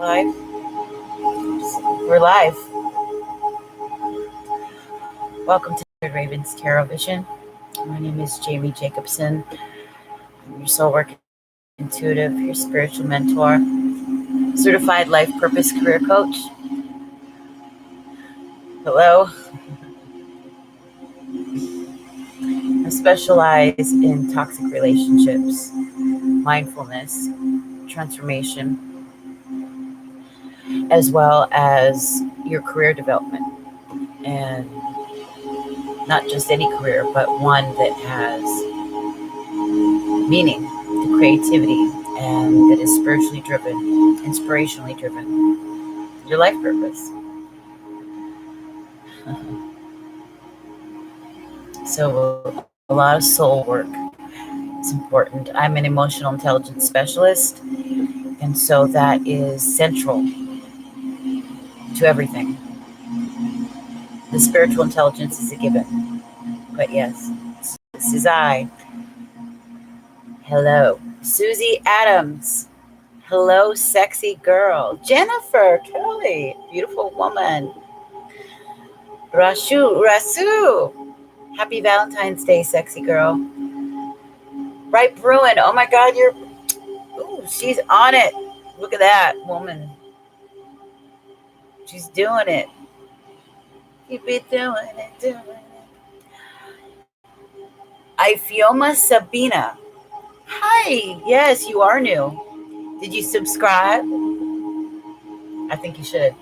live? We're live. Welcome to Raven's Tarot Vision. My name is Jamie Jacobson. I'm your soul work intuitive, your spiritual mentor, certified life purpose career coach. Hello. I specialize in toxic relationships, mindfulness, transformation, as well as your career development. And not just any career, but one that has meaning, the creativity, and that is spiritually driven, inspirationally driven, your life purpose. So a lot of soul work is important. I'm an emotional intelligence specialist, and so that is central to everything. The spiritual intelligence is a given, but yes, this is I. Hello, Susie Adams. Hello, sexy girl. Jennifer Kelly, beautiful woman. Rasu. Happy Valentine's Day, sexy girl. Right, Bruin. Oh my God, she's on it. Look at that woman. She's doing it. Keep it doing it. Ifioma Sabina. Hi. Yes, you are new. Did you subscribe? I think you should.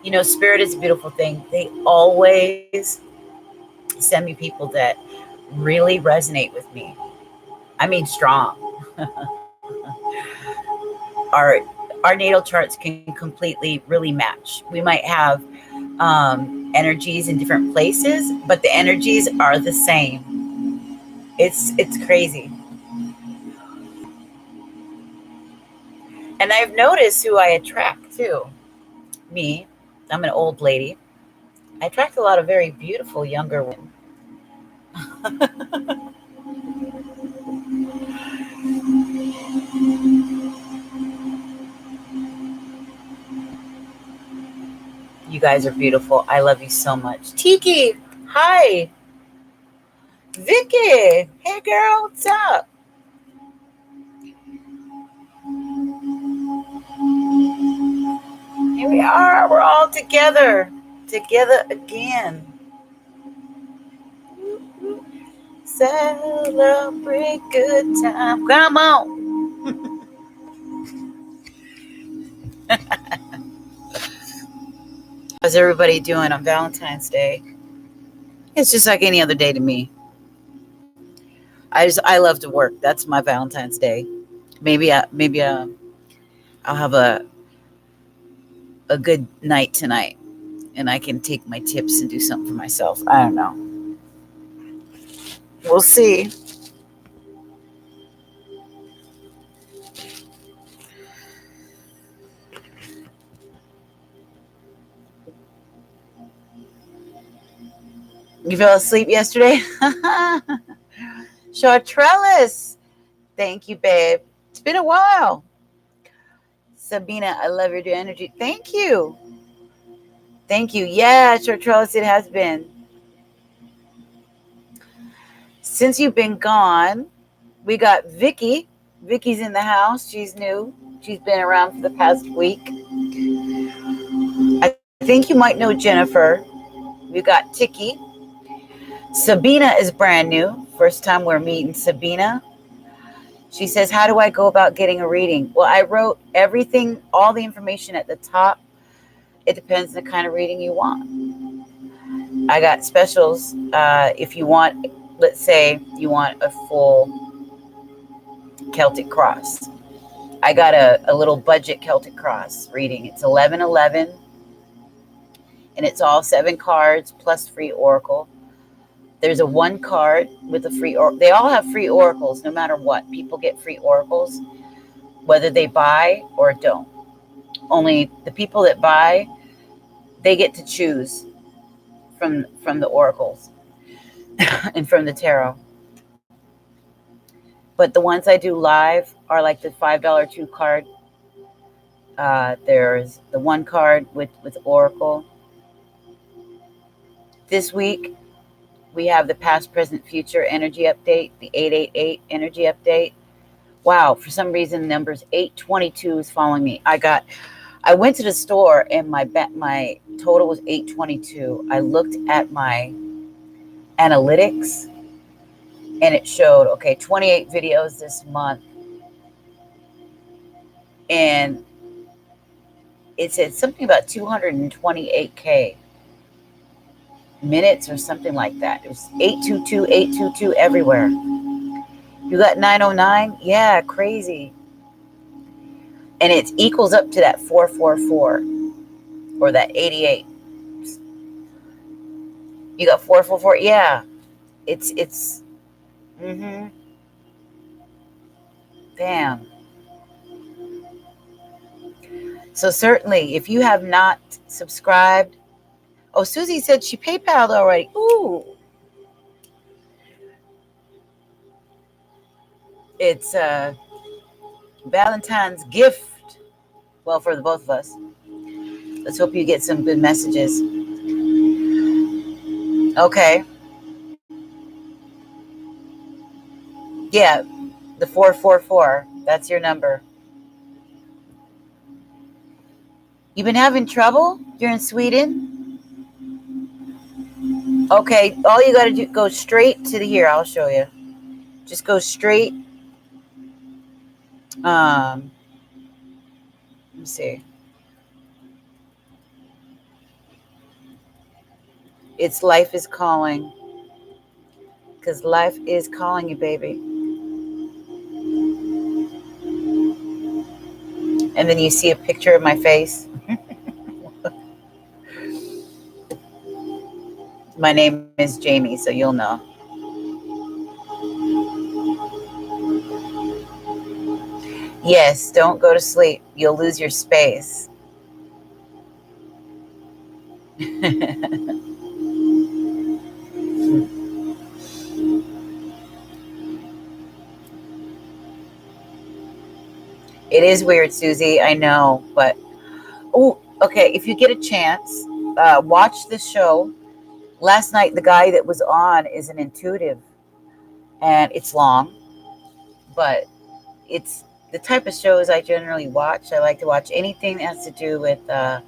You know, spirit is a beautiful thing. They always send me people that really resonate with me. I mean, strong. Our natal charts can completely really match. We might have energies in different places, but the energies are the same. It's crazy. And I've noticed who I attract too. Me, I'm an old lady. I attract a lot of very beautiful younger women. You guys are beautiful. I love you so much. Tiki, hi. Vicky, hey girl, what's up? Here we are. We're all together again. Celebrate good time. Come on. How's everybody doing on Valentine's Day? It's just like any other day to me. I love to work. That's my Valentine's Day. Maybe I'll have a good night tonight, and I can take my tips and do something for myself. I don't know. We'll see. You fell asleep yesterday? Chartrellis. Thank you, babe. It's been a while. Sabina, I love your energy. Thank you. Thank you. Yeah, Chartrellis, it has been. Since you've been gone, we got Vicky. Vicky's in the house. She's new. She's been around for the past week. I think you might know Jennifer. We got Tiki. Sabina is brand new. First time we're meeting Sabina. She says, how do I go about getting a reading? Well, I wrote everything, all the information at the top. It depends on the kind of reading you want. I got specials. If you want, let's say you want a full Celtic cross. I got a little budget Celtic cross reading. It's 11/11, and it's all 7 cards plus free oracle. There's a 1 card with a free oracle. They all have free oracles, no matter what. People get free oracles, whether they buy or don't. Only the people that buy, they get to choose from the oracles and from the tarot. But the ones I do live are like the $5 2 card There's the one card with Oracle. This week, we have the past, present, future energy update, the 888 energy update. Wow, for some reason, numbers 822 is following me. I went to the store and my total was 822. I looked at my analytics and it showed, okay, 28 videos this month. And it said something about 228K minutes or something like that. It was 822, 822 everywhere. You got 909? Yeah, crazy. And it equals up to that 444 or that 88. You got 444? Yeah. It's Damn. So certainly, if you have not subscribed, oh, Susie said she PayPal'd already. Ooh. It's Valentine's gift. Well, for the both of us. Let's hope you get some good messages. Okay. Yeah, the 444. That's your number. You've been having trouble? You're in Sweden? Okay, all you got to do, go straight to here. I'll show you. Just go straight. Let me see. It's life is calling. Because life is calling you, baby. And then you see a picture of my face. My name is Jamie, so you'll know. Yes, don't go to sleep. You'll lose your space. It is weird, Susie, I know, but oh, okay, if you get a chance, watch the show. Last night, the guy that was on is an intuitive, and it's long, but it's the type of shows I generally watch. I like to watch anything that has to do with the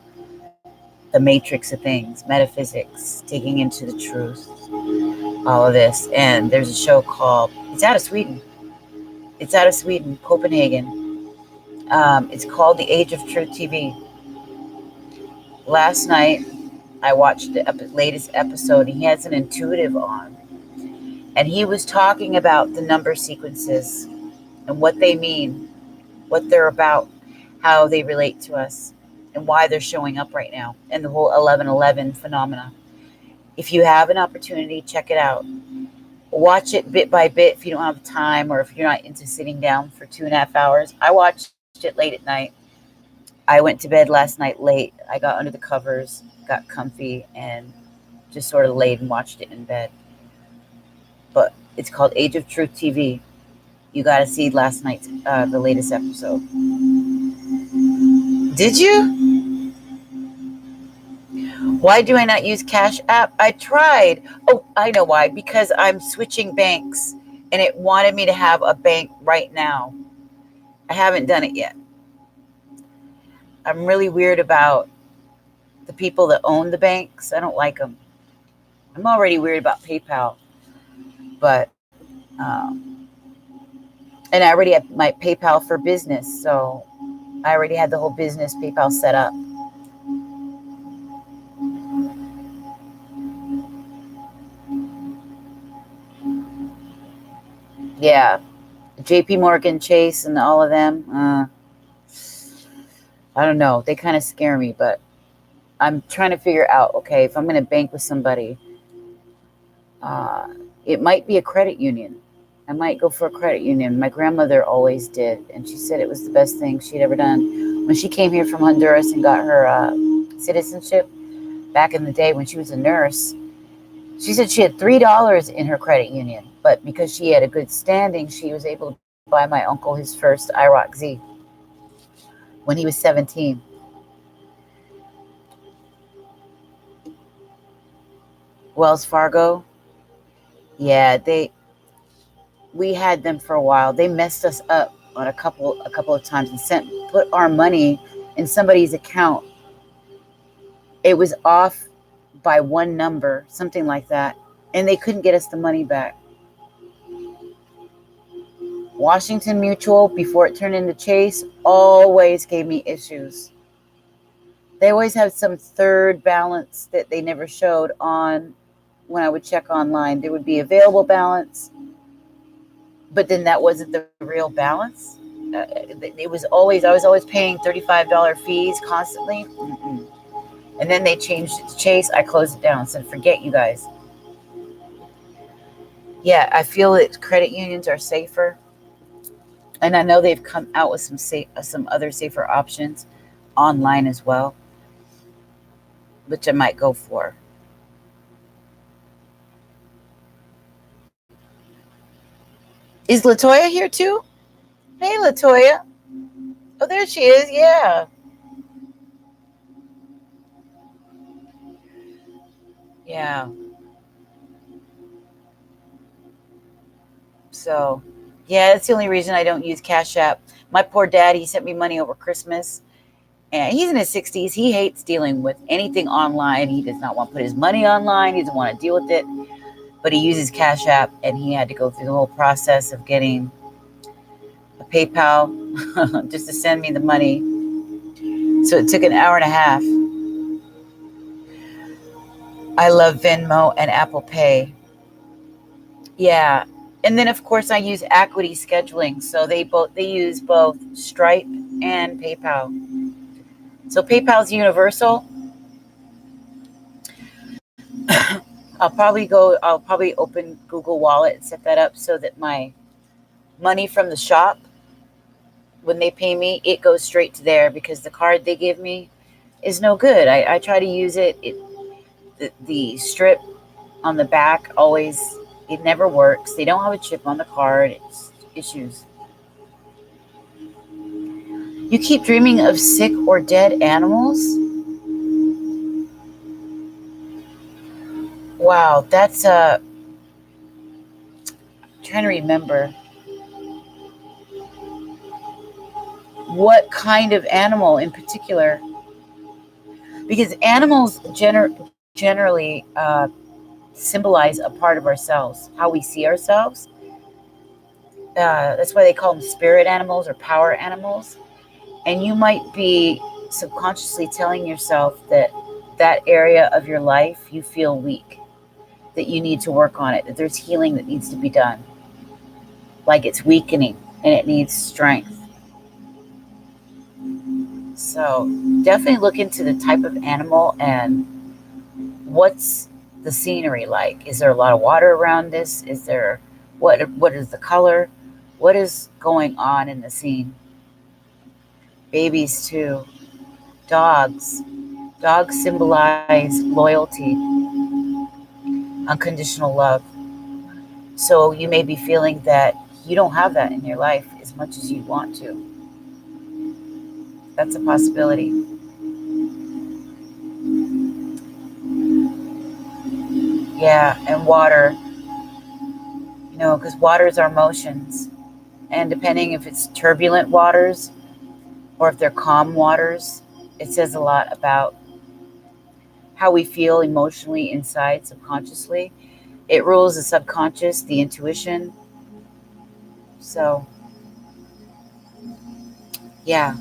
matrix of things, metaphysics, digging into the truth, all of this. And there's a show called, it's out of Sweden, Copenhagen. It's called The Age of Truth TV. Last night, I watched the latest episode. He has an intuitive on, and he was talking about the number sequences and what they mean, what they're about, how they relate to us, and why they're showing up right now, and the whole 1111 phenomena. If you have an opportunity, check it out. Watch it bit by bit if you don't have time, or if you're not into sitting down for 2.5 hours. I watched it late at night. I went to bed last night late. I got under the covers, got comfy, and just sort of laid and watched it in bed. But it's called Age of Truth TV. You got to see last night's, the latest episode. Did you? Why do I not use Cash App? I tried. Oh, I know why. Because I'm switching banks, and it wanted me to have a bank right now. I haven't done it yet. I'm really weird about the people that own the banks. I don't like them. I'm already weird about PayPal. But, and I already have my PayPal for business. So I already had the whole business PayPal set up. Yeah. JP Morgan, Chase, and all of them. I don't know. They kind of scare me, but I'm trying to figure out, okay, if I'm going to bank with somebody, it might be a credit union. I might go for a credit union. My grandmother always did, and she said it was the best thing she'd ever done. When she came here from Honduras and got her citizenship back in the day when she was a nurse, she said she had $3 in her credit union, but because she had a good standing, she was able to buy my uncle his first IROC Z. when he was 17. Wells Fargo. Yeah, we had them for a while. They messed us up on a couple of times and put our money in somebody's account. It was off by one number, something like that, and they couldn't get us the money back. Washington Mutual, before it turned into Chase, always gave me issues. They always had some third balance that they never showed on when I would check online. There would be available balance, but then that wasn't the real balance. I was always paying $35 fees constantly. And then they changed it to Chase. I closed it down and said, forget you guys. Yeah, I feel that credit unions are safer. And I know they've come out with some other safer options online as well, which I might go for. Is Latoya here too? Hey, Latoya. Oh, there she is. Yeah. Yeah. So, yeah, that's the only reason I don't use Cash App. My poor dad, he sent me money over Christmas. And he's in his 60s. He hates dealing with anything online. He does not want to put his money online. He doesn't want to deal with it. But he uses Cash App, and he had to go through the whole process of getting a PayPal just to send me the money. So it took an hour and a half. I love Venmo and Apple Pay. Yeah. And then, of course, I use Equity Scheduling. So they use both Stripe and PayPal. So PayPal's universal. I'll probably open Google Wallet and set that up so that my money from the shop, when they pay me, it goes straight to there, because the card they give me is no good. I try to use it. The strip on the back it never works. They don't have a chip on the card. It's issues. You keep dreaming of sick or dead animals? Wow, that's I'm trying to remember. What kind of animal in particular? Because animals generally symbolize a part of ourselves, how we see ourselves. That's why they call them spirit animals or power animals. And you might be subconsciously telling yourself that area of your life you feel weak, that you need to work on it, that there's healing that needs to be done. Like it's weakening and it needs strength. So definitely look into the type of animal and what's the scenery like. Is there a lot of water around this? Is there what is the color? What is going on in the scene? Babies too. Dogs. Dogs symbolize loyalty, unconditional love. So you may be feeling that you don't have that in your life as much as you want to. That's a possibility. Yeah, and water. Because water is our emotions. And depending if it's turbulent waters or if they're calm waters, it says a lot about how we feel emotionally inside, subconsciously. It rules the subconscious, the intuition. So, yeah.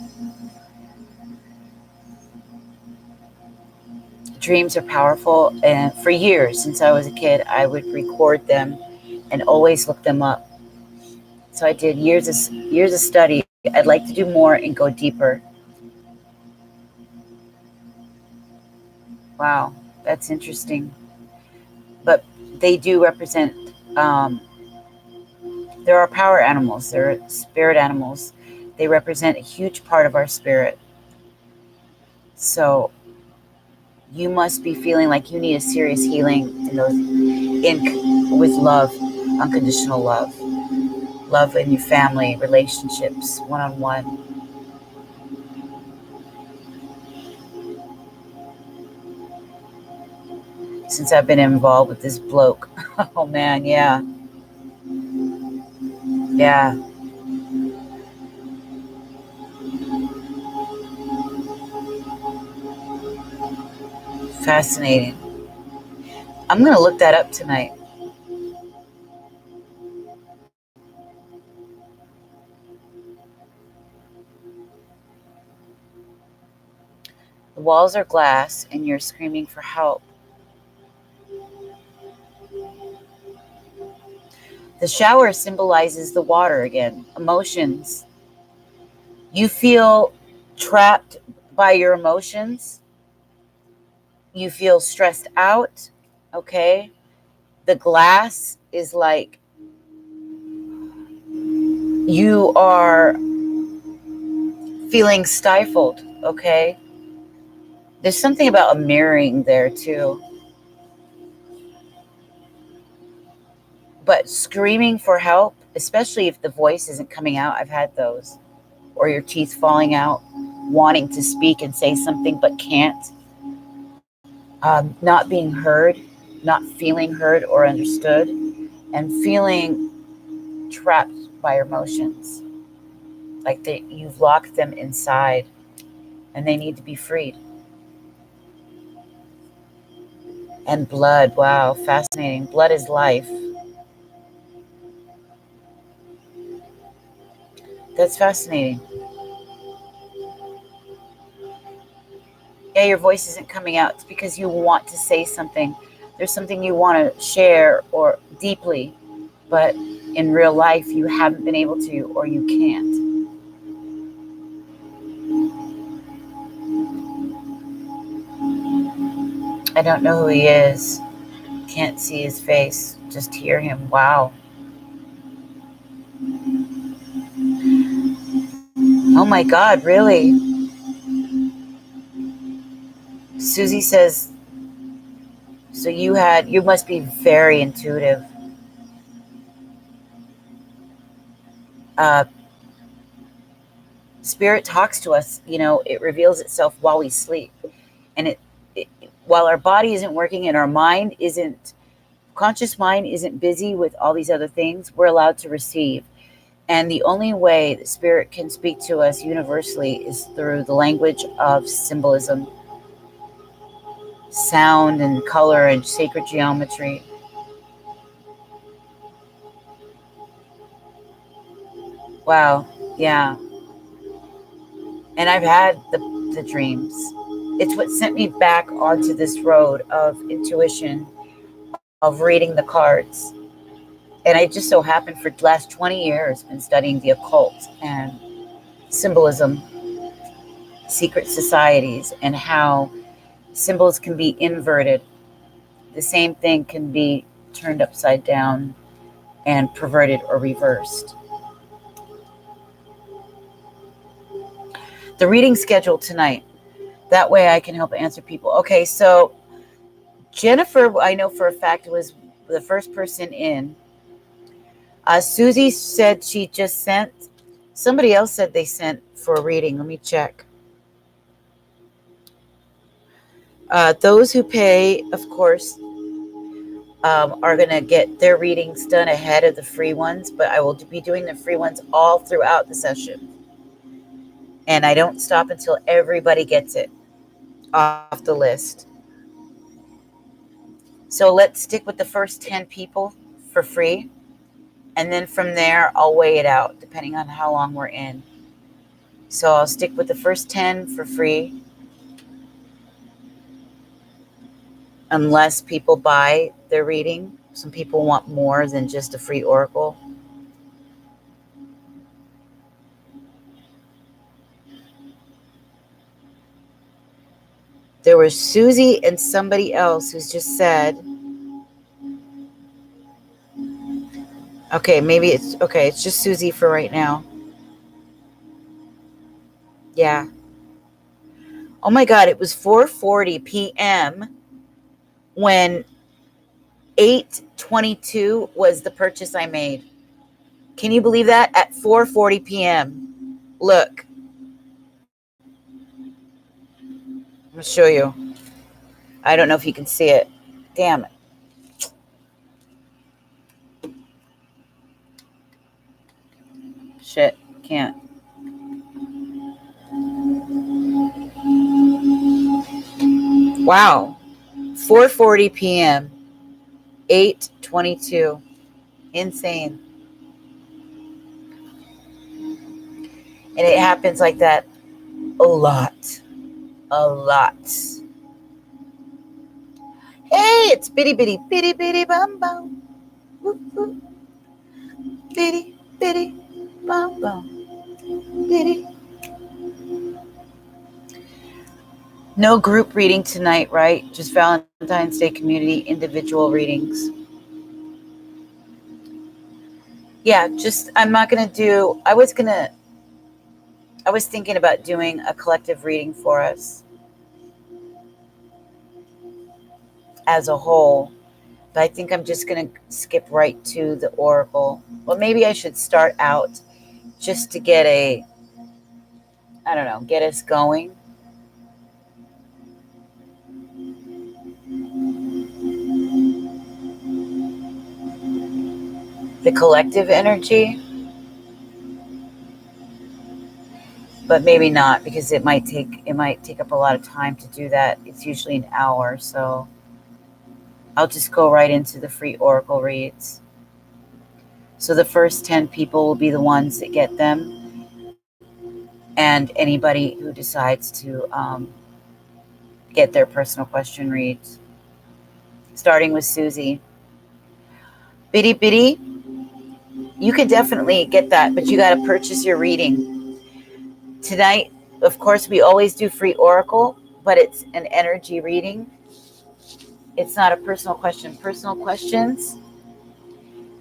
Dreams are powerful. And for years, since I was a kid, I would record them and always look them up. So I did years of study. I'd like to do more and go deeper. Wow, that's interesting. But they do represent, there are power animals, there are spirit animals. They represent a huge part of our spirit. So you must be feeling like you need a serious healing with love, unconditional love in your family, relationships, one-on-one. since I've been involved with this bloke. Oh man, yeah. Yeah. Fascinating. I'm going to look that up tonight. The walls are glass and you're screaming for help. The shower symbolizes the water again, emotions. You feel trapped by your emotions. You feel stressed out, okay? The glass is like you are feeling stifled, okay? There's something about a mirroring there too. But screaming for help, especially if the voice isn't coming out, I've had those, or your teeth falling out, wanting to speak and say something but can't, not being heard, not feeling heard or understood, and feeling trapped by your emotions, like you've locked them inside and they need to be freed. And blood, wow, fascinating. Blood is life. That's fascinating. Yeah, your voice isn't coming out. It's because you want to say something. There's something you want to share or deeply, but in real life you haven't been able to, or you can't. I don't know who he is. Can't see his face. Just hear him. Wow. Oh my God, really? Susie says, so you must be very intuitive. Spirit talks to us, it reveals itself while we sleep. And while our body isn't working and our conscious mind isn't busy with all these other things, we're allowed to receive. And the only way that spirit can speak to us universally is through the language of symbolism, sound and color and sacred geometry. Wow, yeah. And I've had the dreams. It's what sent me back onto this road of intuition, of reading the cards. And I just so happened for the last 20 years been studying the occult and symbolism, secret societies, and how symbols can be inverted. The same thing can be turned upside down and perverted or reversed. The reading schedule tonight. That way I can help answer people. Okay, so Jennifer, I know for a fact, was the first person in. Susie said she just sent. Somebody else said they sent for a reading. Let me check. Those who pay, of course, are going to get their readings done ahead of the free ones, but I will be doing the free ones all throughout the session. And I don't stop until everybody gets it off the list. So let's stick with the first 10 people for free. And then from there, I'll weigh it out depending on how long we're in. So I'll stick with the first 10 for free. Unless people buy their reading. Some people want more than just a free oracle. There was Susie and somebody else who's just said, okay, maybe it's just Susie for right now. Yeah. Oh my God, it was 4:40 p.m. when 8:22 was the purchase I made. Can you believe that? At 4:40 p.m. Look. I'm going to show you. I don't know if you can see it. Damn it. Shit, can't. Wow. 4:40 p.m. 8:22. Insane. And it happens like that a lot. A lot. Hey, it's bitty bitty bitty bitty bum bum. Whoop, whoop. Bitty bitty bum bum. Bitty. No group reading tonight, right? Just Valentine's Day community individual readings. Yeah, just I'm not gonna do. I was thinking about doing a collective reading for us as a whole, but I think I'm just going to skip right to the oracle. Well, maybe I should start out just to get get us going. The collective energy, but maybe not, because it might take up a lot of time to do that. It's usually an hour, so I'll just go right into the free oracle reads. So the first 10 people will be the ones that get them, and anybody who decides to get their personal question reads. Starting with Susie. Bitty bitty, you can definitely get that, but you got to purchase your reading. Tonight, of course, we always do free oracle, but it's an energy reading. It's not a personal question. Personal questions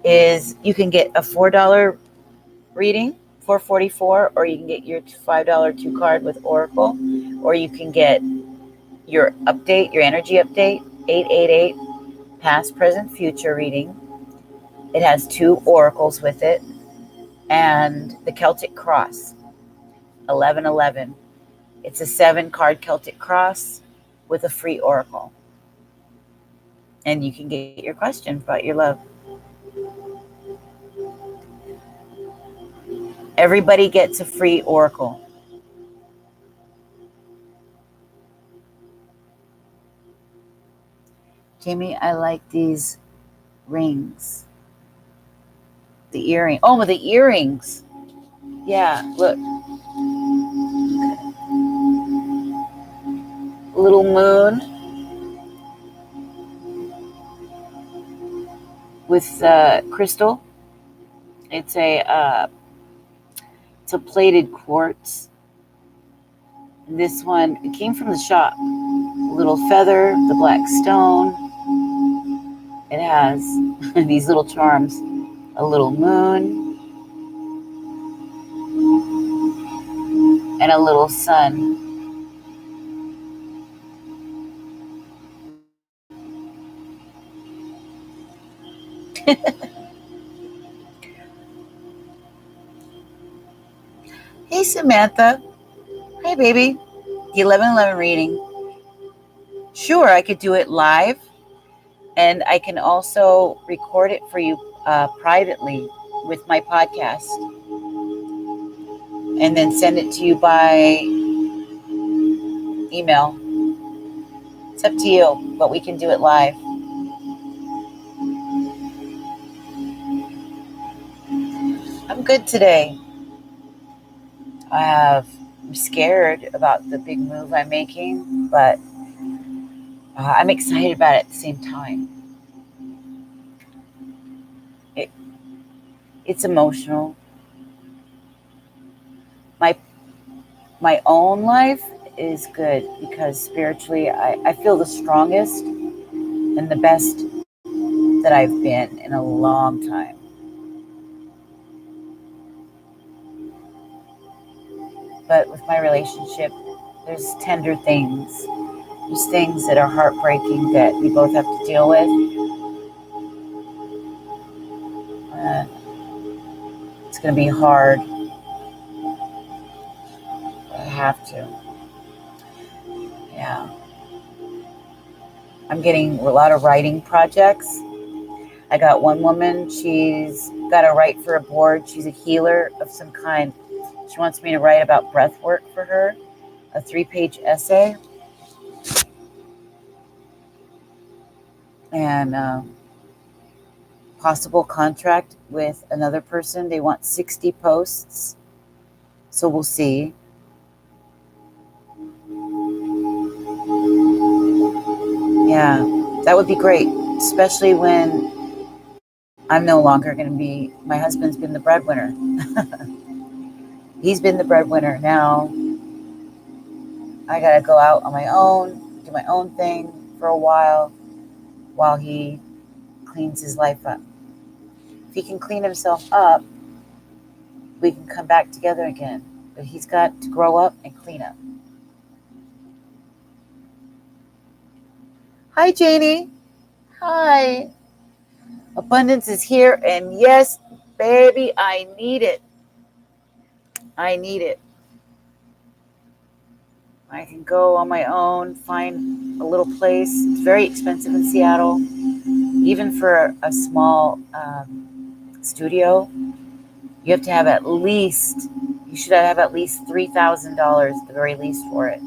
is you can get a $4 reading, $4.44, or you can get your $5 2 card with oracle, or you can get your update, your energy update, 888 past, present, future reading. It has 2 oracles with it, and the Celtic Cross, 1111. It's a 7-card Celtic Cross with a free oracle. And you can get your question about your love. Everybody gets a free oracle. Jamie, I like these rings. The earring. Oh, the earrings. Yeah, look. Little moon with crystal. It's a plated quartz. This one, it came from the shop. A little feather, the black stone. It has these little charms. A little moon and a little sun. Hey, Samantha. Hey, baby. The 1111 reading. Sure, I could do it live, and I can also record it for you privately with my podcast, and then send it to you by email. It's up to you, but we can do it live. I'm good today. I'm scared about the big move I'm making, but I'm excited about it at the same time. It's emotional. My own life is good because spiritually I feel the strongest and the best that I've been in a long time. But with my relationship, there's tender things. There's things that are heartbreaking that we both have to deal with. It's going to be hard. I have to. Yeah. I'm getting a lot of writing projects. I got one woman, she's got to write for a board. She's a healer of some kind. She wants me to write about breath work for her, a 3-page essay. And possible contract with another person. They want 60 posts. So we'll see. Yeah, that would be great, especially when I'm no longer going to be, my husband's been the breadwinner. He's been the breadwinner. Now I got to go out on my own, do my own thing for a while he cleans his life up. If he can clean himself up, we can come back together again. But he's got to grow up and clean up. Hi, Janie. Hi. Abundance is here, and yes, baby, I need it. I need it. I can go on my own, find a little place. It's very expensive in Seattle. Even for a small studio, you have to have you should have at least $3,000 at the very least for it.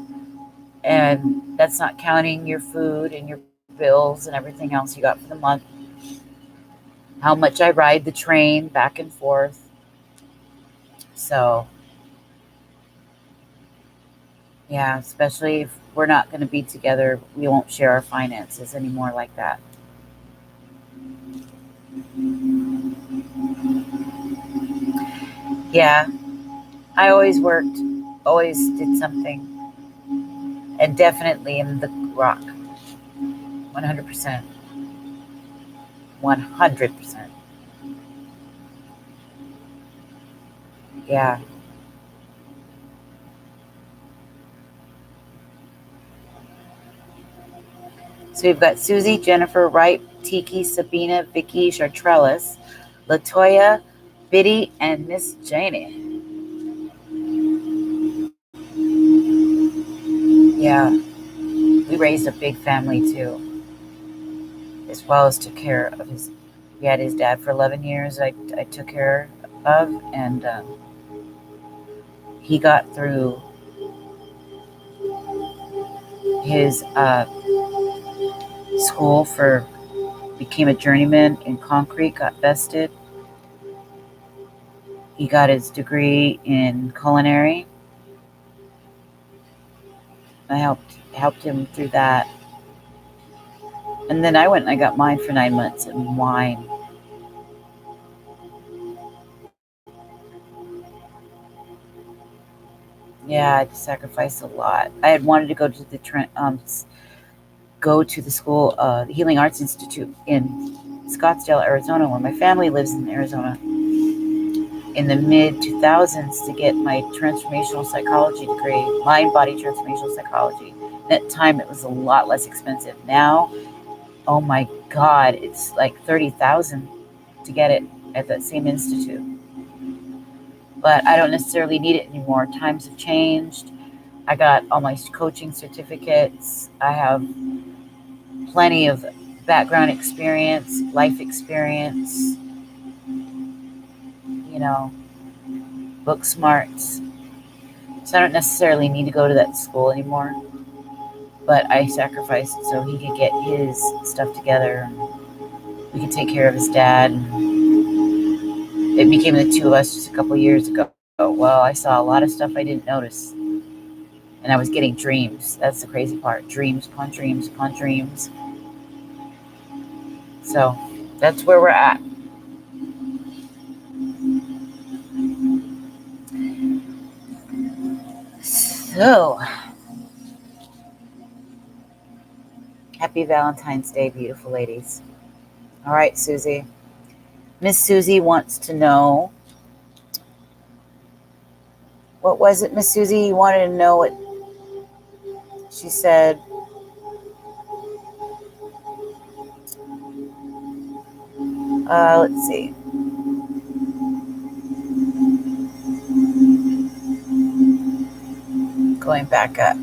And that's not counting your food and your bills and everything else you got for the month. How much I ride the train back and forth. So, yeah, especially if we're not going to be together, we won't share our finances anymore like that. Yeah, I always worked, always did something, and definitely in the rock. 100%. 100%. Yeah. So we've got Susie, Jennifer, Wright, Tiki, Sabina, Vicky, Chartrellis, Latoya, Biddy, and Miss Janie. Yeah. We raised a big family too, as well as took care of we had his dad for 11 years I took care of, and he got through his school became a journeyman in concrete, got vested. He got his degree in culinary. I helped him through that. And then I went and I got mine for 9 months in wine. Yeah, I sacrificed a lot. I had wanted to go to the school, the Healing Arts Institute in Scottsdale, Arizona, where my family lives in Arizona, in the mid-2000s to get my transformational psychology degree, mind-body transformational psychology. And at the time, it was a lot less expensive. Now, oh my God, it's like $30,000 to get it at that same institute. But I don't necessarily need it anymore. Times have changed. I got all my coaching certificates. I have plenty of background experience, life experience, book smarts. So I don't necessarily need to go to that school anymore. But I sacrificed so he could get his stuff together. We could take care of his dad. It became the two of us just a couple years ago. Well, I saw a lot of stuff I didn't notice. And I was getting dreams. That's the crazy part. Dreams upon dreams upon dreams. So that's where we're at. So, happy Valentine's Day, beautiful ladies. All right, Susie. Miss Susie wants to know, what was it, Miss Susie? You wanted to know what she said. Let's see. Going back up.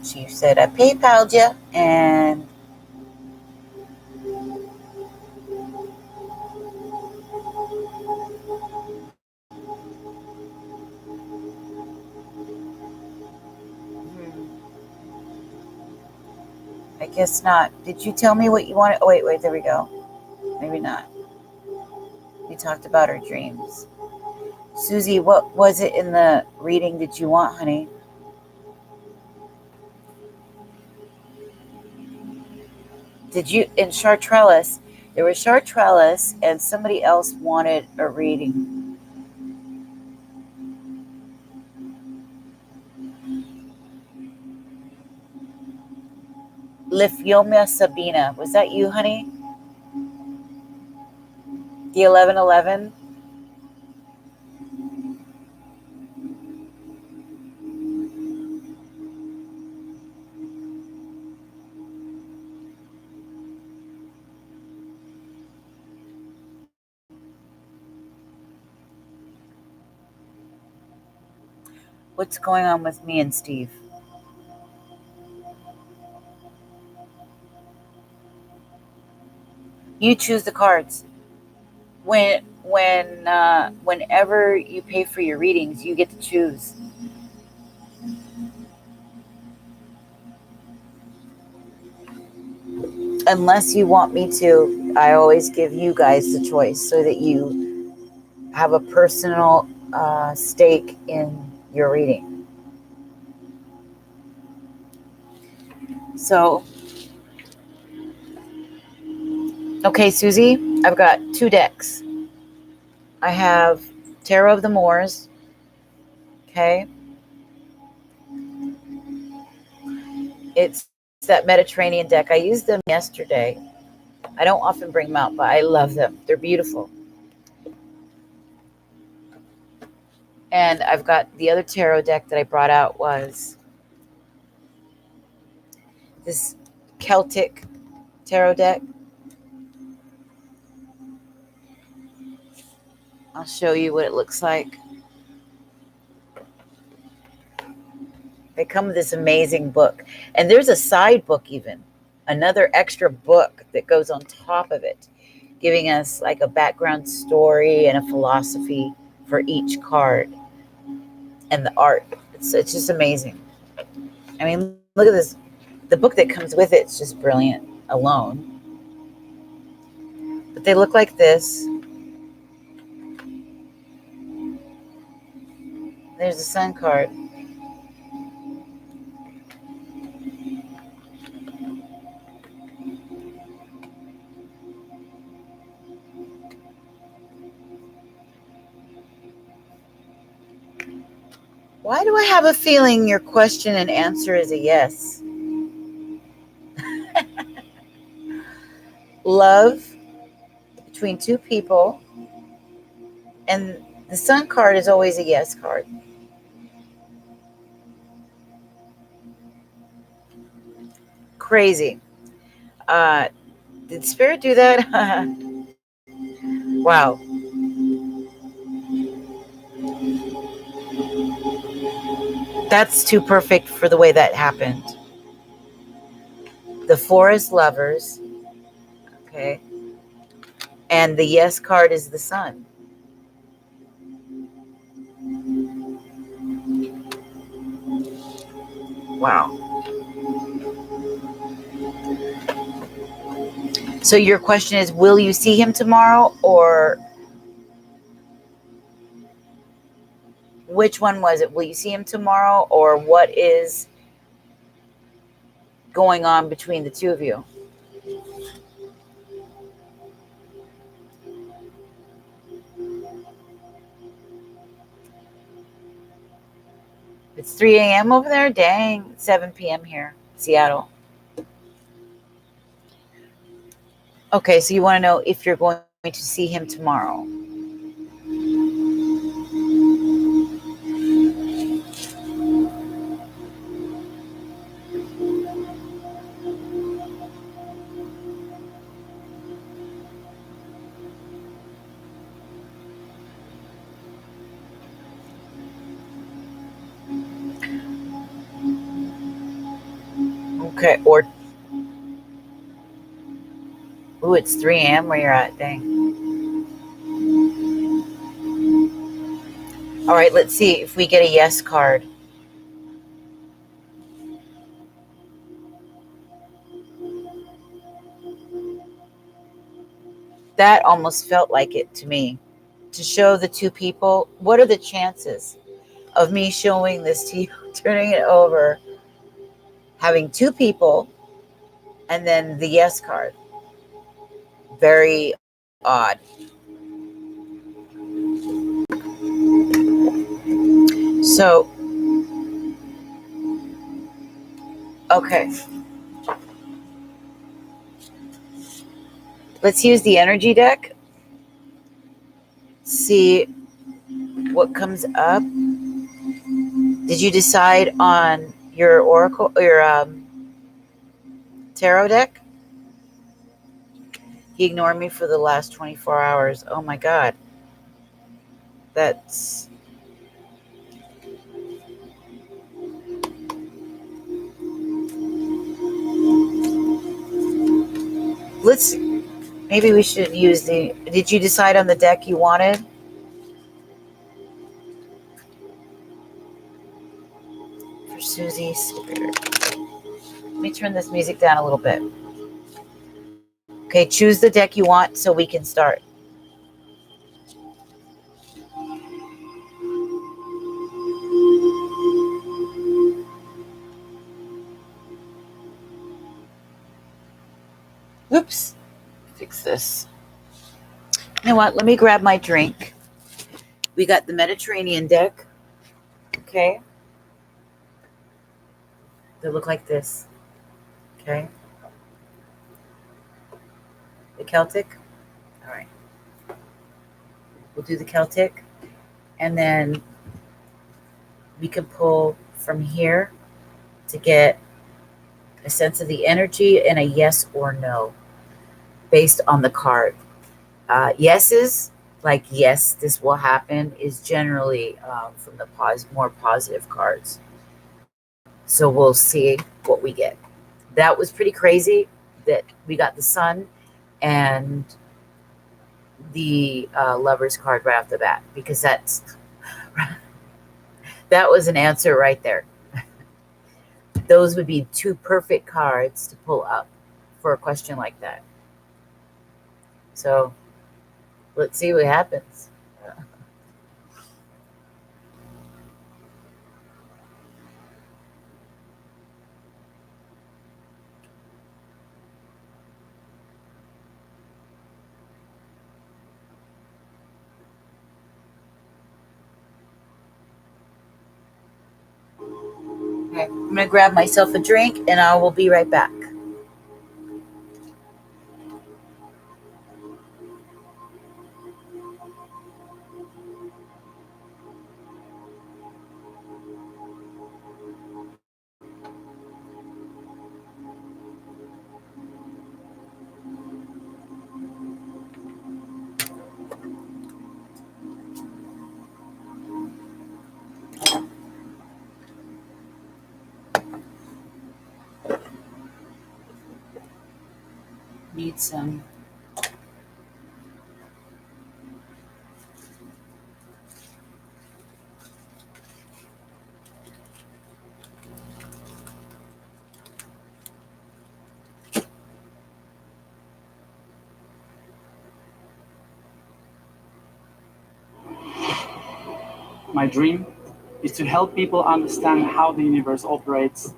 She said, I PayPal'd you, and I guess not. Did you tell me what you wanted? Oh, wait, there we go. Maybe not. We talked about her dreams. Susie, what was it in the reading that you want, honey? Did you, in Chartrellis, there was Chartrellis and somebody else wanted a reading. Lifyomia Sabina, was that you, honey? The 1111? What's going on with me and Steve? You choose the cards. Whenever you pay for your readings, you get to choose. Unless you want me to, I always give you guys the choice so that you have a personal stake in your reading. So, okay, Susie, I've got 2 decks. I have Tarot of the Moors, okay? It's that Mediterranean deck. I used them yesterday. I don't often bring them out, but I love them. They're beautiful. And I've got the other tarot deck that I brought out was this Celtic tarot deck. I'll show you what it looks like. They come with this amazing book. And there's a side book even, another extra book that goes on top of it, giving us like a background story and a philosophy for each card and the art. It's just amazing. I mean, look at this. The book that comes with it is just brilliant alone. But they look like this. There's the Sun card. Why do I have a feeling your question and answer is a yes? Love between 2 people, and the Sun card is always a yes card. Crazy. Did Spirit do that? Wow. That's too perfect for the way that happened. The Forest Lovers. Okay. And the yes card is the Sun. Wow. So your question is, will you see him tomorrow, or which one was it? Will you see him tomorrow, or what is going on between the 2 of you? It's 3 a.m. over there? Dang, 7 p.m. here, Seattle. Okay, so you want to know if you're going to see him tomorrow. Okay, or ooh, it's 3 a.m. where you're at. Dang. All right, let's see if we get a yes card. That almost felt like it to me. To show the two people, what are the chances of me showing this to you, turning it over, having two people, and then the yes card? Very odd. So, okay. Let's use the energy deck. See what comes up. Did you decide on your oracle, your tarot deck? He ignored me for the last 24 hours. Oh my God. That's... Let's... Maybe we should use the... Did you decide on the deck you wanted? For Susie Spirit. Let me turn this music down a little bit. Okay, choose the deck you want so we can start. Oops. Fix this. You know what? Let me grab my drink. We got the Mediterranean deck. Okay. They look like this. Okay. The Celtic. All right. We'll do the Celtic. And then we can pull from here to get a sense of the energy and a yes or no based on the card. Yeses, like yes, this will happen, is generally from the more positive cards. So we'll see what we get. That was pretty crazy that we got the Sun and the Lovers card right off the bat, because that was an answer right there. Those would be two perfect cards to pull up for a question like that. So let's see what happens. Okay, I'm going to grab myself a drink and I will be right back. Need some. My dream is to help people understand how the universe operates,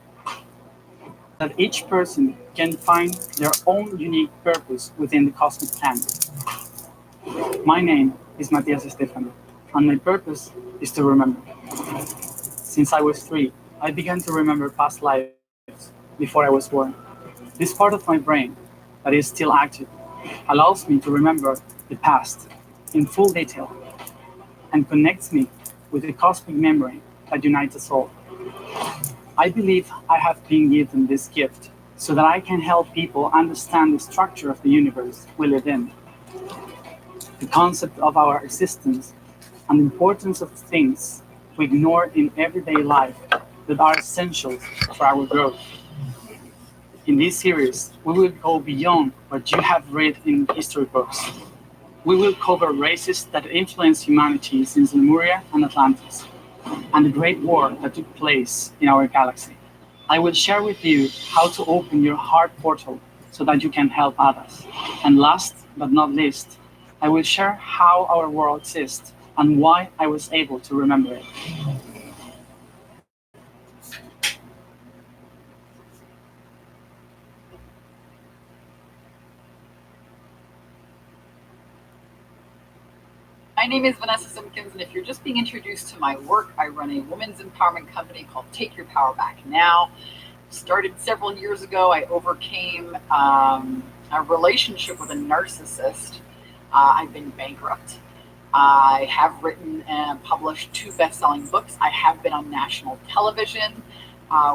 that each person can find their own unique purpose within the cosmic plan. My name is Matthias Stefano, and my purpose is to remember. Since I was 3, I began to remember past lives before I was born. This part of my brain that is still active allows me to remember the past in full detail and connects me with the cosmic memory that unites us all. I believe I have been given this gift so that I can help people understand the structure of the universe we live in, the concept of our existence, and the importance of things we ignore in everyday life that are essential for our growth. In this series, we will go beyond what you have read in history books. We will cover races that influenced humanity since Lemuria and Atlantis, and the great war that took place in our galaxy. I will share with you how to open your heart portal so that you can help others. And last but not least, I will share how our world exists and why I was able to remember it. My name is Vanessa Simpkins, and if you're just being introduced to my work, I run a women's empowerment company called Take Your Power Back Now. Started several years ago. I overcame a relationship with a narcissist. I've been bankrupt. I have written and published 2 best-selling books. I have been on national television.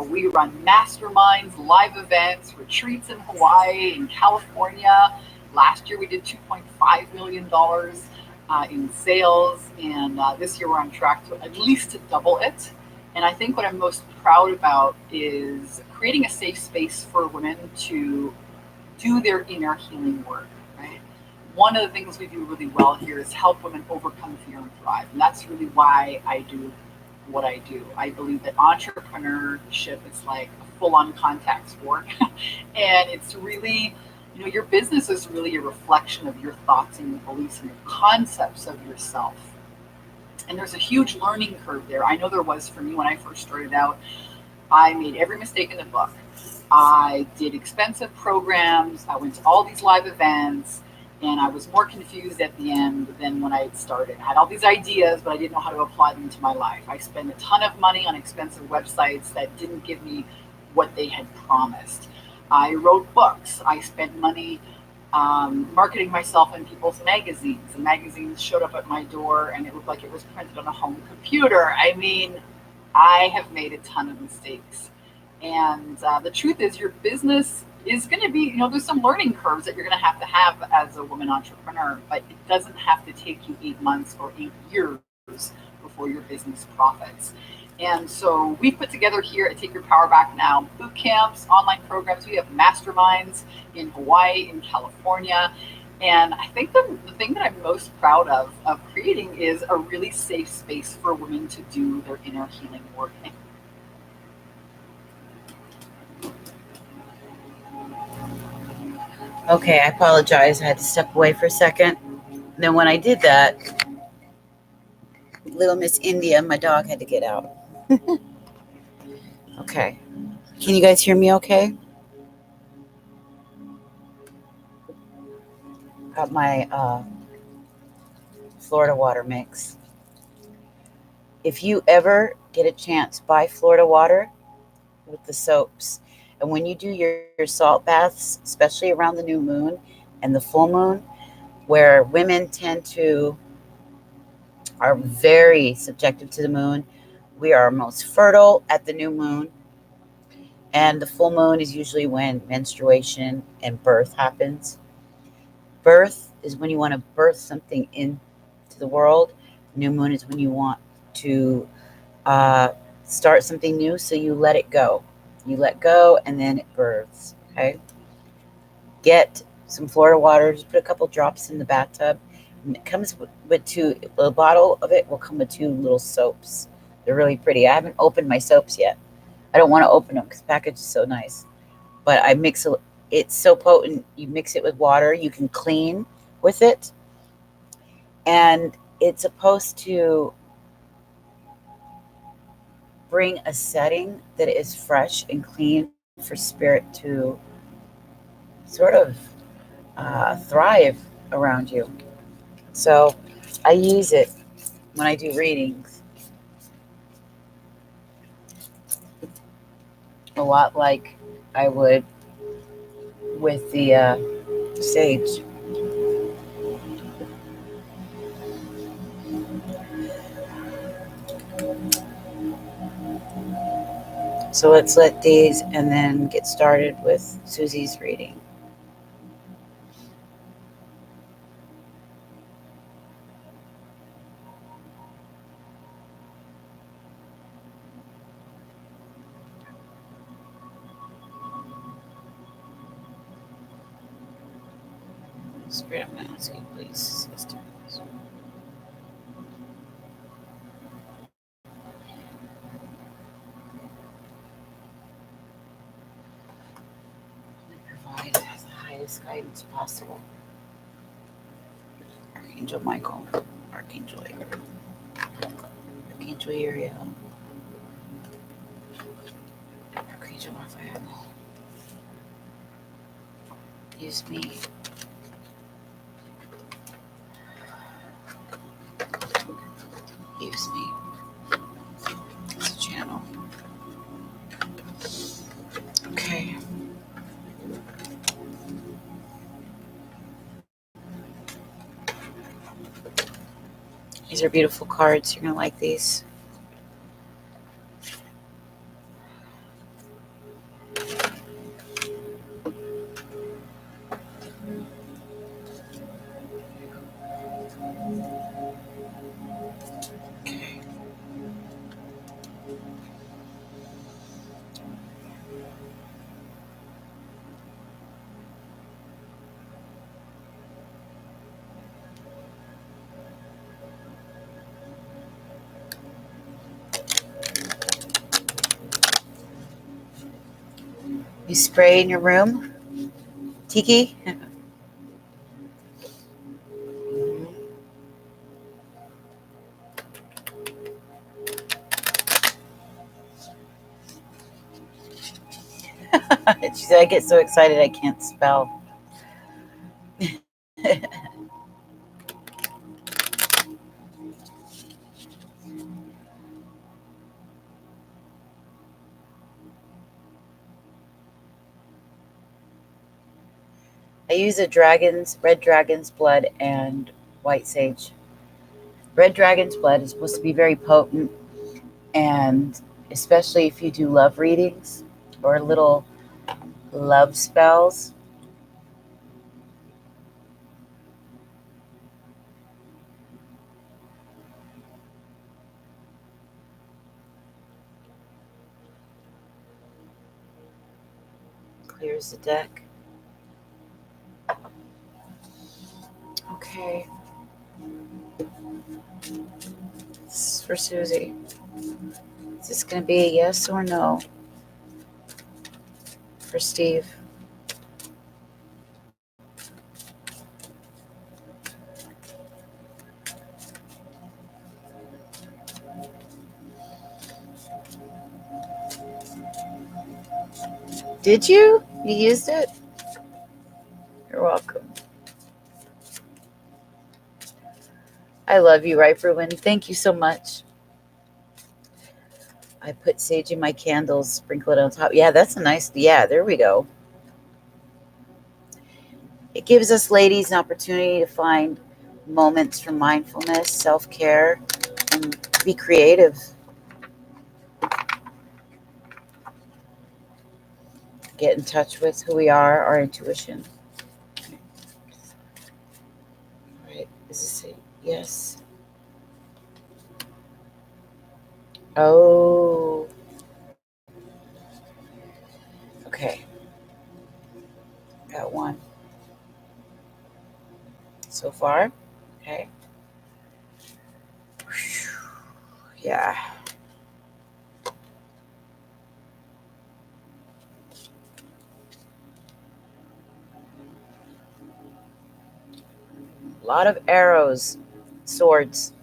We run masterminds, live events, retreats in Hawaii, in California. Last year we did $2.5 million in sales, and this year we're on track to at least to double it. And I think what I'm most proud about is creating a safe space for women to do their inner healing work, right? One of the things we do really well here is help women overcome fear and thrive. And that's really why I do what I do. I believe that entrepreneurship is like a full-on contact sport. And it's really, your business is really a reflection of your thoughts and your beliefs and your concepts of yourself. And there's a huge learning curve there. I know there was for me when I first started out. I made every mistake in the book. I did expensive programs. I went to all these live events, and I was more confused at the end than when I had started. I had all these ideas, but I didn't know how to apply them to my life. I spent a ton of money on expensive websites that didn't give me what they had promised. I wrote books. I spent money marketing myself in people's magazines. The magazines showed up at my door and it looked like it was printed on a home computer. I mean, I have made a ton of mistakes. And the truth is, your business is going to be, there's some learning curves that you're going to have as a woman entrepreneur, but it doesn't have to take you 8 months or 8 years before your business profits. And so we put together here at Take Your Power Back Now boot camps, online programs. We have masterminds in Hawaii, in California. And I think the thing that I'm most proud of creating is a really safe space for women to do their inner healing work. Okay, I apologize. I had to step away for a second. And then when I did that, little Miss India, my dog, had to get out. Okay. Can you guys hear me okay? Got my Florida water mix. If you ever get a chance, buy Florida water with the soaps. And when you do your salt baths, especially around the new moon and the full moon, where women are very subjective to the moon, we are most fertile at the new moon. And the full moon is usually when menstruation and birth happens. Birth is when you want to birth something into the world. New moon is when you want to start something new, so you let it go. You let go, and then it births, okay? Get some Florida water. Just put a couple drops in the bathtub. And it comes with 2, a bottle of it will come with 2 little soaps. They're really pretty. I haven't opened my soaps yet. I don't want to open them because the package is so nice. But I mix it. It's so potent. You mix it with water. You can clean with it. And it's supposed to bring a setting that is fresh and clean for spirit to sort of thrive around you. So I use it when I do readings. A lot like I would with the sage. So let's let these and then get started with Susie's reading. Spirit, I'm going to ask you, please, sister. Provide the highest guidance possible. Archangel Michael, Archangel Uriel, Archangel Uriel, Archangel Raphael. Use me. Use me as a channel. Okay. These are beautiful cards. You're going to like these. Okay. You spray in your room? Tiki? She said, I get so excited I can't spell. I use red dragon's blood and white sage. Red dragon's blood is supposed to be very potent, and especially if you do love readings or little love spells. Clears the deck. Okay. This is for Susie. Is this going to be a yes or no for Steve? Did you? You used it? You're welcome. I love you, right, Bruin? Thank you so much. I put sage in my candles, sprinkle it on top. Yeah, that's a nice, yeah, there we go. It gives us ladies an opportunity to find moments for mindfulness, self-care, and be creative. Get in touch with who we are, our intuition. All right, is this a yes? Oh. Okay. Got one. So far. Okay. Yeah. A lot of arrows, swords.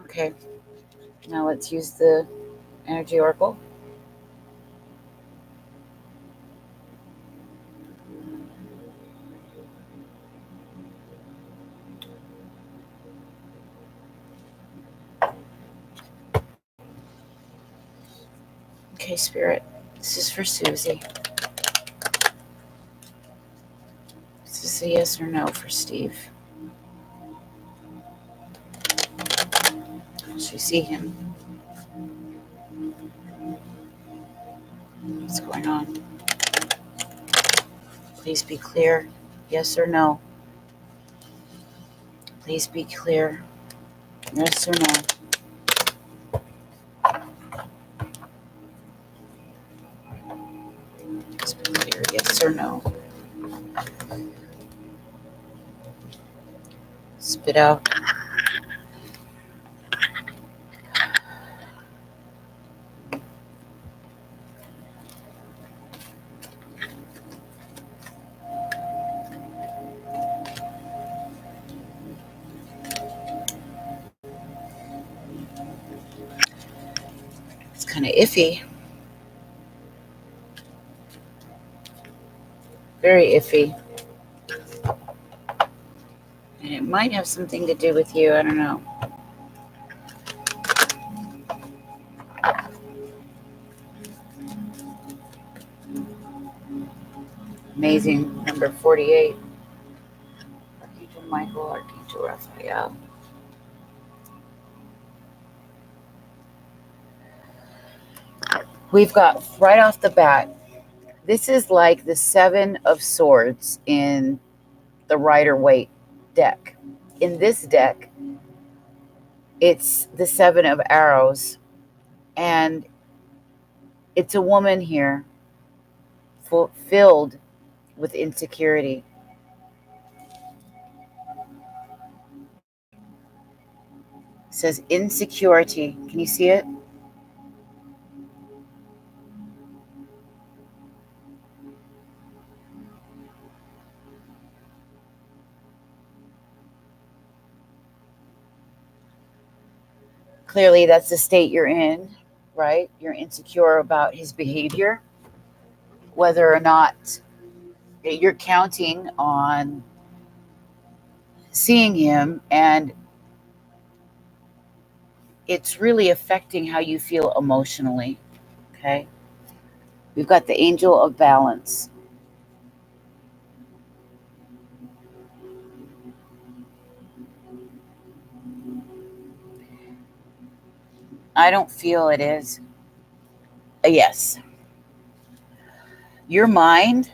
Okay. Now let's use the energy oracle. Okay, Spirit. This is for Susie. Is this a yes or no for Steve? Does she see him? What's going on? Please be clear. Yes or no? Please be clear. Yes or no? Clear, yes or no. Spit out. It's kind of iffy. Very iffy. And it might have something to do with you. I don't know. Amazing. Number 48. Archangel Michael, Archangel Raphael. We've got right off the bat, this is like the 7 of Swords in the Rider-Waite deck. In this deck, it's the 7 of Arrows, and it's a woman here filled with insecurity. It says insecurity. Can you see it? Clearly, that's the state you're in, right? You're insecure about his behavior, whether or not you're counting on seeing him, and it's really affecting how you feel emotionally, okay? We've got the Angel of Balance. I don't feel it is. Yes. Your mind,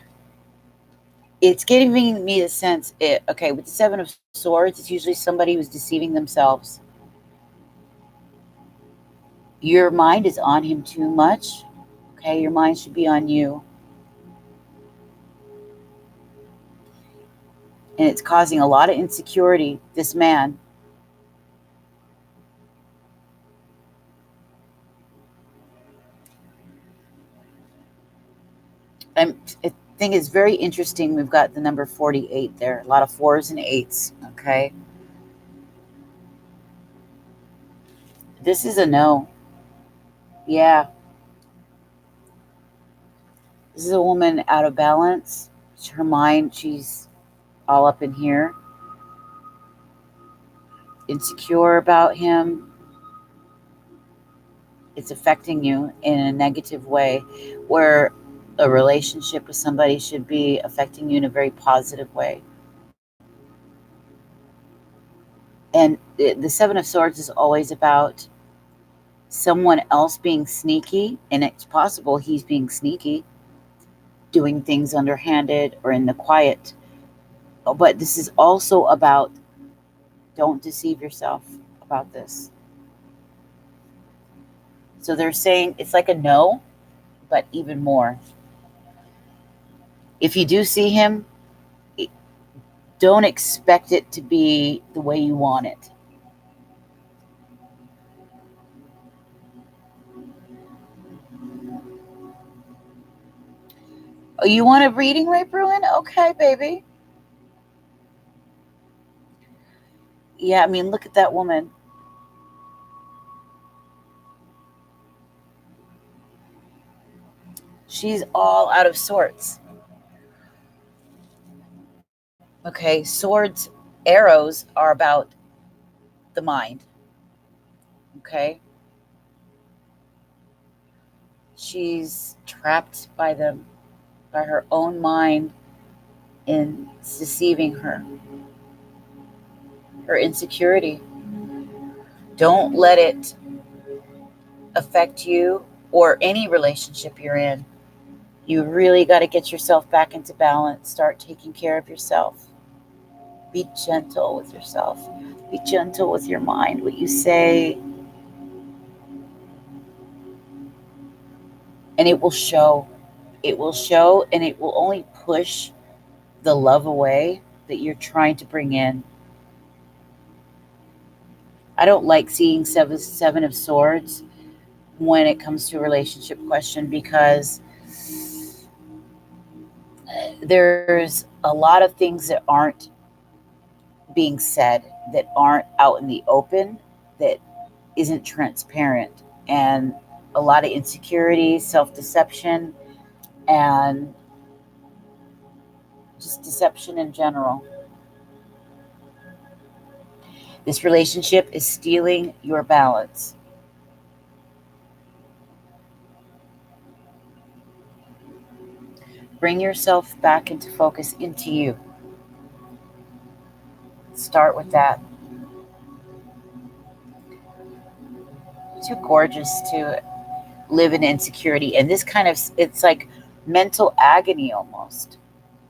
it's giving me the sense, okay, with the 7 of Swords, it's usually somebody who's deceiving themselves. Your mind is on him too much, okay? Your mind should be on you. And it's causing a lot of insecurity, this man. I think it's very interesting. We've got the number 48 there. A lot of 4s and 8s, okay? This is a no. Yeah. This is a woman out of balance. Her mind, she's all up in here. Insecure about him. It's affecting you in a negative way, where a relationship with somebody should be affecting you in a very positive way. And the 7 of Swords is always about someone else being sneaky, and it's possible he's being sneaky, doing things underhanded or in the quiet. But this is also about, don't deceive yourself about this. So they're saying it's like a no, but even more. If you do see him, don't expect it to be the way you want it. Oh, you want a reading, right, Bruin? Okay, baby. Yeah, I mean, look at that woman. She's all out of sorts. Okay, swords, arrows are about the mind. Okay? She's trapped by them, by her own mind, and it's deceiving her. Her insecurity. Don't let it affect you or any relationship you're in. You really got to get yourself back into balance. Start taking care of yourself. Be gentle with yourself. Be gentle with your mind, what you say. And it will show. it will show, and it will only push the love away that you're trying to bring in. I don't like seeing seven of swords when it comes to a relationship question, because there's a lot of things that aren't being said, that aren't out in the open, that isn't transparent, and a lot of insecurity, self-deception, and just deception in general. This relationship is stealing your balance. Bring yourself back into focus, into you. Start with that. Too gorgeous to live in insecurity. And this kind of, it's like mental agony almost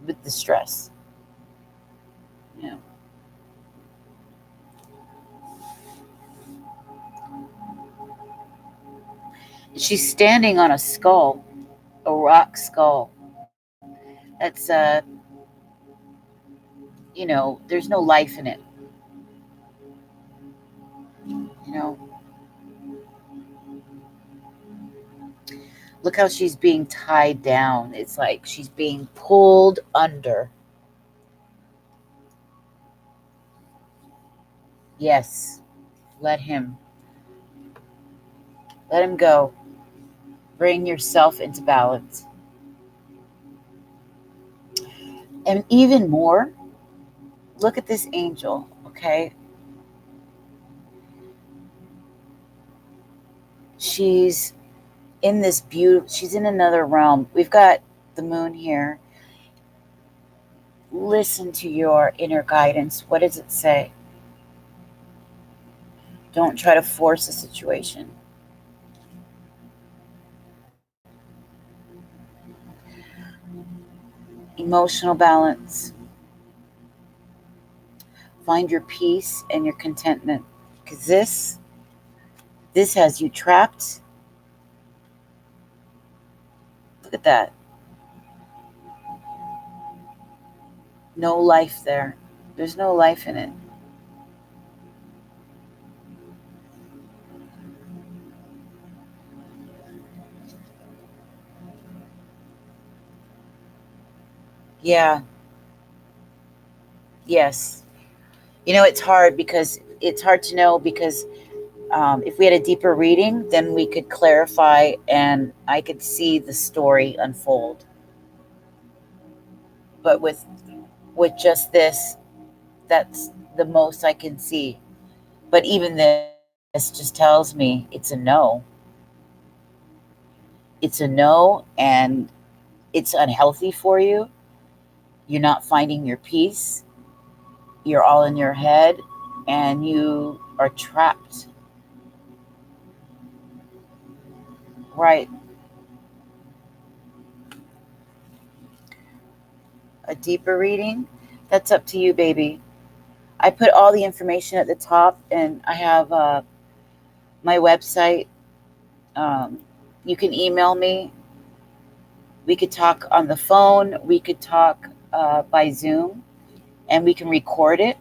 with the stress. You know. She's standing on a skull, a rock skull. That's, there's no life in it. You know, look how she's being tied down. It's like she's being pulled under. Yes, let him go. Bring yourself into balance. And even more, look at this angel, okay? She's in this she's in another realm. We've got the moon here. Listen to your inner guidance. What does it say? Don't try to force a situation. Emotional balance. Find your peace and your contentment, because this has you trapped. Look at that. No life there. There's no life in it. Yeah. Yes. It's hard to know, because if we had a deeper reading, then we could clarify and I could see the story unfold. But with just this, that's the most I can see. But even this just tells me it's a no. It's a no, and it's unhealthy for you. You're not finding your peace. You're all in your head, and you are trapped. Right. A deeper reading, that's up to you, baby. I put all the information at the top, and I have my website. You can email me. We could talk on the phone. We could talk by Zoom, and we can record it.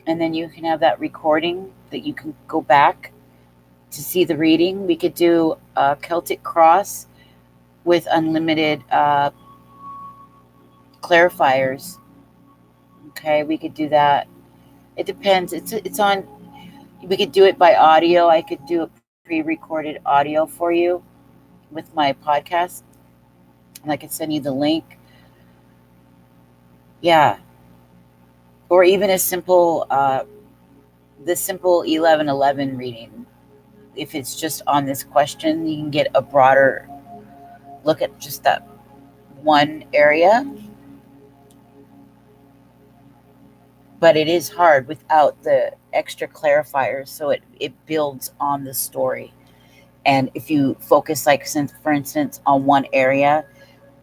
And then you can have that recording that you can go back to see the reading. We could do a Celtic cross with unlimited clarifiers. Okay, we could do that. It depends. It's on. We could do it by audio. I could do a pre-recorded audio for you with my podcast, and I could send you the link. Yeah, or even a simple, the simple 1111 reading. If it's just on this question, you can get a broader look at just that one area. But it is hard without the extra clarifiers, so it builds on the story. And if you focus, like, for instance, on one area,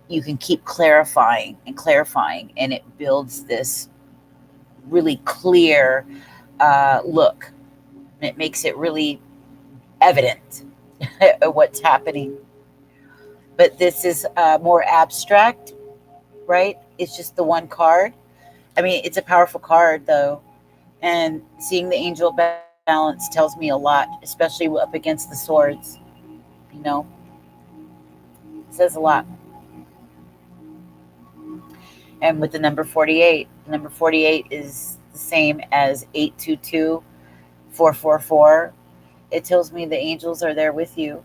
you can keep clarifying, and it builds this really clear look. It makes it really evident what's happening. but this is more abstract, right? It's just the one card. I mean, it's a powerful card though, and seeing the angel balance tells me a lot, especially up against the swords. You know, it says a lot. And with the number 48 is the same as 822 444. It tells me the angels are there with you,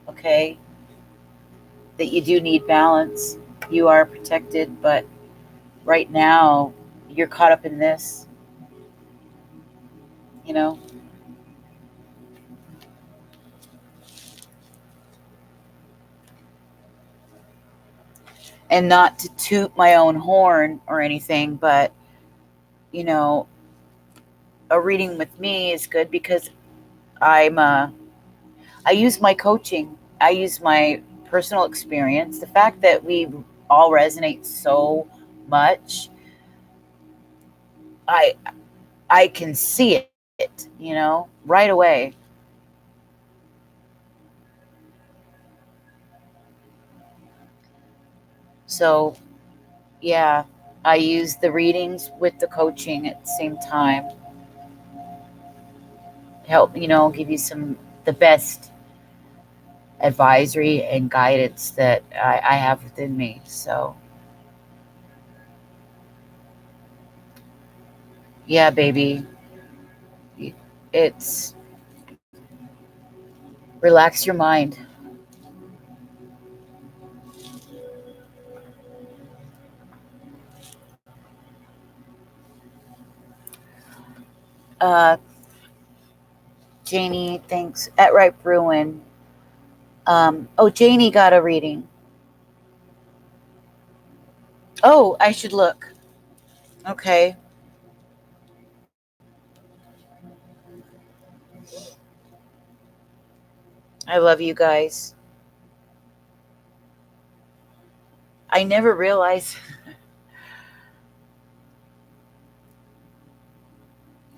okay? That you do need balance. You are protected, but right now you're caught up in this, you know? And not to toot my own horn or anything, but, you know, a reading with me is good because I use my coaching, I use my personal experience. The fact that we all resonate so much, I I can see it, right away. So, yeah, I use the readings with the coaching at the same time. Help, give you the best advisory and guidance that I have within me. So, yeah, baby, it's relax your mind. Uh, Janie, thanks. At Ripe Ruin. Oh, Janie got a reading. Oh, I should look. Okay. I love you guys. I never realized.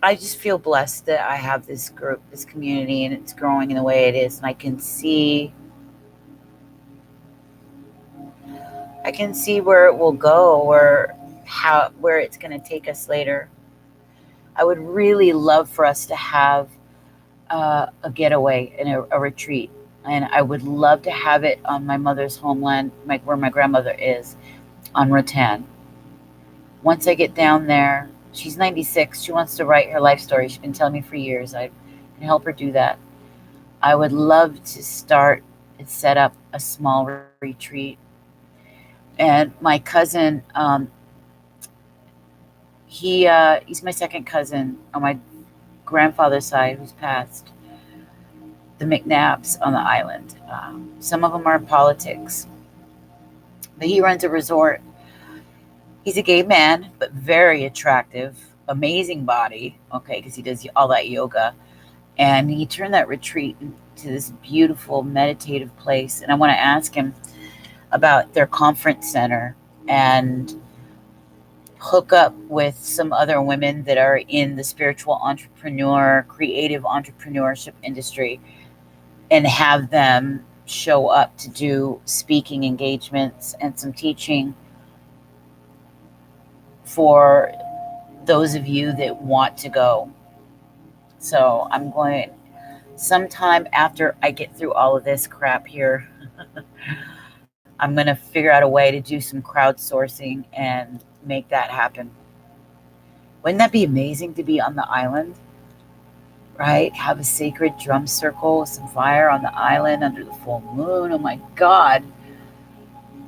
I just feel blessed that I have this group, this community, and it's growing in the way it is. And I can see where it will go, or where it's going to take us later. I would really love for us to have a getaway and a retreat, and I would love to have it on my mother's homeland, where my grandmother is, on Rattan. Once I get down there, she's 96. She wants to write her life story. She's been telling me for years. I can help her do that. I would love to start and set up a small retreat. And my cousin, he's my second cousin on my grandfather's side, who's passed. The McNabs on the island. Some of them are in politics, but he runs a resort. He's a gay man, but very attractive, amazing body. Okay, because he does all that yoga, and he turned that retreat into this beautiful meditative place. And I want to ask him about their conference center and hook up with some other women that are in the spiritual entrepreneur, creative entrepreneurship industry, and have them show up to do speaking engagements and some teaching for those of you that want to go. So I'm going, sometime after I get through all of this crap here, I'm going to figure out a way to do some crowdsourcing and make that happen. Wouldn't that be amazing to be on the island? Right? Have a sacred drum circle with some fire on the island under the full moon. Oh my God.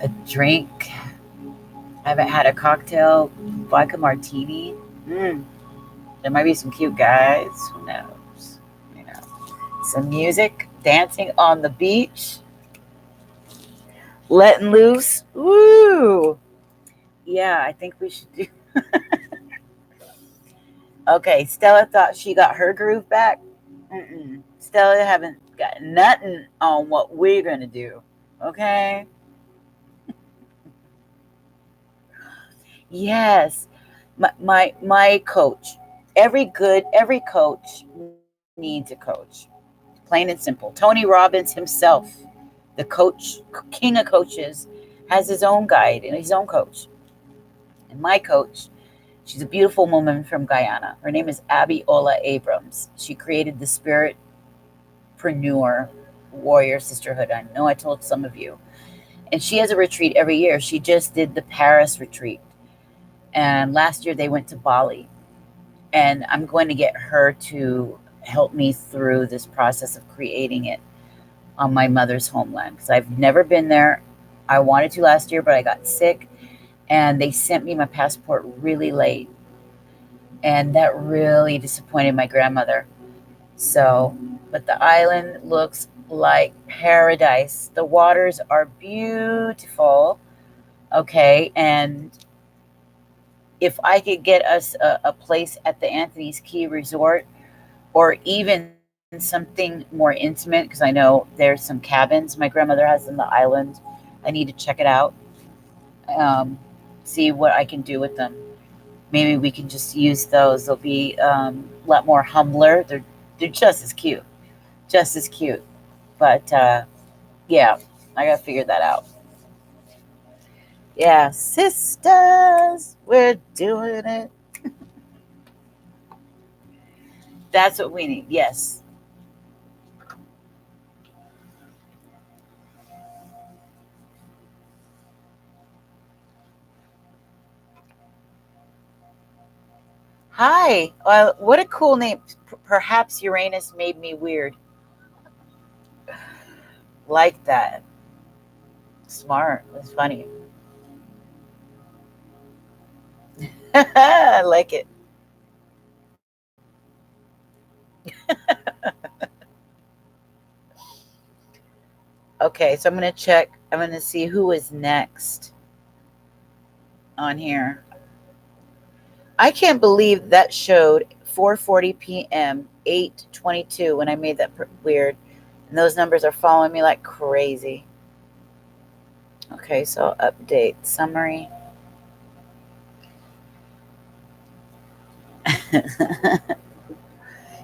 A drink. I haven't had a cocktail, vodka martini. There might be some cute guys. Who knows? Some music, dancing on the beach, letting loose. Woo! Yeah, I think we should do. Okay, Stella thought she got her groove back. Stella haven't got nothing on what we're gonna do. Okay. Yes, my coach. Every coach needs a coach. Plain and simple. Tony Robbins himself The coach, king of coaches, has his own guide and his own coach. And my coach, she's a beautiful woman from Guyana. Her name is Abiola Abrams. She created the Spiritpreneur Warrior Sisterhood. I know I told some of you. And she has a retreat every year. She just did the Paris retreat. And last year they went to Bali. And I'm going to get her to help me through this process of creating it on my mother's homeland. Because I've never been there. I wanted to last year, but I got sick. And they sent me my passport really late. And that really disappointed my grandmother. So, but the island looks like paradise. The waters are beautiful. Okay. And if I could get us a place at the Anthony's Key Resort, or even something more intimate, because I know there's some cabins my grandmother has in the island. I need to check it out. See what I can do with them. Maybe we can just use those. They'll be a lot more humbler. They're just as cute. Just as cute. But yeah, I gotta figure that out. Yeah, sisters, we're doing it. That's what we need. Yes. Hi. What a cool name. Perhaps Uranus made me weird. Like that. Smart. That's funny. I like it. Okay, so I'm going to check. I'm going to see who is next on here. I can't believe that showed 4:40 p.m., 8:22 when I made that weird. And those numbers are following me like crazy. Okay, so update, summary.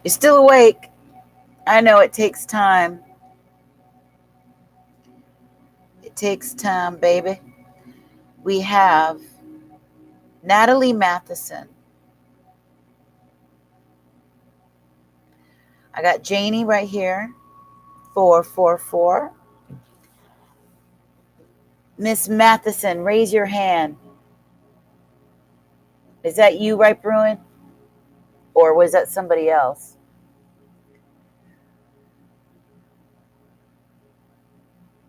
You're still awake. I know it takes time. It takes time, baby. We have Natalie Matheson. I got Janie right here. 444. Miss Matheson, raise your hand. Is that you, right, Bruin? Or was that somebody else?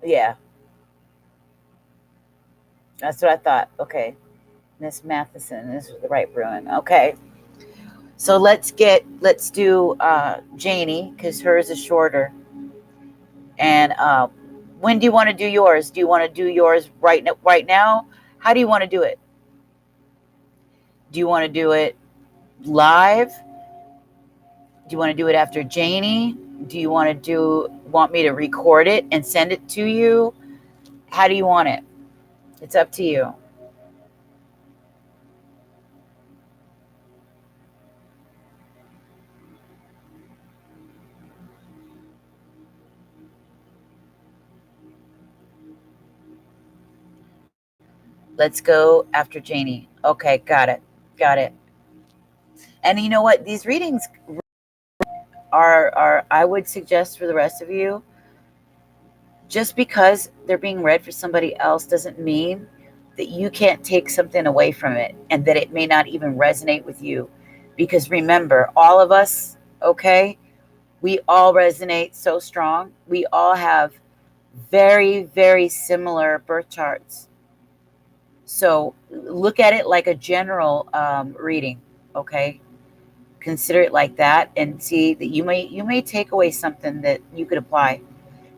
Yeah. That's what I thought. Okay. Miss Matheson. This is the right Bruin. Okay. So let's do Janie, because hers is shorter. And when do you want to do yours? Do you want to do yours right now? How do you want to do it? Do you want to do it live? Do you want to do it after Janie? Do you want me to record it and send it to you? How do you want it? It's up to you. Let's go after Janie. Okay, got it. Got it. And you know what? These readings are I would suggest for the rest of you, just because they're being read for somebody else doesn't mean that you can't take something away from it and that it may not even resonate with you. Because remember, all of us, okay, we all resonate so strong. We all have very, very similar birth charts. So look at it like a general reading, okay? Consider it like that and see that you may take away something that you could apply.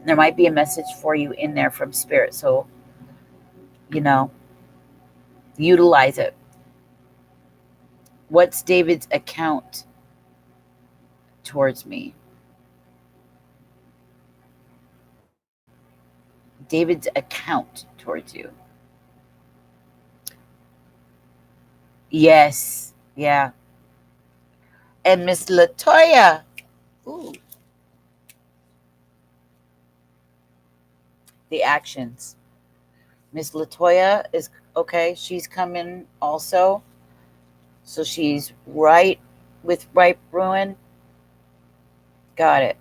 And there might be a message for you in there from Spirit. So, utilize it. What's David's account towards me? David's account towards you. Yes. Yeah. And Miss Latoya. Ooh. the actions. Miss Latoya is okay. She's coming also. So she's right with Ripe Ruin. Got it.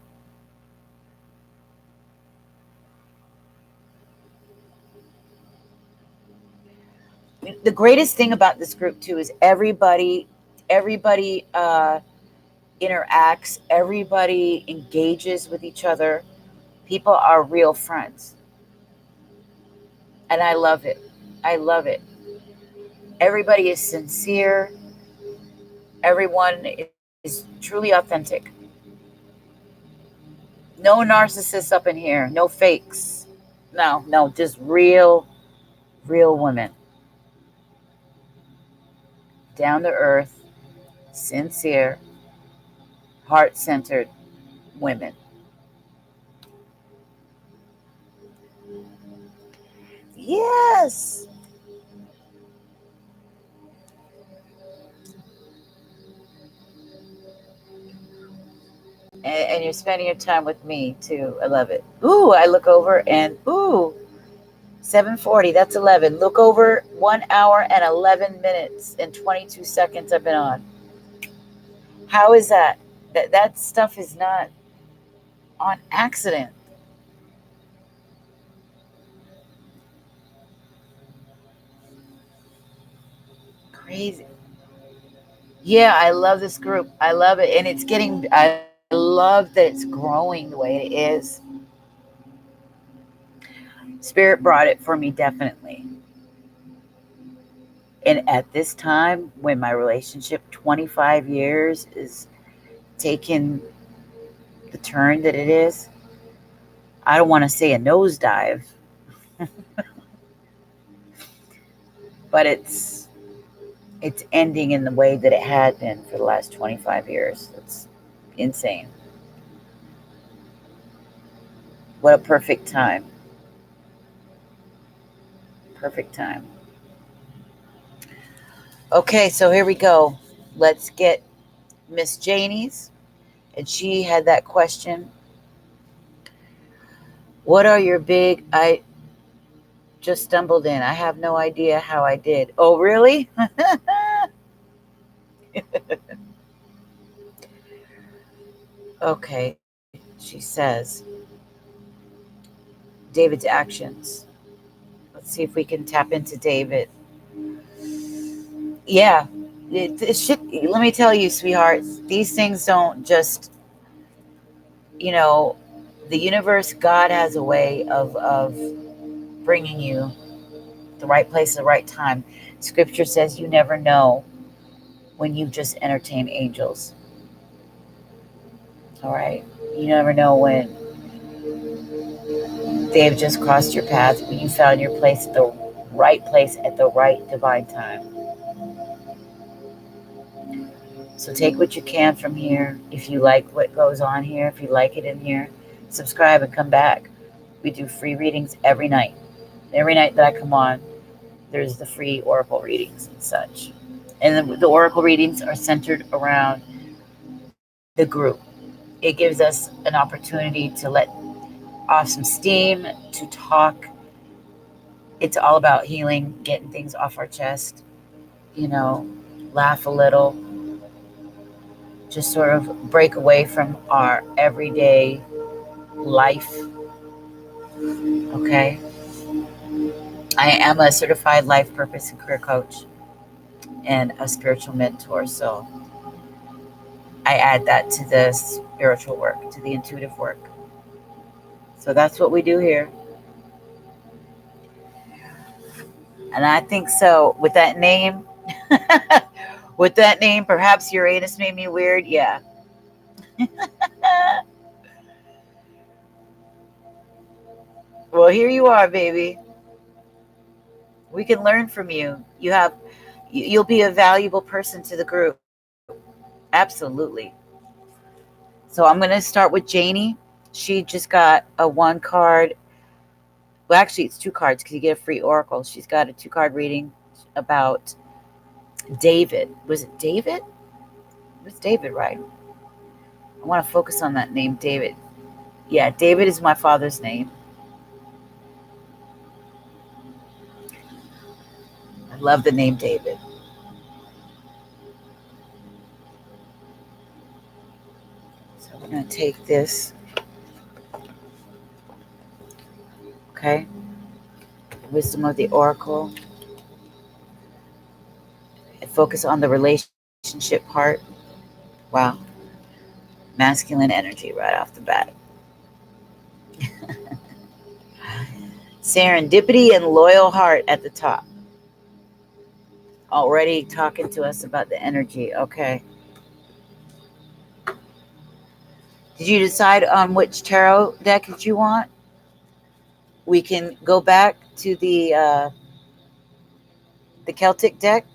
The greatest thing about this group too is everybody interacts, everybody engages with each other. People are real friends. And I love it. I love it. Everybody is sincere. Everyone is truly authentic. No narcissists up in here. No fakes. No, just real women. Down to earth, sincere, heart centered women. Yes. And you're spending your time with me too. I love it. Ooh, I look over and 7:40. That's 11. Look over, 1 hour and 11 minutes and 22 seconds I've been on. How is that? That stuff is not on accident. Crazy. Yeah, I love this group. I love it. And I love that it's growing the way it is. Spirit brought it for me, definitely. And at this time, when my relationship, 25 years, is taking the turn that it is, I don't want to say a nosedive, but it's ending in the way that it had been for the last 25 years. It's insane. What a perfect time. Perfect time. Okay, so here we go. Let's get Miss Janie's. And she had that question. What are your big... I just stumbled in. I have no idea how I did. Oh, really? Okay, she says, David's actions. Let's see if we can tap into David. Yeah, it should. Let me tell you, sweethearts, these things don't just, the universe, God has a way of bringing you the right place at the right time. Scripture says you never know when you just entertain angels. All right? You never know when they've just crossed your path, when you found your place at the right place at the right divine time. So take what you can from here. If you like what goes on here, if you like it in here, subscribe and come back. We do free readings every night. Every night that I come on, there's the free oracle readings and such. And the oracle readings are centered around the group. It gives us an opportunity to let off some steam, to talk. It's all about healing, getting things off our chest, laugh a little, just sort of break away from our everyday life. Okay? I am a certified life purpose and career coach and a spiritual mentor, so I add that to the spiritual work, to the intuitive work. So that's what we do here. And I think so with that name, perhaps Uranus made me weird. Yeah. Well, here you are, baby. We can learn from you. You'll be a valuable person to the group. Absolutely. So I'm going to start with Janie. She just got a 1 card. Well, actually, it's 2 cards because you get a free oracle. She's got a 2-card reading about David. Was it David? It was David, right? I want to focus on that name, David. Yeah, David is my father's name. I love the name David. So we're going to take this. Okay. Wisdom of the Oracle. And focus on the relationship part. Wow. Masculine energy right off the bat. Serendipity and loyal heart at the top. Already talking to us about the energy. Okay. Did you decide on which tarot deck that you want? We can go back to the Celtic deck.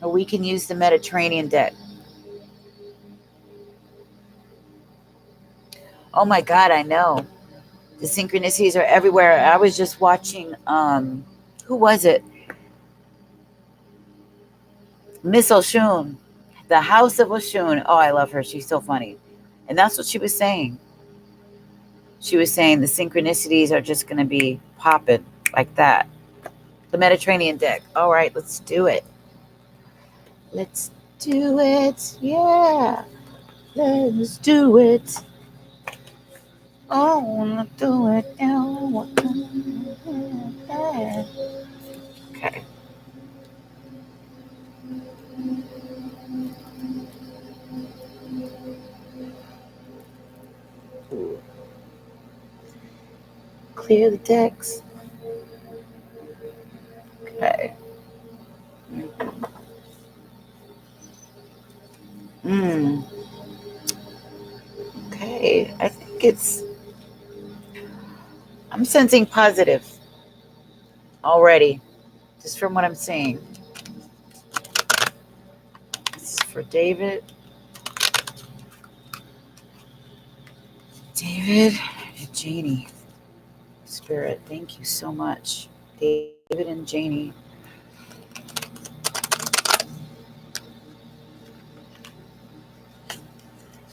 Or we can use the Mediterranean deck. Oh my God, I know. The synchronicities are everywhere. I was just watching, who was it? Miss Oshun, the House of Oshun. Oh, I love her. She's so funny. And that's what she was saying. She was saying the synchronicities are just going to be popping like that. The Mediterranean deck. All right, let's do it. Let's do it. Yeah. Let's do it. Oh, I want to do it now. Okay. Ooh. Clear the decks. Okay. Okay. I think I'm sensing positive already, just from what I'm seeing. This is for David. David and Janie. Spirit, thank you so much. David and Janie.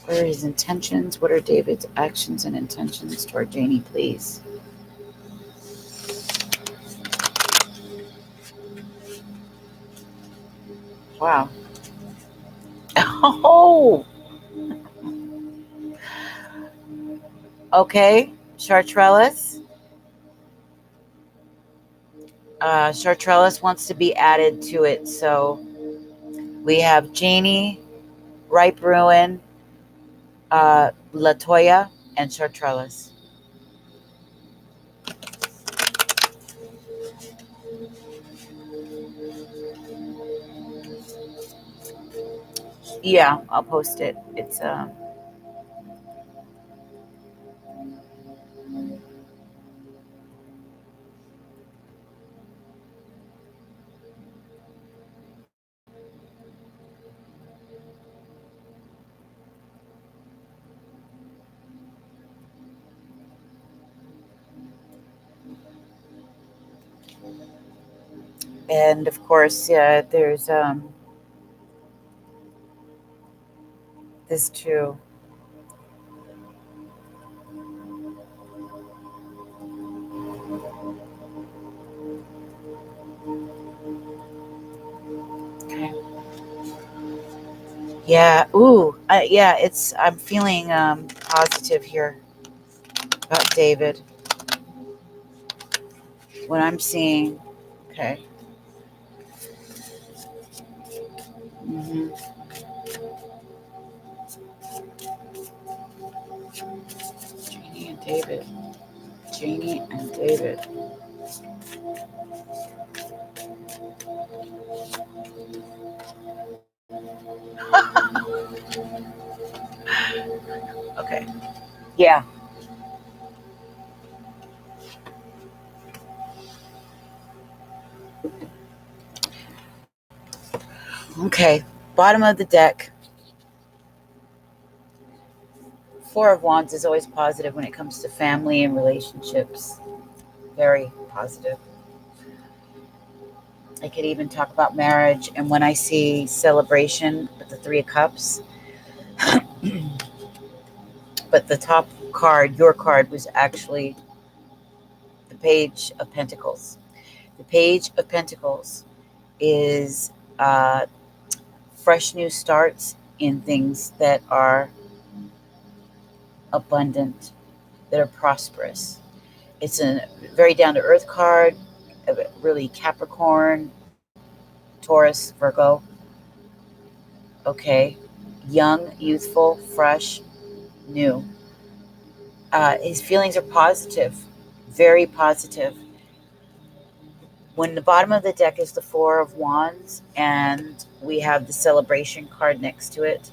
What are his intentions? What are David's actions and intentions toward Janie, please? Wow. Oh! Okay. Chartrellis. Chartrellis wants to be added to it. So we have Janie, Ripe Ruin, Latoya, and Chartrellis. Yeah, I'll post it. It's and of course, there's this too. Okay. Yeah. Ooh. Yeah. I'm feeling positive here about David. What I'm seeing. Okay. Mm-hmm. Janie and David. Janie and David. Okay. Yeah. Okay. Bottom of the deck. Four of Wands is always positive when it comes to family and relationships. Very positive. I could even talk about marriage. And when I see celebration with the Three of Cups. But but the top card, your card, was actually the Page of Pentacles. The Page of Pentacles is fresh new starts in things that are abundant, that are prosperous. It's a very down-to-earth card, really Capricorn, Taurus, Virgo. Okay. Young, youthful, fresh, new. His feelings are positive, very positive. When the bottom of the deck is the Four of Wands and we have the Celebration card next to it,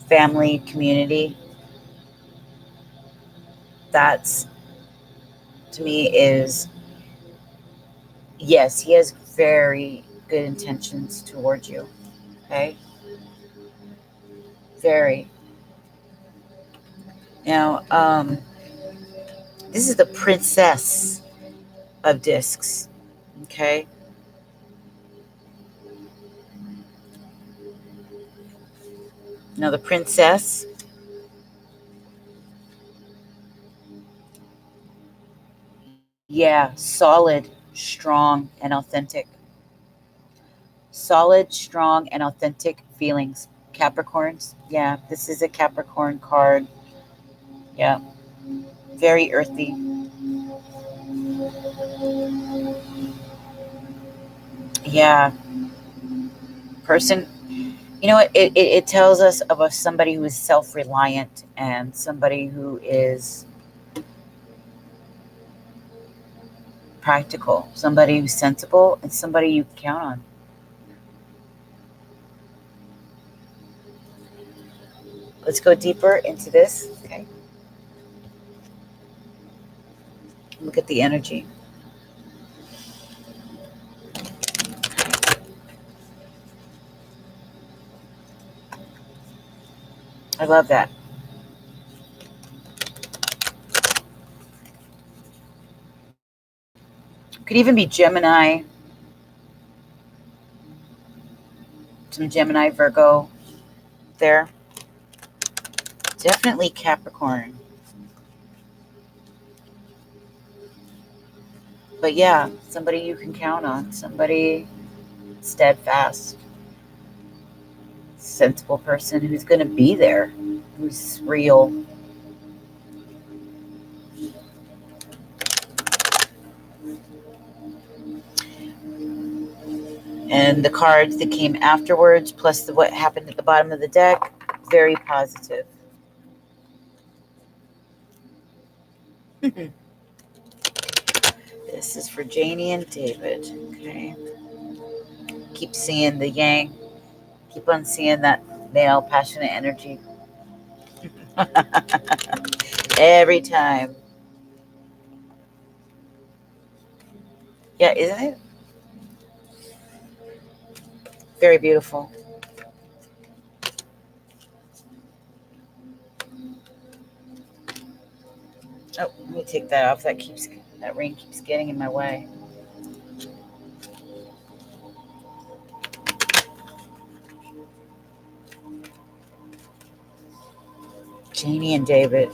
family, community, that's, to me, is, yes, he has very good intentions towards you. Okay? Very. Now, this is the Princess of Discs. Okay? Now, the Princess, yeah, solid, strong, and authentic. Solid, strong, and authentic feelings. Capricorns, yeah, this is a Capricorn card. Yeah, very earthy. Yeah, person, you know what, it tells us of somebody who is self-reliant and somebody who is practical, somebody who's sensible, and somebody you can count on. Let's go deeper into this. Okay, look at the energy. I love that. Could even be Gemini, some Gemini, Virgo there. Definitely Capricorn. But yeah, somebody you can count on, somebody steadfast, sensible person who's going to be there, who's real. And the cards that came afterwards, plus what happened at the bottom of the deck, very positive. This is for Janie and David. Okay. Keep seeing the yang. Keep on seeing that male, passionate energy. Every time. Yeah, isn't it? Very beautiful. Oh, let me take that off. That ring keeps getting in my way. Janie and David.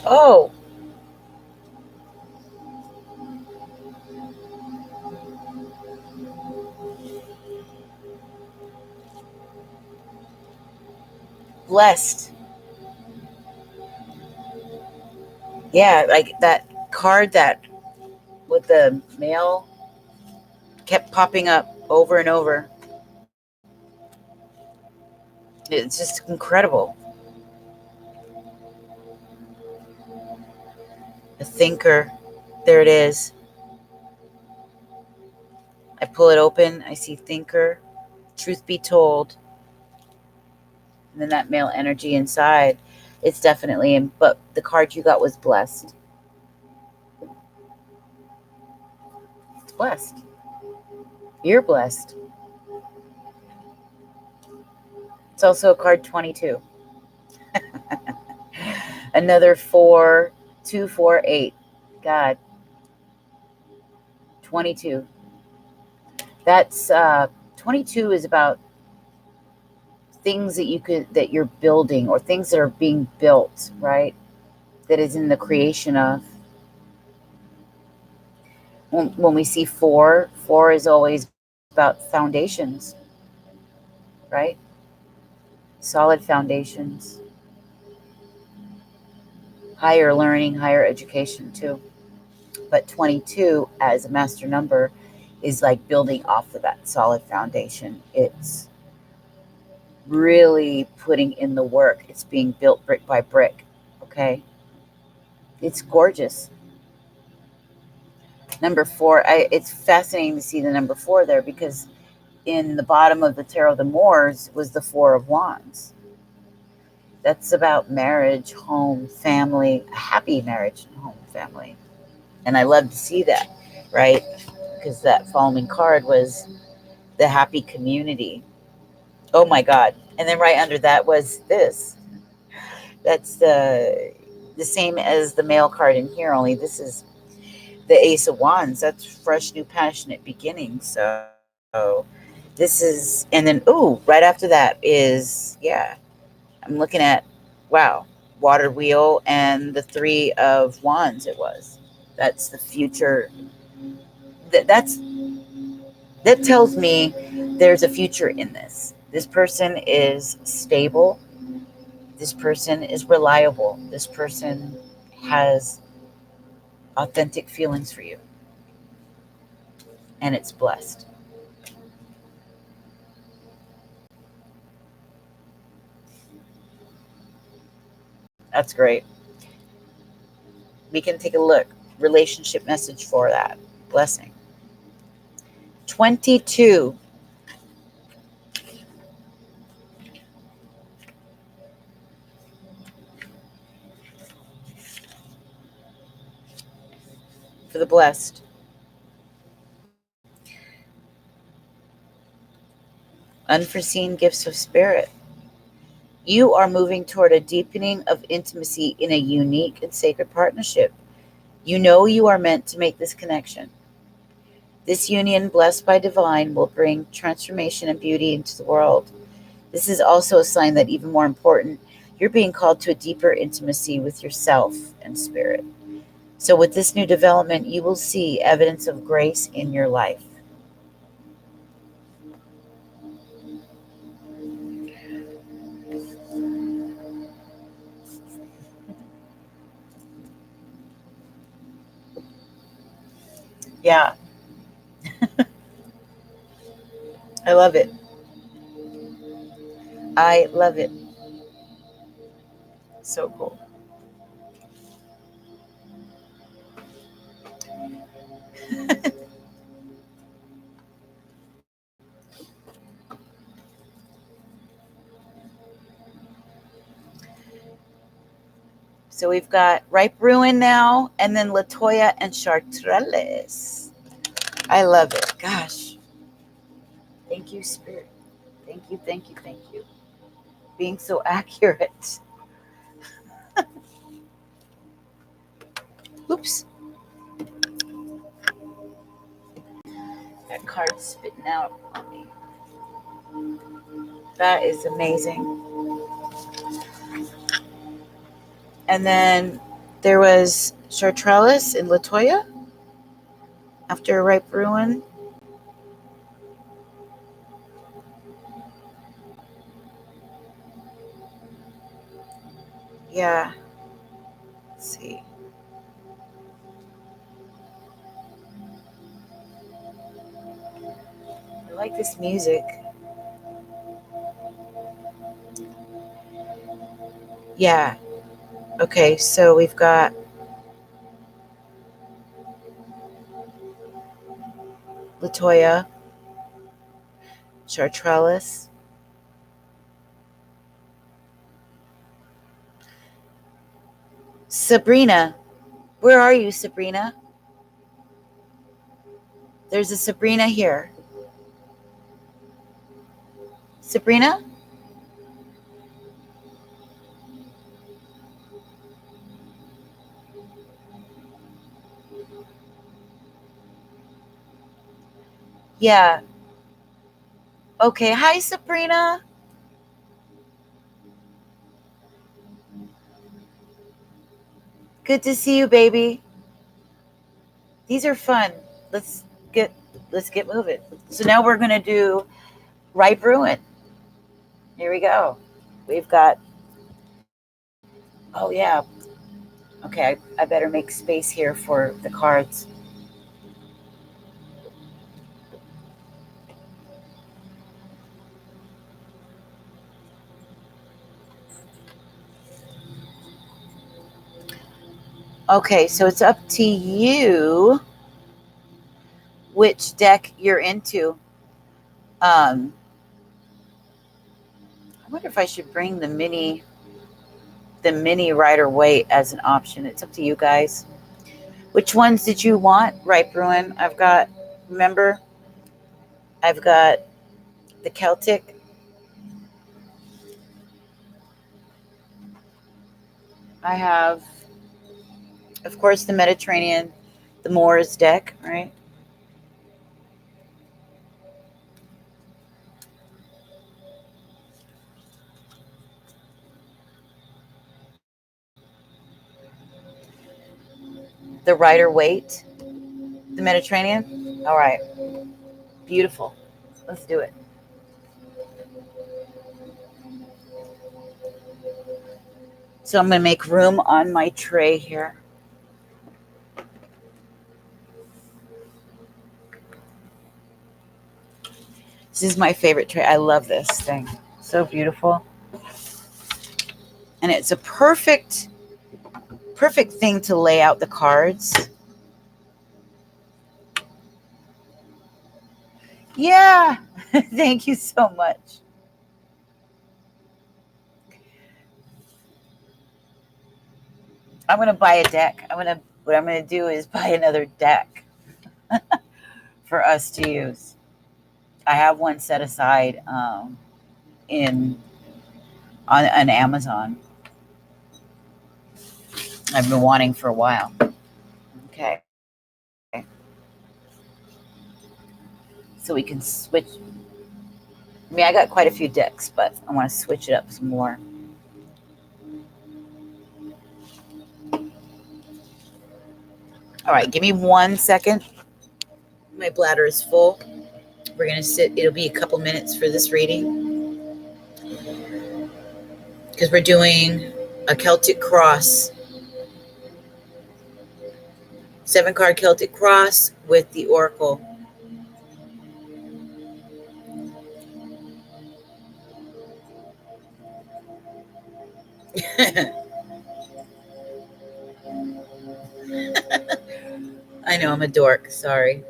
Oh. Blessed. Yeah, like that card that with the male kept popping up over and over. It's just incredible. The thinker. There it is. I pull it open. I see thinker. Truth be told. And then that male energy inside. It's definitely in. But the card you got was blessed. It's blessed. You're blessed. It's also a card 22. Another 4, 2, 4, 8. God. 22. That's 22 is about things that you're building, or things that are being built, right? That is in the creation of. When we see four is always about foundations, right? Solid foundations, higher learning, higher education too. But 22 as a master number is like building off of that solid foundation. It's really putting in the work. It's being built brick by brick. Okay. It's gorgeous. Number 4, it's fascinating to see the number 4 there, because in the bottom of the Tarot of the Moors was the 4 of Wands. That's about marriage, home, family, a happy marriage and home, family. And I love to see that, right? Because that following card was the happy community. Oh my God. And then right under that was this. That's the same as the male card in here, only this is the Ace of Wands. That's fresh, new, passionate beginning. So this is, and then, ooh, right after that is, yeah, I'm looking at, wow, water wheel and the 3 of Wands it was. That's the future. That tells me there's a future in this. This person is stable. This person is reliable. This person has authentic feelings for you. And it's blessed. That's great. We can take a look. Relationship message for that. Blessing. 22. For the blessed. Unforeseen gifts of spirit. You are moving toward a deepening of intimacy in a unique and sacred partnership. You know you are meant to make this connection. This union, blessed by divine, will bring transformation and beauty into the world. This is also a sign that, even more important, you're being called to a deeper intimacy with yourself and spirit. So with this new development, you will see evidence of grace in your life. Yeah, I love it. I love it. So cool. So we've got Ripe Ruin now, and then Latoya and Chartreuse. I love it. Gosh. Thank you, Spirit. Thank you, thank you, thank you. Being so accurate. Oops. That card's spitting out on me. That is amazing. And then there was Chartreuse and Latoya after Ripe Ruin. Yeah. Let's see. I like this music. Yeah. Okay, so we've got Latoya, Chartreuse, Sabrina. Where are you, Sabrina? There's a Sabrina here. Sabrina? Yeah. Okay. Hi, Sabrina. Good to see you, baby. These are fun. Let's get let's get moving. So now we're gonna do ripe ruin. Here we go. We've got. Oh yeah. Okay. I better make space here for the cards. Okay, so it's up to you which deck you're into. I wonder if I should bring the mini Rider Waite as an option. It's up to you guys. Which ones did you want? Ripe Ruin. Remember, I've got the Celtic. I have, of course, the Mediterranean, the Moors deck, right? The Rider Waite, the Mediterranean. All right, beautiful. Let's do it. So I'm going to make room on my tray here. This is my favorite tray. I love this thing. So beautiful. And it's a perfect thing to lay out the cards. Yeah. Thank you so much. I'm going to buy a deck. What I'm going to do is buy another deck for us to use. I have one set aside on Amazon. I've been wanting for a while. Okay. So we can switch. I mean, I got quite a few decks, but I want to switch it up some more. All right, give me 1 second. My bladder is full. We're going to sit. It'll be a couple minutes for this reading because we're doing a Celtic Cross, 7-card Celtic Cross with the Oracle. I know I'm a dork. Sorry.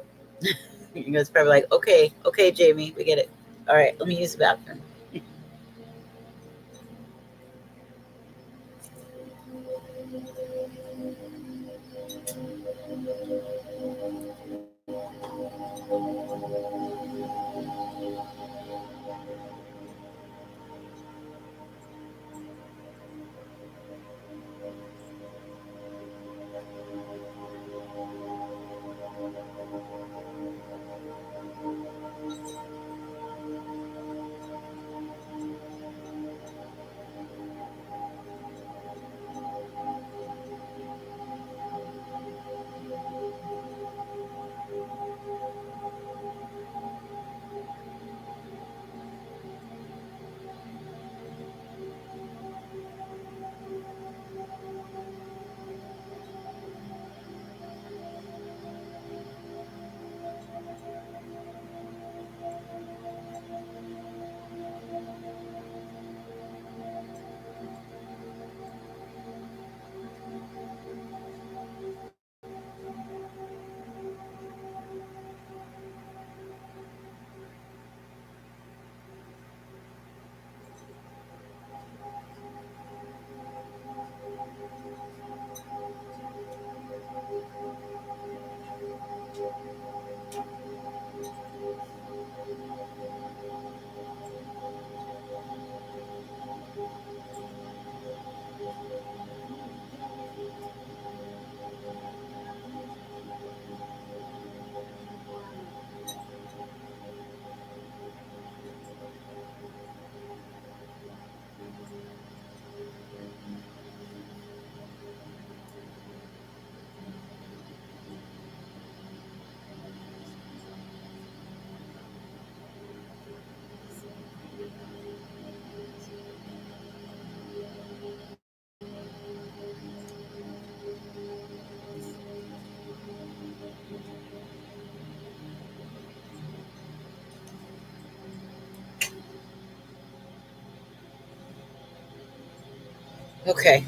You guys probably like, okay, Jamie, we get it. All right, let me use the bathroom. Okay.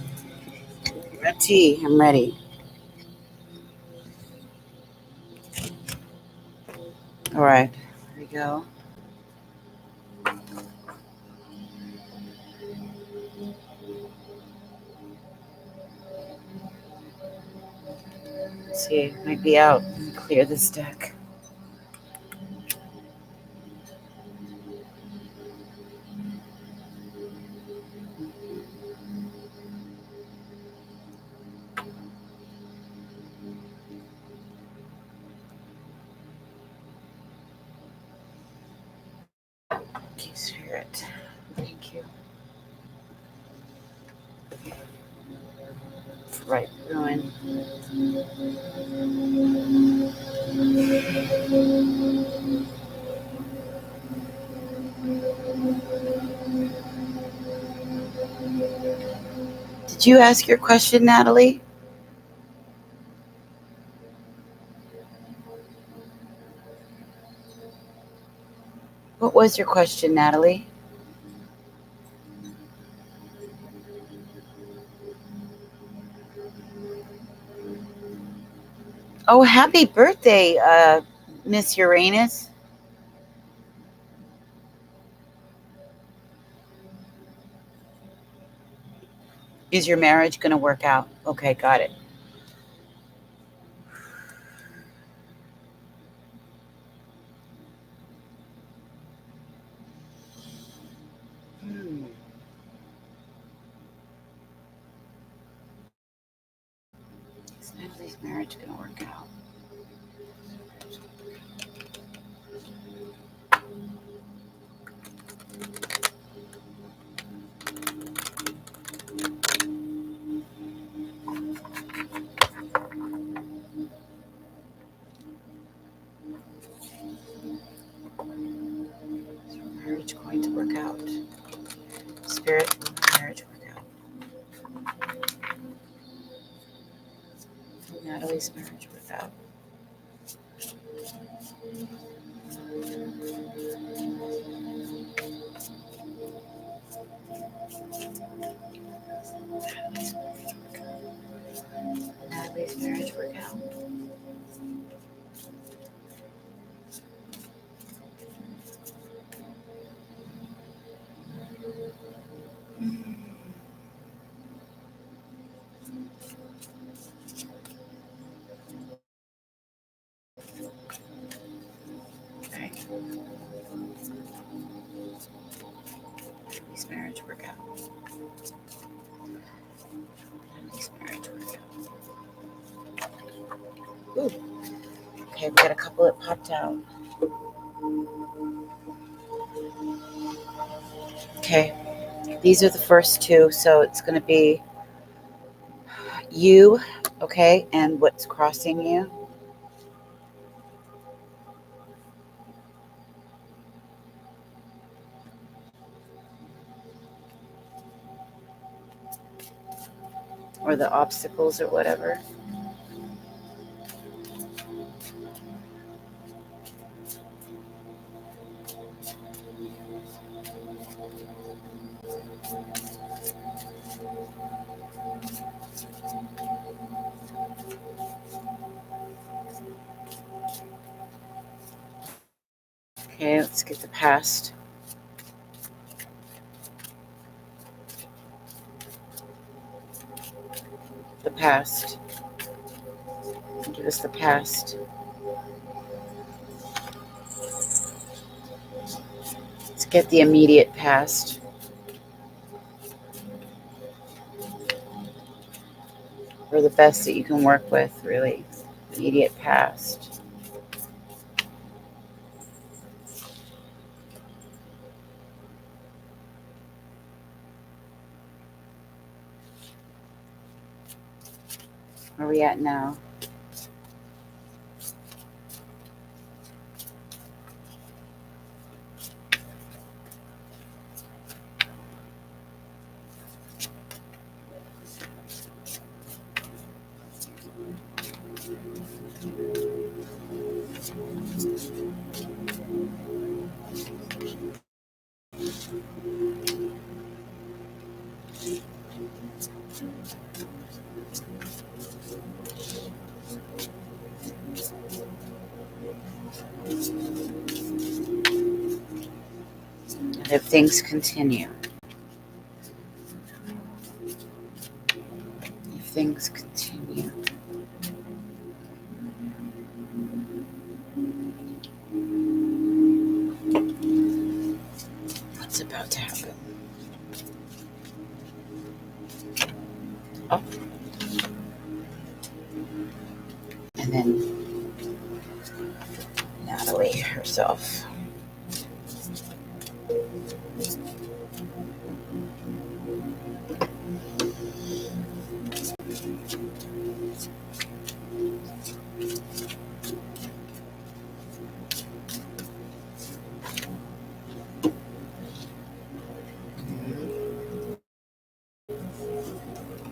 Tea. I'm ready. All right. Here we go. Let's see. It might be out. Let me clear this deck. Okay, Spirit. Thank you. Right. Ruin. Did you ask your question, Natalie? What was your question, Natalie? Oh, happy birthday, Miss Uranus. Is your marriage going to work out? Okay, got it. Is Natalie's marriage going to work out? Is your marriage going to work out? Spirit, will your marriage work out? Will Natalie's marriage work out? Natalie's marriage work out? Okay. Natalie's marriage work out? Natalie's marriage work out? Ooh. Okay, we got a couple that popped out. Okay, these are the first two, so it's going to be you, okay, and what's crossing you. Or the obstacles or whatever. Okay, let's get the past. The past. Give us the past. Let's get the immediate past. Or the best that you can work with, really. Immediate past. Where are we at now? And if things continue, what's about to happen? Oh. And then Natalie herself.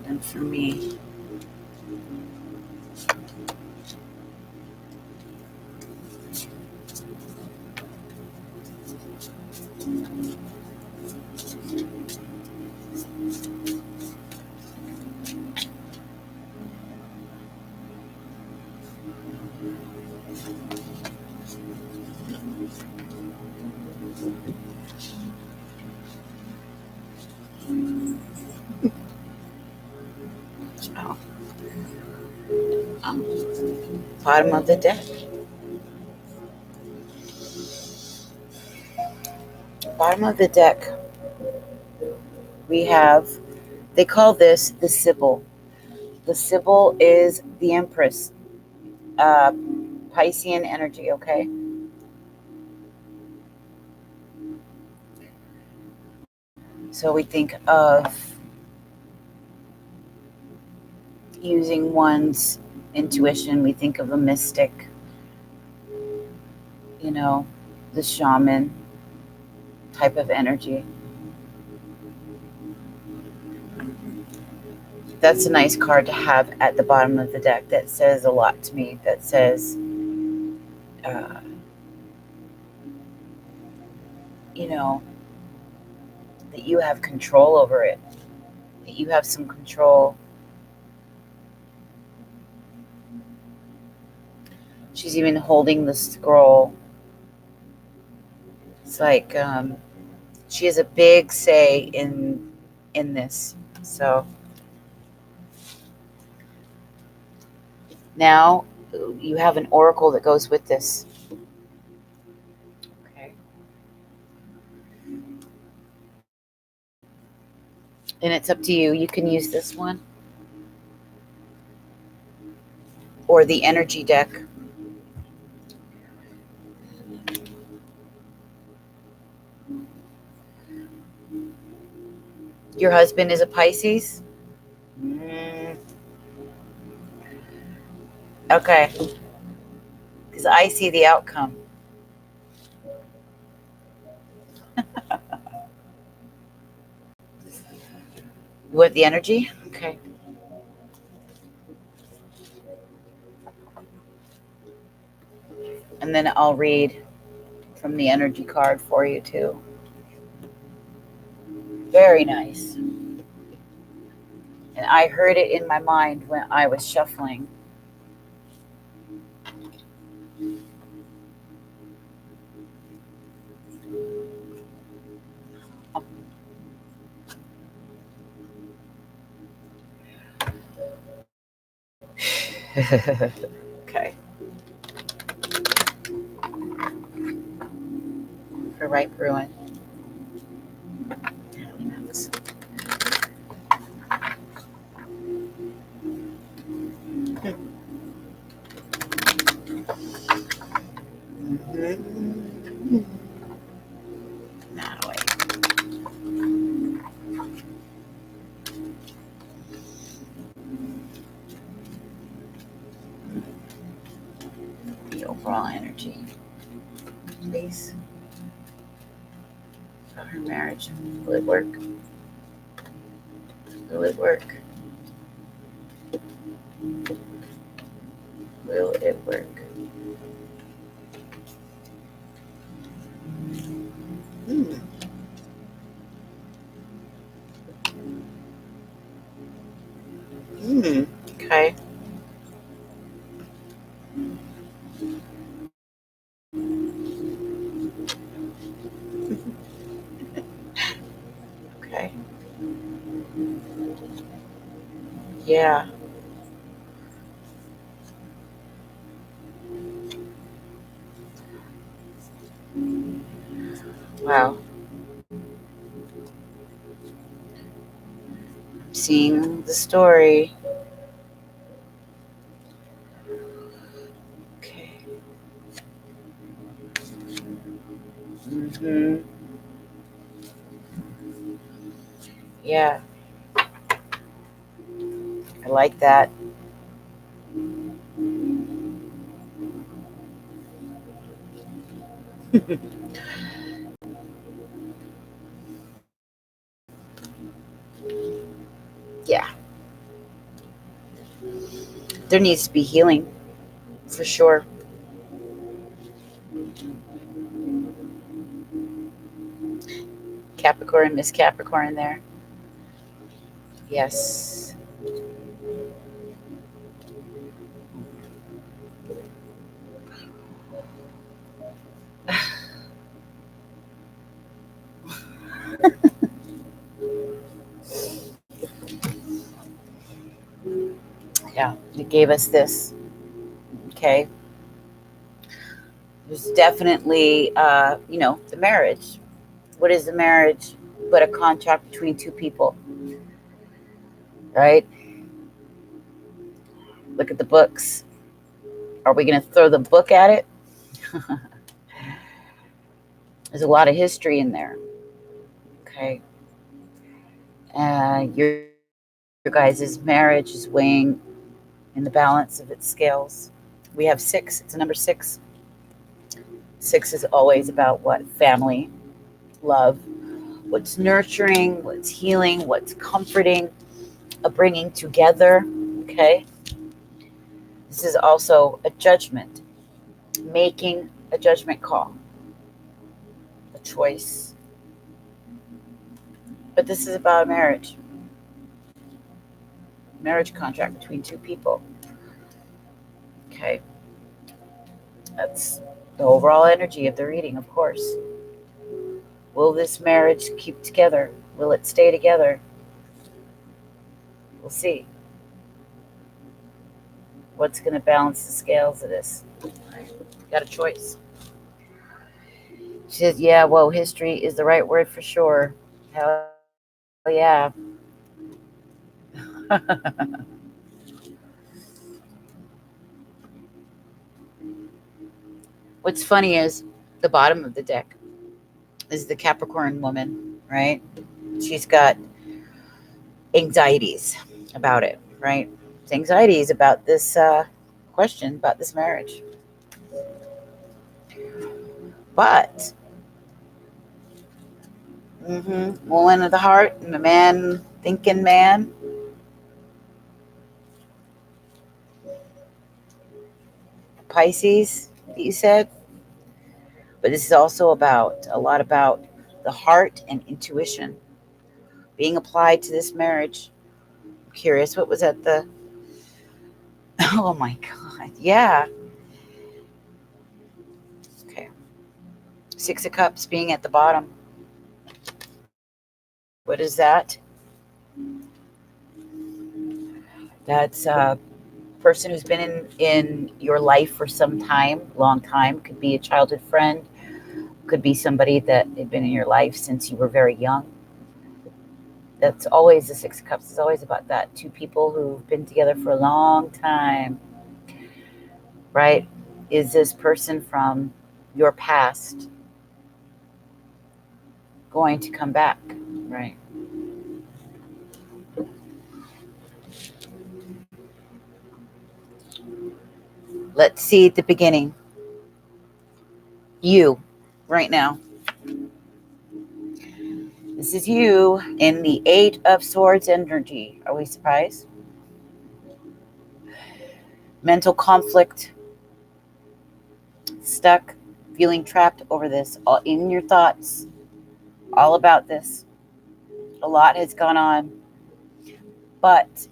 And for me, bottom of the deck. Bottom of the deck, we have, they call this the Sybil. The Sybil is the Empress, Piscean energy, okay? So we think of using one's intuition. We think of a mystic, you know, the shaman type of energy. That's a nice card to have at the bottom of the deck. That says a lot to me. That says, you know, that you have control over it, that you have some control. She's even holding the scroll. It's like she has a big say in this. So now you have an oracle that goes with this. Okay. And it's up to you. You can use this one or the energy deck. Your husband is a Pisces? Okay. Because I see the outcome. You want the energy? Okay. And then I'll read from the energy card for you too. Very nice. And I heard it in my mind when I was shuffling. Okay. For Right Bruin. Natalie. The overall energy, please. For her marriage. Will it work? Will it work? Will it work? Okay. Yeah. Wow. I'm seeing the story. Okay. Mm-hmm. Yeah. I like that. Yeah. There needs to be healing for sure. Capricorn, Miss Capricorn there. Yes. Yeah. It gave us this. Okay. There's definitely, the marriage. What is the marriage but a contract between two people, right? Look at the books. Are we going to throw the book at it? There's a lot of history in there. Okay. Your guys' marriage is weighing in the balance of its scales. We have 6. It's a number 6. 6 is always about what? Family, love, what's nurturing, what's healing, what's comforting, a bringing together. Okay. This is also a judgment, making a judgment call, a choice. But this is about marriage contract between two people. Okay. That's the overall energy of the reading, of course. Will this marriage keep together? Will it stay together? We'll see. What's going to balance the scales of this? Got a choice. She says, yeah, well, history is the right word for sure. Hell yeah. What's funny is the bottom of the deck is the Capricorn woman, right? She's got anxieties about it, right? It's anxieties about this question, about this marriage. But, woman of the heart and a man thinking man. Pisces, you said. But this is also about a lot about the heart and intuition being applied to this marriage. I'm curious, what was at the. Oh my God. Yeah. Okay. 6 of Cups being at the bottom. What is that? That's a person who's been in your life for some time, long time. Could be a childhood friend. Could be somebody that had been in your life since you were very young. That's always the 6 of Cups. Is always about that. 2 people who've been together for a long time, right? Is this person from your past going to come back, right? Let's see at the beginning. You, right now. This is you in the 8 of Swords energy. Are we surprised? Mental conflict, stuck, feeling trapped over this, all in your thoughts, all about this. A lot has gone on. But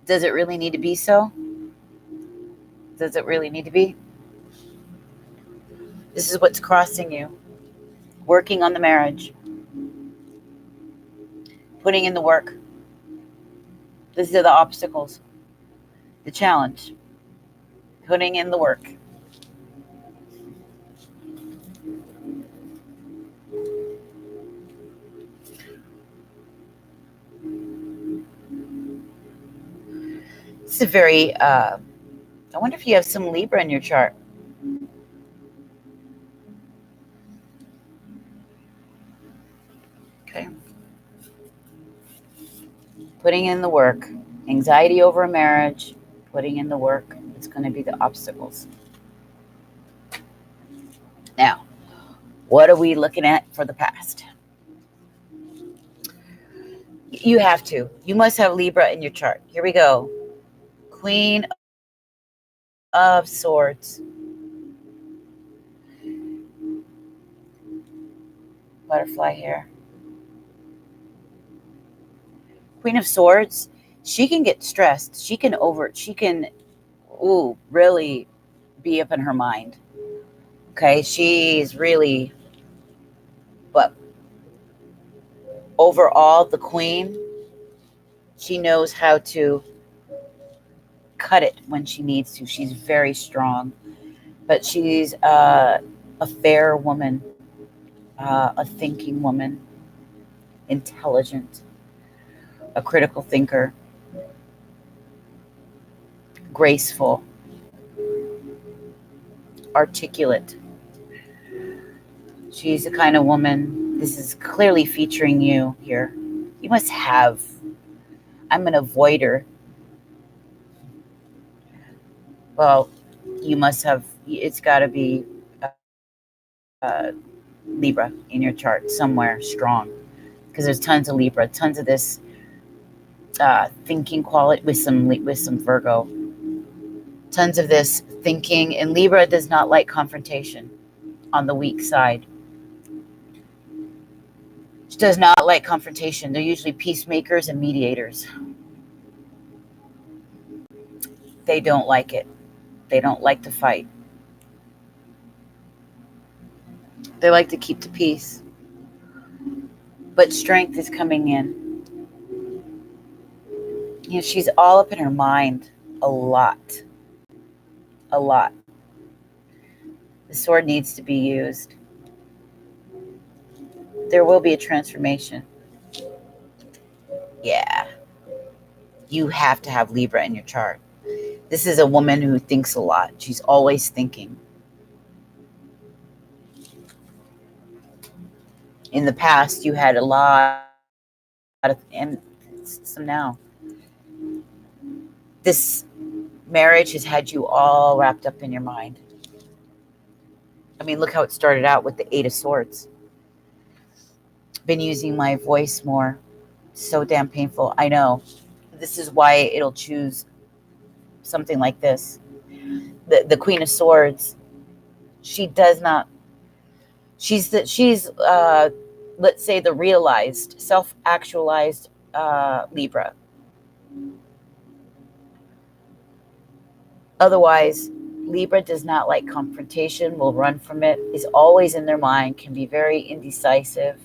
does it really need to be so? Does it really need to be? This is what's crossing you. Working on the marriage. Putting in the work. These are the obstacles, the challenge, putting in the work. It's a very, I wonder if you have some Libra in your chart. Okay. Putting in the work. Anxiety over a marriage, putting in the work. It's going to be the obstacles. Now, what are we looking at for the past? You have to. You must have Libra in your chart. Here we go. Queen of Swords. Butterfly here. Queen of Swords, she can get stressed. She can really be up in her mind. Okay, she's really, but overall, the queen, she knows how to cut it when she needs to. She's very strong, but she's a fair woman, a thinking woman, intelligent, a critical thinker, graceful, articulate. She's the kind of woman, this is clearly featuring you here. You must have, I'm an avoider. Well, you must have, it's got to be Libra in your chart somewhere strong, because there's tons of Libra, tons of this thinking quality with some Virgo, tons of this thinking, and Libra does not like confrontation on the weak side. She does not like confrontation. They're usually peacemakers and mediators. They don't like it. They don't like to fight. They like to keep the peace. But strength is coming in. You know, she's all up in her mind a lot. A lot. The sword needs to be used. There will be a transformation. Yeah. You have to have Libra in your chart. This is a woman who thinks a lot. She's always thinking. In the past, you had a lot of, and some now. This marriage has had you all wrapped up in your mind. I mean, look how it started out with the 8 of Swords. Been using my voice more. So damn painful. I know. This is why it'll choose something like this. The Queen of Swords, she does not, she's let's say the realized, self-actualized Libra. Otherwise, Libra does not like confrontation, will run from it, is always in their mind, can be very indecisive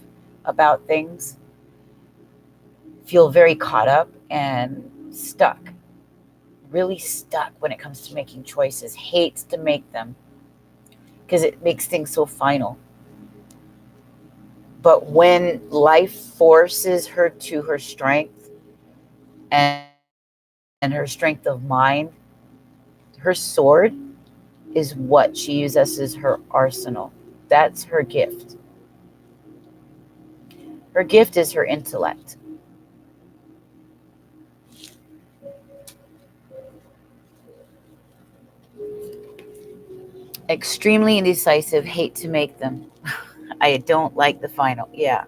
about things, feel very caught up and stuck, really stuck when it comes to making choices, hates to make them because it makes things so final. But when life forces her to her strength and her strength of mind, her sword is what she uses as her arsenal. That's her gift. Her gift is her intellect. Extremely indecisive, hate to make them. I don't like the final. Yeah.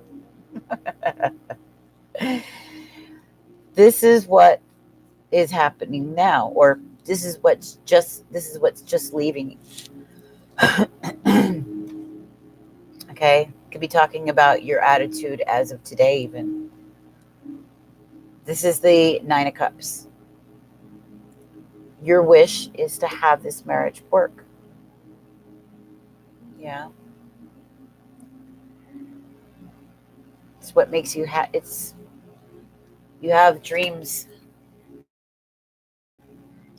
This is what is happening now, or this is what's just leaving. Okay, could be talking about your attitude as of today even. This is the 9 of Cups. Your wish is to have this marriage work. Yeah. It's what makes you you have dreams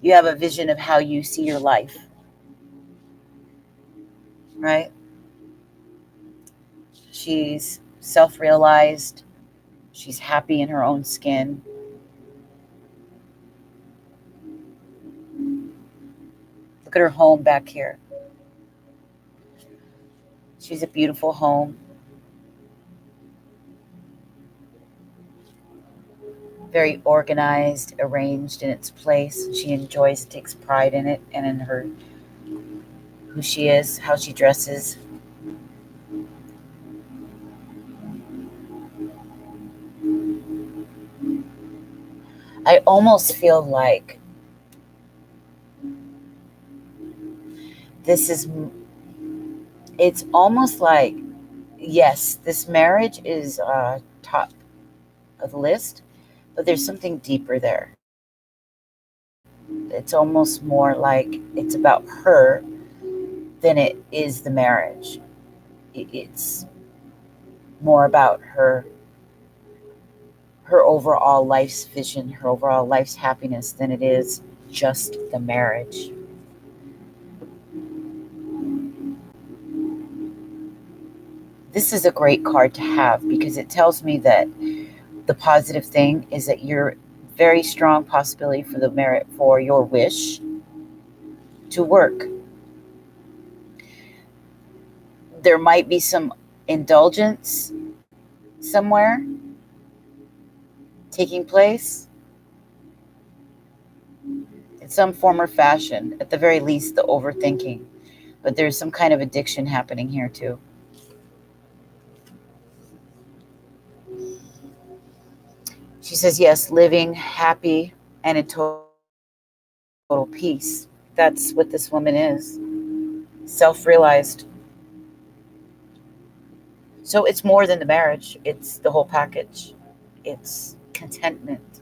You have a vision of how you see your life, right? She's self-realized. She's happy in her own skin. Look at her home back here. She's a beautiful home. Very organized, arranged in its place. She enjoys, takes pride in it and in her, who she is, how she dresses. I almost feel like it's almost like, yes, this marriage is top of the list, but there's something deeper there. It's almost more like it's about her than it is the marriage. It's more about her overall life's vision, her overall life's happiness than it is just the marriage. This is a great card to have because it tells me that the positive thing is that you're very strong possibility for the merit for your wish to work. There might be some indulgence somewhere taking place in some form or fashion, at the very least the overthinking, but there's some kind of addiction happening here too. She says, yes, living happy and in total peace. That's what this woman is. Self-realized. So it's more than the marriage. It's the whole package. It's contentment.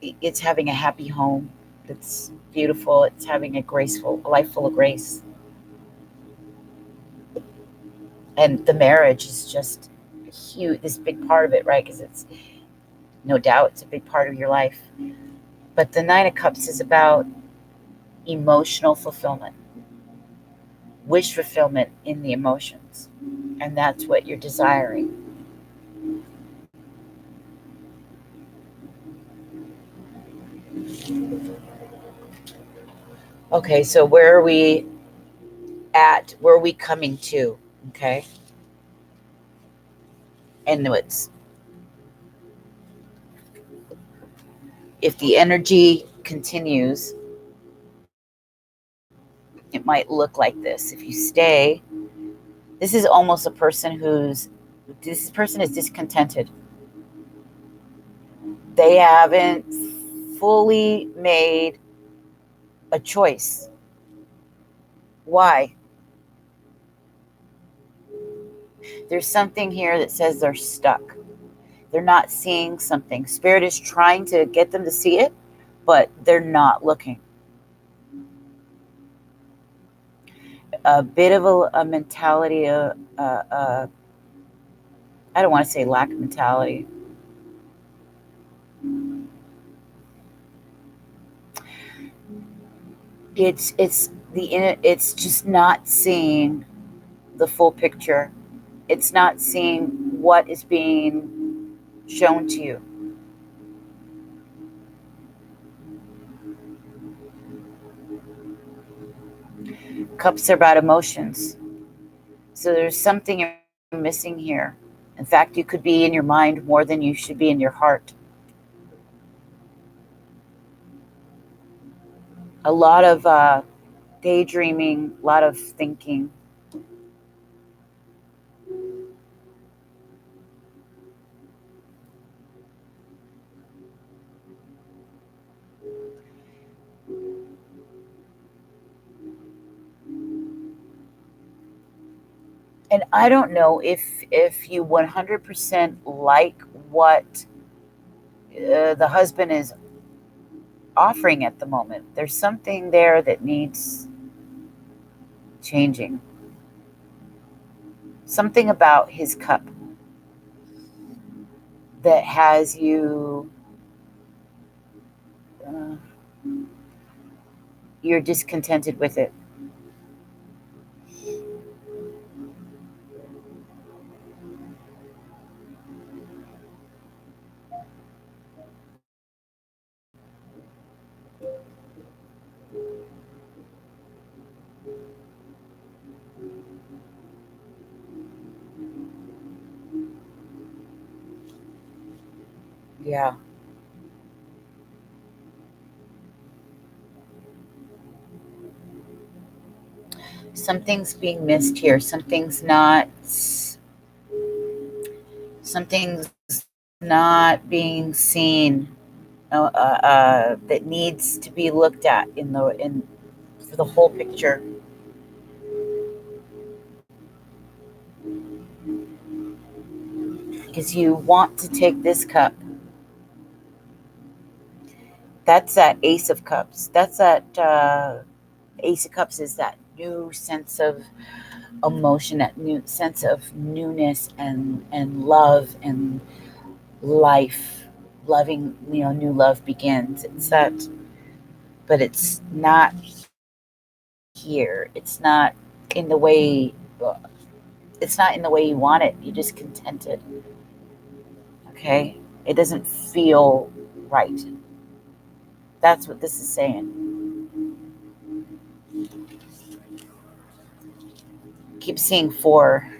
It's having a happy home that's beautiful. It's having a life full of grace. And the marriage is just huge, this big part of it, right? Because it's, no doubt, it's a big part of your life. But the Nine of Cups is about emotional fulfillment, wish fulfillment in the emotions. And that's what you're desiring. Okay, so where are we at? Where are we coming to? Okay. And it's, if the energy continues, it might look like this. If you stay, this is almost a person this person is discontented. They haven't fully made a choice. Why? There's something here that says they're stuck. They're not seeing something. Spirit is trying to get them to see it, but they're not looking. A bit of a mentality, I don't want to say lack of mentality. It's just not seeing the full picture. It's not seeing what is being shown to you. Cups are about emotions. So there's something you're missing here. In fact, you could be in your mind more than you should be in your heart. A lot of daydreaming, a lot of thinking. And I don't know if you 100% like what the husband is offering at the moment. There's something there that needs changing. Something about his cup that has you you're discontented with it. Yeah. Something's being missed here. Something's not being seen, that needs to be looked at for the whole picture. Because you want to take this cup. That's that Ace of Cups. That's that Ace of Cups is that new sense of emotion, that new sense of newness and love and life. Loving, new love begins. It's that, but it's not here. It's not in the way you want it. You're just contented. Okay? It doesn't feel right. That's what this is saying. Keep seeing 4.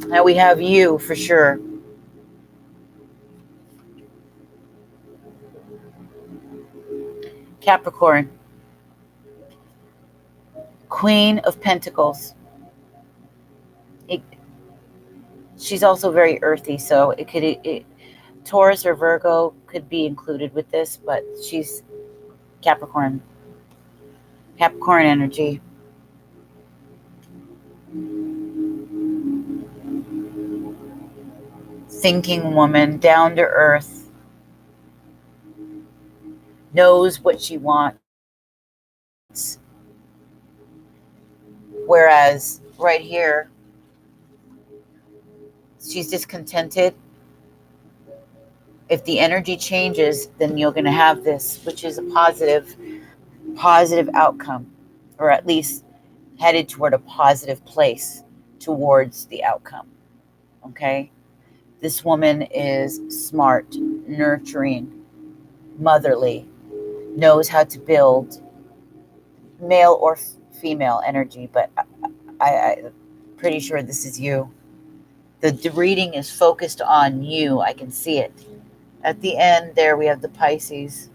Now we have you for sure. Capricorn. Queen of Pentacles. She's also very earthy, so Taurus or Virgo could be included with this, but she's Capricorn. Capricorn energy. Thinking woman, down to earth. Knows what she wants. Whereas right here, she's discontented. If the energy changes, then you're going to have this, which is a positive outcome, or at least headed toward a positive place towards the outcome. Okay? This woman is smart, nurturing, motherly, knows how to build, male or female energy, but I'm pretty sure this is you. The reading is focused on you. I can see it. At the end there, we have the Pisces.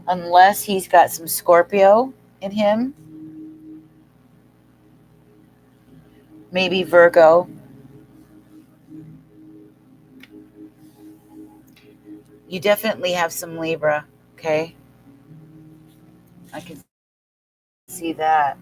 Unless he's got some Scorpio in him. Maybe Virgo. You definitely have some Libra, okay? I can see that.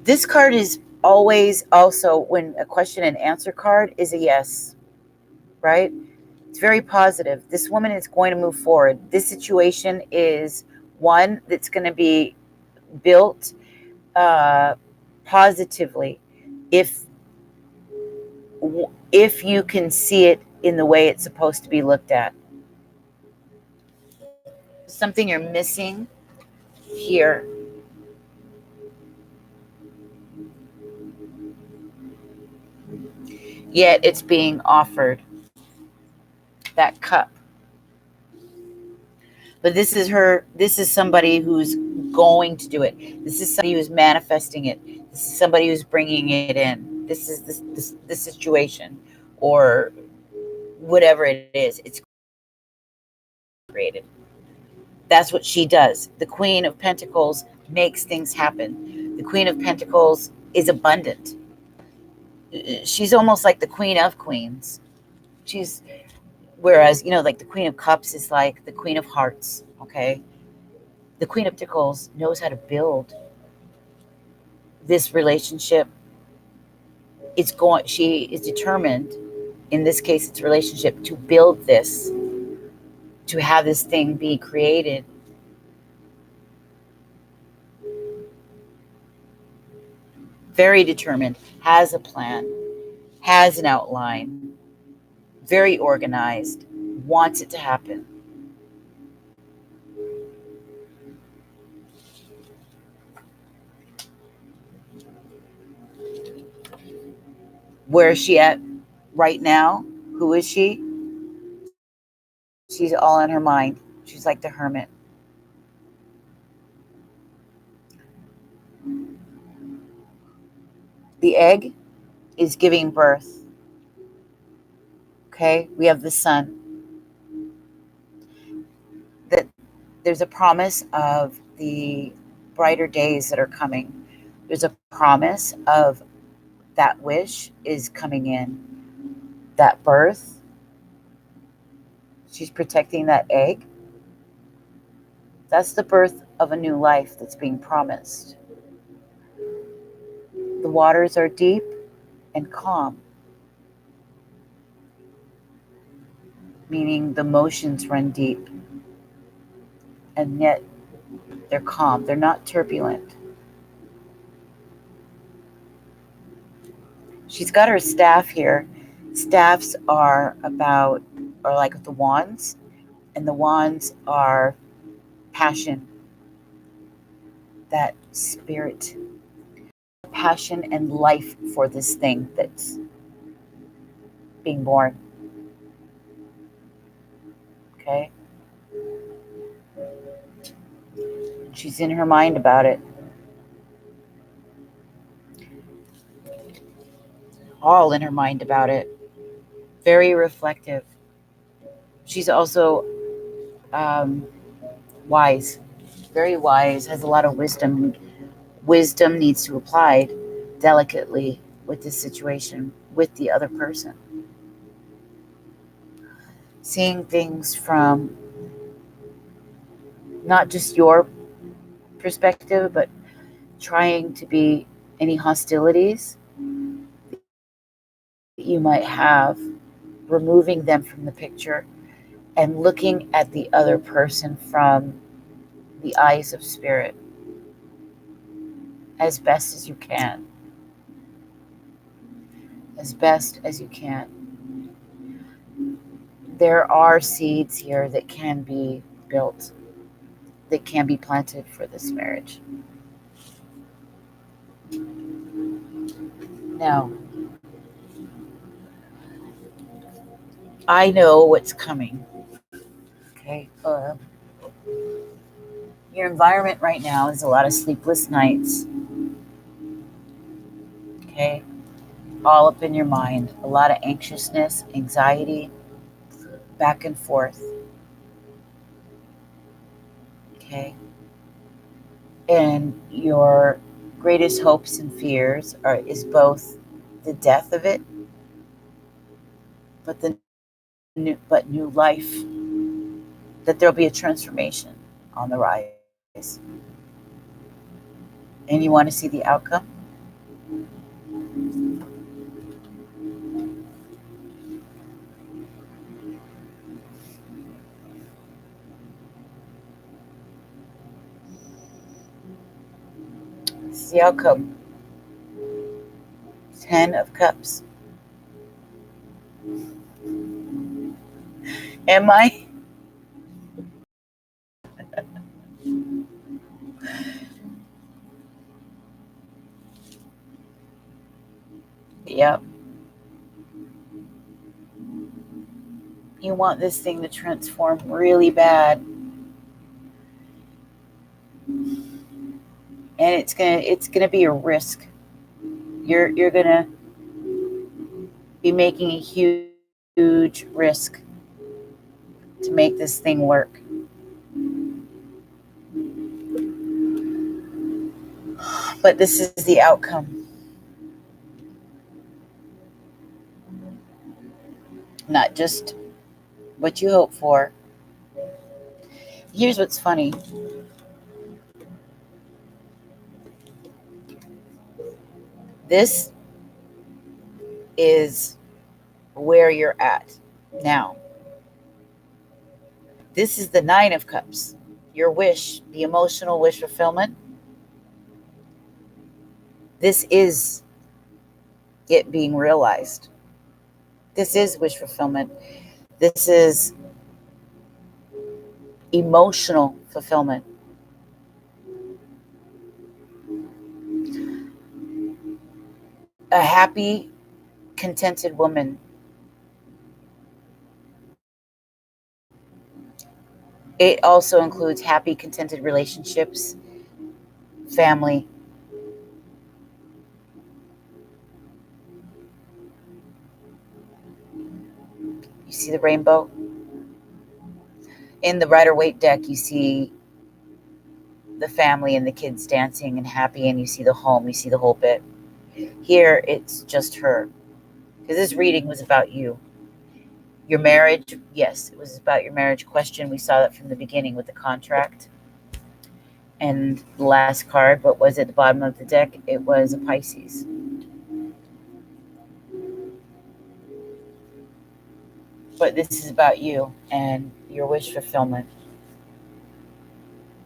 This card is always also, when a question and answer card is a yes, right? It's very positive. This woman is going to move forward. This situation is one that's going to be built positively if you can see it in the way it's supposed to be looked at. Something you're missing here. Yet it's being offered. That cup. But this is somebody who's going to do it. This is somebody who's manifesting it. This is somebody who's bringing it in. This is the situation, or whatever it is. It's created. That's what she does. The Queen of Pentacles makes things happen. The Queen of Pentacles is abundant. She's almost like the Queen of Queens. Whereas, like the Queen of Cups is like the Queen of Hearts, okay? The Queen of Pentacles knows how to build this relationship. She is determined in this case, it's relationship, to build this, to have this thing be created. Very determined, has a plan, has an outline, very organized, wants it to happen. Where is she at right now? Who is she? She's all in her mind. She's like the hermit. The egg is giving birth. Okay, we have the sun. That there's a promise of the brighter days that are coming. There's a promise of that wish is coming in. That birth. She's protecting that egg. That's the birth of a new life that's being promised. The waters are deep and calm, meaning the motions run deep, and yet they're calm. They're not turbulent. She's got her staff here. Staffs are like the wands, and the wands are passion, that spirit, passion and life for this thing that's being born. Okay? She's in her mind about it. All in her mind about it. Very reflective. She's also wise. Very wise. Has a lot of wisdom. Wisdom needs to be applied delicately with this situation, with the other person. Seeing things from not just your perspective, but trying to be any hostilities that you might have, removing them from the picture and looking at the other person from the eyes of spirit as best as you can. As best as you can. There are seeds here that can be built, that can be planted for this marriage. Now, I know what's coming. Okay. Your environment right now is a lot of sleepless nights. Okay. All up in your mind. A lot of anxiousness, anxiety, back and forth. Okay. And your greatest hopes and fears is both the death of it, but new life, that there'll be a transformation on the rise. And you want to see the outcome? This is the outcome. 10 of Cups. Am I? Yep. You want this thing to transform really bad. And it's gonna be a risk. You're gonna be making a huge risk to make this thing work. But this is the outcome. Not just what you hope for. Here's what's funny. This is where you're at now. This is the Nine of Cups. Your wish, the emotional wish fulfillment. This is it being realized. This is wish fulfillment. This is emotional fulfillment. A happy, contented woman. It also includes happy, contented relationships, family. You see the rainbow? In the Rider-Waite deck, you see the family and the kids dancing and happy, and you see the home, you see the whole bit. Here, it's just her. Because this reading was about you. Your marriage, yes, it was about your marriage question. We saw that from the beginning with the contract. And the last card, what was at the bottom of the deck? It was a Pisces. But this is about you and your wish fulfillment,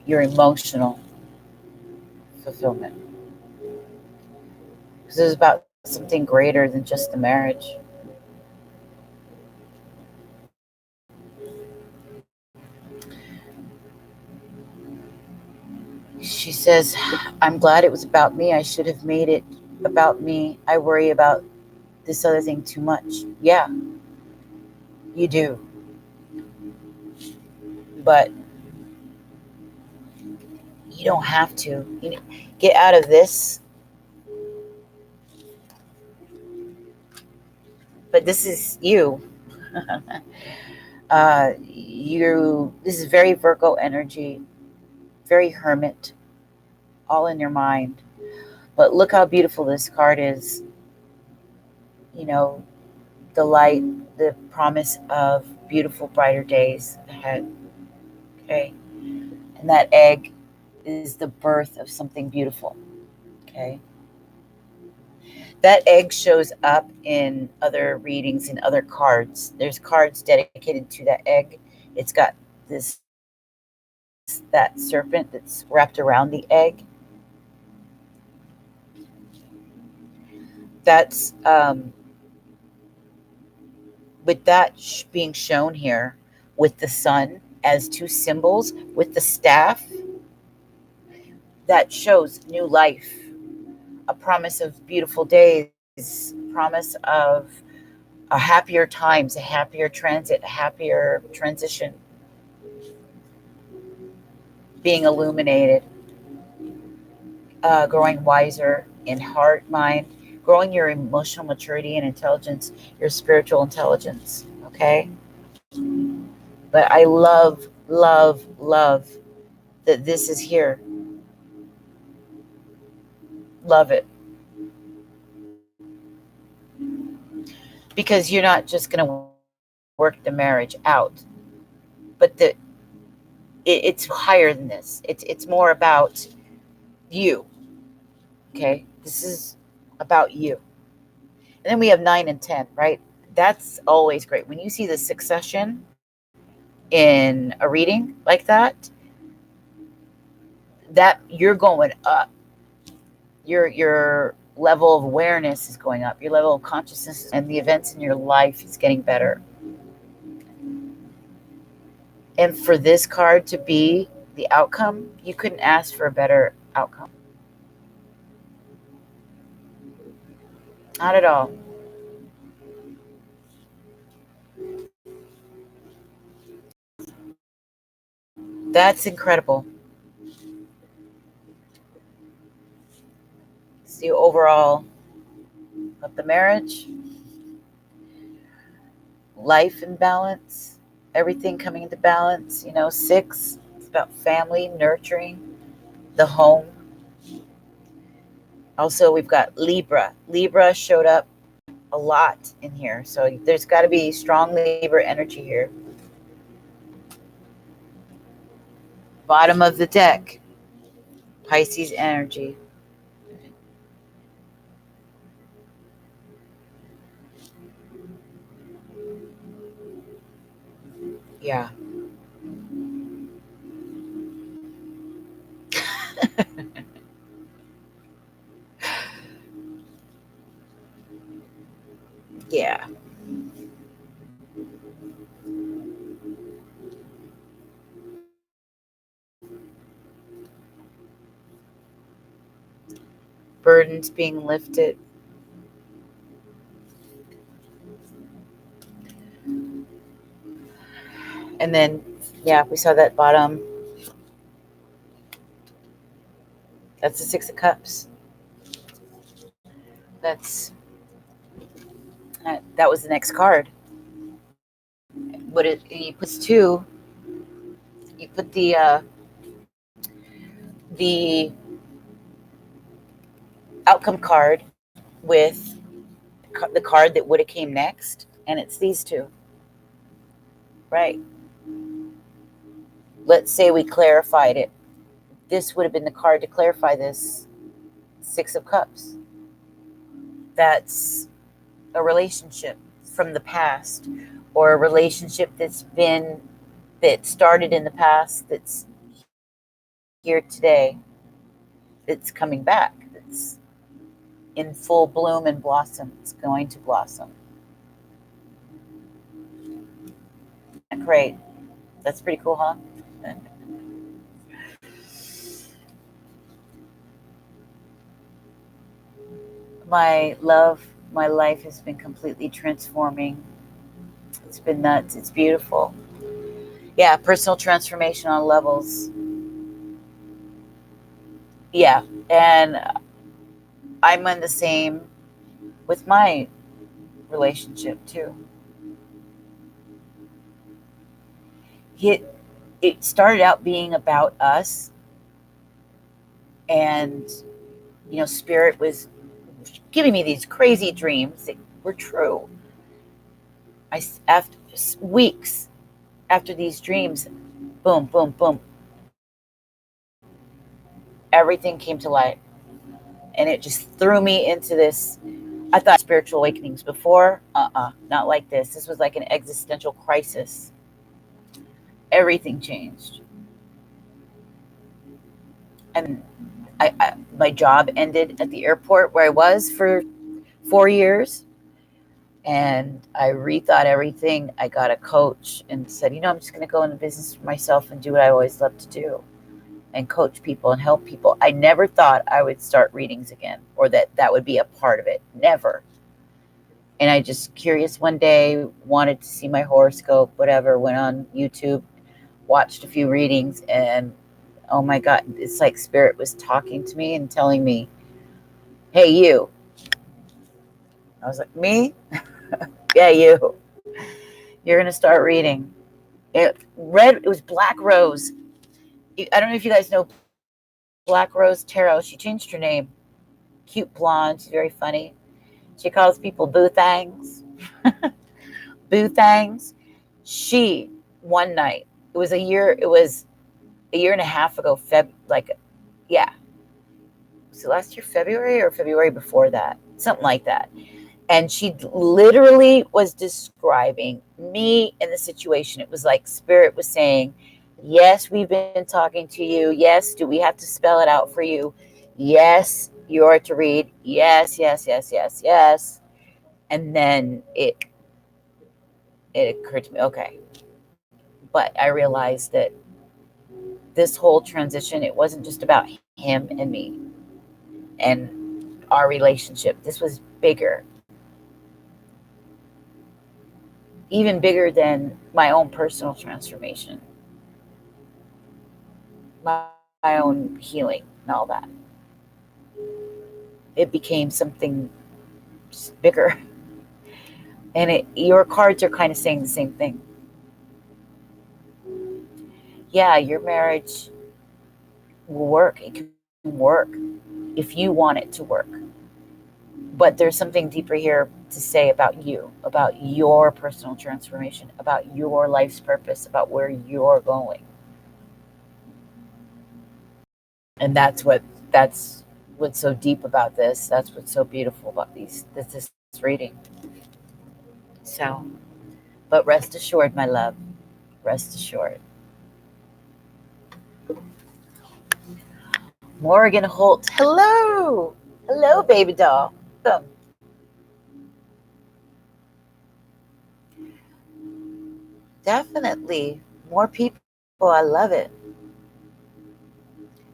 your emotional fulfillment. Because it's about something greater than just the marriage. She says, I'm glad it was about me. I should have made it about me. I worry about this other thing too much. Yeah, you do. But you don't have to. You know, get out of this. But this is you. This is very Virgo energy, very hermit, all in your mind. But look how beautiful this card is. You know, the light, the promise of beautiful, brighter days ahead. Okay. And that egg is the birth of something beautiful. Okay. That egg shows up in other readings, in other cards. There's cards dedicated to that egg. It's got that serpent that's wrapped around the egg. That's with that being shown here with the sun as two symbols with the staff, that shows new life, a promise of beautiful days, promise of a happier times, a happier transit, a happier transition, being illuminated, growing wiser in heart, mind, growing your emotional maturity and intelligence, your spiritual intelligence. Okay. But I love, love, love that this is here. Love it. Because you're not just going to work the marriage out, but it's higher than this. It's more about you. Okay. This is about you. And then we have 9 and 10, right? That's always great. When you see the succession in a reading like that you're going up. Your level of awareness is going up. Your level of consciousness and the events in your life is getting better. And for this card to be the outcome, you couldn't ask for a better outcome. Not at all. That's incredible. It's the overall of the marriage, life in balance, everything coming into balance. 6, it's about family, nurturing, the home. Also, we've got Libra. Libra showed up a lot in here. So there's got to be strong Libra energy here. Bottom of the deck, Pisces energy. Yeah. Yeah. Burdens being lifted. And then, yeah, we saw that bottom. That's the Six of Cups. That's that was the next card. But you put two. You put the outcome card with the card that would have came next, and it's these two, right? Let's say we clarified it. This would have been the card to clarify this Six of Cups. That's a relationship from the past, or a relationship that started in the past, that's here today, that's coming back, that's in full bloom and blossom. It's going to blossom. Great. That's pretty cool, huh? My love, my life has been completely transforming. It's been nuts. It's beautiful. Yeah, personal transformation on levels. Yeah, and I'm in the same with my relationship too. It started out being about us, and Spirit was giving me these crazy dreams that were true. After weeks after these dreams, boom, boom, boom, everything came to light, and it just threw me into this. I thought spiritual awakenings before. Not like this. This was like an existential crisis. Everything changed, and my job ended at the airport where I was for 4 years, and I rethought everything. I got a coach and said, I'm just going to go into business for myself and do what I always loved to do, and coach people and help people. I never thought I would start readings again, or that would be a part of it. Never. And I just curious one day, wanted to see my horoscope, whatever, went on YouTube, watched a few readings, and oh my God, it's like Spirit was talking to me and telling me, hey, you. I was like, me? Yeah, you. You're going to start reading. It was Black Rose. I don't know if you guys know Black Rose Tarot. She changed her name. Cute blonde. She's very funny. She calls people boo thangs. Boo thangs. She, one night, it was a year and a half ago, yeah. Was it last year, February, or February before that? Something like that. And she literally was describing me in the situation. It was like Spirit was saying, yes, we've been talking to you. Yes, do we have to spell it out for you? Yes, you are to read. Yes, yes, yes, yes, yes. And then it occurred to me, okay. But I realized that this whole transition, it wasn't just about him and me and our relationship. This was bigger, even bigger than my own personal transformation, my own healing and all that. It became something bigger. And your cards are kind of saying the same thing. Yeah, your marriage will work. It can work if you want it to work. But there's something deeper here to say about you, about your personal transformation, about your life's purpose, about where you're going. And that's what's so deep about this. That's what's so beautiful about this reading. So, but rest assured, my love, Rest assured. Morgan Holt. Hello. Hello, baby doll. Welcome. Definitely. More people. I love it.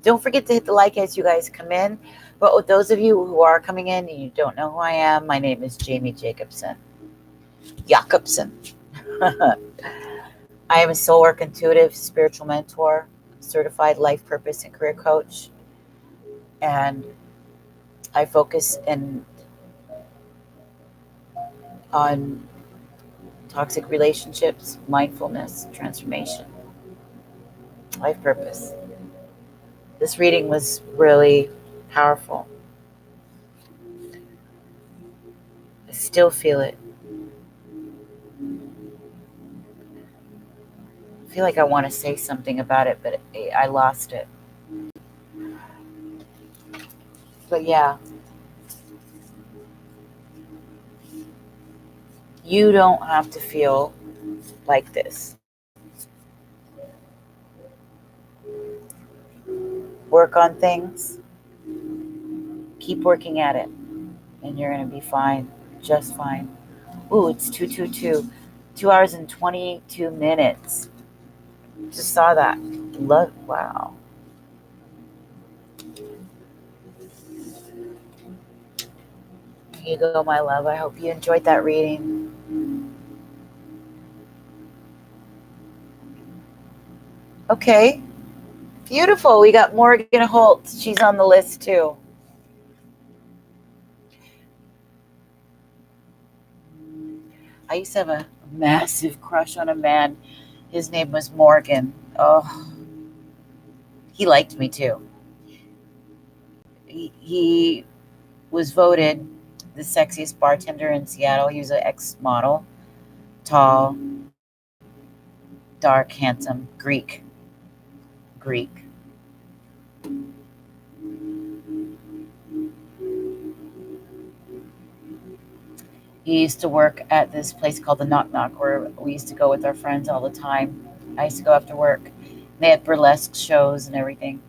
Don't forget to hit the like as you guys come in. But with those of you who are coming in and you don't know who I am, my name is Jamie Jacobson. I am a soul work intuitive, spiritual mentor, certified life purpose and career coach. And I focus on toxic relationships, mindfulness, transformation, life purpose. This reading was really powerful. I still feel it. I feel like I want to say something about it, but I lost it. But yeah, you don't have to feel like this. Work on things, keep working at it, and you're going to be fine, just fine. Ooh, it's 222, 2 hours and 22 minutes. Just saw that. Look, wow. Here you go, my love. I hope you enjoyed that reading. Okay, beautiful. We got Morgan Holt. She's on the list too. I used to have a massive crush on a man. His name was Morgan. Oh, he liked me too. He was voted the sexiest bartender in Seattle. He was an ex-model, tall, dark, handsome, Greek. He used to work at this place called the Knock Knock, where we used to go with our friends all the time. I used to go after work. They had burlesque shows and everything,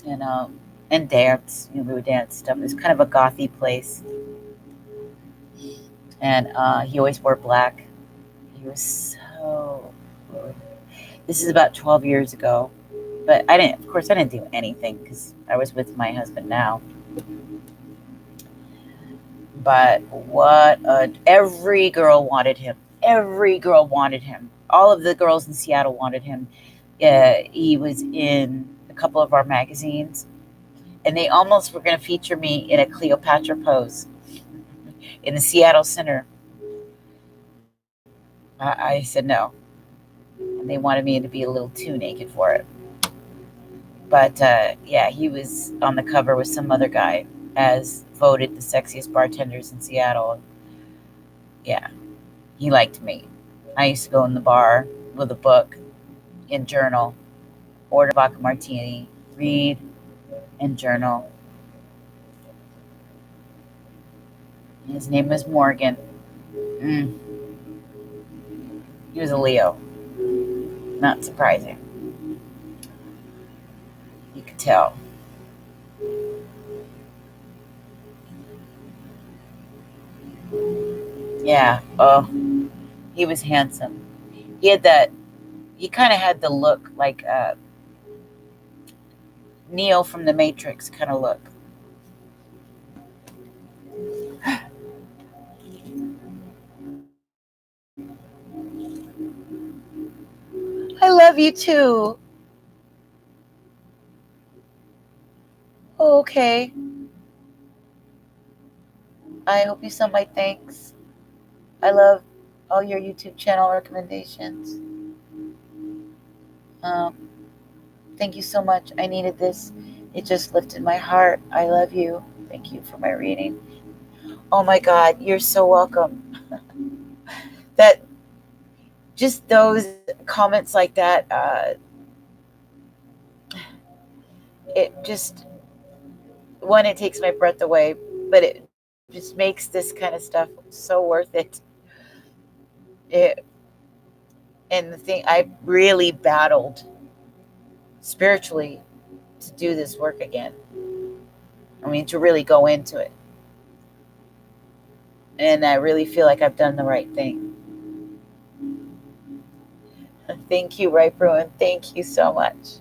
and dance. We would dance stuff. It was kind of a gothy place, and he always wore black. He was so good. This is about 12 years ago, but I didn't do anything because I was with my husband now. But every girl wanted him. Every girl wanted him. All of the girls in Seattle wanted him. He was in a couple of our magazines, and they almost were going to feature me in a Cleopatra pose in the Seattle Center. I said no, and they wanted me to be a little too naked for it. But yeah, he was on the cover with some other guy as voted the sexiest bartenders in Seattle. Yeah, he liked me. I used to go in the bar with a book and journal, order vodka martini, read and journal. His name was Morgan. He was a Leo. Not surprising. You could tell. Yeah. Oh, he was handsome. He kind of had the look like Neo from the Matrix kind of look. I love you too. Oh, okay. I hope you saw my thanks. I love all your YouTube channel recommendations. Thank you so much. I needed this. It just lifted my heart. I love you. Thank you for my reading. Oh my God, you're so welcome. That just those comments like that, it just, one, it takes my breath away, but it just makes this kind of stuff so worth it. And the thing, I really battled spiritually to do this work again. I mean, to really go into it. And I really feel like I've done the right thing. Thank you, Right Bruin. Thank you so much.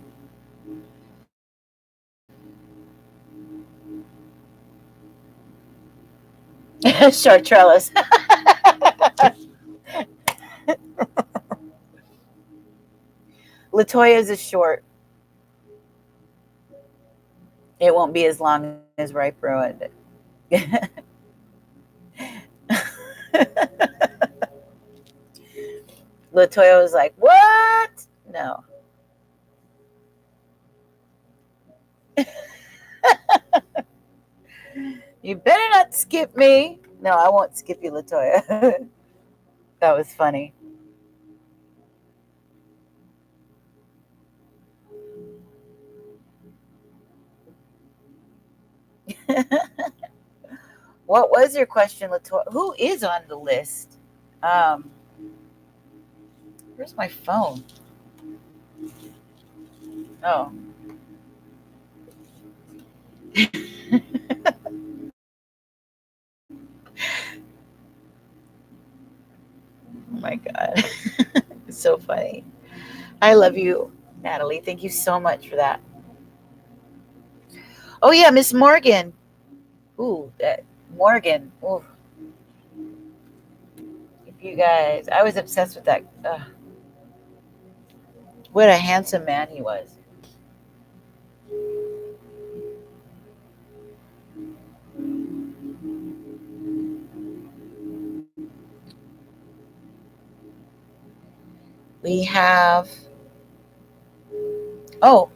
Short trellis. Latoya's is short. It won't be as long as Ripe Ruined. Latoya was like, what? No. You better not skip me. No, I won't skip you, Latoya. That was funny. What was your question, Latoya? Who is on the list? Where's my phone? Oh. Oh my God. It's so funny. I love you, Natalie. Thank you so much for that. Oh, yeah, Miss Morgan. Ooh, that Morgan. Ooh. If you guys, I was obsessed with that. What a handsome man he was. We have, oh,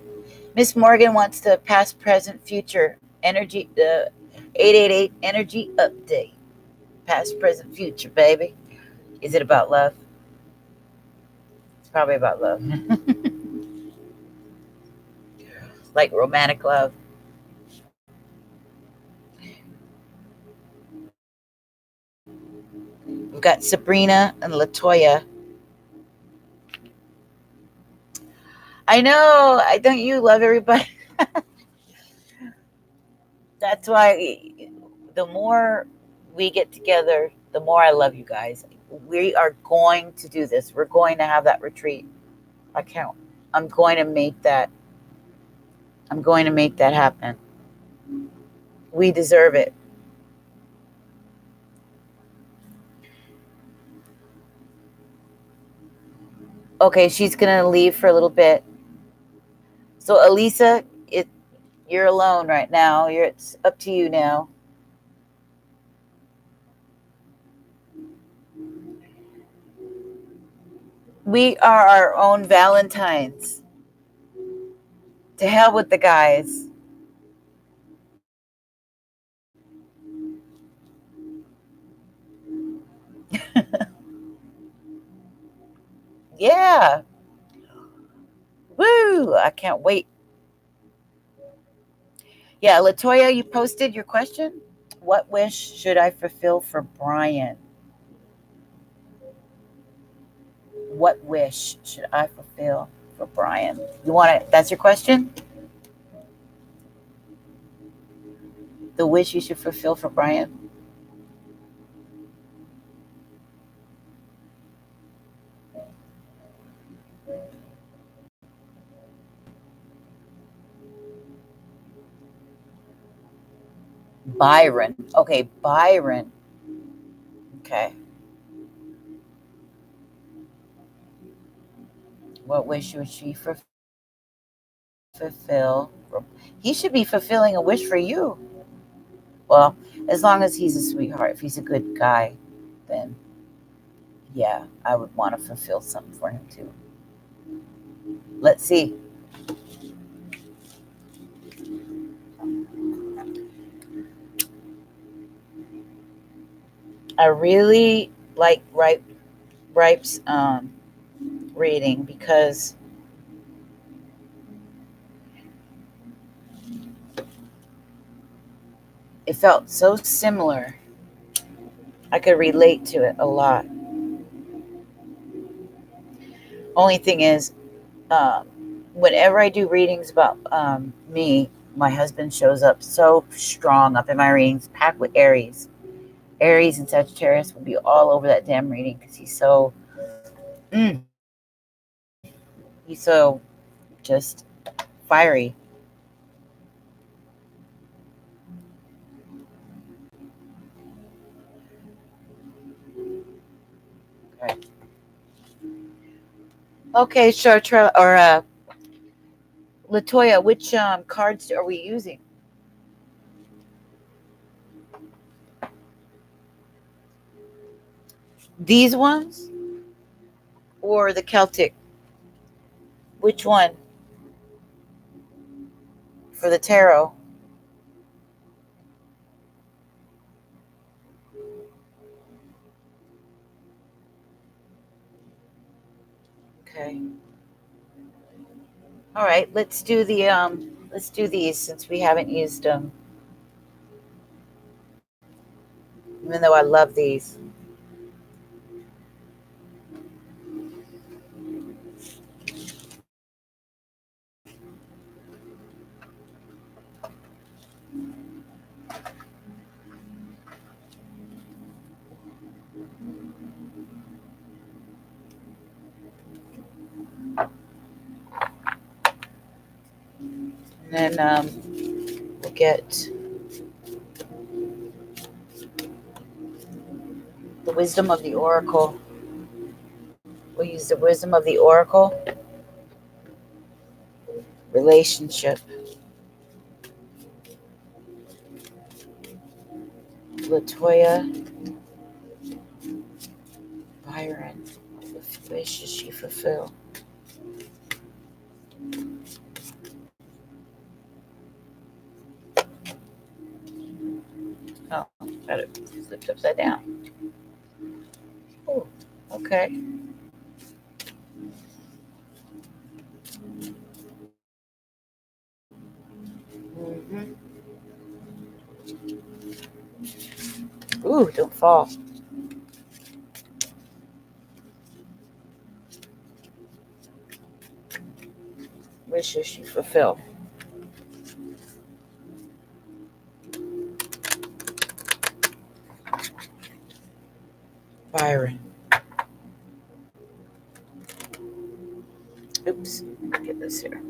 Miss Morgan wants to past, present, future energy, 888 energy update. Past, present, future, baby. Is it about love? It's probably about love. Like romantic love. We've got Sabrina and Latoya. I know. Don't you love everybody? That's why the more we get together, the more I love you guys. We are going to do this. We're going to have that retreat. I'm going to make that. I'm going to make that happen. We deserve it. Okay, she's gonna leave for a little bit. So Elisa, you're alone right now. It's up to you now. We are our own Valentines. To hell with the guys. Yeah. Woo! I can't wait. Yeah, Latoya, you posted your question. What wish should I fulfill for Brian? What wish should I fulfill for Brian? You want it? That's your question? The wish you should fulfill for Brian? Byron. Okay, Byron. Okay. What wish would she fulfill? He should be fulfilling a wish for you. Well, as long as he's a sweetheart, if he's a good guy, then yeah, I would want to fulfill something for him too. Let's see. I really like Ripe's reading because it felt so similar. I could relate to it a lot. Only thing is, whenever I do readings about me, my husband shows up so strong up in my readings, packed with Aries. Aries and Sagittarius will be all over that damn reading because he's so, he's so just fiery. Okay. Okay, Chartra or Latoya, which cards are we using? These ones or the Celtic? Which one for the tarot? Okay. All right, let's do these since we haven't used them. Even though I love these. And then we'll get the wisdom of the oracle. We'll use the wisdom of the oracle. Relationship. Latoya. Byron. What wish should she fulfill? Oh, got it flipped upside down. Oh, okay. Mm-hmm. Ooh, don't fall. Wishes she fulfill. Byron. Oops, get this here.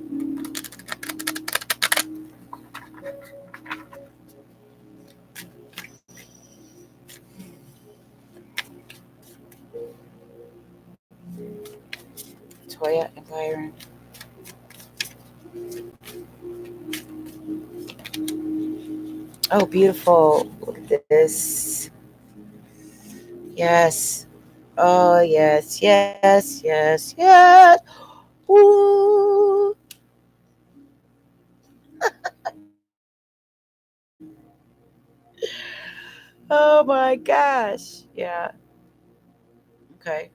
Toya and Byron. Oh, beautiful. Look at this. Yes. Oh, yes, yes, yes, yes. Ooh. Oh my gosh. Yeah. Okay.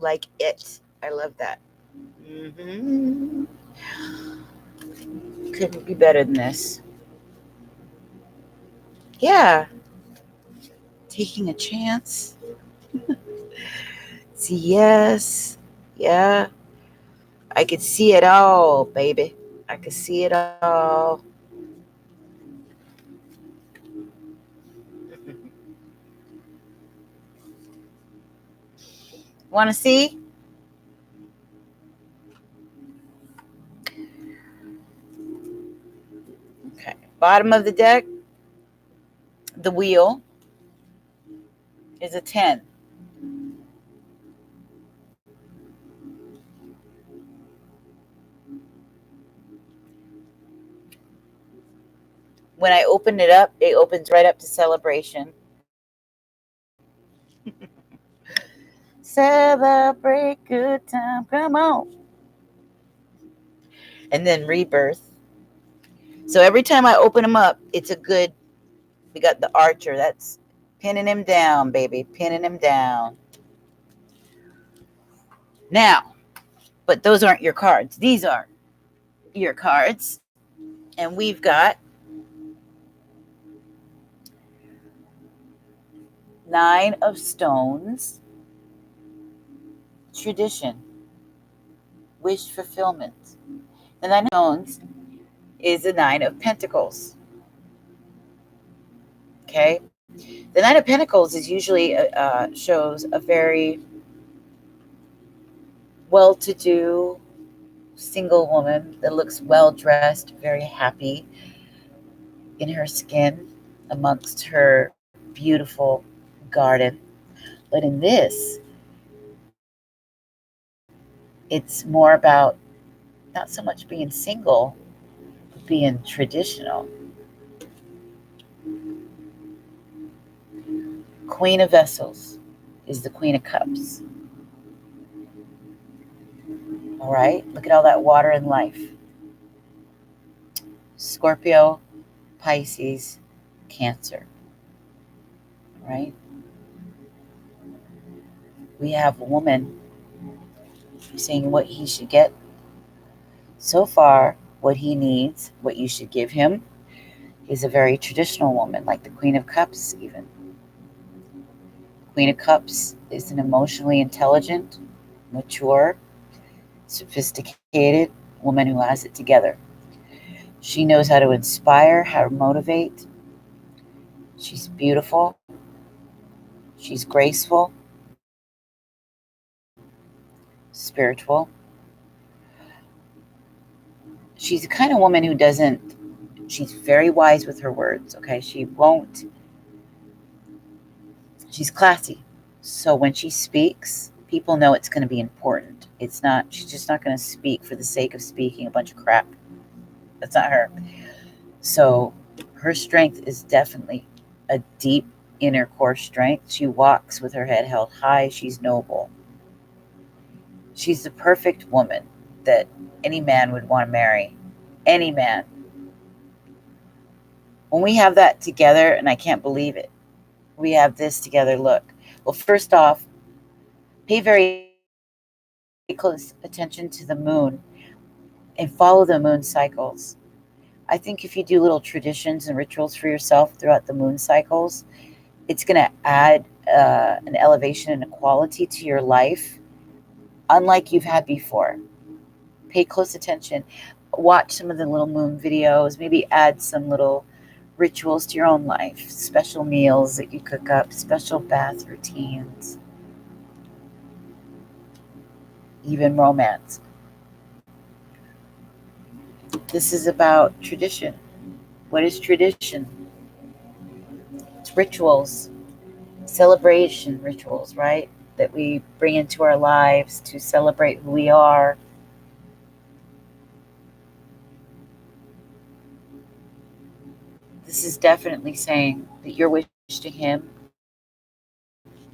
Like it. I love that. Mm-hmm. Couldn't be better than this. Yeah. Taking a chance. See, yes. Yeah. I could see it all, baby. I could see it all. Want to see? Okay. Bottom of the deck, the wheel is a 10. When I open it up, it opens right up to celebration. Celebrate good time. Come on. And then rebirth. So every time I open them up, it's a good. We got the archer. That's pinning him down, baby. Pinning him down. Now, but those aren't your cards. These are your cards. And we've got 9 of stones. Tradition. wish fulfillment. The Nine of Stones is the Nine of Pentacles. Okay? The Nine of Pentacles is usually shows a very well-to-do single woman that looks well-dressed, very happy in her skin amongst her beautiful garden. But in this, it's more about not so much being single, but being traditional. Queen of Vessels is the Queen of Cups. All right, look at all that water in life. Scorpio, Pisces, Cancer. Right? We have a woman saying what he should get. So far, what he needs, what you should give him, is a very traditional woman, like the Queen of Cups even. Queen of Cups is an emotionally intelligent, mature, sophisticated woman who has it together. She knows how to inspire, how to motivate. She's beautiful. She's graceful, spiritual. She's the kind of woman who she's very wise with her words, okay? She's classy. So when she speaks, people know it's going to be important. She's just not going to speak for the sake of speaking a bunch of crap. That's not her. So her strength is definitely a deep inner core strength. She walks with her head held high. She's noble. She's the perfect woman that any man would want to marry. Any man. When we have that together, and I can't believe it, we have this together, look. Well, first off, pay very close attention to the moon and follow the moon cycles. I think if you do little traditions and rituals for yourself throughout the moon cycles, it's going to add an elevation and a quality to your life unlike you've had before. Pay close attention. Watch some of the little moon videos. Maybe add some little rituals to your own life. Special meals that you cook up. Special bath routines. Even romance. This is about tradition. What is tradition? It's rituals. Celebration rituals, right? That we bring into our lives to celebrate who we are. This is definitely saying that your wish to him,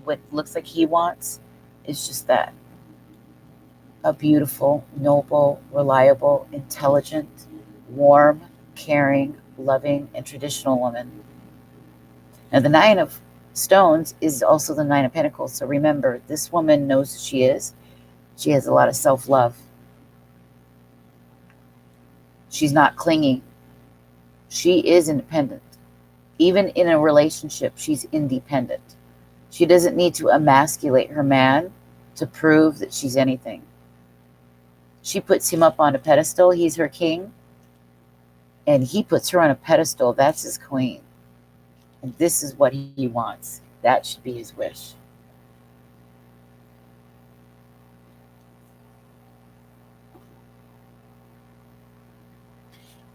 what looks like he wants, is just that. A beautiful, noble, reliable, intelligent, warm, caring, loving, and traditional woman. Now, the Nine of Stones is also the Nine of Pentacles. So remember, this woman knows who she is. She has a lot of self-love. She's not clingy. She is independent. Even in a relationship, she's independent. She doesn't need to emasculate her man to prove that she's anything. She puts him up on a pedestal. He's her king. And he puts her on a pedestal. That's his queen. And this is what he wants. That should be his wish.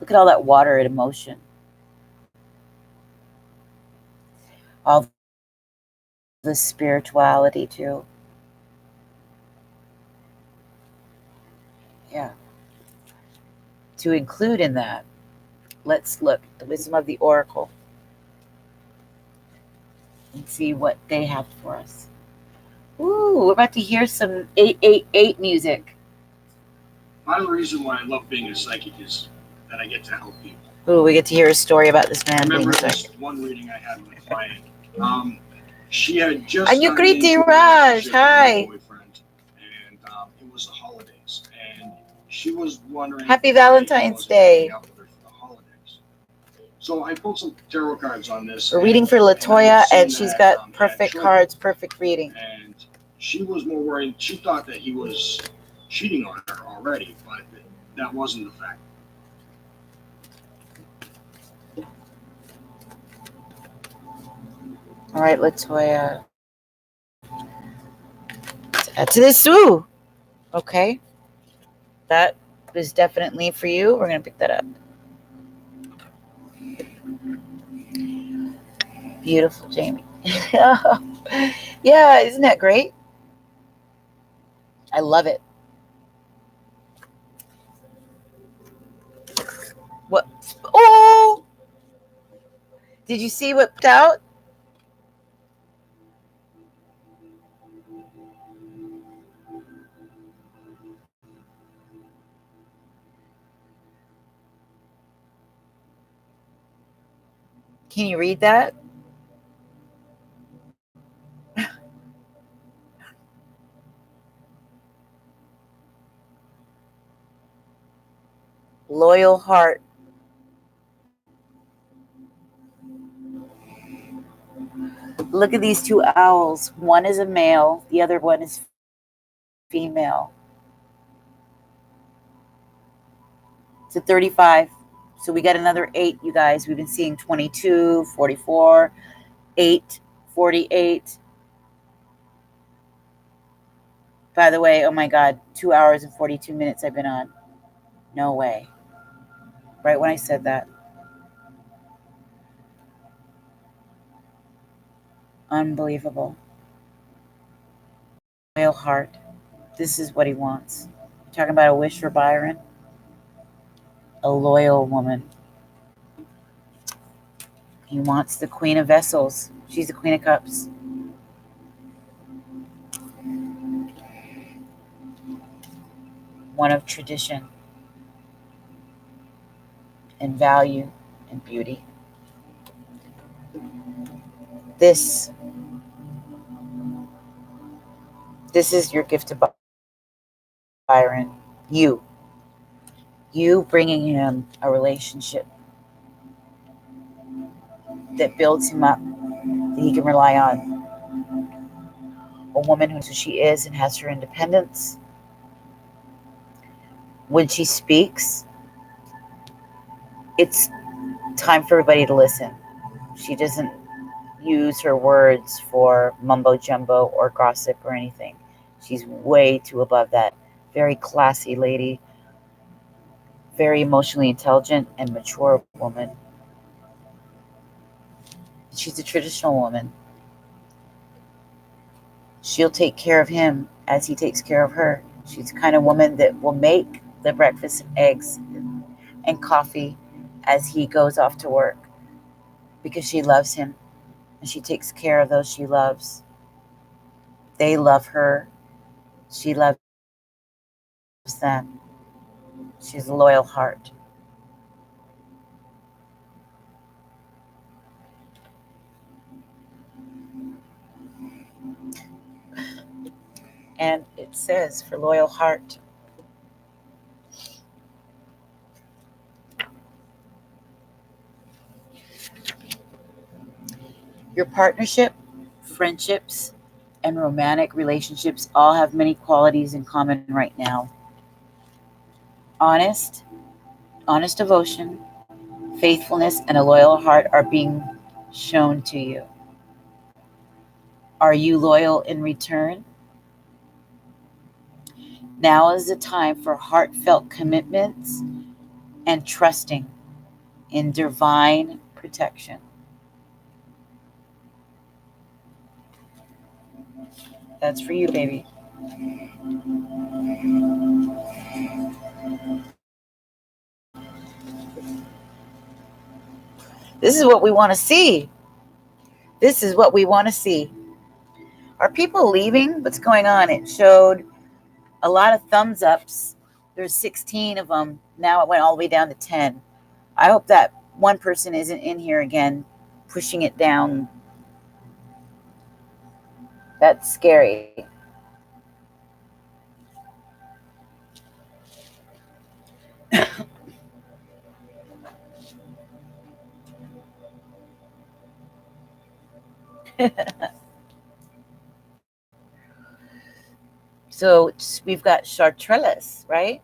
Look at all that water and emotion. All the spirituality too. Yeah. To include in that, let's look at the wisdom of the oracle and see what they have for us. Ooh, we're about to hear some 888 music. One reason why I love being a psychic is that I get to help people. Ooh, we get to hear a story about this man being remember a this psychic. one reading I had with a client. She had just And you gotten greet into a Raj. relationship with Hi. her boyfriend, and it was the holidays, and she was wondering. Happy why he Valentine's wasn't Day. hanging out with her for the holidays. So I pulled some tarot cards on this. We're reading for Latoya, and she's that, got perfect children. cards, perfect reading. And she was more worried. She thought that he was cheating on her already, but that wasn't the fact. All right, Latoya. Let's add to this. Ooh, okay. That is definitely for you. We're going to pick that up. Beautiful, Jamie. Yeah, isn't that great? I love it. What? Oh! Did you see what popped out? Can you read that? Loyal heart. Look at these two owls. One is a male, the other one is female. It's a 35. So we got another 8, you guys. We've been seeing 22, 44, 8, 48. By the way, oh my God, 2 hours and 42 minutes I've been on. No way. Right when I said that. Unbelievable. Loyal heart. This is what he wants. You're talking about a wish for Byron? A loyal woman. He wants the Queen of Vessels. She's the Queen of Cups. One of tradition and value and beauty. This is your gift to Byron. You bringing him a relationship that builds him up, that he can rely on. A woman who she is and has her independence. When she speaks, it's time for everybody to listen. She doesn't use her words for mumbo jumbo or gossip or anything. She's way too above that. Very classy lady, very emotionally intelligent and mature woman. She's a traditional woman. She'll take care of him as he takes care of her. She's the kind of woman that will make the breakfast and eggs and coffee as he goes off to work because she loves him and she takes care of those she loves. They love her. She loves them. She's a loyal heart. And it says for loyal heart. Your partnership, friendships, and romantic relationships all have many qualities in common right now. Honest devotion, faithfulness, and a loyal heart are being shown to you. Are you loyal in return? Now is the time for heartfelt commitments and trusting in divine protection. That's for you, baby. This is what we want to see. This is what we want to see. Are people leaving? What's going on? It showed a lot of thumbs ups. There's 16 of them. Now it went all the way down to 10. I hope that one person isn't in here again, pushing it down. That's scary. So we've got Chartreuse, right?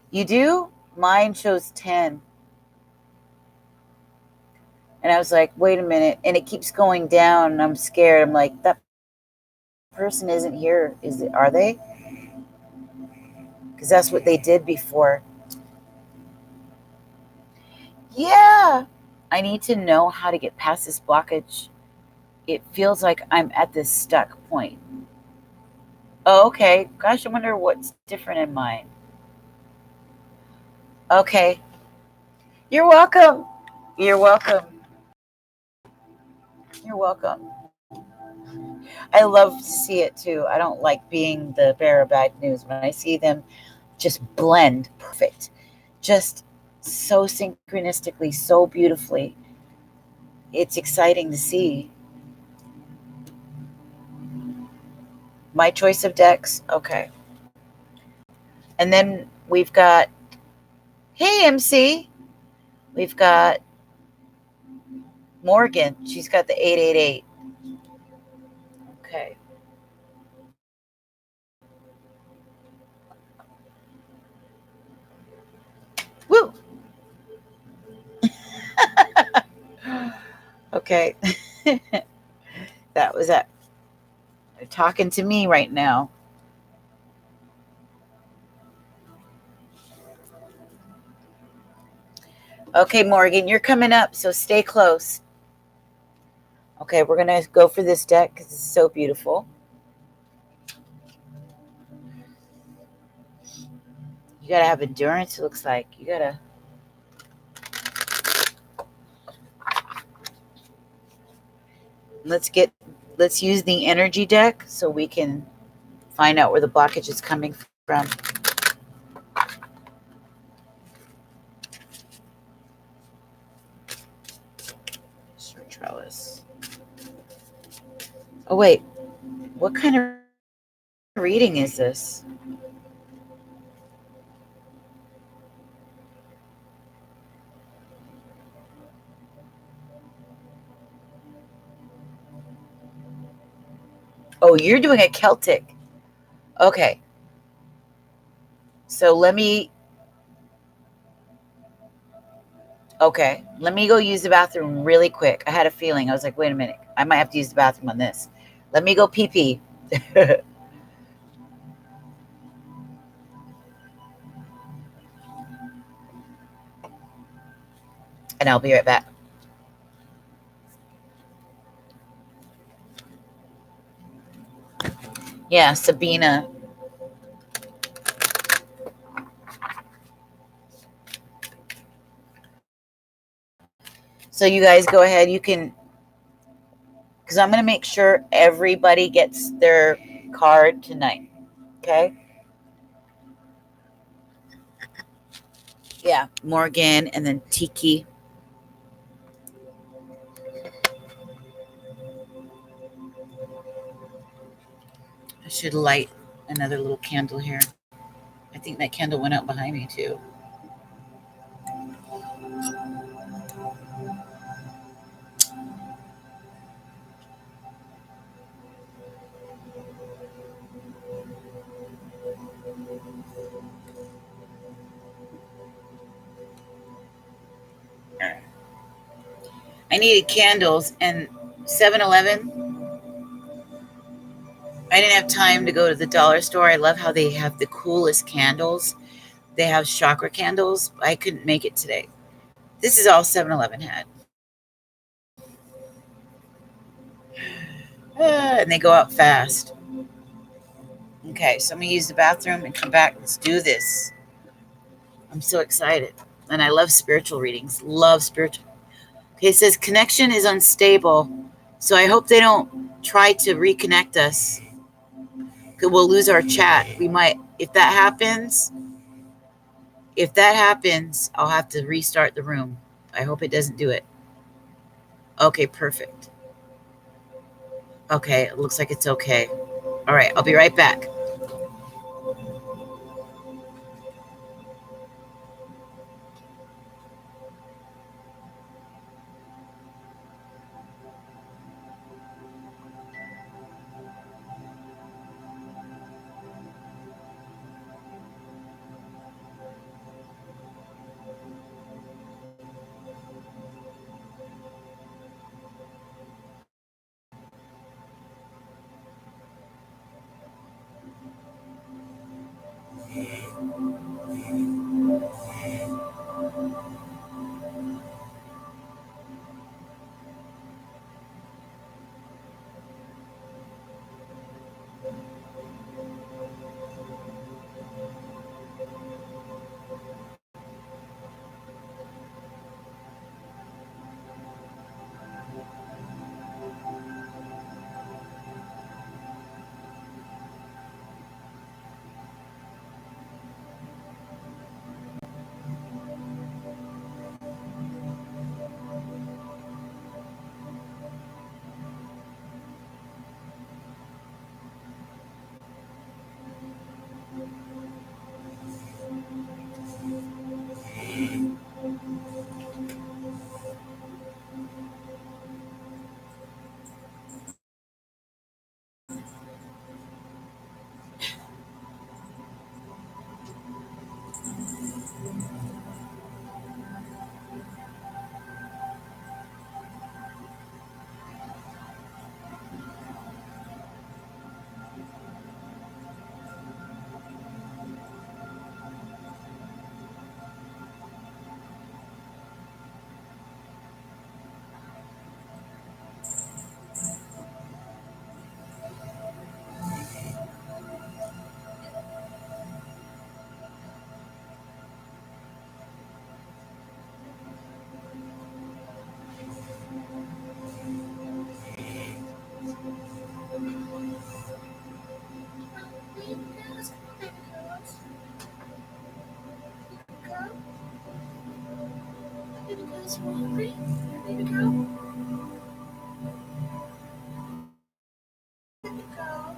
You do? Mine shows 10. And I was like, wait a minute. And it keeps going down. And I'm scared. I'm like, that person isn't here. Are they? Because that's what they did before. Yeah. I need to know how to get past this blockage. It feels like I'm at this stuck point. Oh, okay. Gosh, I wonder what's different in mine. Okay. You're welcome. You're welcome. You're welcome. I love to see it too. I don't like being the bearer of bad news. When I see them just blend perfect, just so synchronistically, so beautifully, it's exciting to see. My choice of decks. Okay. And then we've got, hey, MC. We've got Morgan. She's got the 888. Okay. Woo. Okay. That was it. They're talking to me right now. Okay, Morgan, you're coming up, so stay close. Okay, we're going to go for this deck because it's so beautiful. You got to have endurance, it looks like. You got to... Let's use the energy deck so we can find out where the blockage is coming from. Trellis. Oh, wait. What kind of reading is this? Oh, you're doing a Celtic. Okay. So let me go use the bathroom really quick. I had a feeling. I was like, wait a minute. I might have to use the bathroom on this. Let me go pee pee. And I'll be right back. Yeah, Sabina. So you guys go ahead. You can, because I'm going to make sure everybody gets their card tonight. Okay? Yeah, Morgan and then Tiki. I should light another little candle here. I think that candle went out behind me too. I needed candles, and 7-Eleven, I didn't have time to go to the dollar store. I love how they have the coolest candles. They have chakra candles. I couldn't make it today. This is all 7-Eleven had. And they go out fast. Okay, so I'm going to use the bathroom and come back. Let's do this. I'm so excited. And I love spiritual readings. Love spiritual. Okay, it says connection is unstable. So I hope they don't try to reconnect us. We'll lose our chat. We might, if that happens, I'll have to restart the room. I hope it doesn't do it. Okay, perfect. Okay, it looks like it's okay. All right, I'll be right back. So hungry, baby girl. Baby girl.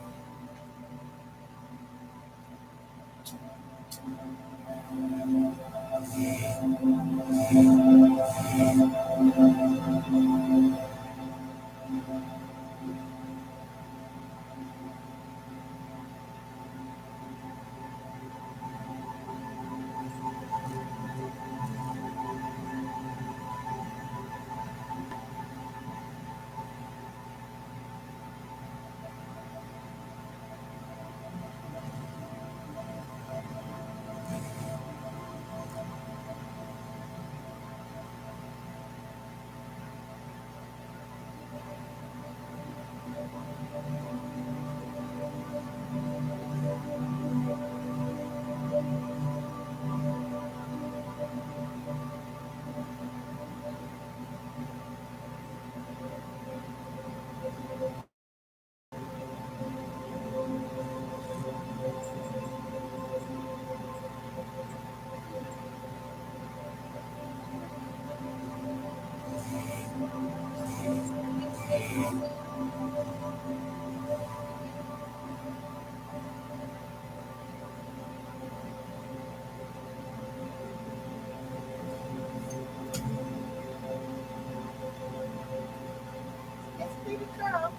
Yes, baby girl.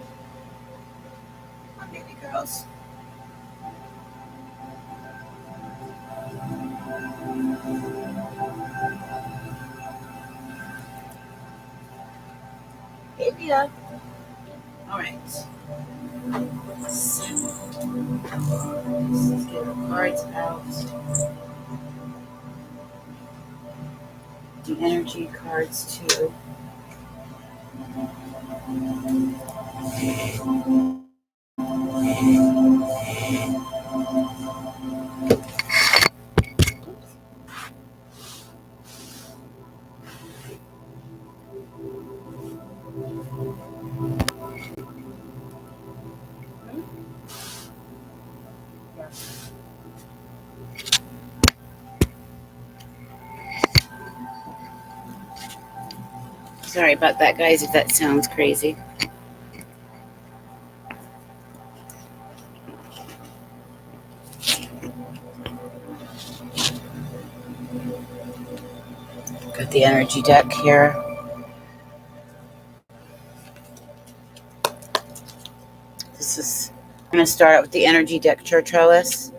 Come on, baby girls. Baby up. All right. So, let's get our cards out. The energy cards too. Sorry about that, guys, if that sounds crazy. Got the energy deck here. I'm going to start out with the energy deck trellis.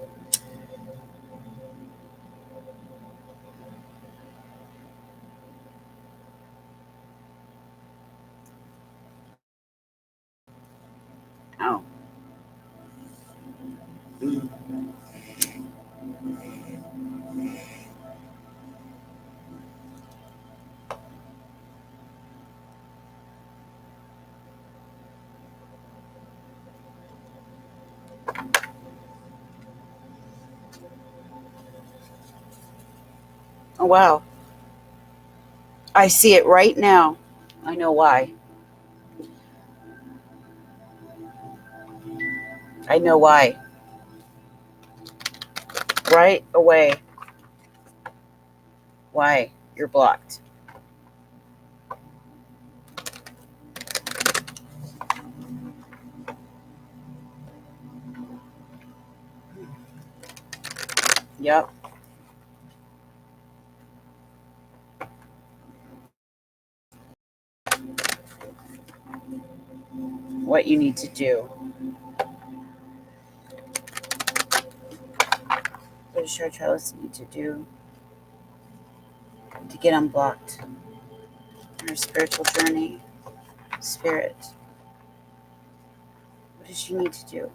Oh. Oh, wow. I see it right now. I know why. I know why. Right away. Why? You're blocked. Yep. What you need to do. What does your trellis need to do to get unblocked? Your spiritual journey, spirit. What does she need to do?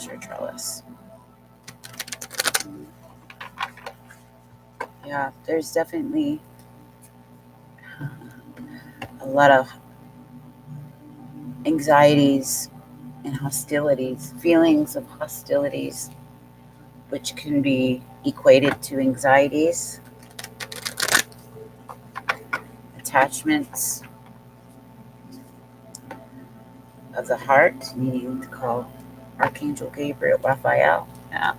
Your trellis. Yeah, there's definitely a lot of anxieties and hostilities, feelings of hostilities, which can be equated to anxieties, attachments of the heart, needing to call Archangel Gabriel, Raphael. Yeah.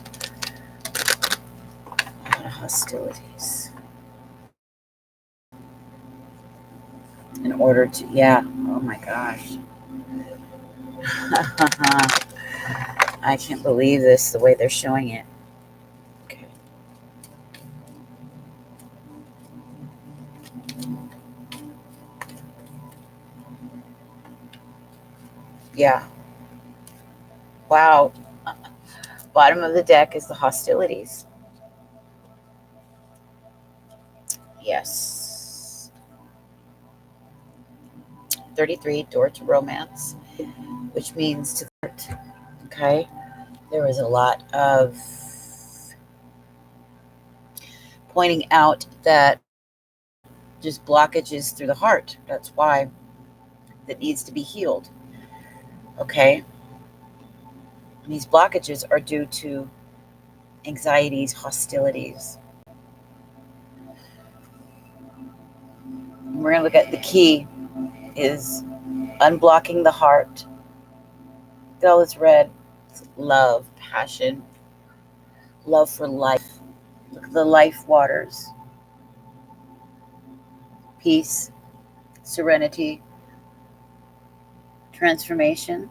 hostilities. In order to, yeah, oh my gosh. I can't believe this, the way they're showing it. Okay. Yeah. Wow. Bottom of the deck is the hostilities. Yes. 33, door to romance, which means to the heart. Okay. There was a lot of pointing out that just blockages through the heart. That's why that needs to be healed. Okay. And these blockages are due to anxieties, hostilities. And we're going to look at the key is unblocking the heart. Look at all this red. It's love, passion, love for life. Look at the life waters. Peace, serenity, transformation.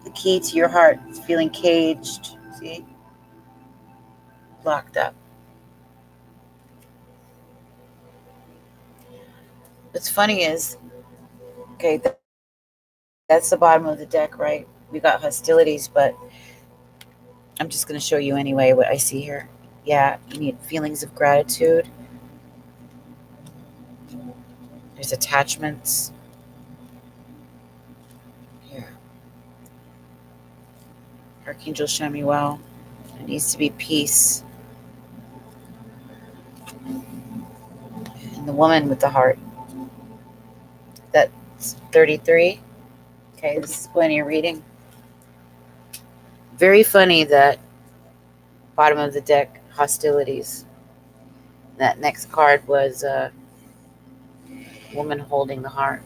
The key to your heart is feeling caged. See? Locked up. What's funny is, okay, that's the bottom of the deck, right? We got hostilities, but I'm just going to show you anyway what I see here. Yeah, you need feelings of gratitude. There's attachments. Here. Archangel Shemuel. There needs to be peace. And the woman with the heart. That's 33. Okay, this is plenty of reading. Very funny that bottom of the deck, hostilities. That next card was a woman holding the heart.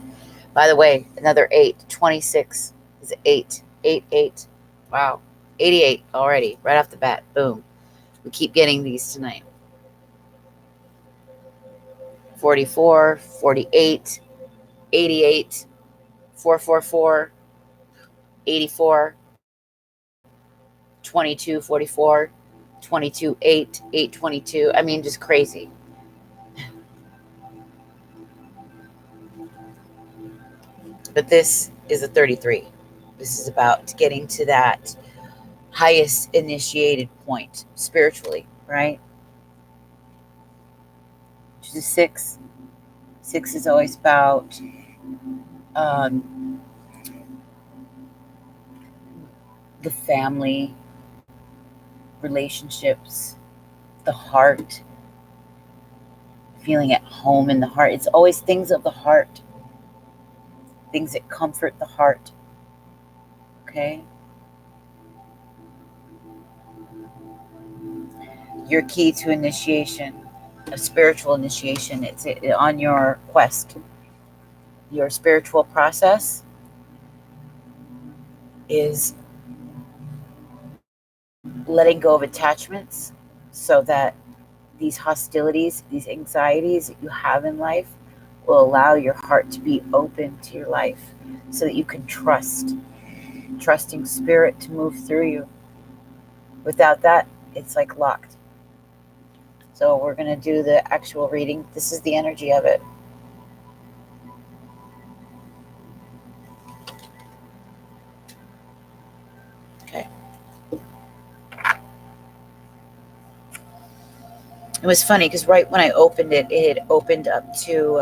By the way, another 8. 26 is 8. 8, 8. Wow. 88 already, right off the bat. Boom. We keep getting these tonight. 44, 48, 88, 444, 84, 22, 44, 22, 8, 822. I mean, just crazy. But this is a 33. This is about getting to that highest initiated point spiritually, right? Which is 6. 6 is always about the family, relationships, the heart, feeling at home in the heart. It's always things of the heart, things that comfort the heart. Okay? Your key to initiation, a spiritual initiation, it's on your quest. Your spiritual process is letting go of attachments so that these hostilities, these anxieties that you have in life will allow your heart to be open to your life so that you can trusting spirit to move through you. Without that, it's like locked. So we're going to do the actual reading. This is the energy of it. Okay. It was funny because right when I opened it, it had opened up to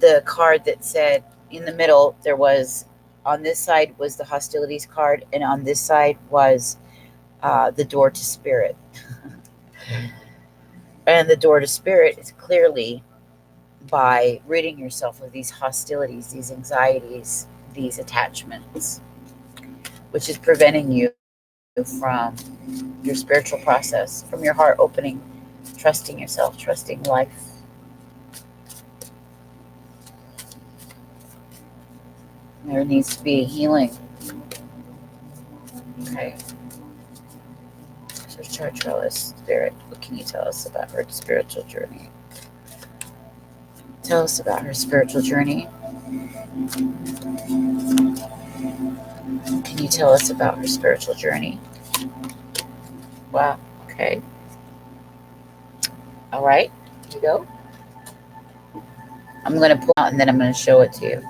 the card that said in the middle, there was, on this side was the hostilities card, and on this side was the door to spirit. And the door to spirit is clearly by ridding yourself of these hostilities, these anxieties, these attachments, which is preventing you from your spiritual process, from your heart opening, trusting yourself, trusting life. There needs to be healing. Okay. Okay. So Chartrellis, Spirit, what can you tell us about her spiritual journey? Tell us about her spiritual journey. Can you tell us about her spiritual journey? Wow. Okay. All right. Here you go. I'm going to pull out and then I'm going to show it to you.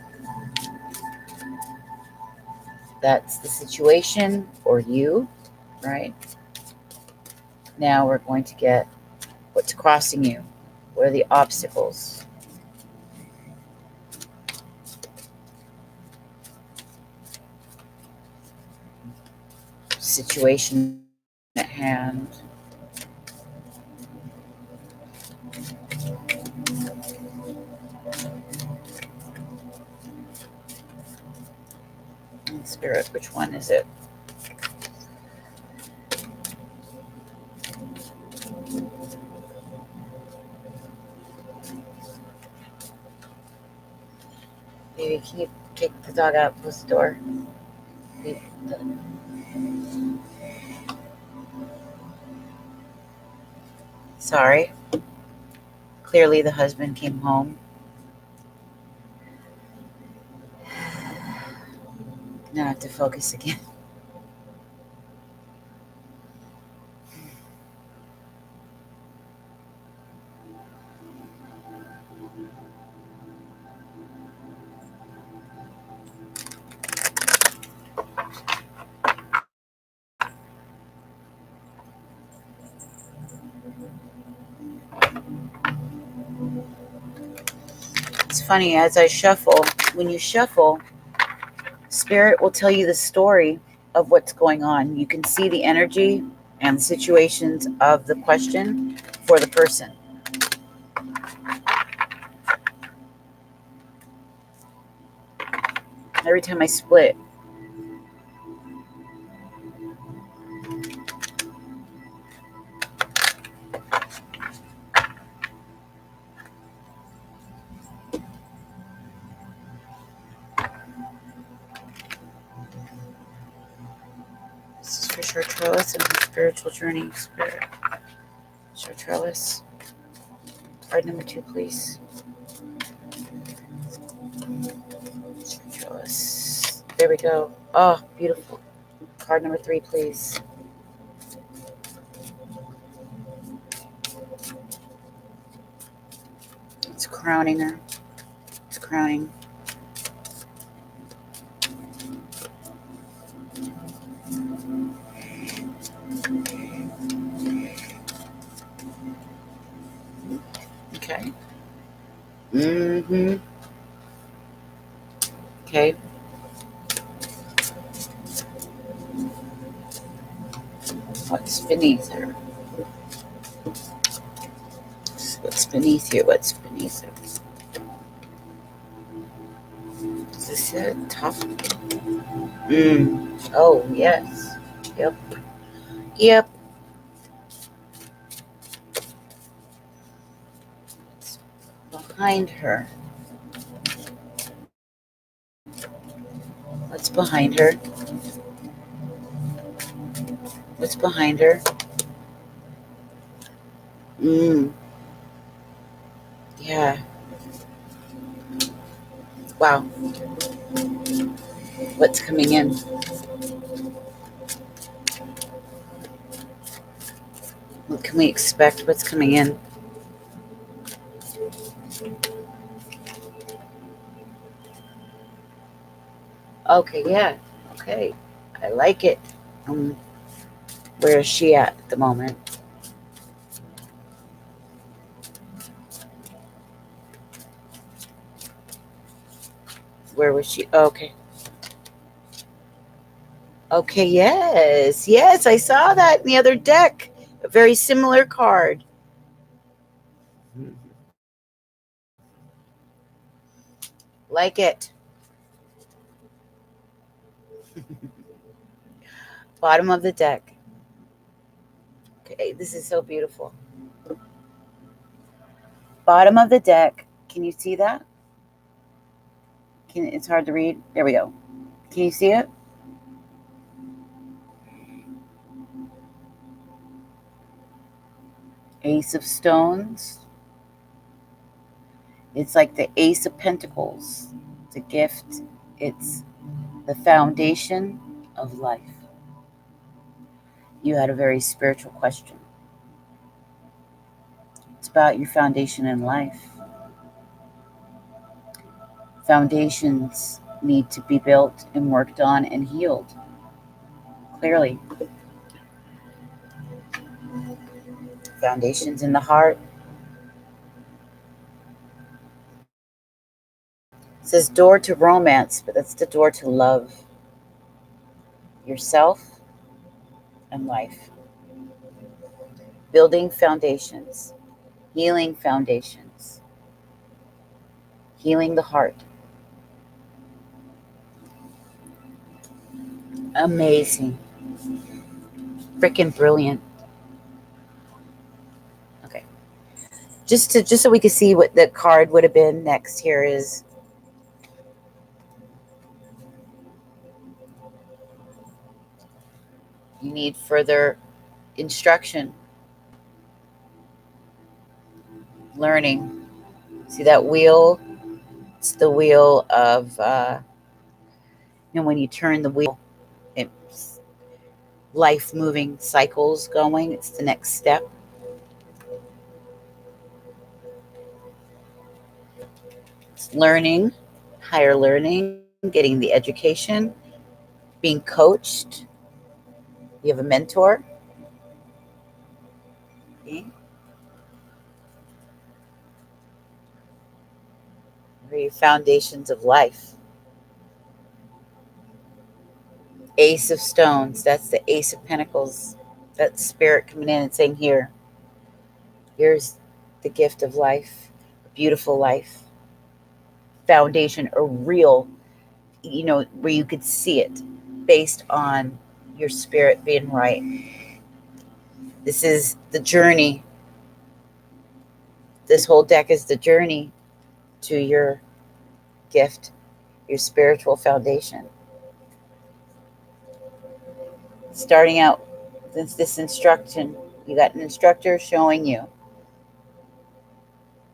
That's the situation for you, right? Now we're going to get what's crossing you. What are the obstacles? Situation at hand. And Spirit, which one is it? Baby, can you take the dog out, close the door? Sorry. Clearly the husband came home. Now I have to focus again. It's funny, as I shuffle, when you shuffle, Spirit will tell you the story of what's going on. You can see the energy and the situations of the question for the person. Every time I split, this is for Chartrellis and her spiritual journey. Spirit. Chartrellis. Card number 2, please. Chartrellis. There we go. Oh, beautiful. Card number 3, please. It's crowning her. It's crowning. Okay. Okay. What's beneath her? What's beneath you? What's beneath her? Is this it? Top? Oh, yes. Yep. Yep. It's behind her. What's behind her? What's behind her? Yeah. Wow. What's coming in? What can we expect? What's coming in? Okay, yeah. Okay. I like it. Where is she at the moment? Where was she? Okay. Okay, yes. Yes, I saw that in the other deck. A very similar card. Like it. Bottom of the deck. Okay, this is so beautiful. Bottom of the deck. Can you see that? It's hard to read. There we go. Can you see it? Ace of Stones. It's like the Ace of Pentacles. It's a gift. It's the foundation of life. You had a very spiritual question. It's about your foundation in life. Foundations need to be built and worked on and healed. Clearly. Foundations in the heart. It says door to romance, but that's the door to love. Yourself and life. Building foundations. Healing foundations. Healing the heart. Amazing. Freaking brilliant. Okay. Just so we can see what the card would have been next, here is you need further instruction. Learning. See that wheel? It's the wheel of, when you turn the wheel, it's life moving cycles going. It's the next step. It's learning, higher learning, getting the education, being coached. You have a mentor. Okay. The foundations of life. Ace of Stones. That's the Ace of Pentacles. That's Spirit coming in and saying, here's the gift of life, a beautiful life. Foundation, a real, where you could see it based on your spirit being right. This is the journey. This whole deck is the journey to your gift, your spiritual foundation. Starting out with this instruction, you got an instructor showing you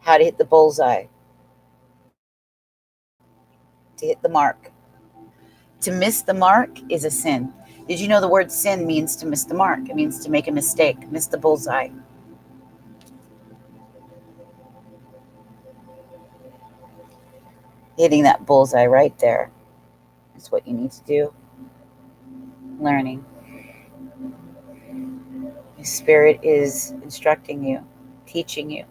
how to hit the bullseye, to hit the mark. To miss the mark is a sin. Did you know the word sin means to miss the mark? It means to make a mistake, miss the bullseye. Hitting that bullseye right there is what you need to do. Learning. Your spirit is instructing you, teaching you.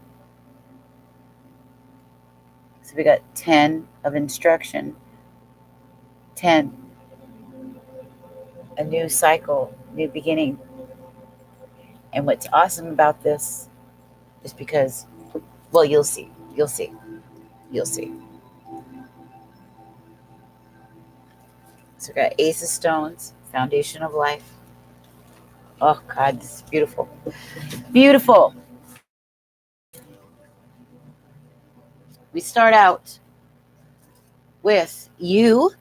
So we got 10 of instruction. 10. A new cycle, new beginning. And what's awesome about this is because, well, you'll see. You'll see. You'll see. So we got Ace of Stones, Foundation of Life. Oh, God, this is beautiful. Beautiful. We start out with you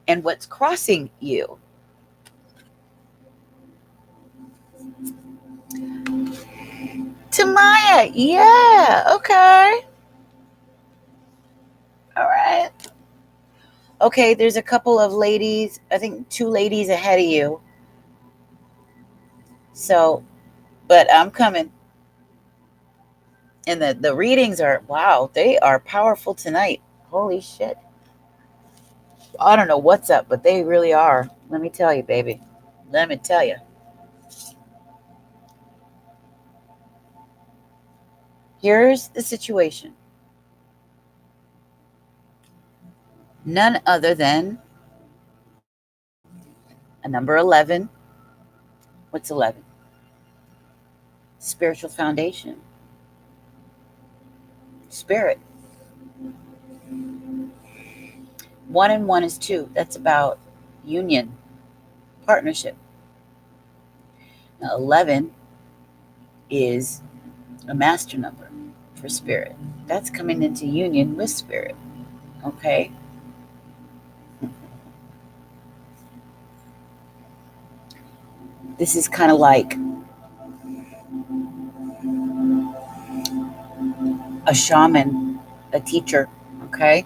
and what's crossing you. Tamaya, yeah, okay. All right. Okay, there's a couple of ladies, I think 2 ladies ahead of you. So, but I'm coming. And the readings are, wow, they are powerful tonight. Holy shit. I don't know what's up, but they really are. Let me tell you, baby. Let me tell you. Here's the situation. None other than a number 11. What's 11? Spiritual foundation. Spirit. 1 and 1 is 2. That's about union, partnership. Now, 11 is a master number for spirit. That's coming into union with spirit. Okay? This is kind of like a shaman, a teacher, okay?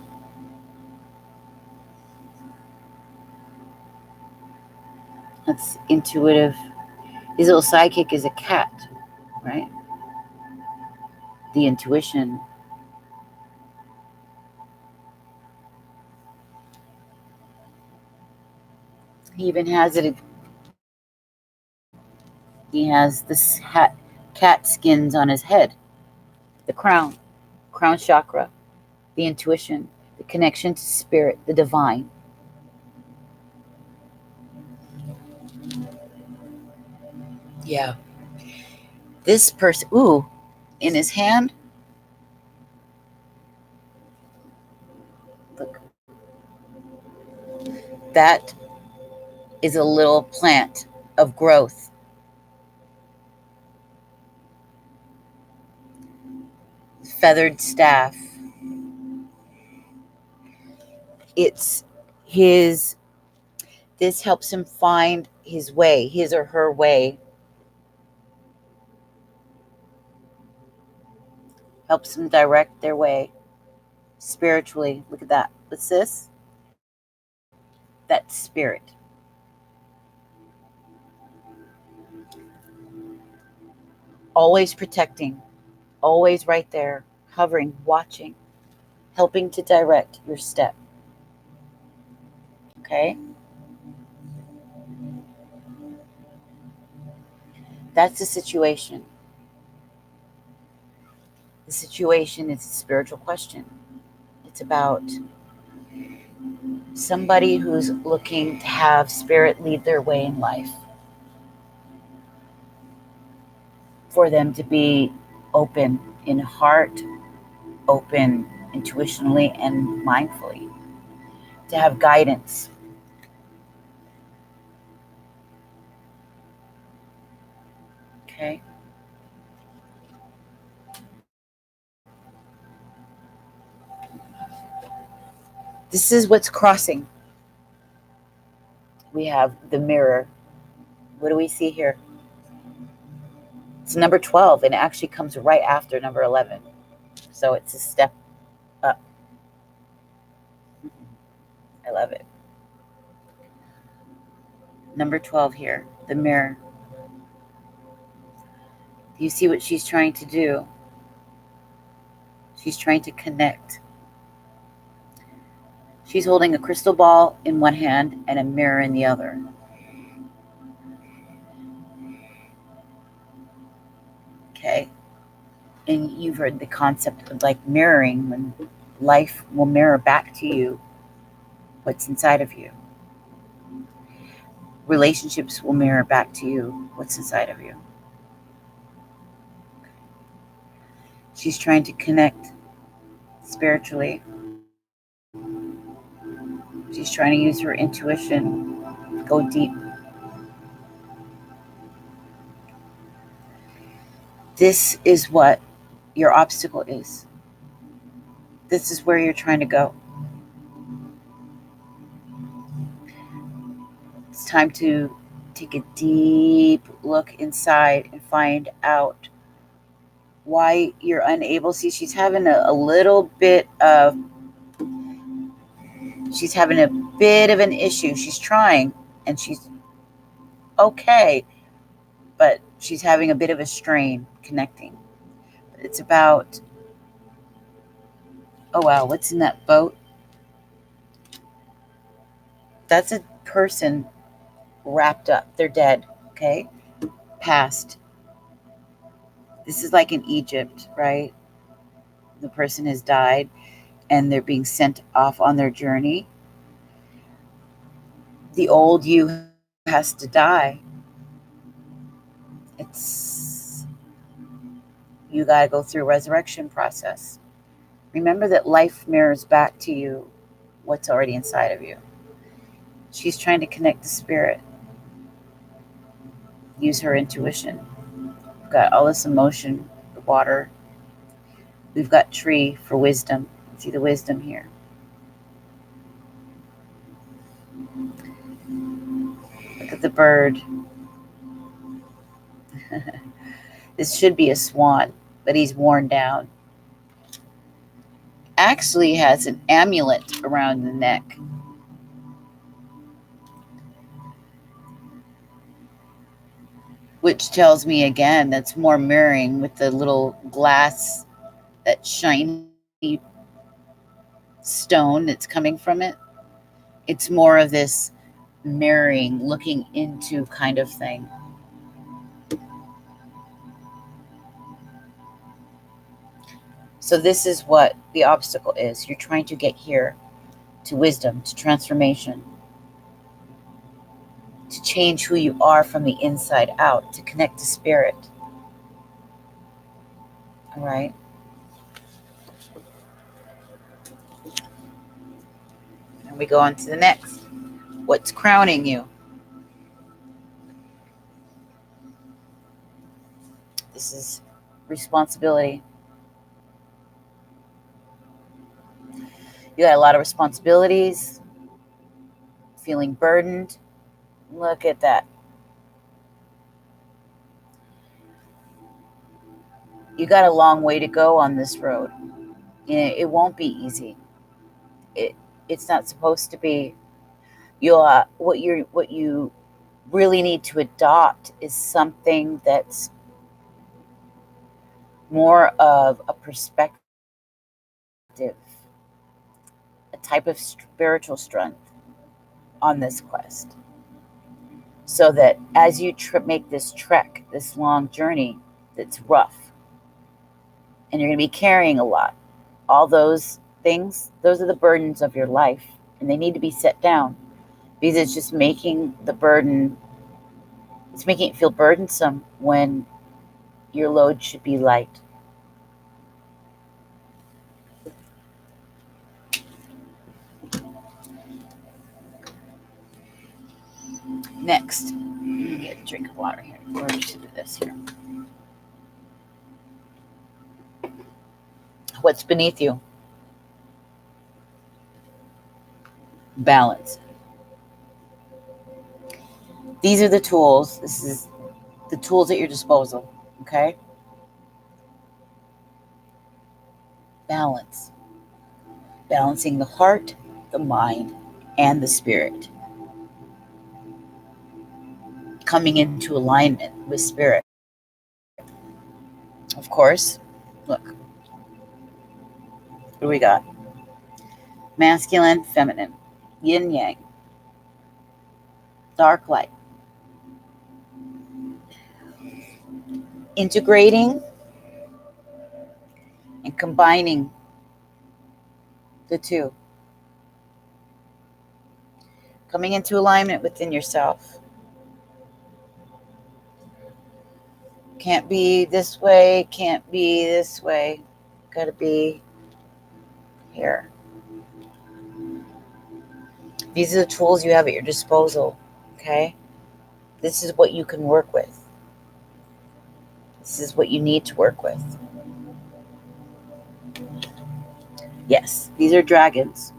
That's intuitive. His little sidekick is a cat, right? The intuition. He even has it. He has this cat skins on his head. The crown chakra, the intuition, the connection to spirit, the divine. Yeah. This person, ooh, in his hand, look, that is a little plant of growth. Feathered staff. It's his, this helps him find his way, his or her way. Helps them direct their way spiritually. Look at that. What's this? That's spirit. Always protecting, always right there, hovering, watching, helping to direct your step. Okay? That's the situation. The situation is a spiritual question. It's about somebody who's looking to have spirit lead their way in life. For them to be open in heart, open intuitionally and mindfully. To have guidance. Okay? This is what's crossing. We have the mirror. What do we see here? It's number 12, and it actually comes right after number 11. So it's a step up. I love it. Number 12 here, the mirror. Do you see what she's trying to do? She's trying to connect. She's holding a crystal ball in one hand and a mirror in the other. Okay? And you've heard the concept of like mirroring, when life will mirror back to you what's inside of you. Relationships will mirror back to you what's inside of you. She's trying to connect spiritually. She's trying to use her intuition, go deep. This is what your obstacle is. This is where you're trying to go. It's time to take a deep look inside and find out why you're unable. See, she's having a little bit of, she's having a bit of an issue. She's trying and she's okay, but she's having a bit of a strain connecting. It's about, oh wow, what's in that boat? That's a person wrapped up. They're dead, okay? Passed. This is like in Egypt, right? The person has died and they're being sent off on their journey. The old you has to die. It's, you got to go through a resurrection process. Remember that life mirrors back to you what's already inside of you. She's trying to connect the spirit. Use her intuition. We've got all this emotion, the water. We've got tree for wisdom. See the wisdom here. Look at the bird. This should be a swan, but he's worn down. actually has an amulet around the neck. Which tells me again that's more mirroring with the little glass, that shiny stone that's coming from it. It's more of this mirroring, looking into kind of thing. So this is what the obstacle is. You're trying to get here to wisdom, to transformation, to change who you are from the inside out, to connect to spirit. All right. And we go on to the next. What's crowning you? This is responsibility. You got a lot of responsibilities, feeling burdened. Look at that. You got a long way to go on this road. It won't be easy. It's not supposed to be. What you really need to adopt is something that's more of a perspective, a type of spiritual strength on this quest. So that as you make this trek, this long journey that's rough, and you're going to be carrying a lot, all those things, those are the burdens of your life, and they need to be set down, because it's just making the burden, it's making it feel burdensome when your load should be light. Next, let me get a drink of water here. We're just do this here. What's beneath you? Balance. These are the tools. This is the tools at your disposal. Okay? Balance. Balancing the heart, the mind, and the spirit. Coming into alignment with spirit. Of course, look. What do we got? Masculine, feminine, yin yang, dark light. Integrating and combining the two. Coming into alignment within yourself. Can't be this way, can't be this way. Got to be here. These are the tools you have at your disposal, okay? This is what you can work with. This is what you need to work with. Yes, these are dragons.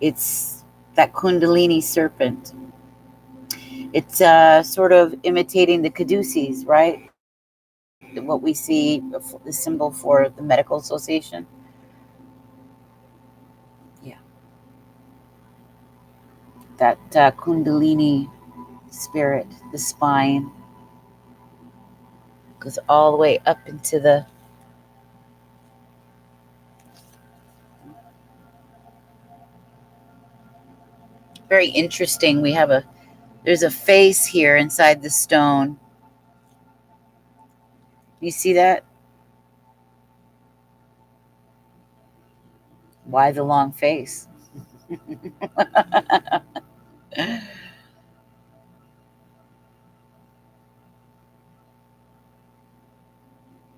It's that Kundalini serpent. It's sort of imitating the caduceus, right? What we see, the symbol for the medical association. Yeah. That Kundalini spirit, the spine, goes all the way up into the very interesting. There's a face here inside the stone. You see that? Why the long face?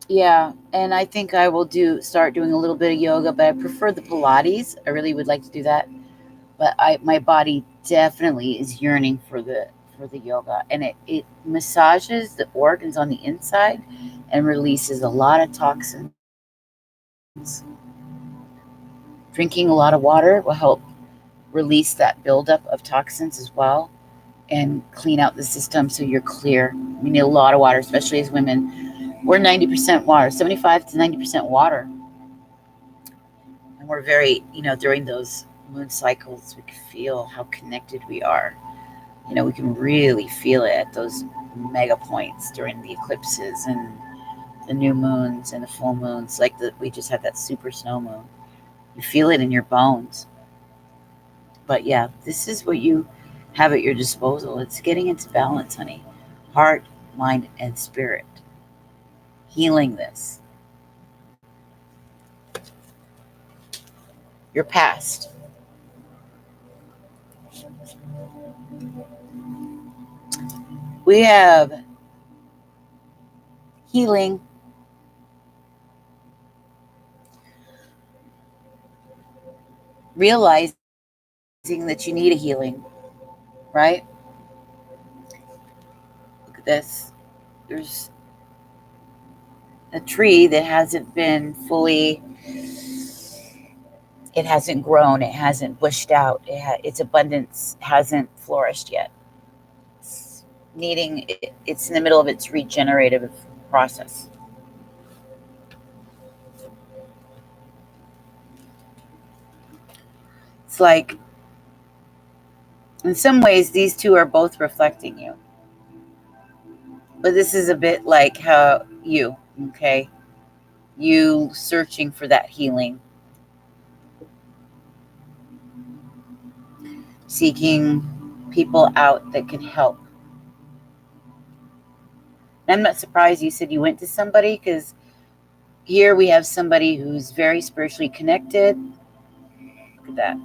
Yeah, and I think I will start doing a little bit of yoga, but I prefer the Pilates. I really would like to do that. But my body definitely is yearning for the yoga, and it massages the organs on the inside and releases a lot of toxins. Drinking a lot of water will help release that buildup of toxins as well and clean out the system so you're clear. We need a lot of water, especially as women. We're 90% water, 75 to 90% water. And we're very, during those moon cycles, we can feel how connected we are. We can really feel it at those mega points during the eclipses and the new moons and the full moons. Like we just had that super snow moon. You feel it in your bones. But yeah, this is what you have at your disposal. It's getting into balance, honey. Heart, mind, and spirit. Healing this. Your past. We have healing. Realizing that you need a healing, right? Look at this. There's a tree that hasn't been fully, it hasn't grown, it hasn't bushed out, its abundance hasn't flourished yet. It's in the middle of its regenerative process. It's like, in some ways, these two are both reflecting you. But this is a bit like how you searching for that healing, seeking people out that can help. And I'm not surprised you said you went to somebody, because here we have somebody who's very spiritually connected. Look at that.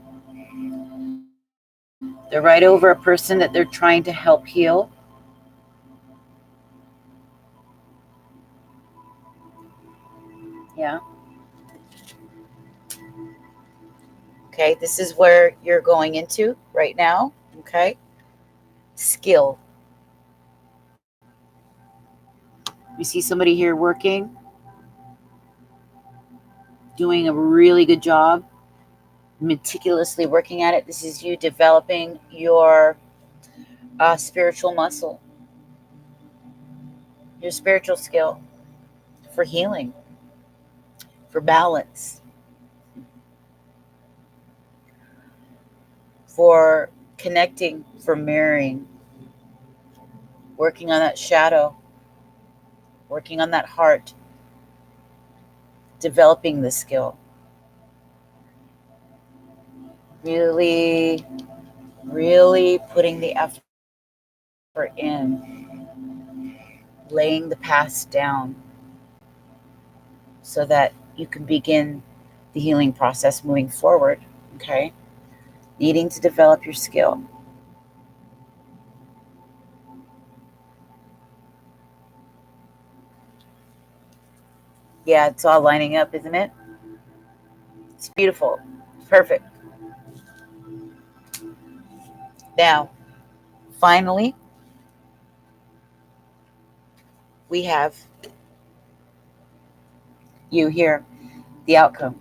They're right over a person that they're trying to help heal. Yeah. Okay, this is where you're going into right now. Okay. Skill. You see somebody here working, doing a really good job, meticulously working at it. This is you developing your spiritual muscle, your spiritual skill for healing, for balance, for connecting, for mirroring, working on that shadow, working on that heart, developing the skill. Really, really putting the effort in, laying the past down so that you can begin the healing process moving forward, okay? Needing to develop your skill. Yeah, it's all lining up, isn't it? It's beautiful. Perfect. Now, finally, we have you here, the outcome.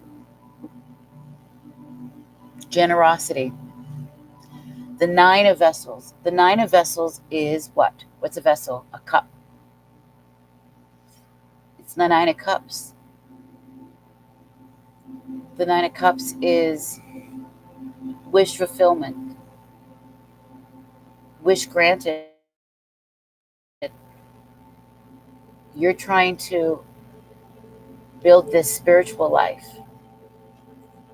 Generosity. The 9 of vessels. The 9 of vessels is what? What's a vessel? A cup. It's the 9 of cups. The 9 of cups is wish fulfillment. Wish granted. You're trying to build this spiritual life.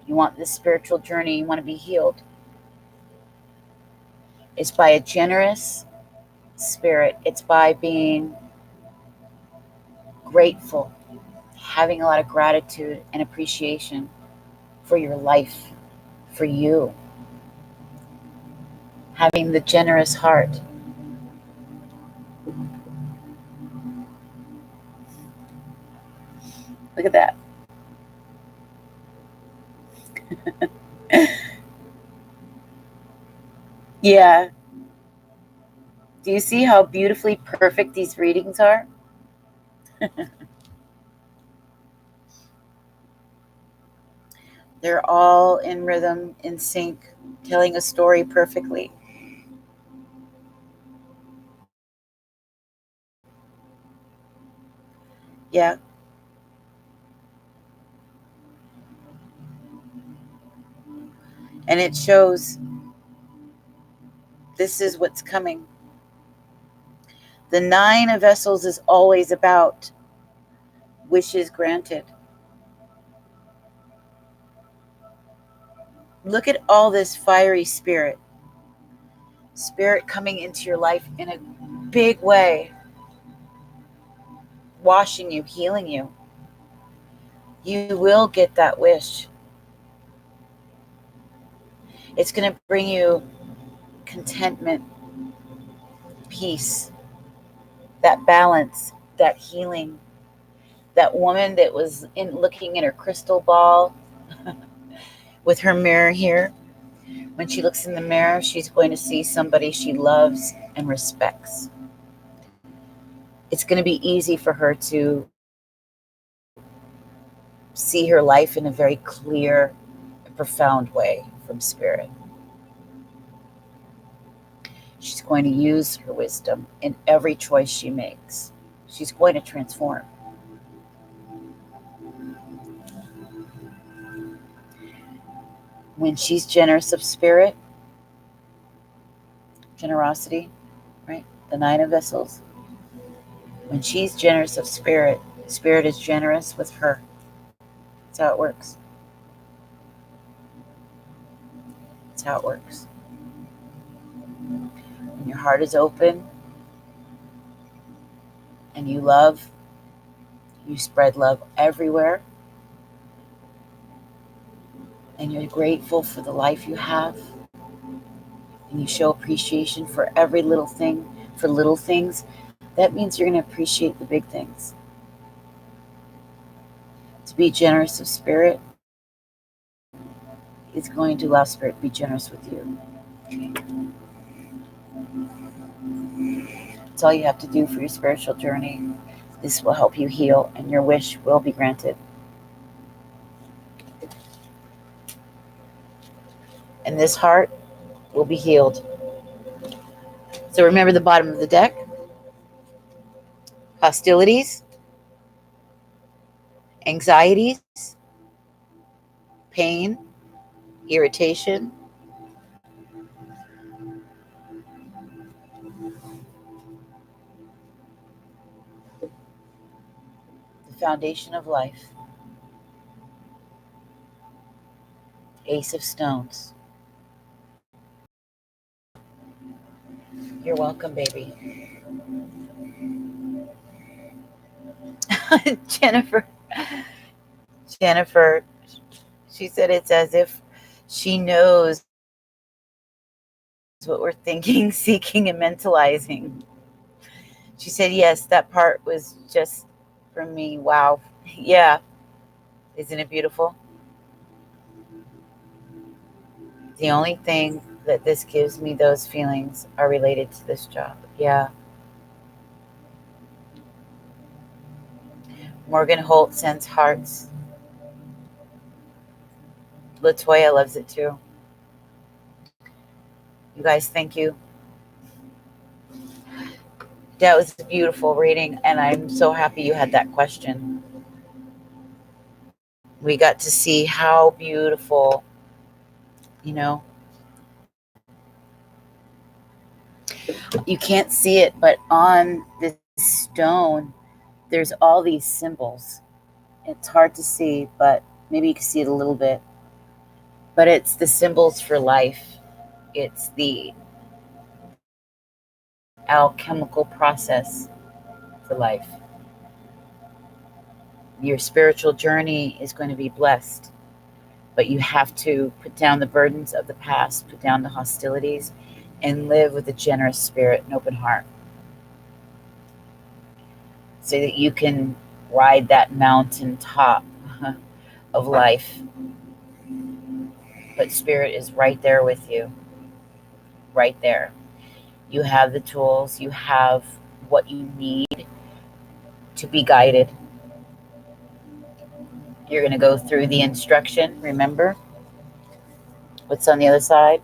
You want this spiritual journey. You want to be healed. It's by a generous spirit. It's by being grateful, having a lot of gratitude and appreciation for your life, for you, having the generous heart. Look at that. Yeah. Do you see how beautifully perfect these readings are? They're all in rhythm, in sync, telling a story perfectly. Yeah. And it shows this is what's coming. The Nine of Vessels is always about wishes granted. Look at all this fiery spirit. Spirit coming into your life in a big way, washing you, healing you. You will get that wish. It's going to bring you contentment, peace, that balance, that healing. That woman that was looking in her crystal ball with her mirror here, when she looks in the mirror, she's going to see somebody she loves and respects. It's going to be easy for her to see her life in a very clear and profound way from spirit. She's going to use her wisdom in every choice she makes. She's going to transform. When she's generous of spirit, generosity, right? The Nine of Vessels. When she's generous of spirit, spirit is generous with her. That's how it works. That's how it works. When your heart is open and you love, you spread love everywhere, and you're grateful for the life you have, and you show appreciation for every little thing, for little things, that means you're going to appreciate the big things. To be generous of spirit is going to allow spirit to be generous with you. Okay. That's all you have to do for your spiritual journey. This will help you heal, and your wish will be granted. And this heart will be healed. So remember the bottom of the deck. Hostilities, anxieties, pain, irritation, the foundation of life. Ace of Stones. You're welcome, baby. Jennifer, she said it's as if she knows what we're thinking, seeking, and mentalizing. She said, yes, that part was just for me. Wow. Yeah. Isn't it beautiful? The only thing that this gives me those feelings are related to this job. Yeah. Morgan Holt sends hearts. Latoya loves it too. You guys, thank you. That was a beautiful reading, and I'm so happy you had that question. We got to see how beautiful, you can't see it, but on this stone, there's all these symbols. It's hard to see, but maybe you can see it a little bit. But it's the symbols for life. It's the alchemical process for life. Your spiritual journey is going to be blessed, but you have to put down the burdens of the past, put down the hostilities, and live with a generous spirit and open heart so that you can ride that mountain top of life. But spirit is right there with you, right there. You have the tools, you have what you need to be guided. You're going to go through the instruction. Remember what's on the other side?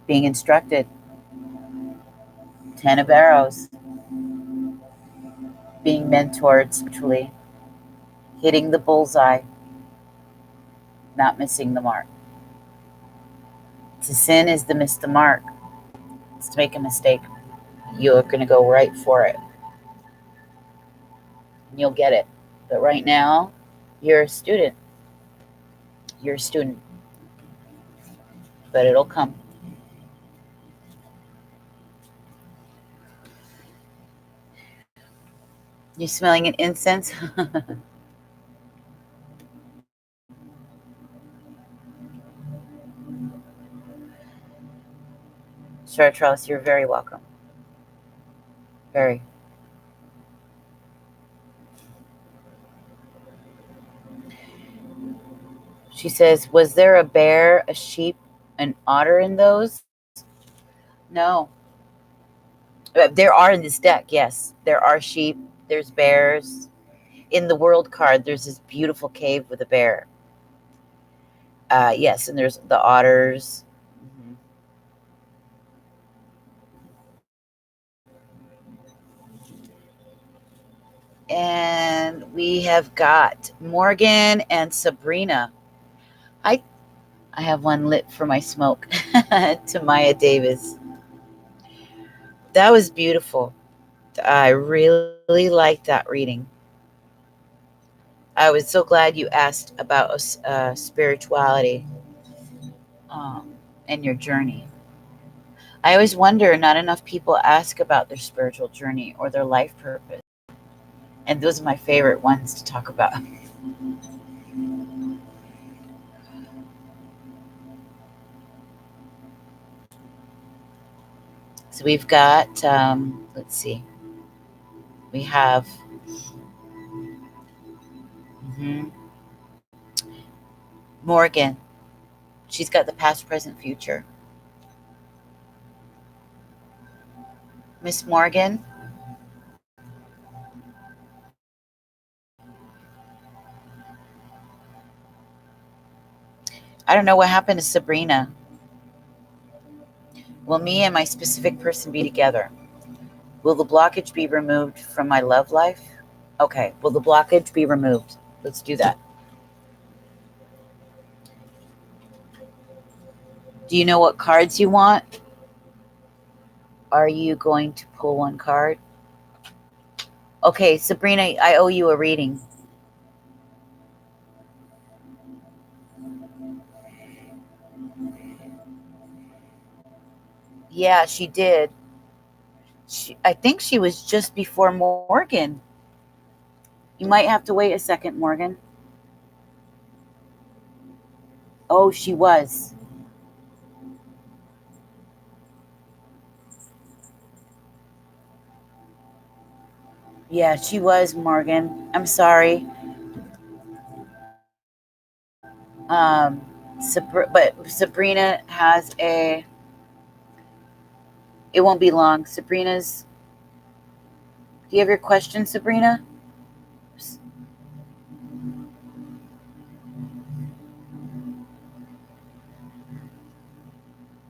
Being instructed. 10 of arrows. being mentored spiritually, hitting the bullseye, not missing the mark. To sin is to miss the mark. It's to make a mistake. You're going to go right for it. And you'll get it. But right now, you're a student. You're a student. But it'll come. You smelling an incense? Sure, Charles, you're very welcome. Very. She says, was there a bear, a sheep, an otter in those? No. There are in this deck, yes. There are sheep, there's bears. In the world card, there's this beautiful cave with a bear. Yes, and there's the otters. And we have got Morgan and Sabrina. I have one lit for my smoke. To Maya Davis. That was beautiful. I really liked that reading. I was so glad you asked about spirituality and your journey. I always wonder, not enough people ask about their spiritual journey or their life purpose. And those are my favorite ones to talk about. So we've got, let's see, we have Morgan. She's got the past, present, future. Miss Morgan. I don't know what happened to Sabrina. Will me and my specific person be together? Will the blockage be removed from my love life? Okay, will the blockage be removed? Let's do that. Do you know what cards you want? Are you going to pull one card? Okay, Sabrina, I owe you a reading. Yeah, she did. I think she was just before Morgan. You might have to wait a second, Morgan. Oh, she was. Yeah, she was, Morgan. I'm sorry. But Sabrina has a... It won't be long. Sabrina's... Do you have your question, Sabrina?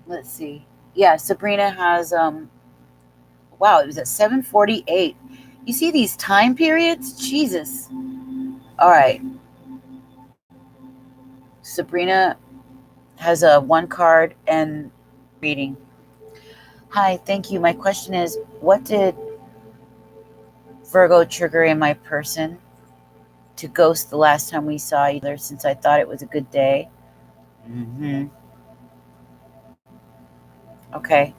Let's see. Yeah, Sabrina has... Wow, it was at 7:48. You see these time periods? Jesus. All right. Sabrina has a one card and reading. Hi, thank you. My question is, what did Virgo trigger in my person to ghost the last time we saw each other, since I thought it was a good day? Okay.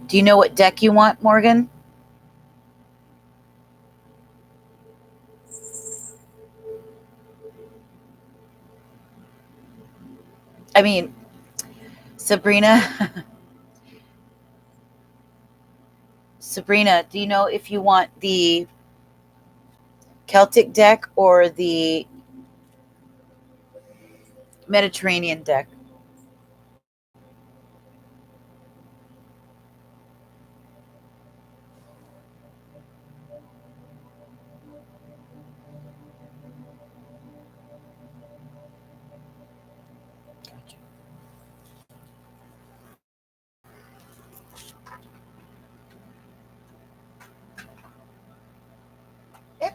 Do you know what deck you want, Morgan? I mean, Sabrina. Sabrina, do you know if you want the Celtic deck or the Mediterranean deck?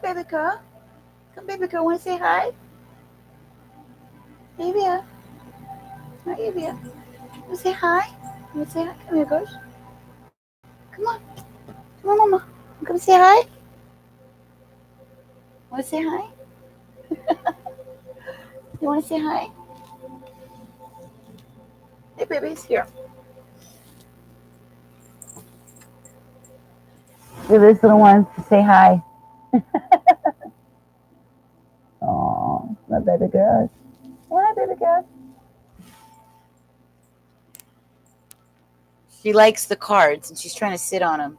baby girl. Come, baby girl. Want to say hi? Avia. Hi, Avia. Want to say hi? Want to say hi? Come here, girls. Come on. Come on, Mama. Come say hi. Want to say hi? You want to say hi? Hey, babies. Here. Do this little one to say hi. Oh, my baby girl. Hi, baby girl. She likes the cards, and she's trying to sit on them.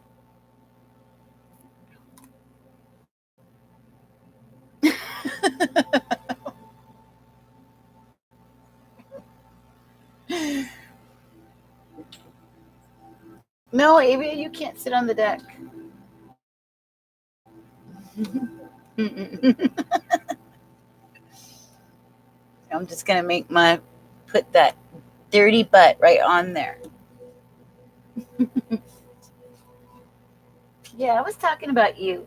No, Avia, you can't sit on the deck. I'm just going to put that dirty butt right on there. Yeah, I was talking about you.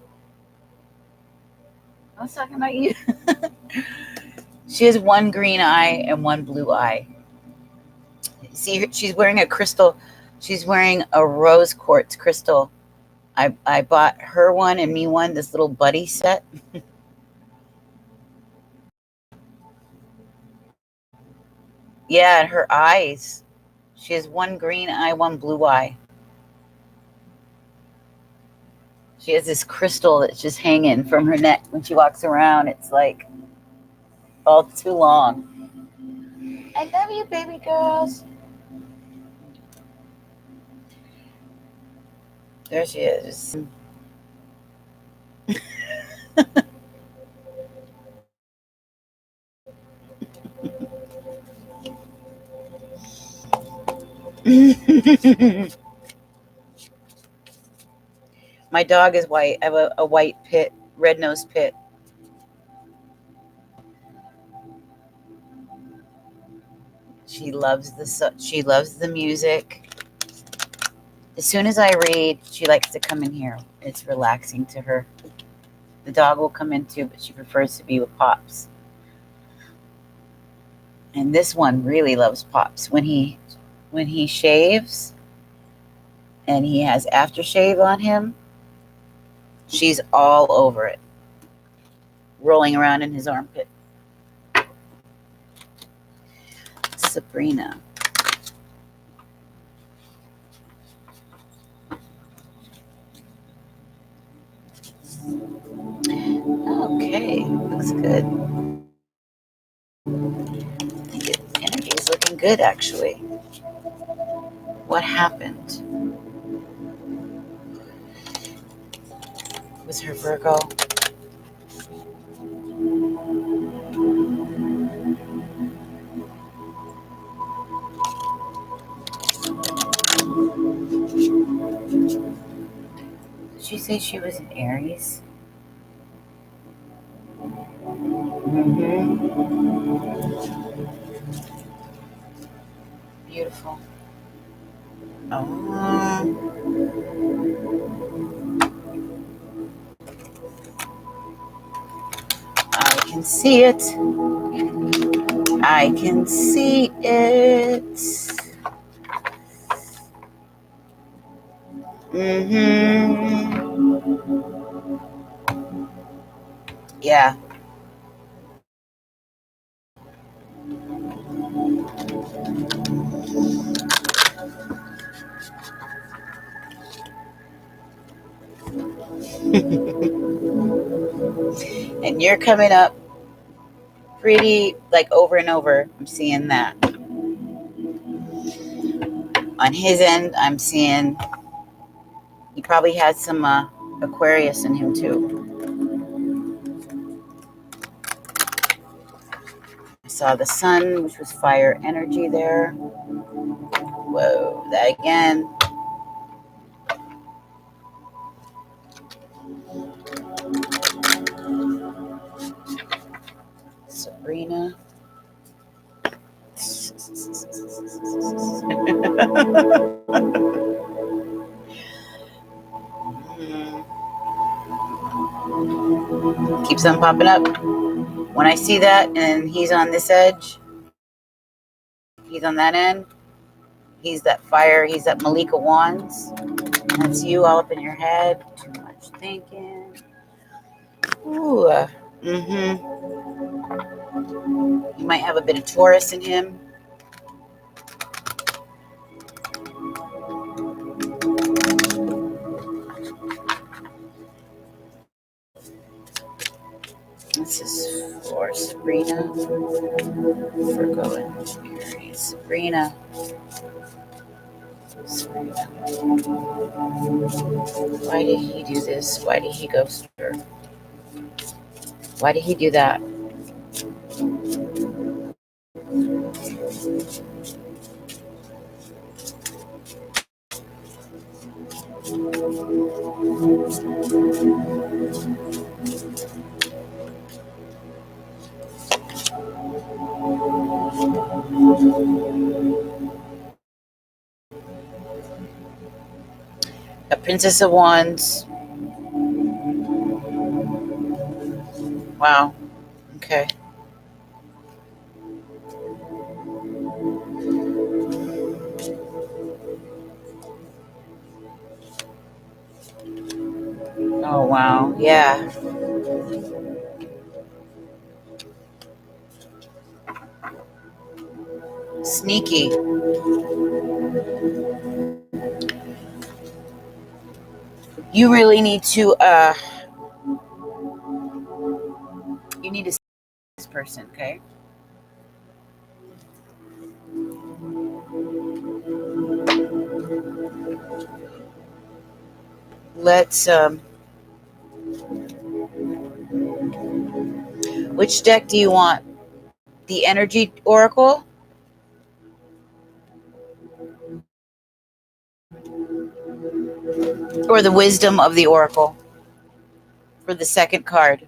She has one green eye and one blue eye. See, she's wearing a crystal. She's wearing a rose quartz crystal. I bought her one and me one, this little buddy set. Yeah, and her eyes. She has one green eye, one blue eye. She has this crystal that's just hanging from her neck when she walks around. It's like all too long. I love you, baby girls. There she is. My dog is white. I have a white pit, red-nosed pit. She loves the music. As soon as I read, she likes to come in here. It's relaxing to her. The dog will come in too, but she prefers to be with Pops. And this one really loves Pops. When he shaves and he has aftershave on him, she's all over it, rolling around in his armpit. Sabrina. Okay, looks good. I think energy is looking good, actually. What happened? Was her Virgo? Did she say she was an Aries? Mm-hmm. Beautiful. Oh. I can see it. I can see it. Mm-hmm. Yeah. And you're coming up pretty, like, over and over. I'm seeing that. On his end, I'm seeing he probably had some Aquarius in him too. I saw the sun, which was fire energy there. Whoa, that again. Sabrina. Keeps on popping up. When I see that and he's on this edge, he's on that end, he's that fire, he's that Malika Wands. That's you all up in your head. Too much thinking. Ooh. You might have a bit of Taurus in him. This is for Sabrina. Virgo and Aries. Sabrina. Why did he do this? Why did he ghost her? Why did he do that? A Princess of Wands. Wow. Okay. Oh, wow. Yeah. Sneaky. You really need to, you need to see this person, okay? Let's, which deck do you want? The Energy Oracle? Or the Wisdom of the Oracle? For the second card.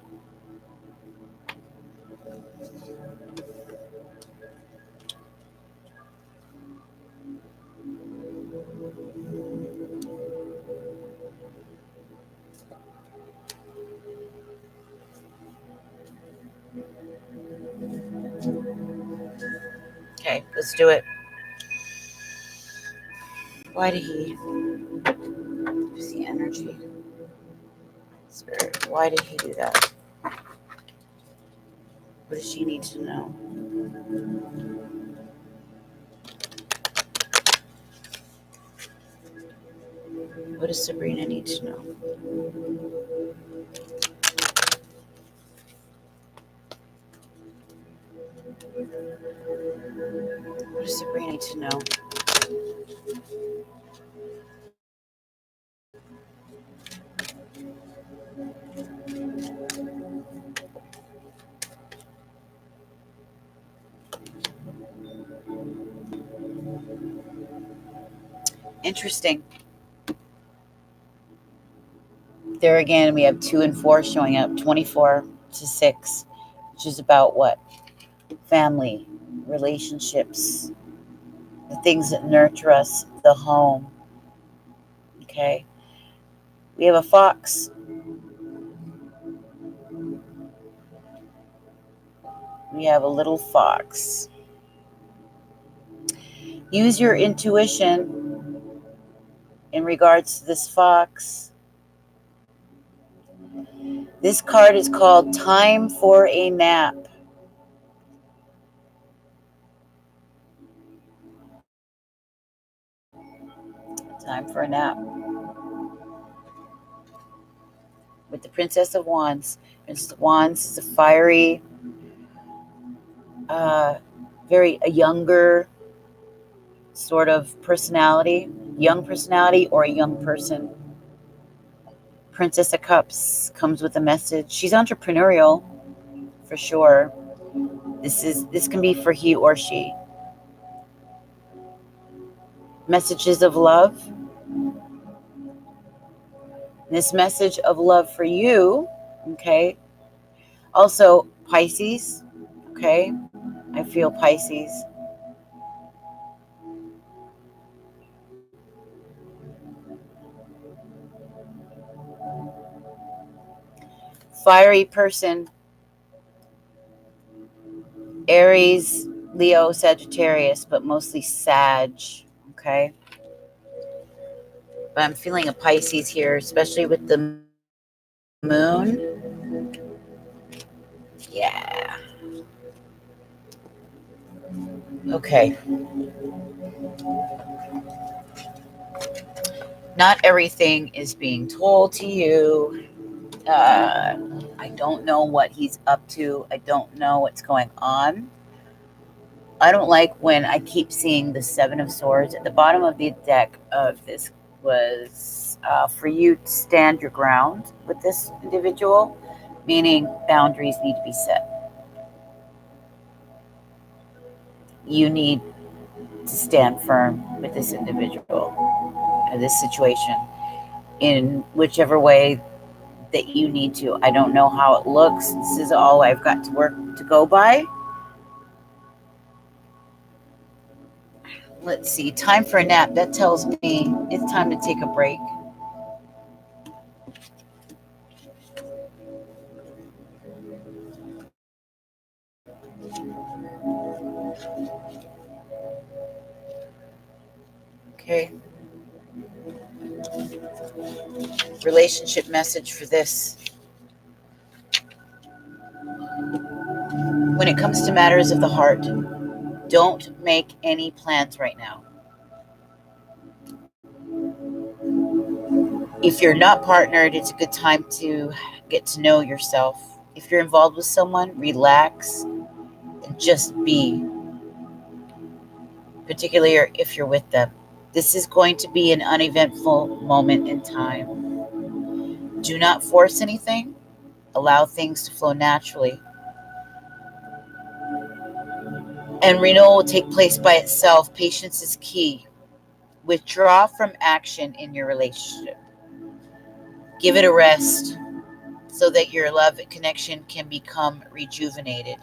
Okay, let's do it. Why did he? What's the energy? Spirit. Why did he do that? What does she need to know? What does Sabrina need to know? What does Sabrina need to know? Interesting. There again, we have 2 and 4 showing up. 24 to 6, which is about what? Family, relationships, the things that nurture us, the home. Okay. We have a fox. We have a little fox. Use your intuition in regards to this fox. This card is called Time for a Nap. Time for a nap. With the Princess of Wands. Princess of Wands is a fiery, a younger sort of personality, young personality or a young person. Princess of Cups comes with a message. She's entrepreneurial for sure. This can be for he or she. Messages of love. This message of love for you, okay? Also Pisces, okay? I feel Pisces. Fiery person, Aries, Leo, Sagittarius, but mostly Sag, okay? But I'm feeling a Pisces here, especially with the moon. Yeah. Okay. Not everything is being told to you. I don't know what he's up to. I don't know what's going on. I don't like when I keep seeing the Seven of Swords. At the bottom of the deck of this was for you to stand your ground with this individual, meaning boundaries need to be set. You need to stand firm with this individual in this situation in whichever way that you need to. I don't know how it looks. This is all I've got to go by. Let's see. Time for a nap. That tells me it's time to take a break. Okay. Relationship message for this. When it comes to matters of the heart, don't make any plans right now. If you're not partnered, it's a good time to get to know yourself. If you're involved with someone, relax and just be, particularly if you're with them. This is going to be an uneventful moment in time. Do not force anything. Allow things to flow naturally. And renewal will take place by itself. Patience is key. Withdraw from action in your relationship. Give it a rest so that your love and connection can become rejuvenated.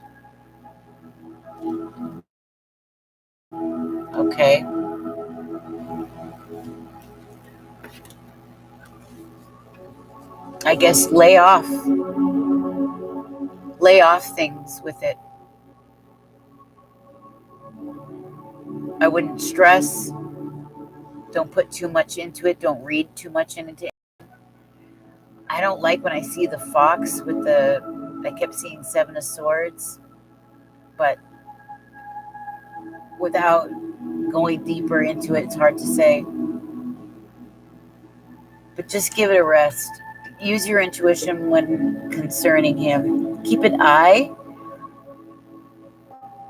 Okay? I guess lay off things with it. I wouldn't stress. Don't put too much into it. Don't read too much into it. I don't like when I see the fox with I kept seeing Seven of Swords, but without going deeper into it, it's hard to say. But just give it a rest. Use your intuition when concerning him. Keep an eye,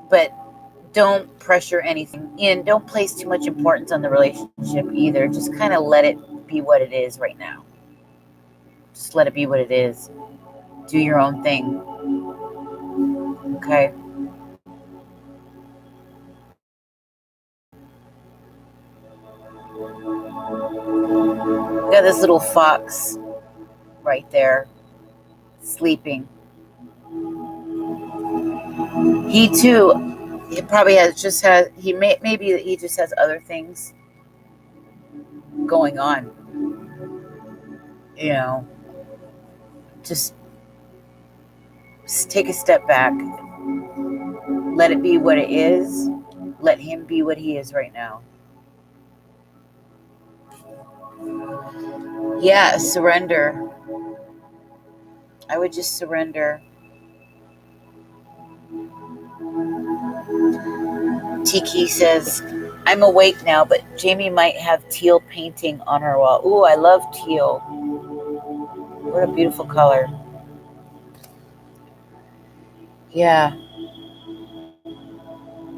but don't pressure anything in. Don't place too much importance on the relationship either. Just kind of let it be what it is right now. Just let it be what it is. Do your own thing. Okay? Got this little fox right there sleeping. He too, he probably maybe he just has other things going on. You know, just take a step back. Let it be what it is. Let him be what he is right now. Yeah, surrender. I would just surrender. Tiki says, I'm awake now, but Jamie might have teal painting on her wall. Ooh, I love teal. What a beautiful color. Yeah.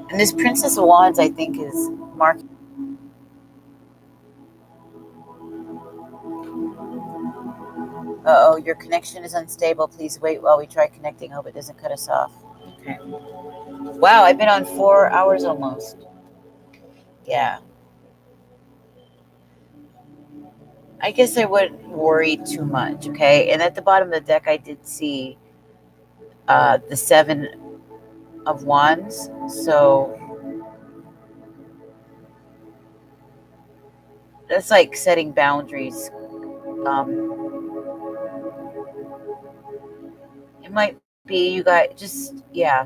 And this Princess of Wands, I think, is marked. Uh-oh, your connection is unstable. Please wait while we try connecting. Hope it doesn't cut us off. Okay. Wow, I've been on 4 hours almost. Yeah. I guess I wouldn't worry too much, okay? And at the bottom of the deck, I did see the Seven of Wands. So that's like setting boundaries. It might be you got just, yeah.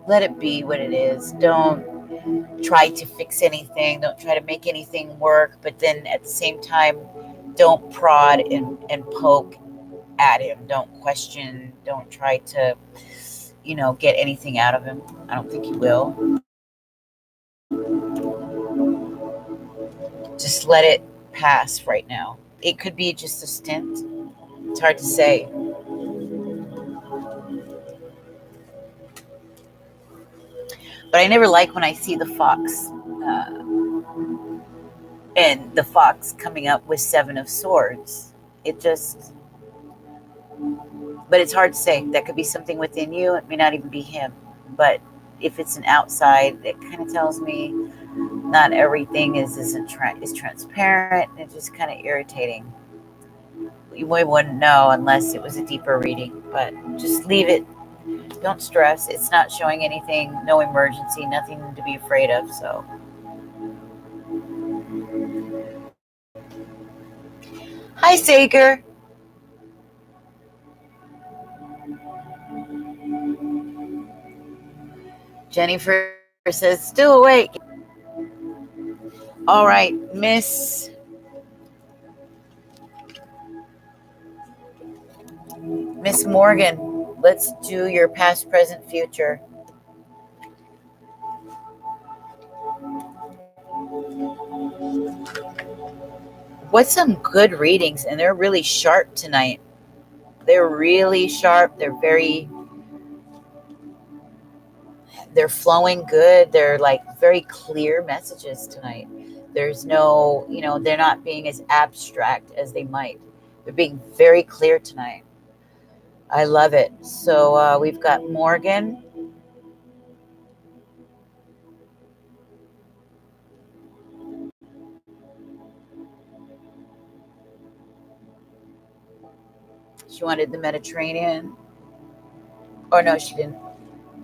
Let it be what it is. Don't try to fix anything. Don't try to make anything work. But then at the same time, don't prod and poke at him. Don't question. Don't try to, get anything out of him. I don't think you will. Just let it pass right now. It could be just a stint. It's hard to say. But I never like when I see the fox and the fox coming up with 7 of Swords. It just, but it's hard to say. That could be something within you. It may not even be him. But if it's an outside, it kind of tells me not everything is transparent. It's just kind of irritating. You wouldn't know unless it was a deeper reading. But just leave it. Don't stress. It's not showing anything. No emergency. Nothing to be afraid of. So. Hi, Sager. Jennifer says, still awake. All right, Miss Morgan, let's do your past, present, future. What's some good readings? And they're really sharp tonight. They're really sharp. They're flowing good. They're like very clear messages tonight. There's no, they're not being as abstract as they might. They're being very clear tonight. I love it. So we've got Morgan. She wanted the Mediterranean. Oh, no, she didn't.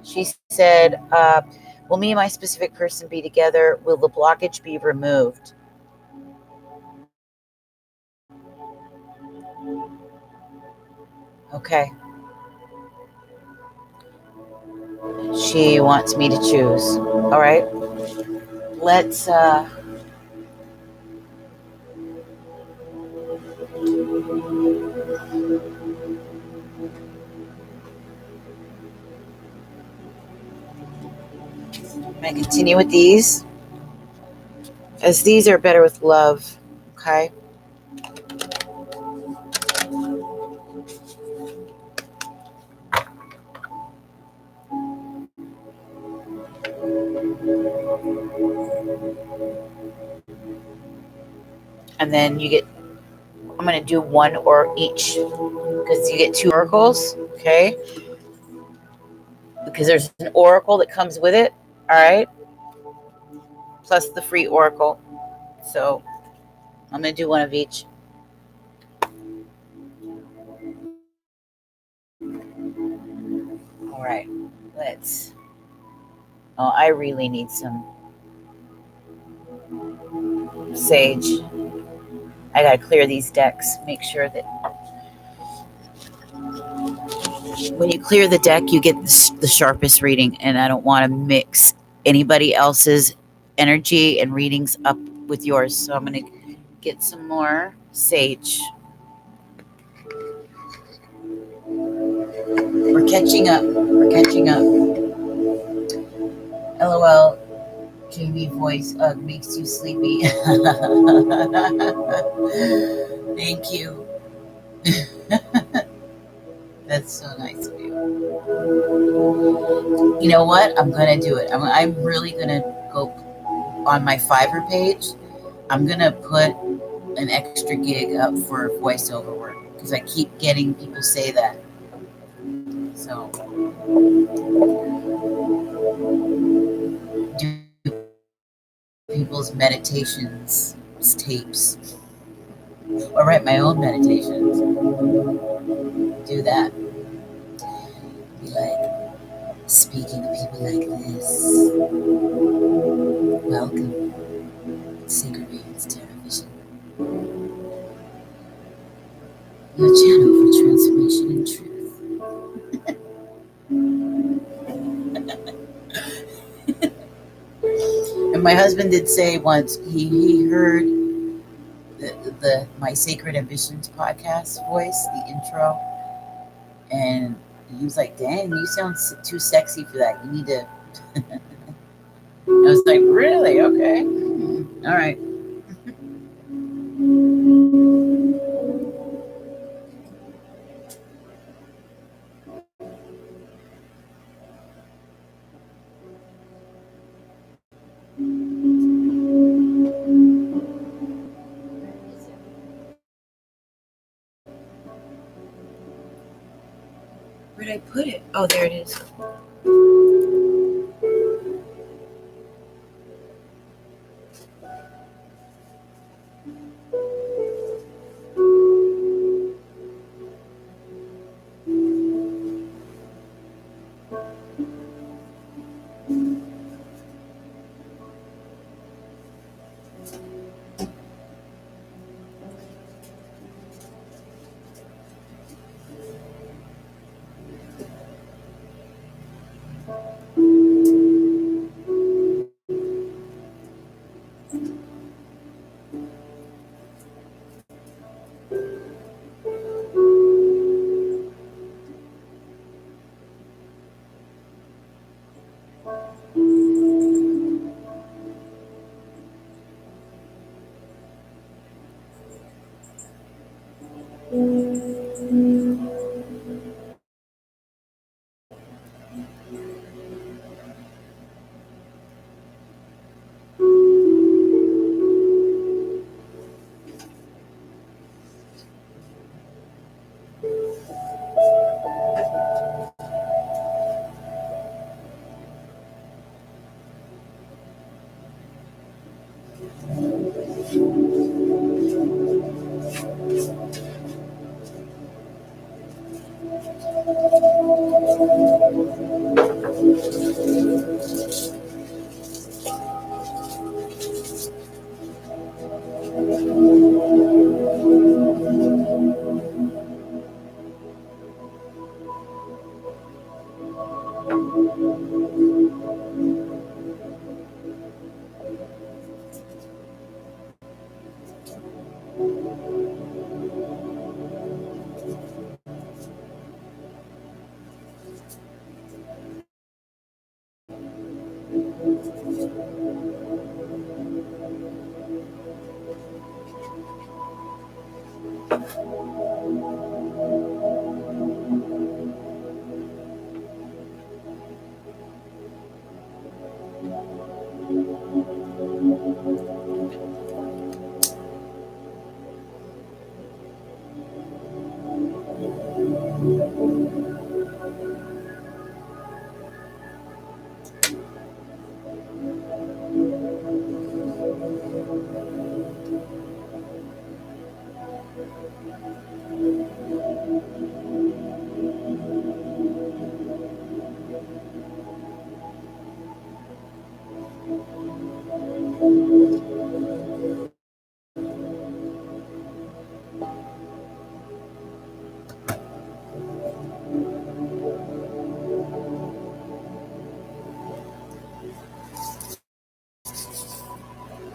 She said, will me and my specific person be together? Will the blockage be removed? Okay. She wants me to choose. All right. Let's I'm going to continue with these, as these are better with love. Okay. And then I'm going to do one or each, because you get 2 oracles. Okay. Because there's an oracle that comes with it. All right. Plus the free oracle. So I'm going to do one of each. All right. I really need some sage. I got to clear these decks. Make sure that when you clear the deck, you get the sharpest reading. And I don't want to mix anybody else's energy and readings up with yours. So I'm going to get some more sage. We're catching up. LOL. Jamie voice makes you sleepy. Thank you. That's so nice of you. You know what? I'm going to do it. I'm really going to go on my Fiverr page. I'm going to put an extra gig up for voiceover work, because I keep getting people say that. So, do people's meditations tapes, or write my own meditations. Do that. Be like, speaking to people like this. Welcome. Sacred Ravens Television. Your channel for transformation. intention and truth. And my husband did say once he heard the my Sacred Ambitions podcast voice, the intro, and he was like, "Dang, you sound too sexy for that. You need to." I was like, "Really? Okay, all right." Where'd I put it? Oh, there it is.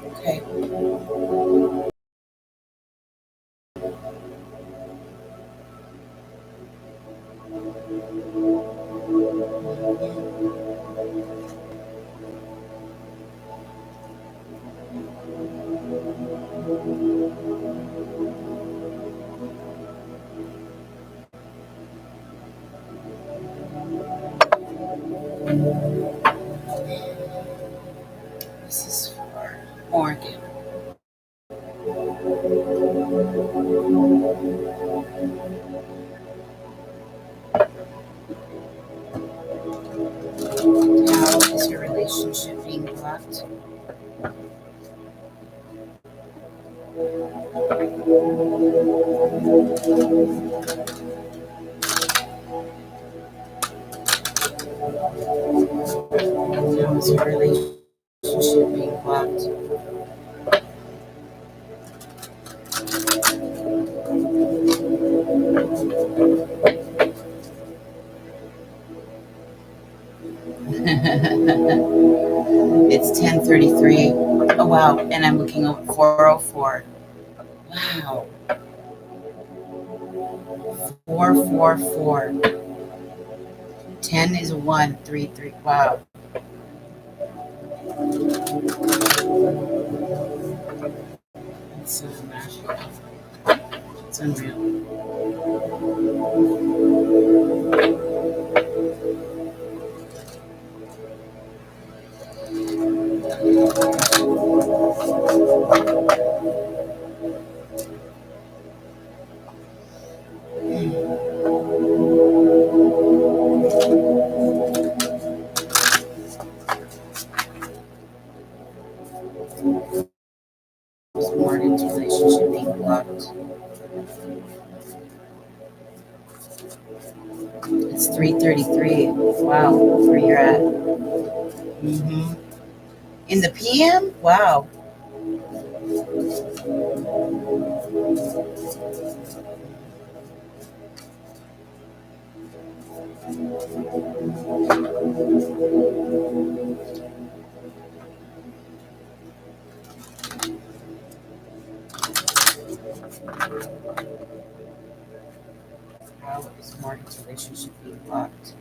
Okay. This is for Morgan. How is your relationship being blocked? How is your relationship being blocked? It's 10:33. Oh, wow. And I'm looking at 404. Wow. 444. 10 is a 1. 3, 3. Wow. It's so magical. It's unreal. Morgan's relationship being blocked. It's 3:33. Wow, where you're at. In the PM? Wow. How is Morgan's relationship being blocked?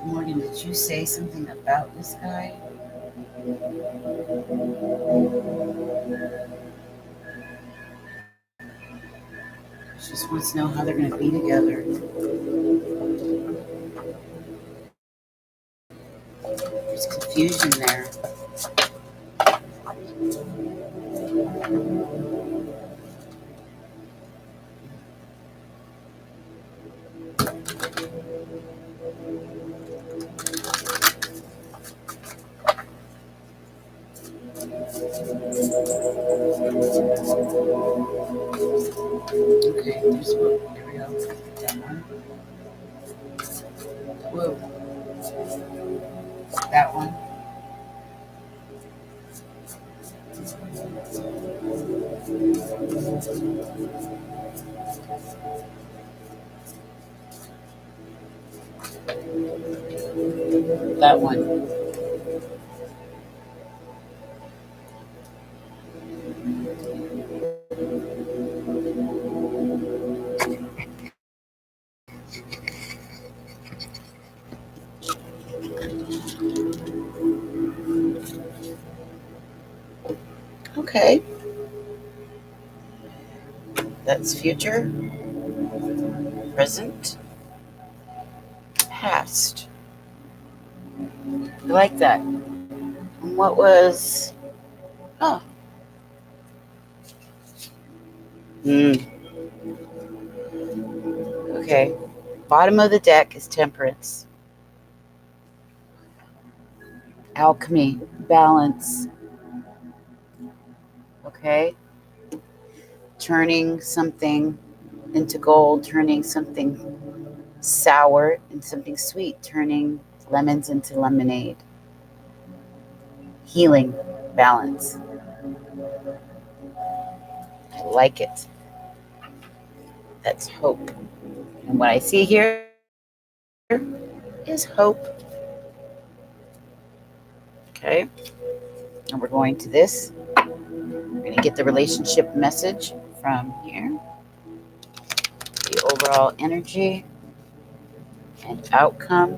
Morgan, did you say something about this guy? She just wants to know how they're going to be together. There's confusion there. Okay, there's one. Here we go. That one. Whoa. That one. That one. Okay. That's future, present, past. I like that. And what was... Oh. Okay. Bottom of the deck is temperance. Alchemy, balance. Okay. Turning something into gold, turning something sour into something sweet, turning lemons into lemonade. Healing, balance. I like it. That's hope. And what I see here is hope. Okay. And we're going to this. We're going to get the relationship message from here. The overall energy and outcome.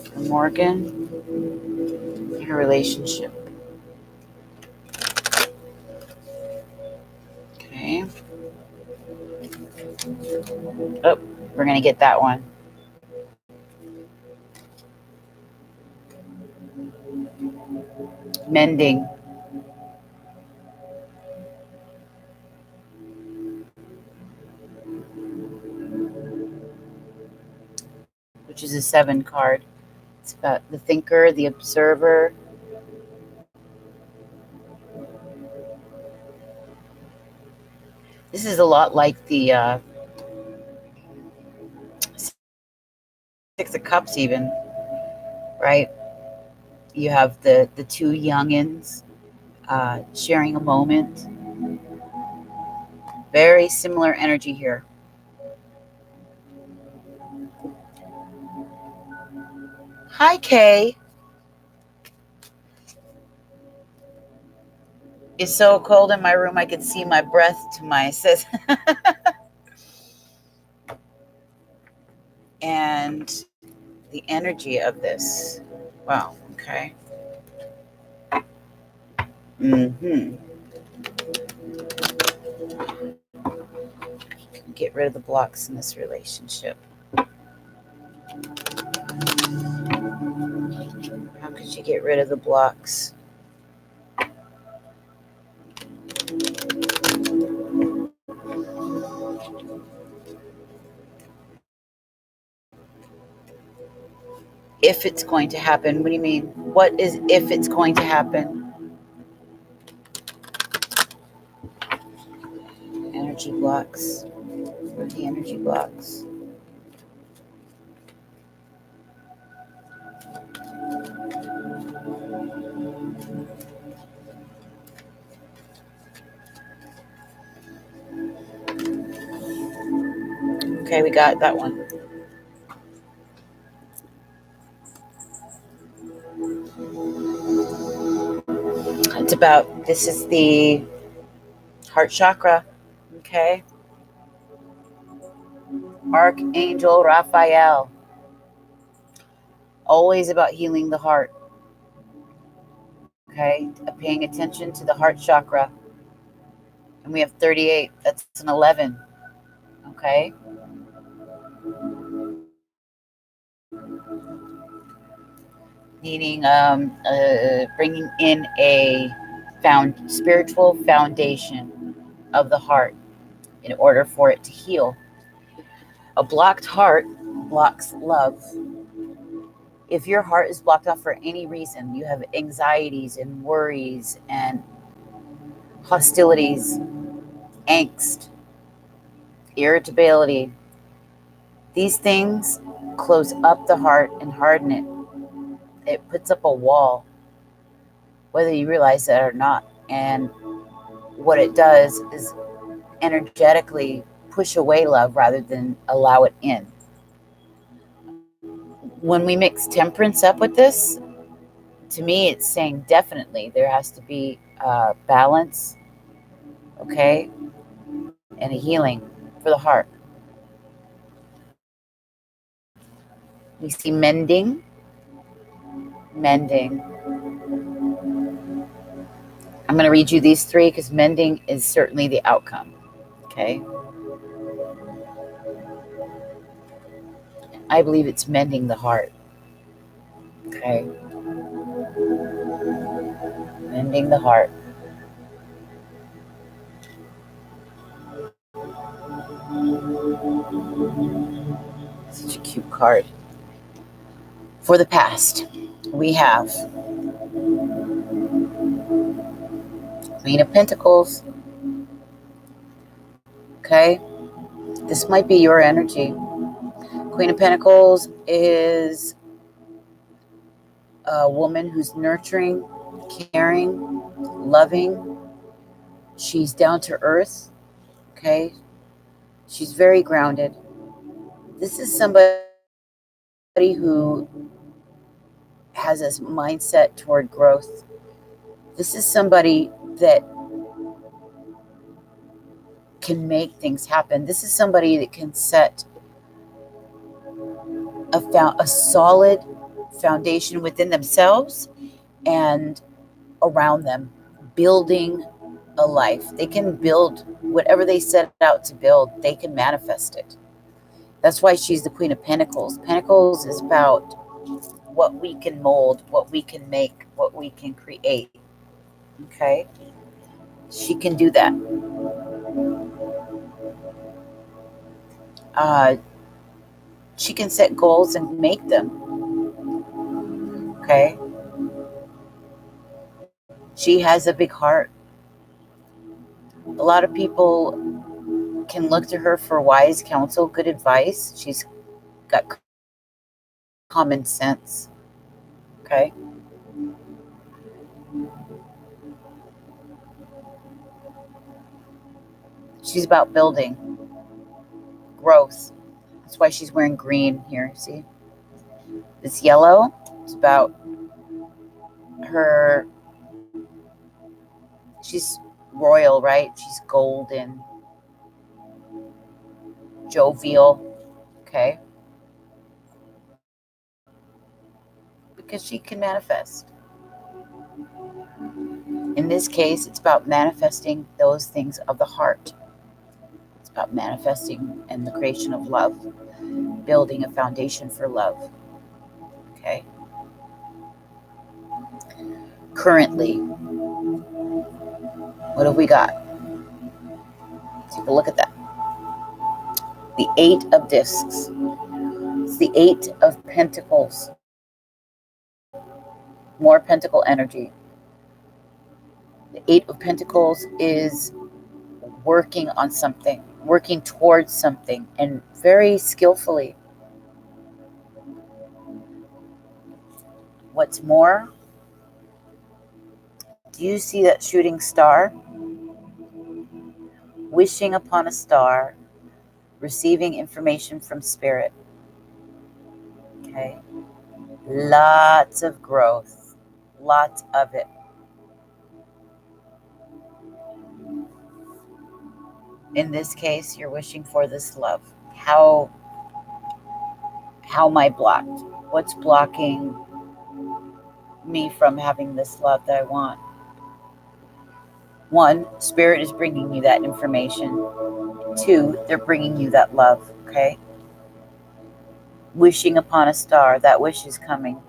For Morgan, her relationship. Okay. Oh, we're going to get that one. Mending. Which is a 7 card. It's about the thinker, the observer. This is a lot like the 6 of Cups even, right? You have the two youngins sharing a moment. Very similar energy here. Hi, Kay. It's so cold in my room I could see my breath to my sis. And the energy of this. Wow, okay. Get rid of the blocks in this relationship. How could you get rid of the blocks? If it's going to happen. What do you mean? What is if it's going to happen? Energy blocks. What are the energy blocks? Okay, we got that one. It's about, this is the heart chakra. Okay. Archangel Raphael. Always about healing the heart. Okay. Paying attention to the heart chakra. And we have 38. That's an 11. Okay. Needing, bringing in a spiritual foundation of the heart in order for it to heal. A blocked heart blocks love. If your heart is blocked off for any reason, you have anxieties and worries and hostilities, angst, irritability, these things close up the heart and harden it. It puts up a wall, whether you realize that or not. And what it does is energetically push away love rather than allow it in. When we mix temperance up with this, to me, it's saying definitely there has to be balance, okay, and a healing for the heart. We see mending. I'm going to read you these three because mending is certainly the outcome, okay? I believe it's mending the heart, okay? Mending the heart. Such a cute card. For the past, we have Queen of Pentacles, okay? This might be your energy. Queen of Pentacles is a woman who's nurturing, caring, loving. She's down to earth, okay? She's very grounded. This is somebody who has a mindset toward growth. This is somebody that can make things happen. This is somebody that can set a solid foundation within themselves and around them, building a life. They can build whatever they set out to build, they can manifest it. That's why she's the Queen of Pentacles. Pentacles is about what we can mold, what we can make, what we can create. Okay? She can do that. She can set goals and make them. Okay? She has a big heart. A lot of people can look to her for wise counsel, good advice. She's got common sense. Okay? She's about building, growth. That's why she's wearing green here. See? This yellow is about her. She's royal, right? She's golden, jovial, okay? Because she can manifest. In this case, it's about manifesting those things of the heart. It's about manifesting and the creation of love, building a foundation for love, okay? Currently, what have we got? Take a look at that. The 8 of discs. It's the 8 of pentacles. More pentacle energy. The 8 of pentacles is working on something, working towards something, and very skillfully. What's more, do you see that shooting star? Wishing upon a star, receiving information from spirit. Okay. Lots of growth, lots of it. In this case, you're wishing for this love. How am I blocked? What's blocking me from having this love that I want? 1, spirit is bringing you that information. 2, they're bringing you that love, okay? Wishing upon a star, that wish is coming.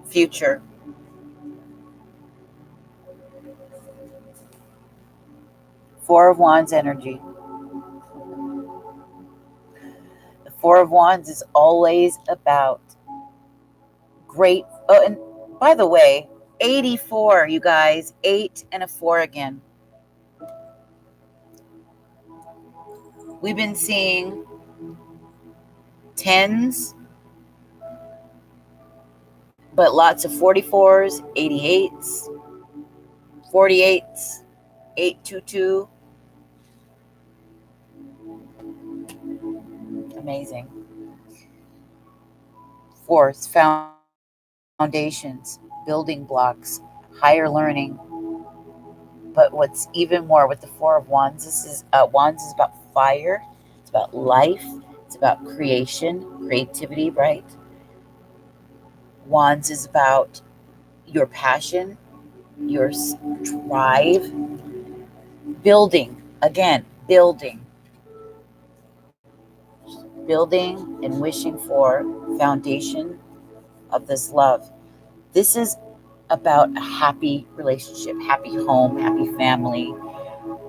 Future. Four of Wands energy. The Four of Wands is always about great. Oh, and by the way, 84, you guys. 8 and a 4 again. We've been seeing 10s, but lots of 44s, 88s, 48s, 822. Amazing. 4th, foundations, building blocks, higher learning. But what's even more with the Four of Wands, this is Wands is about fire. It's about life. It's about creation, creativity, right? Wands is about your passion, your drive, building. Again, building and wishing for foundation of this love. This is about a happy relationship, happy home, happy family,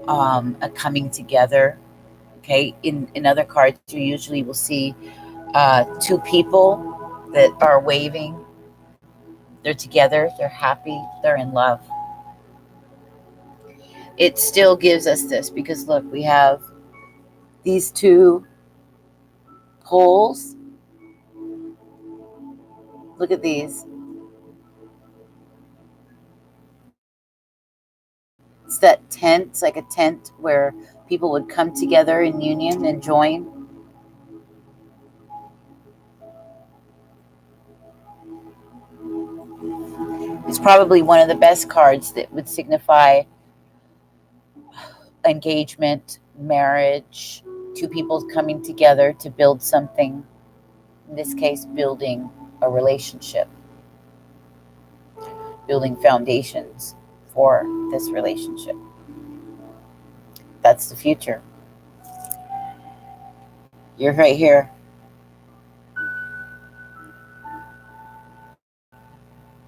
a coming together. Okay, in other cards, you usually will see 2 people that are waving. They're together, they're happy, they're in love. It still gives us this because look, we have these 2 poles. Look at these. It's that tent. It's like a tent where people would come together in union and join. It's probably one of the best cards that would signify engagement, marriage, 2 people coming together to build something. In this case, building a relationship, building foundations for this relationship. That's the future. You're right here.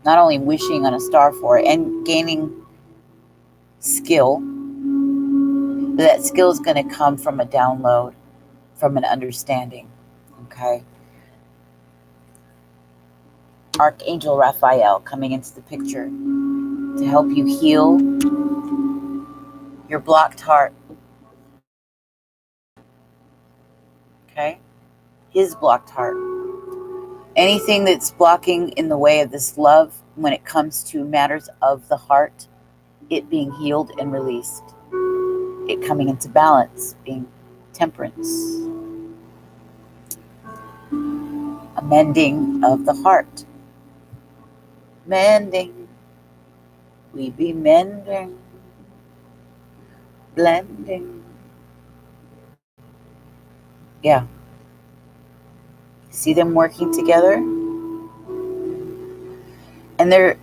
Not only wishing on a star for it and gaining skill, but that skill is going to come from a download, from an understanding. Okay. Archangel Raphael coming into the picture to help you heal your blocked heart. Okay? His blocked heart. Anything that's blocking in the way of this love when it comes to matters of the heart, it being healed and released. It coming into balance, being temperance. A mending of the heart. Mending. We be mending. Blending. Yeah. See them working together? And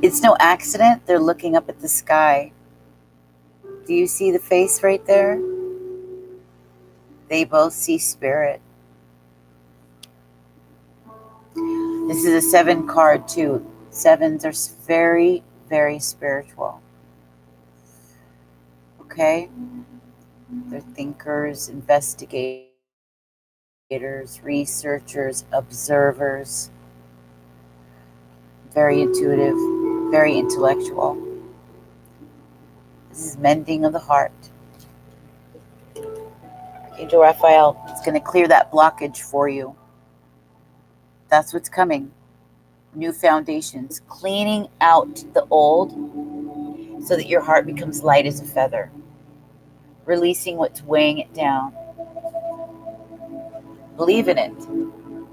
it's no accident they're looking up at the sky. Do you see the face right there? They both see spirit. This is a 7 card too. 7s are very, very spiritual. Okay? They're thinkers, investigators, researchers, observers. Very intuitive, very intellectual. This is mending of the heart. Angel Raphael is going to clear that blockage for you. That's what's coming. New foundations. Cleaning out the old so that your heart becomes light as a feather. Releasing what's weighing it down. Believe in it.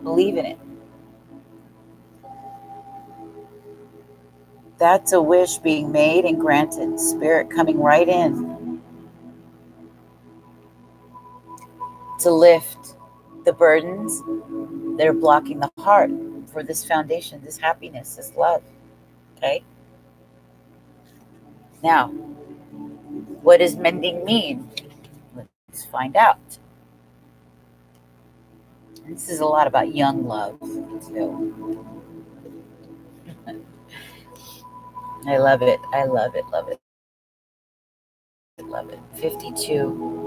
Believe in it. That's a wish being made and granted. Spirit coming right in to lift the burdens that are blocking the heart for this foundation, this happiness, this love. Okay? Now, what does mending mean? Let's find out. This is a lot about young love, too. I love it. I love it. Love it. Love it. 52.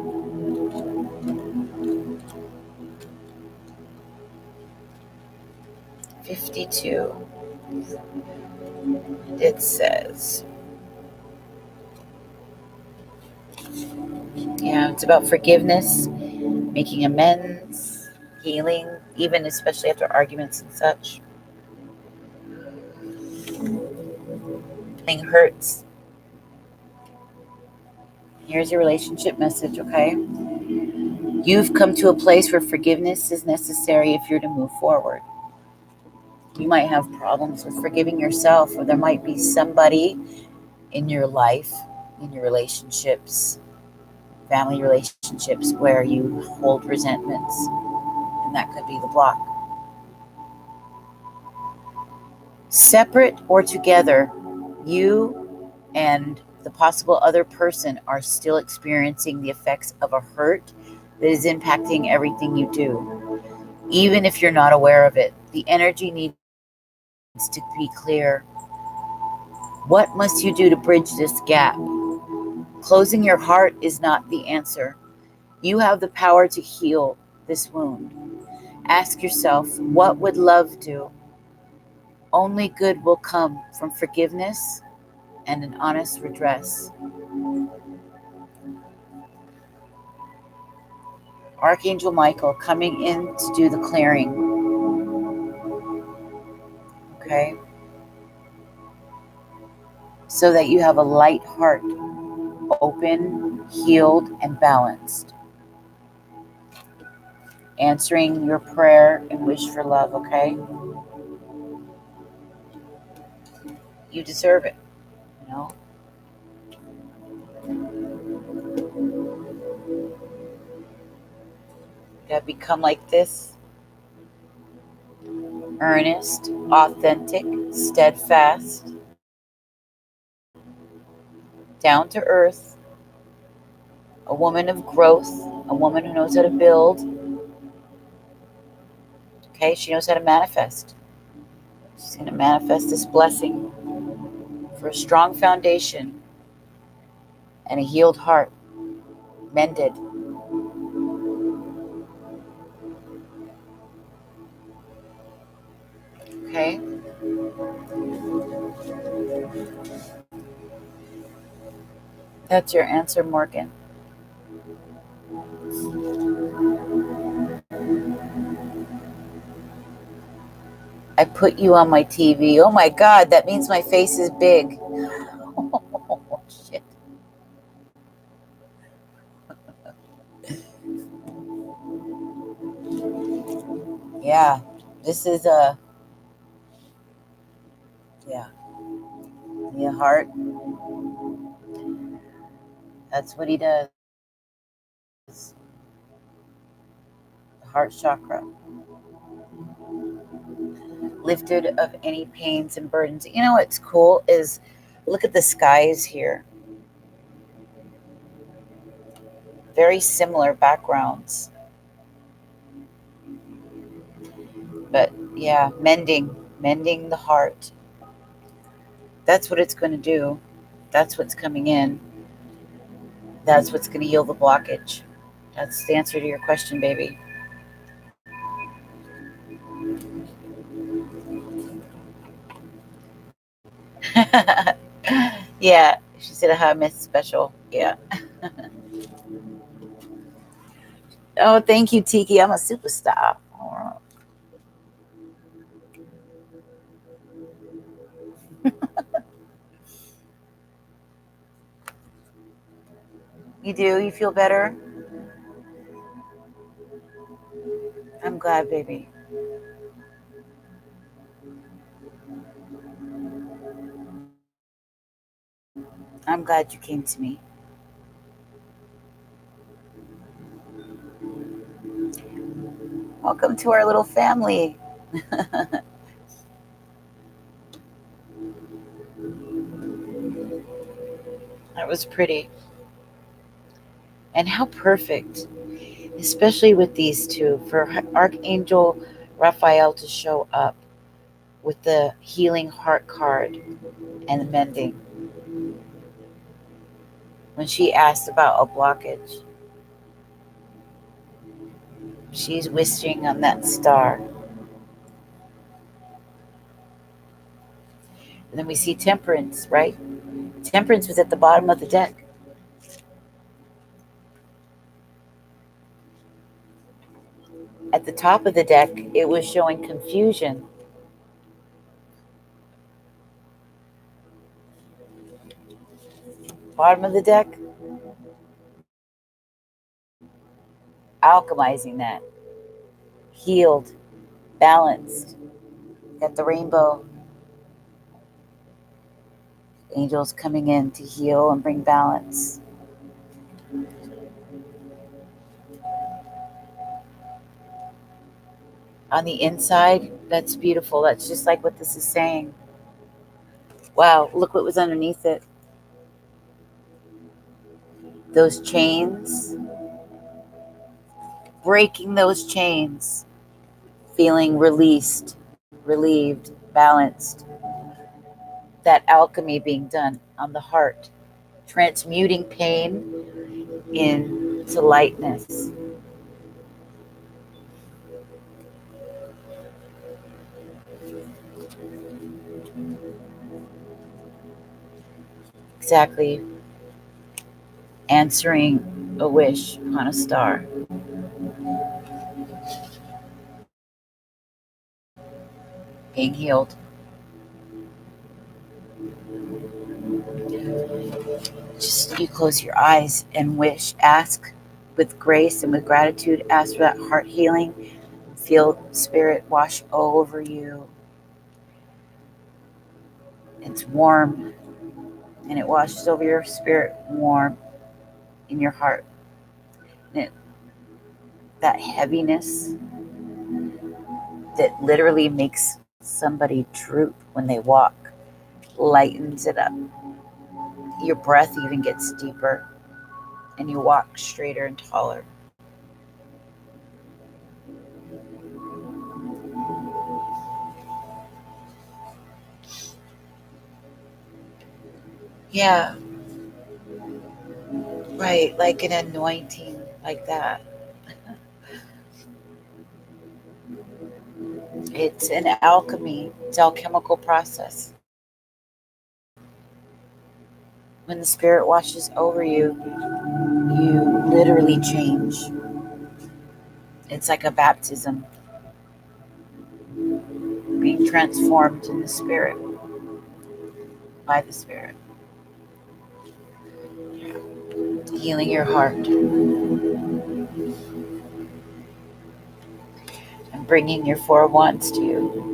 52. It says, yeah, it's about forgiveness, making amends, healing, even especially after arguments and such. Healing hurts. Here's your relationship message, okay? You've come to a place where forgiveness is necessary if you're to move forward. You might have problems with forgiving yourself, or there might be somebody in your life, in your relationships, family relationships, where you hold resentments, and that could be the block. Separate or together, you and the possible other person are still experiencing the effects of a hurt that is impacting everything you do. Even if you're not aware of it, the energy needs to be clear. What must you do to bridge this gap? Closing your heart is not the answer. You have the power to heal this wound. Ask yourself, what would love do? Only good will come from forgiveness and an honest redress. Archangel Michael coming in to do the clearing. Okay? So that you have a light heart, open, healed, and balanced. Answering your prayer and wish for love, okay? You deserve it, you know? You gotta become like this. Earnest, authentic, steadfast, down to earth, a woman of growth, a woman who knows how to build. Okay, she knows how to manifest. She's going to manifest this blessing for a strong foundation and a healed heart, mended. Okay? That's your answer, Morgan. put you on my TV. Oh my God, that means my face is big. Oh, shit. Yeah, this is the heart. That's what he does. The heart chakra. Lifted of any pains and burdens. You know what's cool is look at the skies here. Very similar backgrounds. But yeah, mending the heart. That's what it's going to do. That's what's coming in. That's what's going to heal the blockage. That's the answer to your question, baby. Yeah, she said, "Aha, Miss Special." Yeah. Oh, thank you, Tiki. I'm a superstar. You do? You feel better? I'm glad, baby. I'm glad you came to me. Welcome to our little family. That was pretty. And how perfect, especially with these two, for Archangel Raphael to show up with the healing heart card and the mending. When she asked about a blockage, she's wishing on that star. And then we see Temperance, right? Temperance was at the bottom of the deck. At the top of the deck, it was showing confusion. Bottom of the deck, alchemizing that. Healed, balanced. Got the rainbow. Angels coming in to heal and bring balance. On the inside, that's beautiful. That's just like what this is saying. Wow, look what was underneath it. Those chains. Breaking those chains. Feeling released, relieved, balanced. That alchemy being done on the heart. Transmuting pain into lightness. Exactly. Answering a wish on a star. Being healed. Just you close your eyes and wish. Ask with grace and with gratitude. Ask for that heart healing. Feel spirit wash over you. It's warm. And it washes over your spirit warm in your heart. And that heaviness that literally makes somebody droop when they walk lightens it up. Your breath even gets deeper and you walk straighter and taller. Yeah, right, like an anointing like that. It's an alchemy, it's an alchemical process. When the spirit washes over you, you literally change. It's like a baptism. being transformed in the spirit, by the spirit. Healing your heart and bringing your 4 wands to you.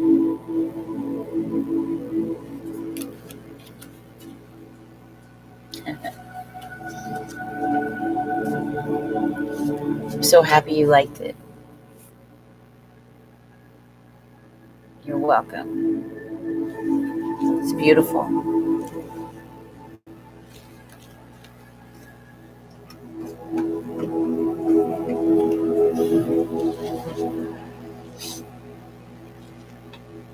I'm so happy you liked it. You're welcome. It's beautiful.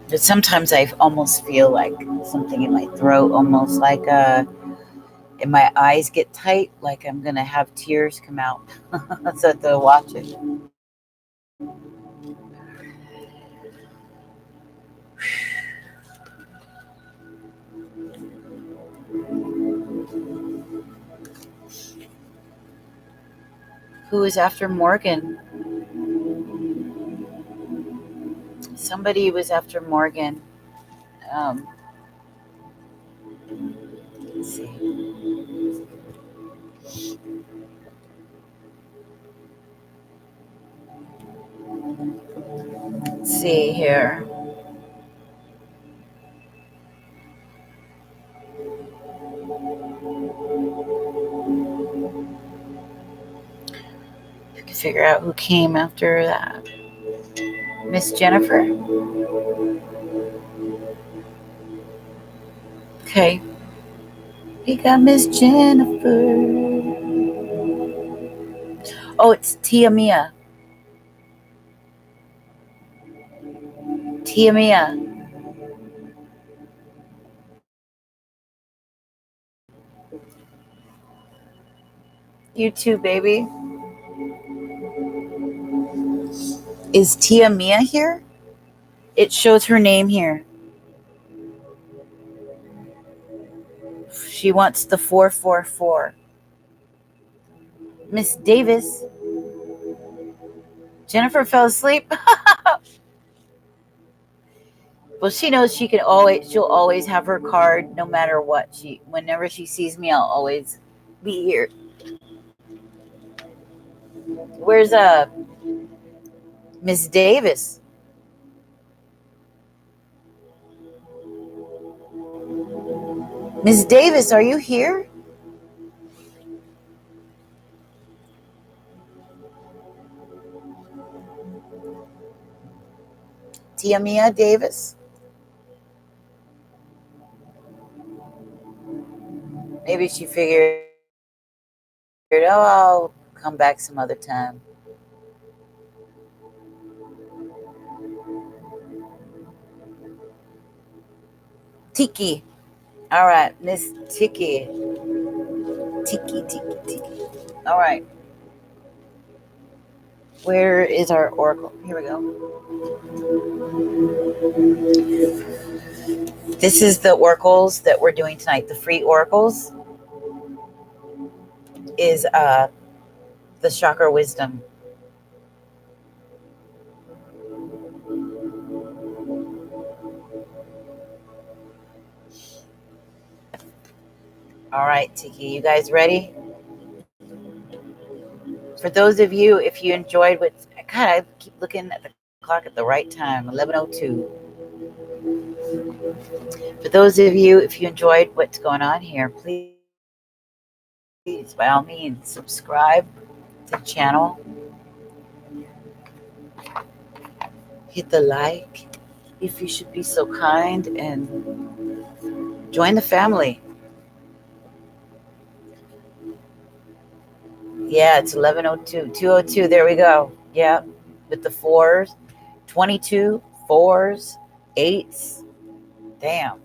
But sometimes I almost feel like something in my throat, almost like and my eyes get tight, like I'm gonna have tears come out. So I have to watch it. Who is after Morgan? Somebody was after Morgan. Let's see. Let's see here. You can figure out who came after that. Miss Jennifer? Okay. We got Miss Jennifer. Oh, it's Tia Mia. Tia Mia. You too, baby. Is Tia Mia here? It shows her name here. She wants the 444. Miss Davis. Jennifer fell asleep. Well, she knows she'll always have her card no matter what. Whenever she sees me, I'll always be here. Where's Miss Davis? Miss Davis, are you here? Tia Mia Davis? Maybe she figured, oh, I'll come back some other time. Tiki. All right, Miss Tiki. Tiki. All right. Where is our oracle? Here we go. This is the oracles that we're doing tonight. The free oracles is the chakra wisdom. All right, Tiki, you guys ready? For those of you, if you enjoyed what, God, I keep looking at the clock at the right time, 11:02. For those of you, if you enjoyed what's going on here, please, by all means, subscribe to the channel. Hit the like, if you should be so kind, and join the family. Yeah, it's 11:02, 2:02. There we go. Yeah, with the 4s, 22, 4s, 8s. Damn,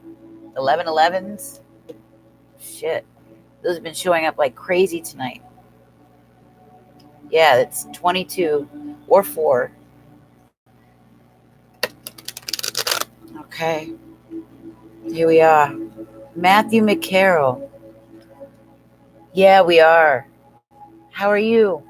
11:11s. Shit, those have been showing up like crazy tonight. Yeah, it's 22 or 4. Okay, here we are. Matthew McCarroll. Yeah, we are. How are you?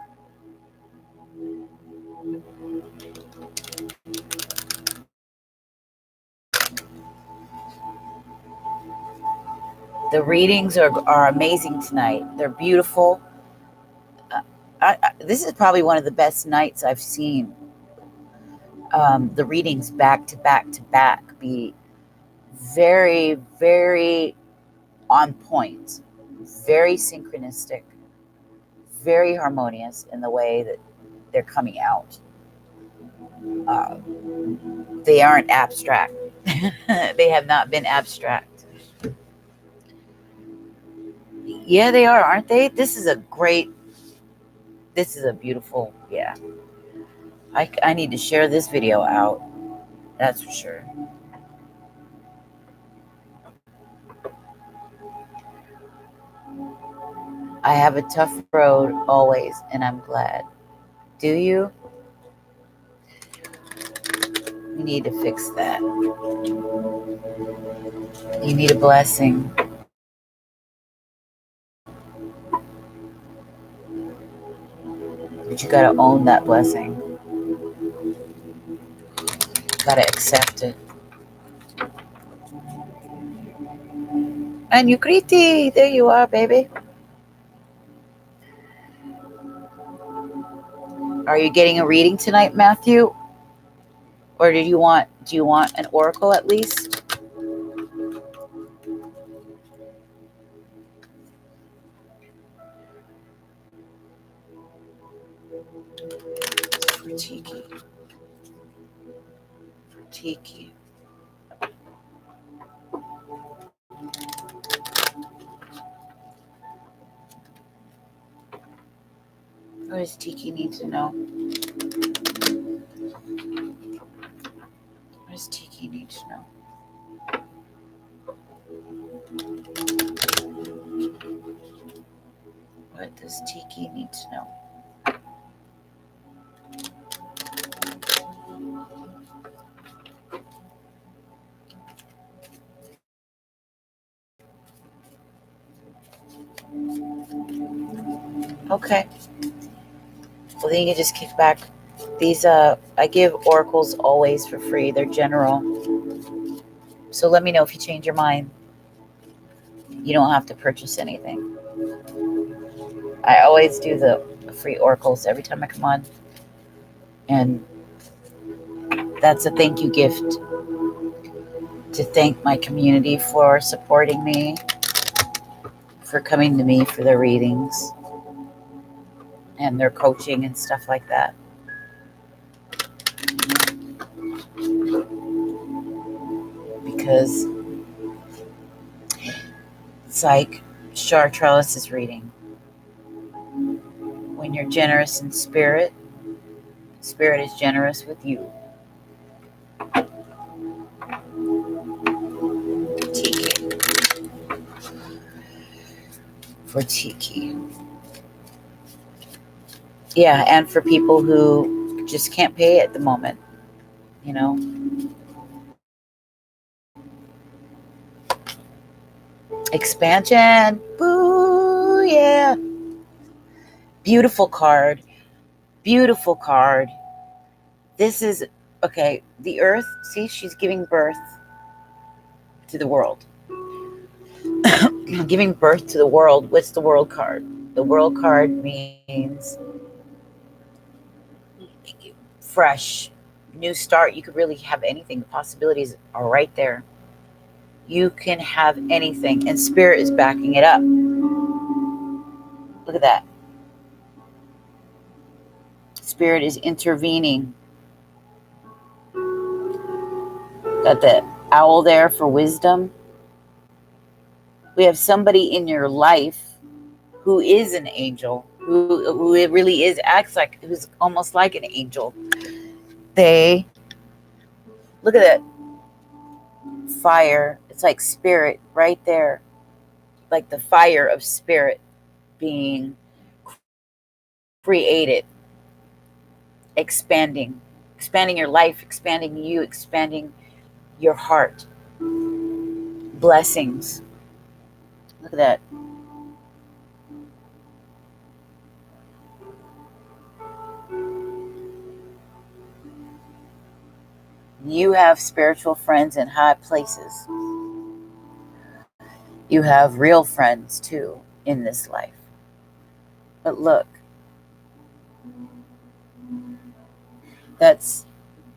The readings are amazing tonight. They're beautiful. This is probably one of the best nights I've seen. The readings back to back to back be very, very on point, very synchronistic, very harmonious in the way that they're coming out. They aren't abstract. They have not been abstract. Yeah, they are, aren't they? This is a beautiful, yeah. I need to share this video out. That's for sure. I have a tough road always, and I'm glad. Do you? You need to fix that. You need a blessing. But you got to own that blessing. You got to accept it. And Yukriti, there you are, baby. Are you getting a reading tonight, Matthew? Or do you want an oracle at least? For Tiki. For Tiki. What does Tiki need to know? What does Tiki need to know? What does Tiki need to know? Okay. Well, then you can just kick back. These, I give oracles always for free. They're general. So let me know if you change your mind. You don't have to purchase anything. I always do the free oracles every time I come on. And that's a thank you gift to thank my community for supporting me, for coming to me for their readings and their coaching and stuff like that. Because it's like Char Trellis's reading. When you're generous in spirit, spirit is generous with you. Tiki. For Tiki. Yeah, and for people who just can't pay at the moment, you know. Expansion. Boo, yeah. Beautiful card. Beautiful card. This is, okay, the earth, see, she's giving birth to the world. Giving birth to the world. What's the world card? The world card means fresh, new start. You could really have anything. The possibilities are right there. You can have anything, and spirit is backing it up. Look at that. Spirit is intervening. Got the owl there for wisdom. We have somebody in your life who is an angel, who it really is, acts like, who's almost like an angel. They, look at that fire. It's like spirit right there. Like the fire of spirit being created, expanding your life, expanding you, expanding your heart. Blessings. Look at that. You have spiritual friends in high places. You have real friends too in this life. But look, that's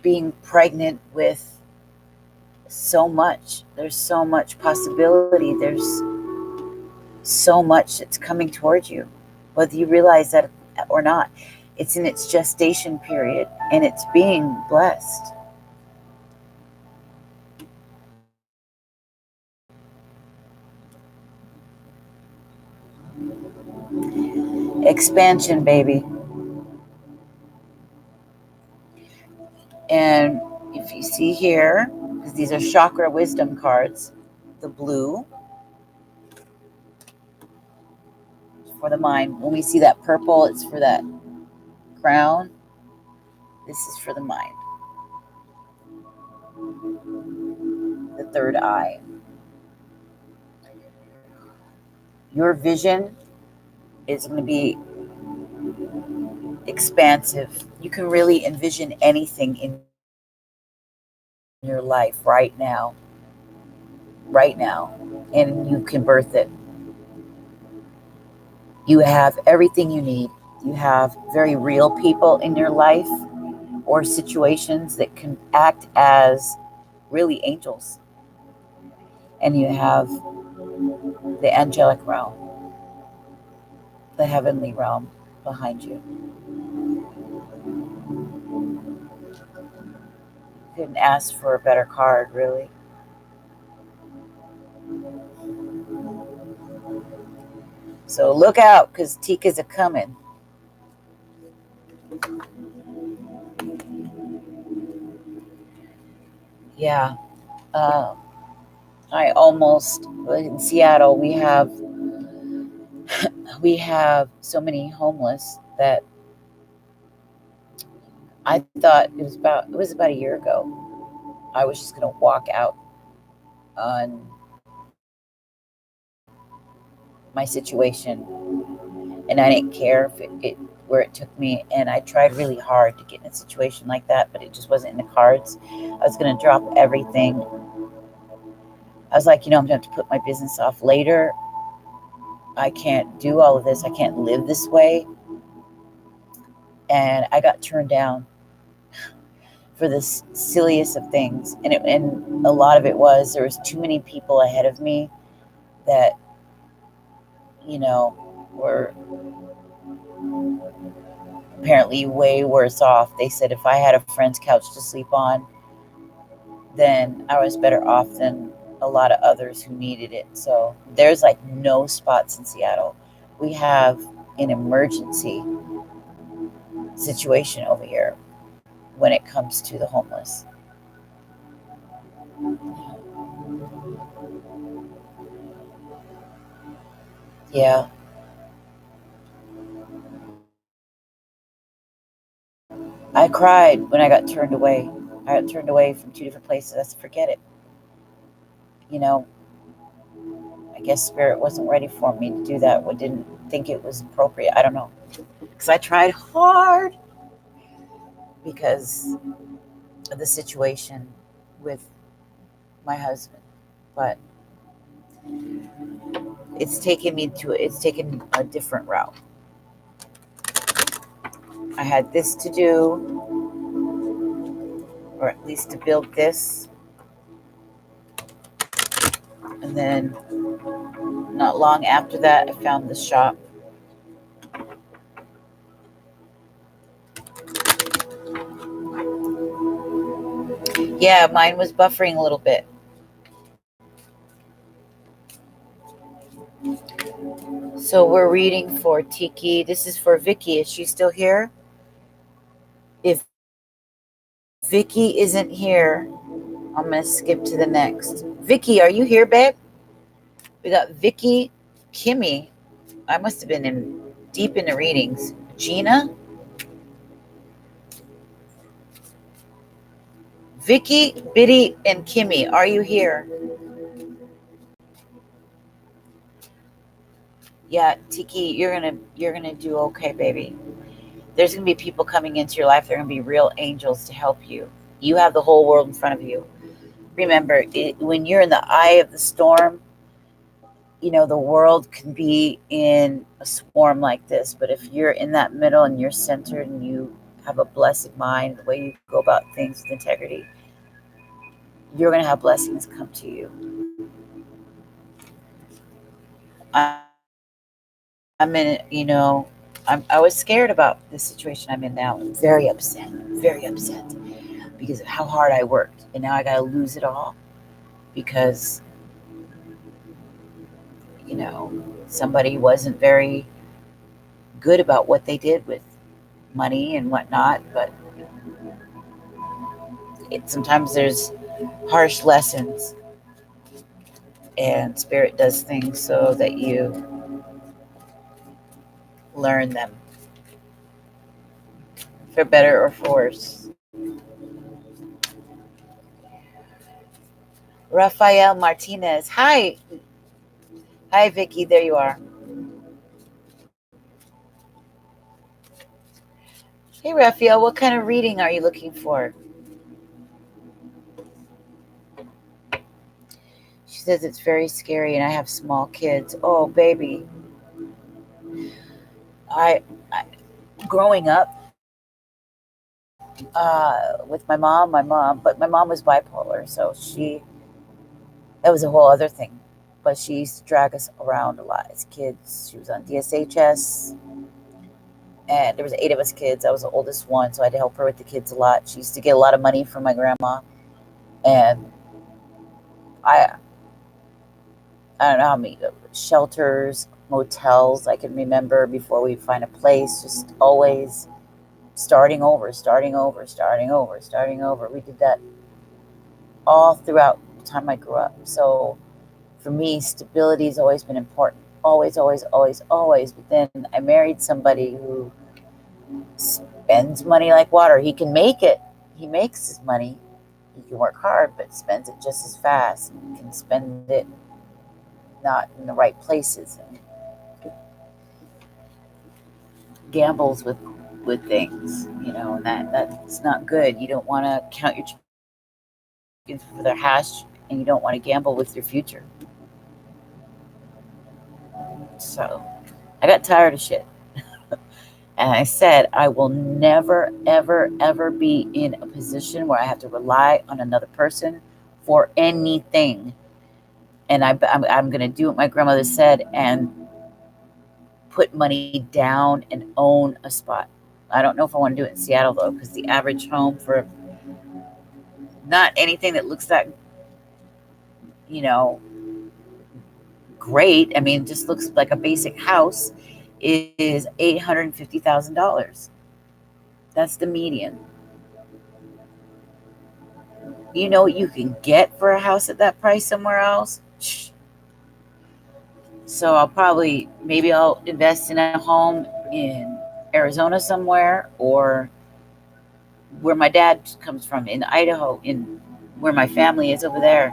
being pregnant with so much. There's so much possibility. There's so much that's coming towards you, whether you realize that or not. It's in its gestation period and it's being blessed. Expansion, baby. And if you see here, because these are chakra wisdom cards, the blue for the mind. When we see that purple, it's for that crown. This is for the mind, the third eye. Your vision is going to be expansive. You can really envision anything in your life right now, and you can birth it. You have everything you need. You have very real people in your life or situations that can act as really angels. And you have the angelic realm, the heavenly realm behind you. Couldn't ask for a better card, really. So look out, because Tika's a coming. Yeah. I almost, in Seattle, we have so many homeless that I thought it was about a year ago. I was just going to walk out on my situation, and I didn't care if it where it took me. And I tried really hard to get in a situation like that, but it just wasn't in the cards. I was going to drop everything. I was like, I'm going to have to put my business off later. I can't do all of this. I can't live this way. And I got turned down for the silliest of things. And a lot of it was there was too many people ahead of me that, were apparently way worse off. They said if I had a friend's couch to sleep on, then I was better off than a lot of others who needed it. So there's like no spots in Seattle. We have an emergency situation over here when it comes to the homeless. Yeah. I cried when I got turned away. I got turned away from 2 different places. I said, forget it. I guess Spirit wasn't ready for me to do that. I didn't think it was appropriate. I don't know. Because I tried hard because of the situation with my husband. But it's taken a different route. I had this to do, or at least to build this. And then not long after that, I found the shop. Yeah, mine was buffering a little bit. So we're reading for Tiki. This is for Vicky. Is she still here? If Vicky isn't here, I'm going to skip to the next. Vicky, are you here, babe? We got Vicky, Kimmy. I must have been deep in the readings. Gina? Vicky, Biddy, and Kimmy, are you here? Yeah, Tiki, you're gonna do okay, baby. There's gonna be people coming into your life. They're gonna be real angels to help you. You have the whole world in front of you. Remember, when you're in the eye of the storm, the world can be in a swarm like this, but if you're in that middle and you're centered and you have a blessed mind, the way you go about things with integrity, you're going to have blessings come to you. I'm in, I was scared about the situation I'm in now. I'm very upset because of how hard I worked. And now I got to lose it all because, somebody wasn't very good about what they did with money and whatnot. But sometimes there's harsh lessons, and Spirit does things so that you learn them, for better or for worse. Rafael Martinez. Hi, Vicky. There you are. Hey, Rafael. What kind of reading are you looking for? She says it's very scary, and I have small kids. Oh, baby. I growing up with my mom, but my mom was bipolar, so that was a whole other thing. But she used to drag us around a lot as kids. She was on DSHS, and there was 8 of us kids. I was the oldest one, so I had to help her with the kids a lot. She used to get a lot of money from my grandma, and I don't know how many shelters, motels I can remember before we find a place. Just always starting over. We did that all throughout the time I grew up. So for me, stability has always been important. Always. But then I married somebody who spends money like water. He can make it. He makes his money. He can work hard, but spends it just as fast. He can spend it not in the right places. And gambles with things, and that's not good. You don't want to count your chickens for their hatch, and you don't want to gamble with your future. So I got tired of shit. And I said, I will never, ever, ever be in a position where I have to rely on another person for anything. And I'm going to do what my grandmother said and put money down and own a spot. I don't know if I want to do it in Seattle, though, because the average home for not anything that looks that, great. I mean, it just looks like a basic house is $850,000. That's the median. You know what you can get for a house at that price somewhere else? So maybe I'll invest in a home in Arizona somewhere, or where my dad comes from in Idaho, in where my family is over there.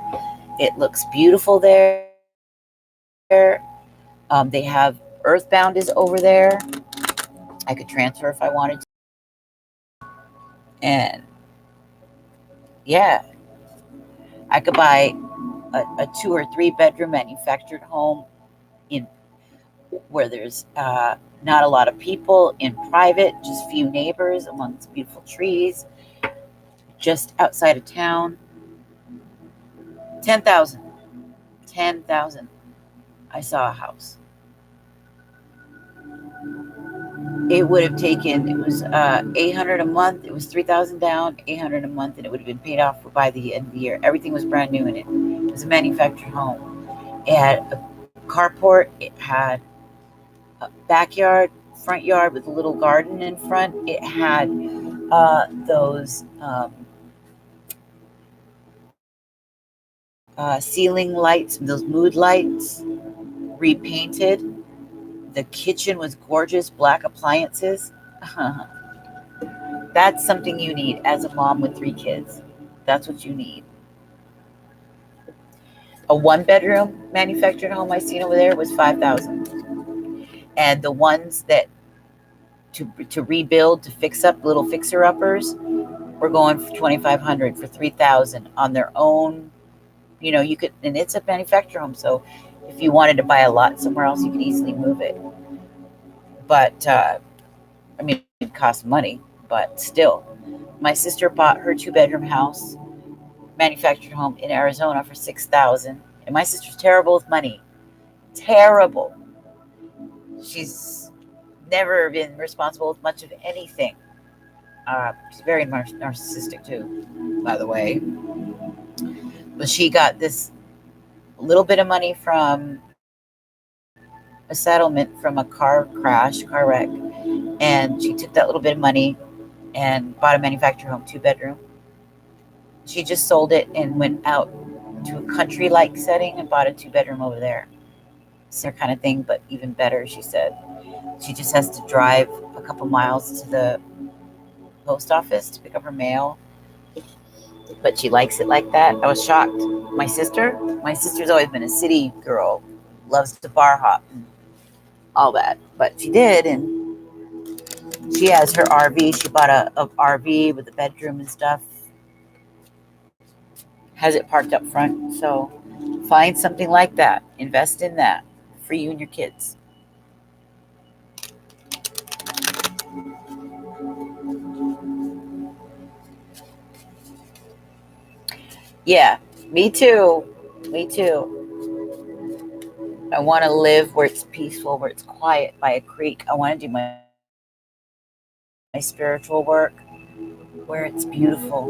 It looks beautiful there. They have Earthbound is over there. I could transfer if I wanted to. And yeah, I could buy a 2 or 3 bedroom manufactured home in where there's not a lot of people, in private, just few neighbors amongst beautiful trees, just outside of town. 10,000. I saw a house. It would have taken, it was $800 a month. It was $3,000 down, $800 a month, and it would have been paid off by the end of the year. Everything was brand new in it. It was a manufactured home. It had a carport. It had a backyard, front yard with a little garden in front. It had those ceiling lights, those mood lights, repainted. The kitchen was gorgeous, black appliances. That's something you need as a mom with 3 kids. That's what you need. A 1-bedroom manufactured home I seen over there was $5,000. And the ones that to rebuild, to fix up, little fixer-uppers, were going for $2,500, for $3,000 on their own. You could, and it's a manufactured home, so If you wanted to buy a lot somewhere else, you could easily move it. But, I mean, it costs money, but still. My sister bought her 2-bedroom house, manufactured home in Arizona for $6,000. And my sister's terrible with money. Terrible. She's never been responsible with much of anything. She's very narcissistic too, by the way. But she got this little bit of money from a settlement from a car wreck. And she took that little bit of money and bought a manufactured home, 2-bedroom. She just sold it and went out to a country-like setting and bought a 2-bedroom over there. Similar kind of thing, but even better, she said. She just has to drive a couple miles to the post office to pick up her mail. But she likes it like that. I was shocked. My sister's always been a city girl, loves to bar hop and all that. But she did, and she has her RV. She bought a RV with a bedroom and stuff. Has it parked up front. So find something like that. Invest in that for you and your kids. Yeah, me too. Me too. I want to live where it's peaceful, where it's quiet by a creek. I want to do my spiritual work where it's beautiful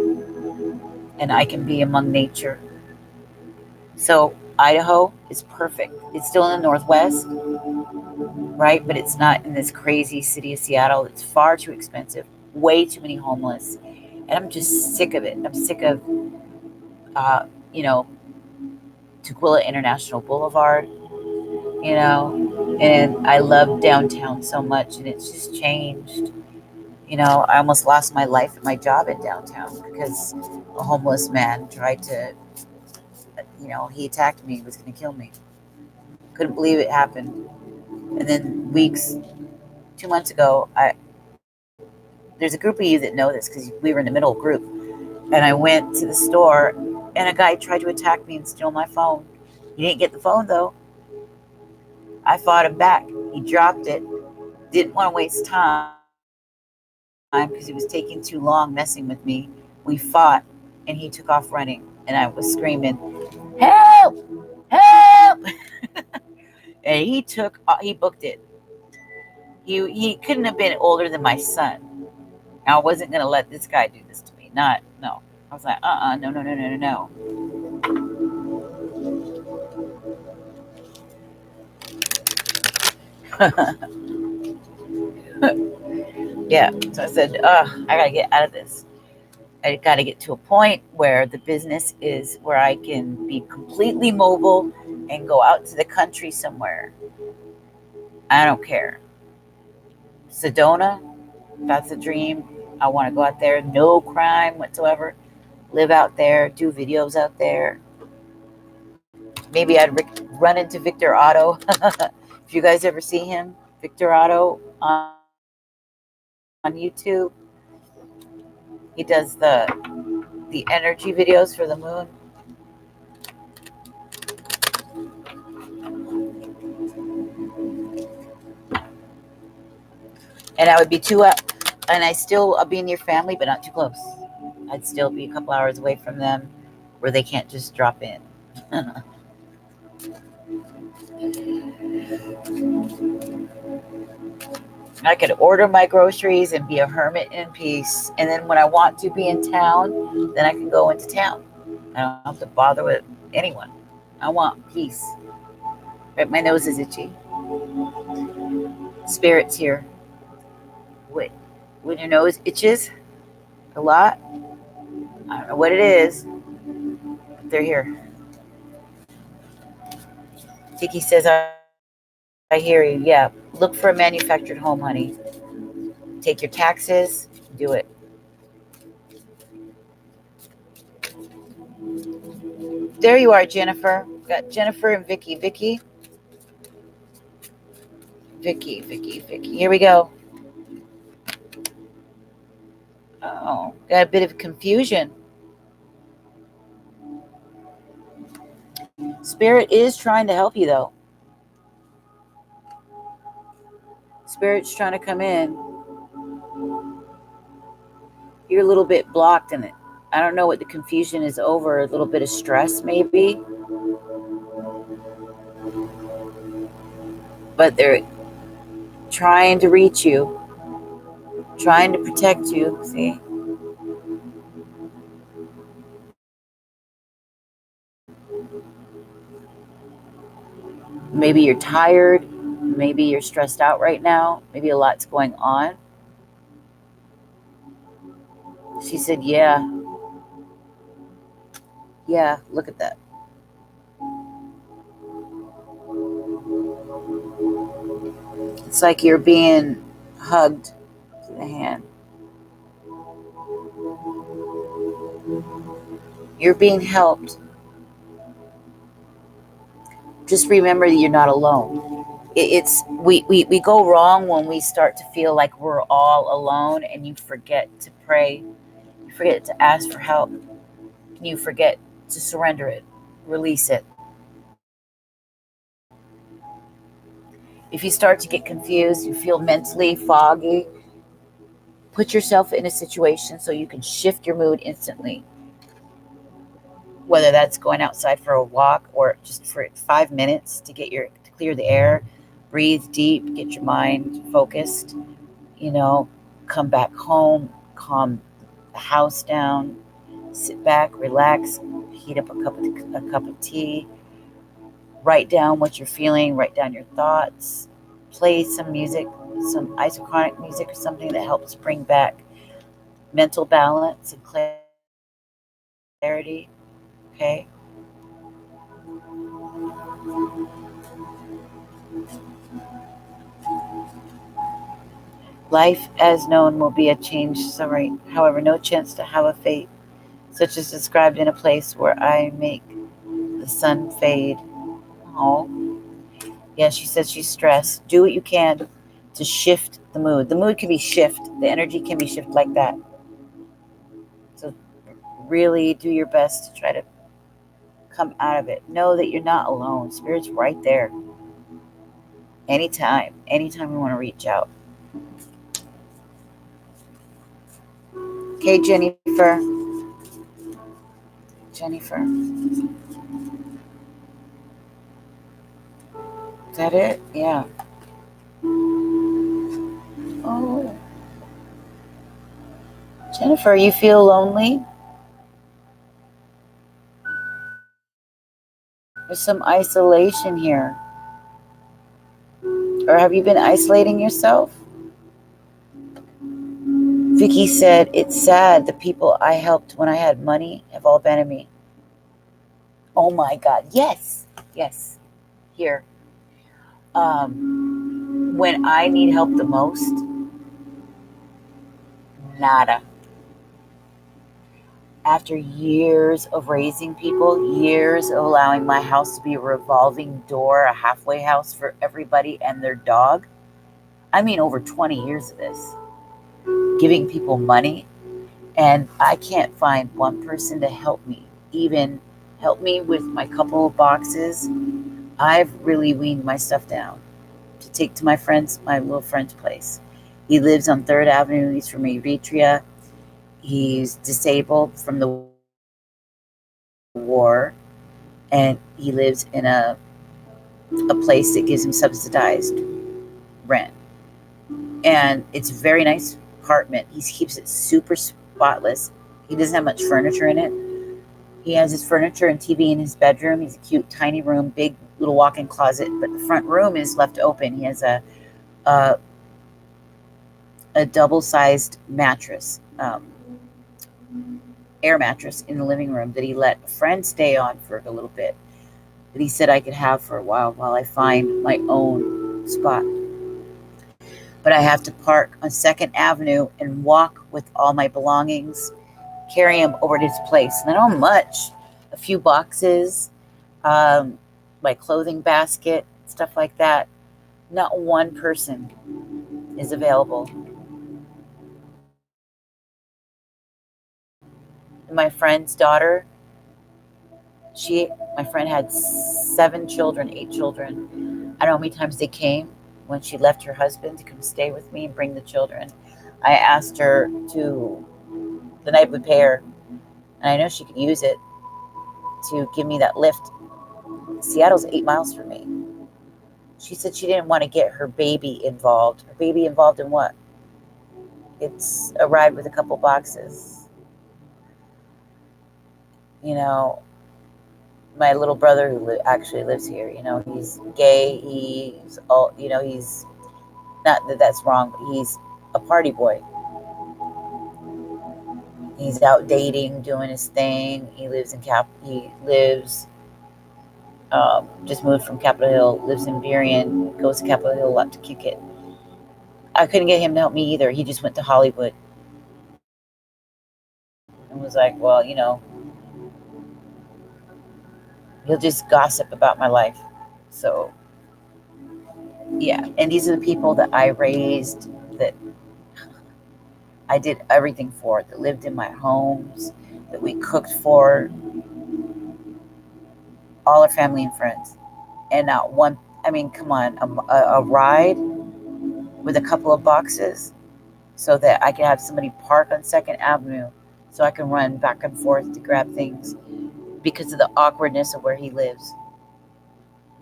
and I can be among nature. So Idaho is perfect. It's still in the Northwest, right? But it's not in this crazy city of Seattle. It's far too expensive. Way too many homeless. And I'm just sick of it. I'm sick of, Tukwila International Boulevard, and I love downtown so much, and it's just changed. I almost lost my life at my job in downtown because a homeless man tried to, he attacked me, was going to kill me. Couldn't believe it happened. And then 2 months ago, there's a group of you that know this because we were in the middle group, and I went to the store, and a guy tried to attack me and steal my phone. He didn't get the phone, though. I fought him back. He dropped it. Didn't want to waste time because he was taking too long messing with me. We fought, and he took off running, and I was screaming, "Help! Help!" And he booked it. He couldn't have been older than my son. I wasn't going to let this guy do this to me. No. I was like, no. Yeah, so I said, I gotta get out of this. I gotta get to a point where the business is where I can be completely mobile and go out to the country somewhere. I don't care. Sedona, that's a dream. I want to go out there, no crime whatsoever. Live out there, do videos out there. Maybe I'd run into Victor Otto. If you guys ever see him, Victor Otto on YouTube, he does the energy videos for the moon. And I would be and I'll be in your family, but not too close. I'd still be a couple hours away from them where they can't just drop in. I could order my groceries and be a hermit in peace. And then when I want to be in town, then I can go into town. I don't have to bother with anyone. I want peace. Right, my nose is itchy. Spirit's here. Wait, when your nose itches a lot, I don't know what it is, but they're here. Tiki says, I hear you. Yeah, look for a manufactured home, honey. Take your taxes, do it. There you are, Jennifer. Got Jennifer and Vicky. Vicky. Here we go. Oh, got a bit of confusion. Spirit is trying to help you, though. Spirit's trying to come in. You're a little bit blocked in it. I don't know what the confusion is over. A little bit of stress, maybe. But they're trying to reach you, trying to protect you. See? Maybe you're tired. Maybe you're stressed out right now. Maybe a lot's going on. She said, yeah. Yeah, look at that. It's like you're being hugged to the hand. You're being helped. Just remember that you're not alone. We go wrong when we start to feel like we're all alone, and you forget to pray. You forget to ask for help. You forget to surrender it, release it. If you start to get confused, you feel mentally foggy, put yourself in a situation so you can shift your mood instantly. Whether that's going outside for a walk or just for 5 minutes to clear the air, breathe deep, get your mind focused, come back home, calm the house down, sit back, relax, heat up a cup of tea, write down what you're feeling, write down your thoughts, play some music, some isochronic music or something that helps bring back mental balance and clarity. Okay? Life as known will be a changed summary. However, no chance to have a fate, such as described in a place where I make the sun fade. Oh. Yeah, she says she's stressed. Do what you can to shift the mood. The mood can be shift. The energy can be shift like that. So really do your best to try to come out of it. Know that you're not alone. Spirit's right there. Anytime you want to reach out. Okay, Jennifer. Is that it? Yeah. Oh. Jennifer, you feel lonely? There's some isolation here. Or have you been isolating yourself? Vicky said, it's sad the people I helped when I had money have all abandoned me. Oh my God. Yes. Here. When I need help the most, nada. After years of raising people, years of allowing my house to be a revolving door, a halfway house for everybody and their dog. I mean, over 20 years of this. Giving people money, and I can't find one person to help me, even help me with my couple of boxes. I've really weaned my stuff down to take to my little friend's place. He lives on 3rd Avenue. He's from Eritrea. He's disabled from the war, and he lives in a place that gives him subsidized rent. And it's a very nice apartment. He keeps it super spotless. He doesn't have much furniture in it. He has his furniture and TV in his bedroom. He's a cute, tiny room, big little walk-in closet, but the front room is left open. He has a double-sized mattress, air mattress in the living room that he let a friend stay on for a little bit, that he said I could have for a while I find my own spot. But I have to park on 2nd Avenue and walk with all my belongings, carry them over to his place. And I don't much, a few boxes, my clothing basket, stuff like that. Not one person is available. My friend's daughter, My friend had 7 children, 8 children. I don't know how many times they came when she left her husband to come stay with me and bring the children. I asked her to, the night would pay her, and I know she could use it, to give me that lift. Seattle's 8 miles from me. She said she didn't want to get her baby involved. Her baby involved in what? It's a ride with a couple boxes. You know, my little brother who actually lives here, you know, he's gay. He's all, you know, he's not that that's wrong, but he's a party boy. He's out dating, doing his thing. He lives just moved from Capitol Hill, lives in Burien, goes to Capitol Hill a lot to kick it. I couldn't get him to help me either. He just went to Hollywood and was like, well, you know, he'll just gossip about my life. So, yeah. And these are the people that I raised, that I did everything for, that lived in my homes, that we cooked for, all our family and friends. And not one, I mean, come on, a ride with a couple of boxes so that I can have somebody park on 2nd Avenue so I can run back and forth to grab things because of the awkwardness of where he lives.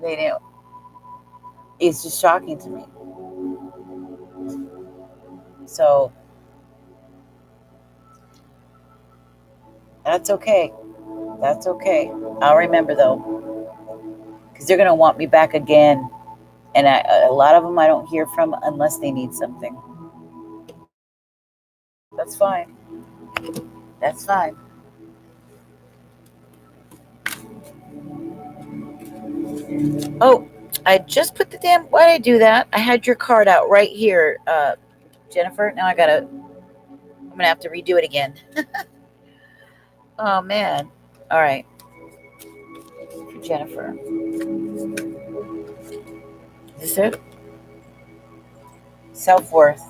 They didn't. It's just shocking to me. So that's okay. That's okay. I'll remember though, because they're going to want me back again. And a lot of them I don't hear from unless they need something. That's fine. That's fine. Oh, I just put the damn, why did I do that? I had your card out right here, Jennifer. Now I'm going to have to redo it again. Oh, man. All right. For Jennifer. Is this it? Self-worth.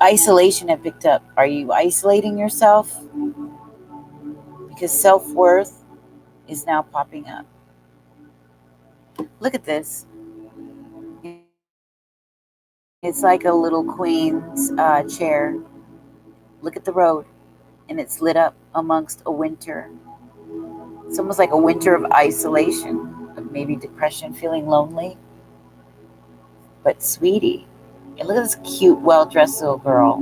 Isolation had picked up. Are you isolating yourself? Because self-worth is now popping up. Look at this. It's like a little queen's chair. Look at the road. And it's lit up amongst a winter. It's almost like a winter of isolation, of maybe depression, feeling lonely. But sweetie, and look at this cute, well-dressed little girl.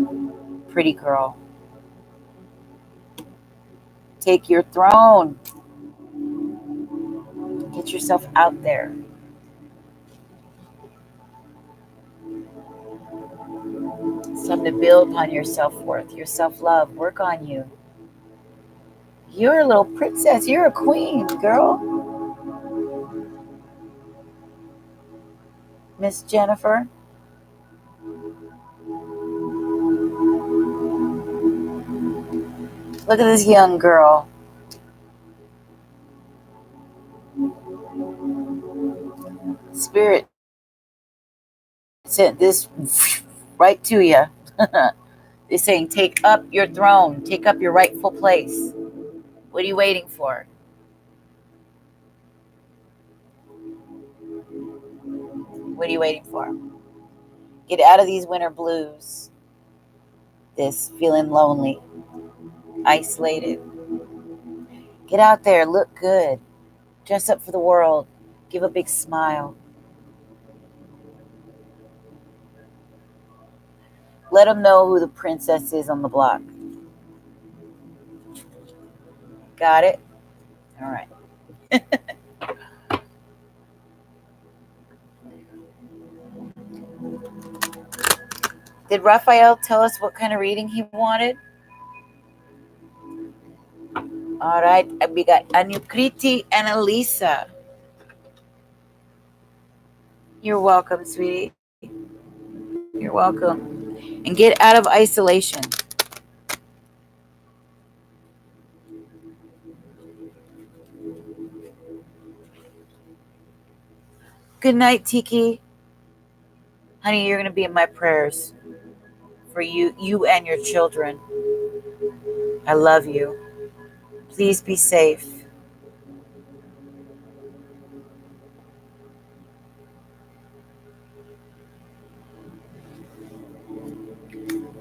Pretty girl. Take your throne. Get yourself out there. Something to build upon your self-worth, your self-love. Work on you. You're a little princess. You're a queen, girl. Miss Jennifer. Look at this young girl. Spirit sent this right to you. They're saying, take up your throne. Take up your rightful place. What are you waiting for? What are you waiting for? Get out of these winter blues. This feeling lonely, isolated. Get out there. Look good. Dress up for the world. Give a big smile. Let them know who the princess is on the block. Got it? All right. Did Raphael tell us what kind of reading he wanted? All right. We got Anukriti and Elisa. You're welcome, sweetie. You're welcome. And get out of isolation. Good night, Tiki. Honey, you're going to be in my prayers for you and your children. I love you. Please be safe.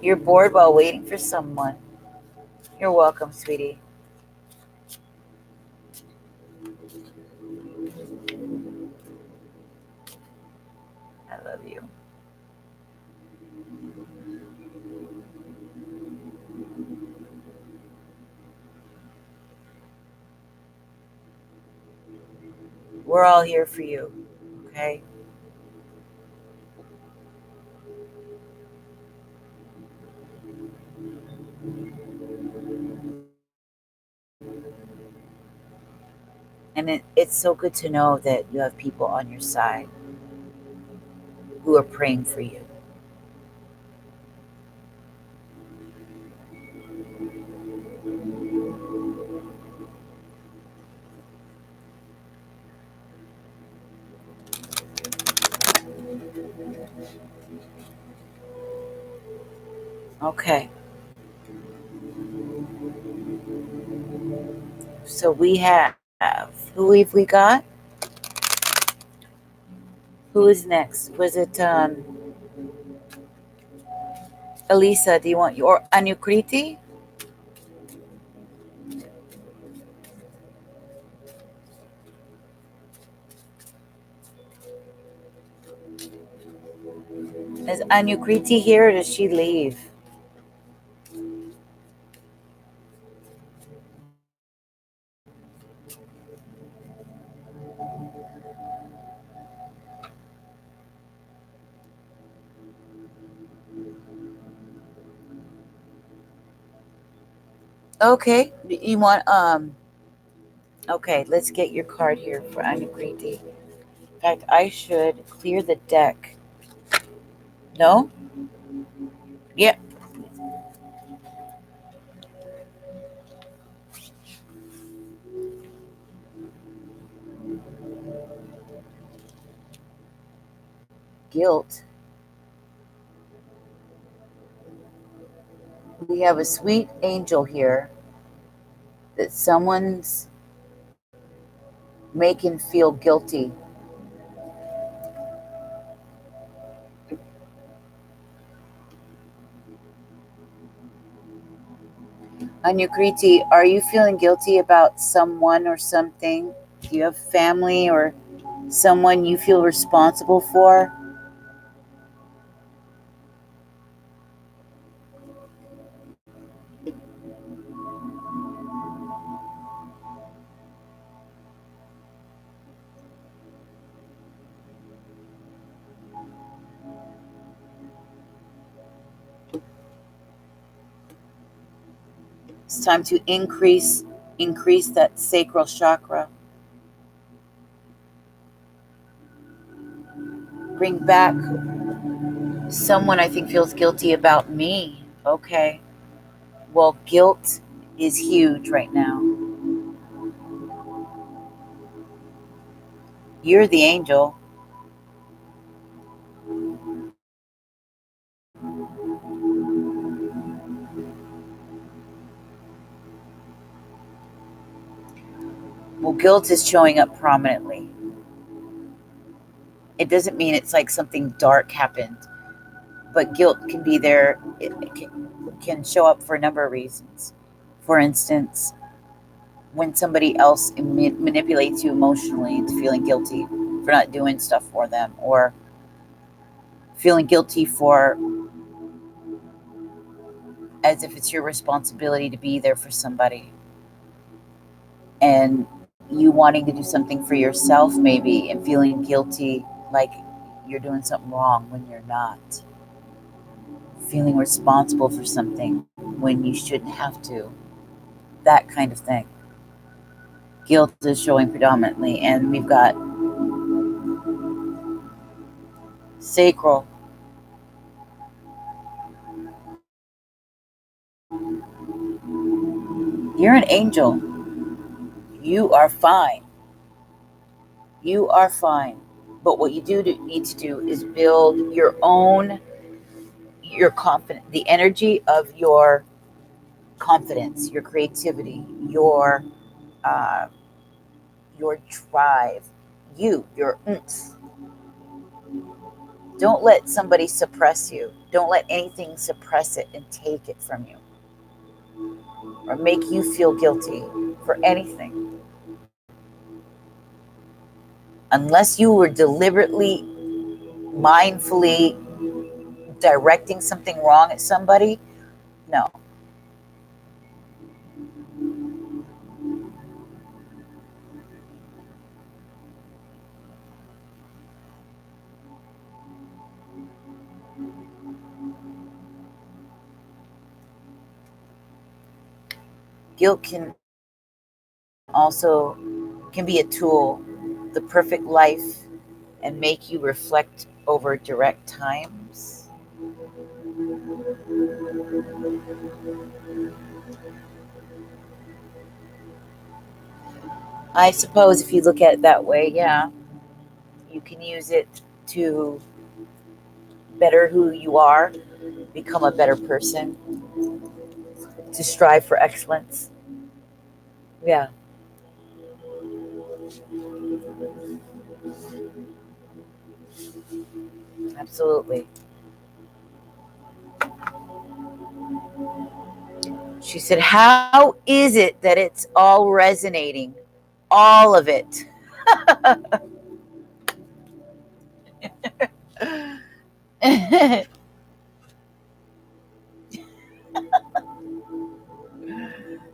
You're bored while waiting for someone. You're welcome, sweetie. I love you. We're all here for you, okay? And it's so good to know that you have people on your side who are praying for you. Okay. So we have, who have we got? Who is next? Was it Elisa? Do you want your Anukriti? Is Anukriti here or does she leave? Okay. You want okay, let's get your card here for Anukriti. In fact, I should clear the deck. No? Yep. Guilt. We have a sweet angel here that someone's making feel guilty. Anukriti, are you feeling guilty about someone or something? Do you have family or someone you feel responsible for? It's time to increase that sacral chakra. Bring back someone I think feels guilty about me. Okay. Well, guilt is huge right now. You're the angel. Well, guilt is showing up prominently. It doesn't mean it's like something dark happened, but guilt can be there. It can show up for a number of reasons. For instance, when somebody else manipulates you emotionally into feeling guilty for not doing stuff for them, or feeling guilty for as if it's your responsibility to be there for somebody, and you wanting to do something for yourself maybe and feeling guilty like you're doing something wrong when you're not, feeling responsible for something when you shouldn't have to, that kind of thing. Guilt is showing predominantly, and we've got sacral. You're an angel. You are fine. You are fine. But what you need to do is build your confidence, the energy of your confidence, your creativity, uh, your drive, your oomph. Don't let somebody suppress you. Don't let anything suppress it and take it from you or make you feel guilty for anything. Unless you were deliberately, mindfully directing something wrong at somebody, no. Guilt can be a tool, the perfect life, and make you reflect over direct times. I suppose if you look at it that way, yeah, you can use it to better who you are, become a better person, to strive for excellence. Yeah, absolutely. She said, how is it that it's all resonating? All of it.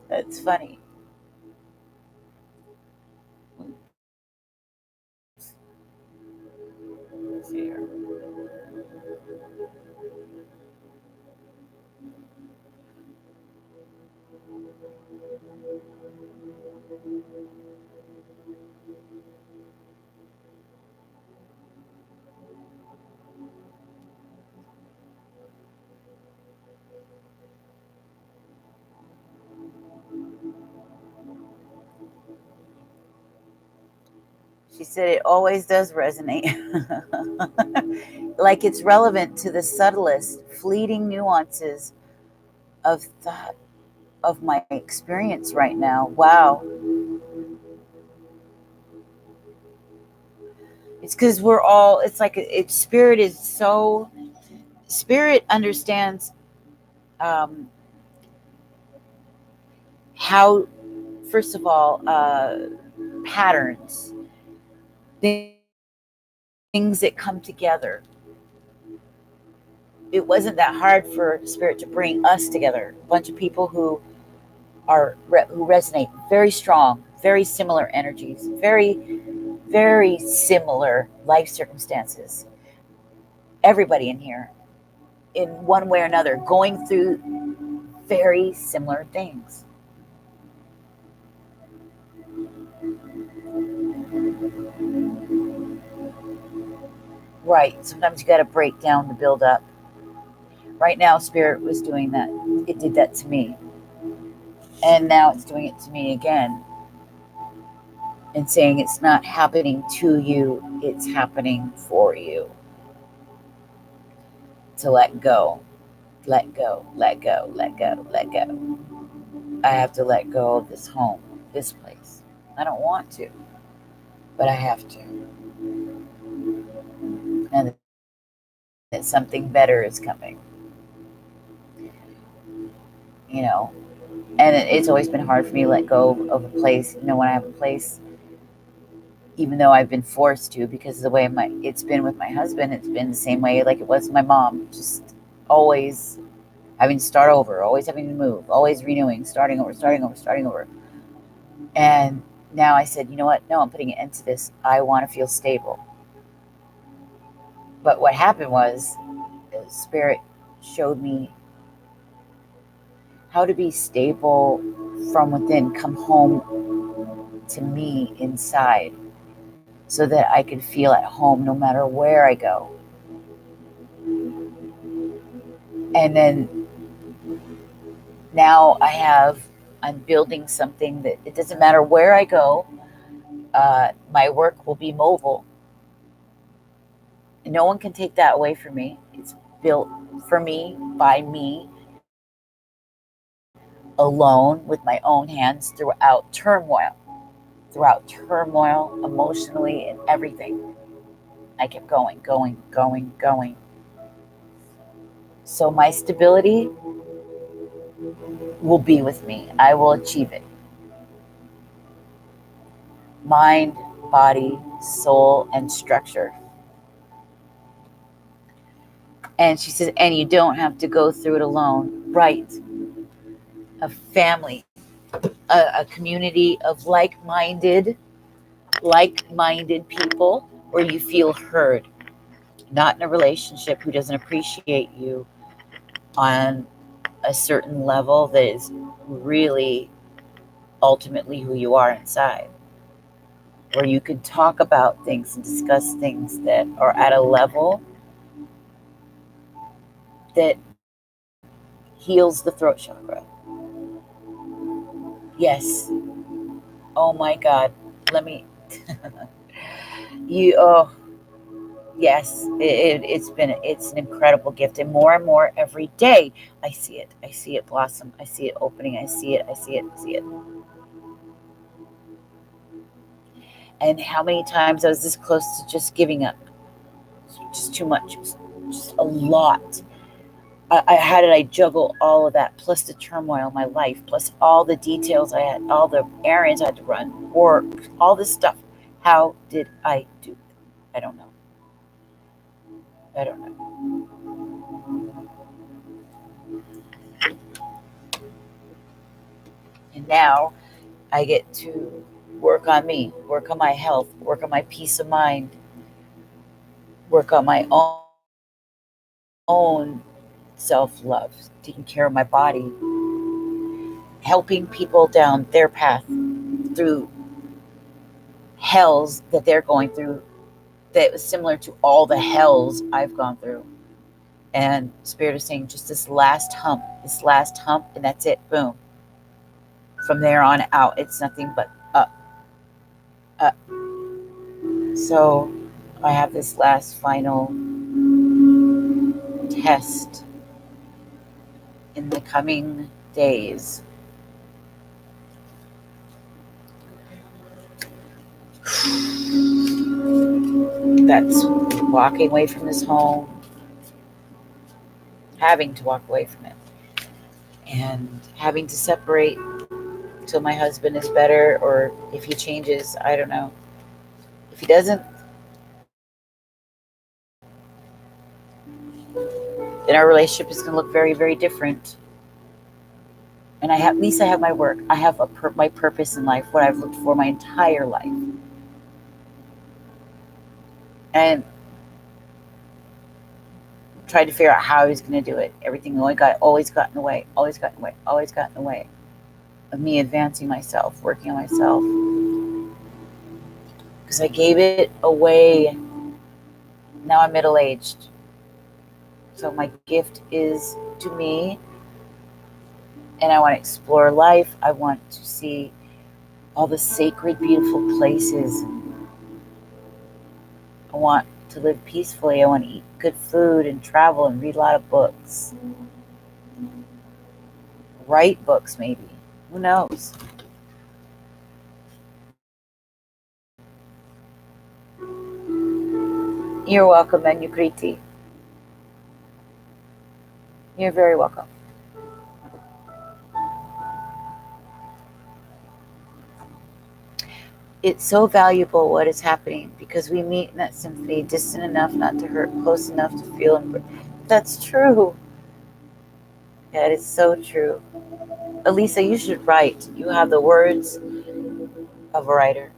That's funny. Let's see here. She said it always does resonate. Like it's relevant to the subtlest, fleeting nuances of thought of my experience right now. Wow. It's because we're all, it's like spirit understands how, first of all, patterns, things that come together. It wasn't that hard for spirit to bring us together, a bunch of people who resonate very strong, very similar energies, very, very similar life circumstances. Everybody in here, in one way or another, going through very similar things. Right. Sometimes you got to break down to build up. Right now, Spirit was doing that. It did that to me. And now it's doing it to me again. And saying it's not happening to you, it's happening for you. To let go. Let go, let go, let go, let go. I have to let go of this home, this place. I don't want to, but I have to. And that something better is coming. You know, and it's always been hard for me to let go of a place. You know, when I have a place, even though I've been forced to, because of the way it's been with my husband, it's been the same way like it was with my mom. Just always having to start over, always having to move, always renewing, starting over. And now I said, you know what? No, I'm putting an end to this. I want to feel stable. But what happened was, Spirit showed me how to be stable from within, come home to me inside, so that I could feel at home no matter where I go. And then now I'm building something that it doesn't matter where I go, my work will be mobile. No one can take that away from me. It's built for me, by me, alone with my own hands throughout turmoil, emotionally and everything. I kept going. So my stability will be with me. I will achieve it. Mind, body, soul, and structure. And she says, and you don't have to go through it alone. Right. A family, a community of like-minded people where you feel heard. Not in a relationship who doesn't appreciate you on a certain level that is really ultimately who you are inside. Where you can talk about things and discuss things that are at a level that heals the throat chakra. Yes. Oh my God. Let me. Yes. It's an incredible gift, and more every day. I see it blossom. I see it opening. I see it. And how many times I was this close to just giving up. Just too much. Just a lot. How did I juggle all of that, plus the turmoil in my life, plus all the details I had, all the errands I had to run, work, all this stuff. How did I do it? I don't know. And now I get to work on me, work on my health, work on my peace of mind, work on my own self-love, taking care of my body, helping people down their path through hells that they're going through that was similar to all the hells I've gone through. And Spirit is saying just this last hump, and that's it. Boom. From there on out, it's nothing but up. So I have this last final test in the coming days. That's walking away from this home, having to walk away from it, and having to separate till my husband is better, or if he changes, I don't know. If he doesn't, then our relationship is going to look very, very different. And at least I have my work. I have my purpose in life, what I've looked for my entire life. And tried to figure out how I was going to do it. Everything always got in the way of me advancing myself, working on myself. Because I gave it away. Now I'm middle-aged. So my gift is to me. And I want to explore life. I want to see all the sacred, beautiful places. I want to live peacefully. I want to eat good food and travel and read a lot of books. Write books, maybe. Who knows? You're welcome, Manukriti. You're very welcome. It's so valuable what is happening because we meet in that symphony, distant enough not to hurt, close enough to feel. That's true. That is so true. Elisa, you should write. You have the words of a writer.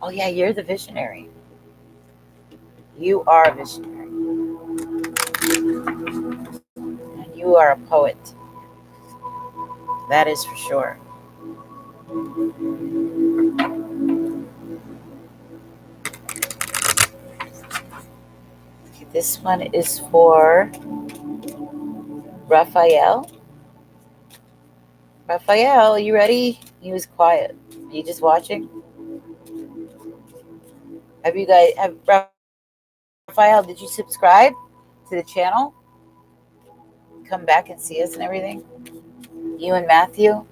Oh yeah, you're the visionary. You are a visionary. And you are a poet. That is for sure. Okay, this one is for Raphael. Raphael, are you ready? He was quiet. Are you just watching? Raphael, did you subscribe to the channel? Come back and see us and everything? You and Matthew?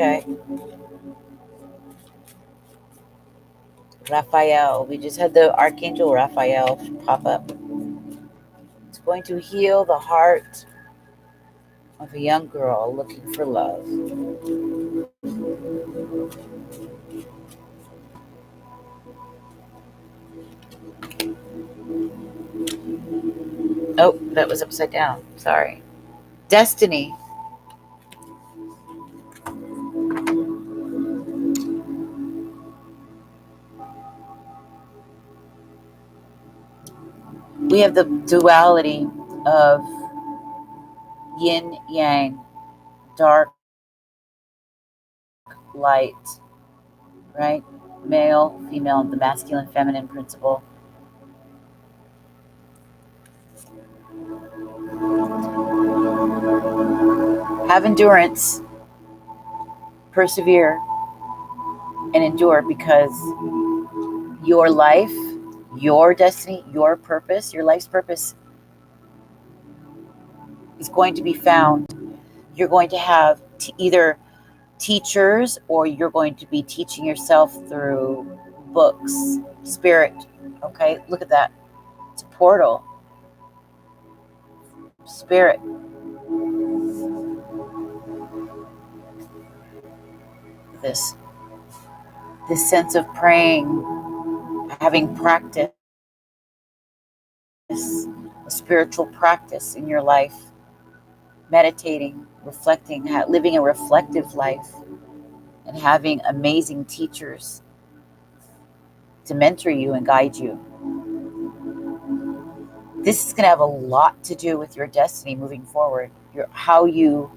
Okay. Raphael. We just had the Archangel Raphael pop up. It's going to heal the heart of a young girl looking for love. Oh, that was upside down. Sorry. Destiny. We have the duality of yin yang, dark, light, right? Male, female, the masculine, feminine principle. Have endurance, persevere, and endure, because your life, your destiny, your purpose, your life's purpose is going to be found. You're going to have either teachers, or you're going to be teaching yourself through books, spirit. Okay, look at that. It's a portal. Spirit. This sense of praying, having practice, a spiritual practice in your life, meditating, reflecting, living a reflective life, and having amazing teachers to mentor you and guide you. This is going to have a lot to do with your destiny moving forward. How you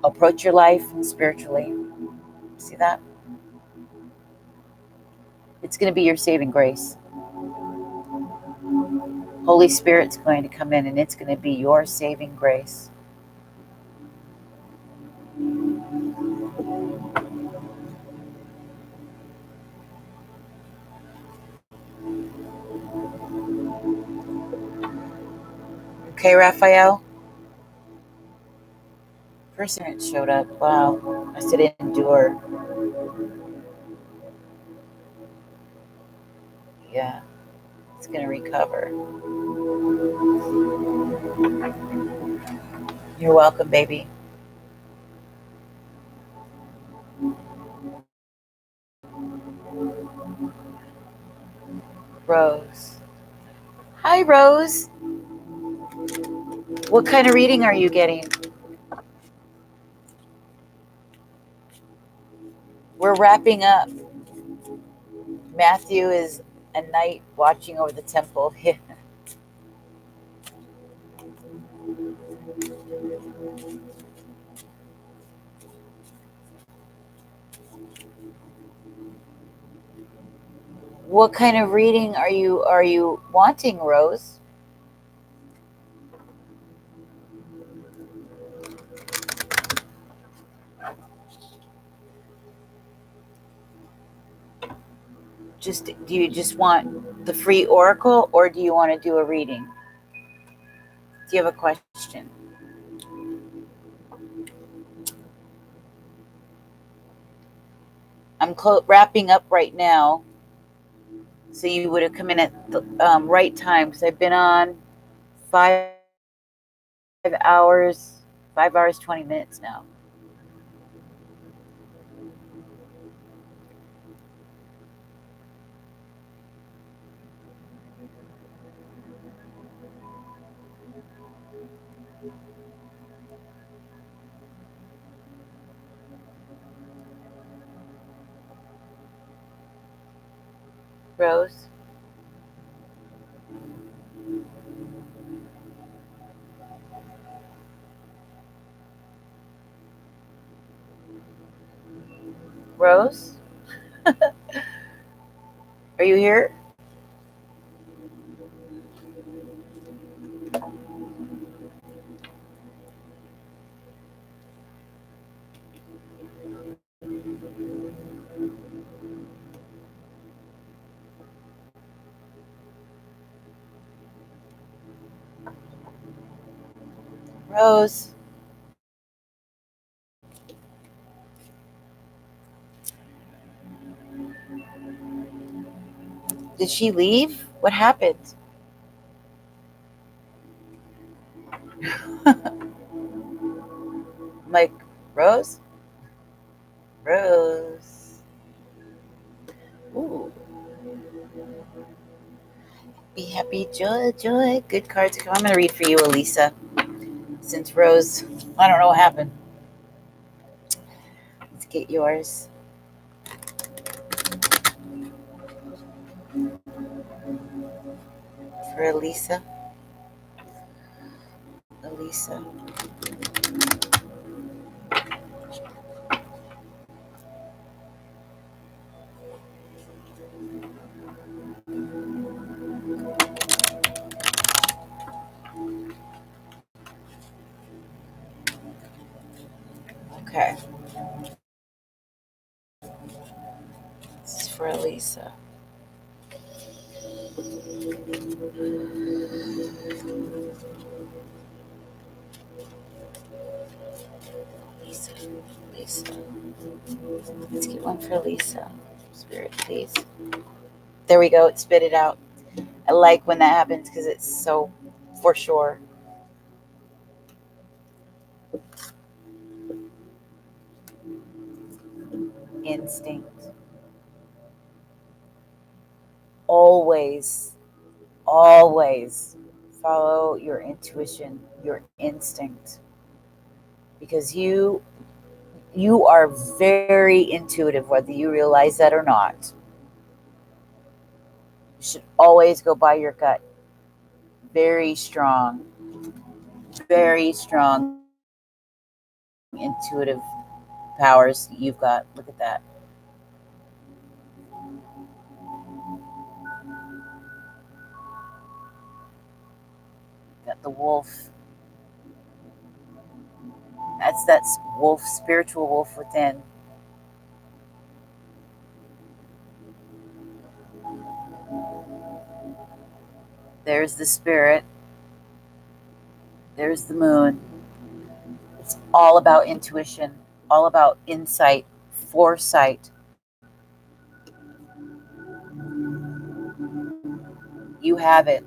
approach your life spiritually. See that? It's going to be your saving grace. Holy Spirit's going to come in, and it's going to be your saving grace. Okay, Raphael? Perseverance showed up. Wow. I said endure. Yeah. It's going to recover. You're welcome, baby. Rose. Hi, Rose. What kind of reading are you getting? We're wrapping up. Matthew is a knight watching over the temple. What kind of reading are you wanting, Rose? Do you just want the free oracle, or do you want to do a reading? Do you have a question? I'm wrapping up right now, so you would have come in at the right time, because I've been on 5 hours, 5 hours, 20 minutes now. Rose? Rose? Are you here? Rose? Did she leave? What happened? I'm like, Rose? Rose. Ooh. Be happy, joy, joy. Good cards. I'm going to read for you, Elisa. Since Rose, I don't know what happened. Let's get yours. For Elisa. Elisa. Okay. This is for Elisa. Lisa. Lisa. Let's get one for Lisa. Spirit, please. There we go. It spit it out. I like when that happens because it's so for sure. Instinct. Always, always follow your intuition, your instinct. Because you are very intuitive, whether you realize that or not. You should always go by your gut. Very strong intuitive powers you've got. Look at that. Got the wolf. That's that wolf, spiritual wolf within. There's the spirit. There's the moon. It's all about intuition, all about insight, foresight. You have it.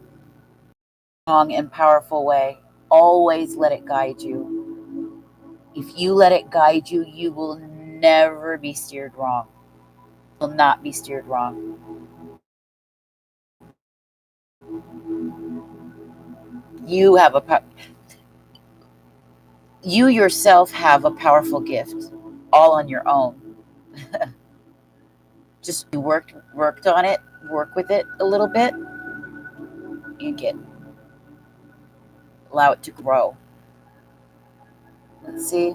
Strong and powerful way. Always let it guide you. If you let it guide you, you will never be steered wrong. You will not be steered wrong. You have you yourself have a powerful gift all on your own. Just you worked on it, work with it a little bit, and allow it to grow. Let's see.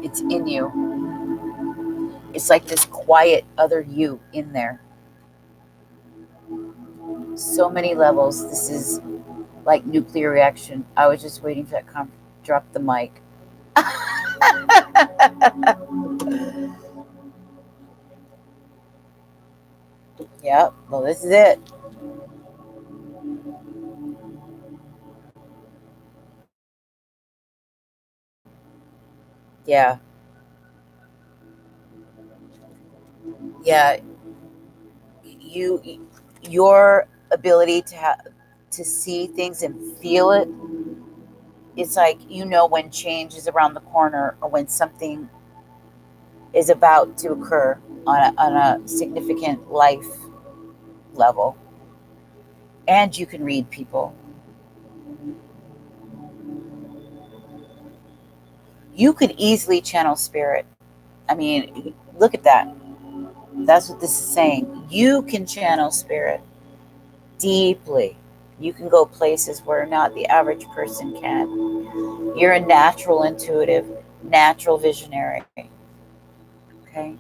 It's in you. It's like this quiet other you in there. So many levels. This is like nuclear reaction. I was just waiting for that drop the mic. Yep. Well, this is it. Yeah. Yeah. Your ability to see things and feel it. It's like when change is around the corner or when something is about to occur on a significant life level. And you can read people. You could easily channel spirit. I mean, look at that. That's what this is saying. You can channel spirit deeply. You can go places where not the average person can. You're a natural intuitive, natural visionary. Okay?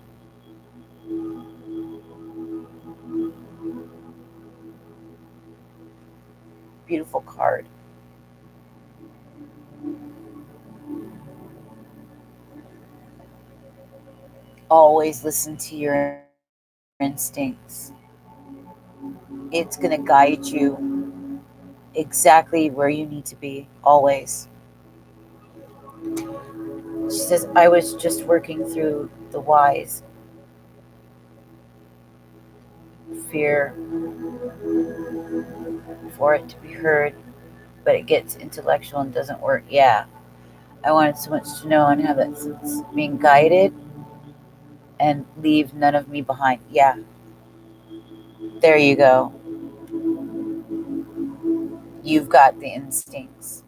Beautiful card. Always listen to your instincts. It's going to guide you exactly where you need to be, always. She says, I was just working through the whys. fear for it to be heard, but it gets intellectual and doesn't work. Yeah, I wanted so much to know and have that sense of being guided and leave none of me behind. Yeah, there you go. You've got the instincts.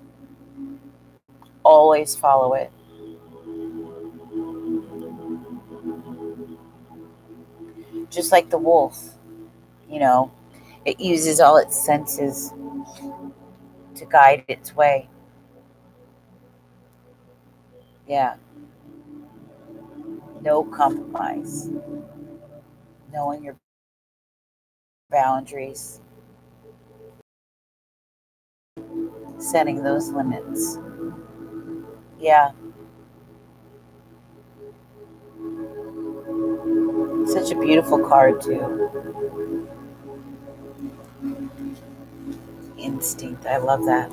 Always follow it. Just like the wolf, you know, it uses all its senses to guide its way. Yeah, no compromise. Knowing your boundaries, setting those limits. Yeah, such a beautiful card, too. Instinct. I love that.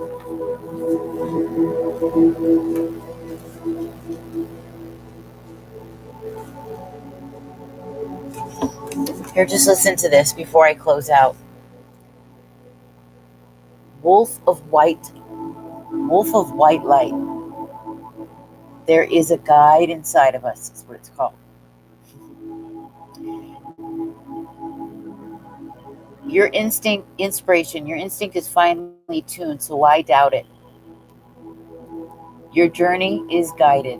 Here, just listen to this before I close out. Wolf of white light. There is a guide inside of us, is what it's called. Your instinct, inspiration, your instinct is finely tuned, so why doubt it? Your journey is guided.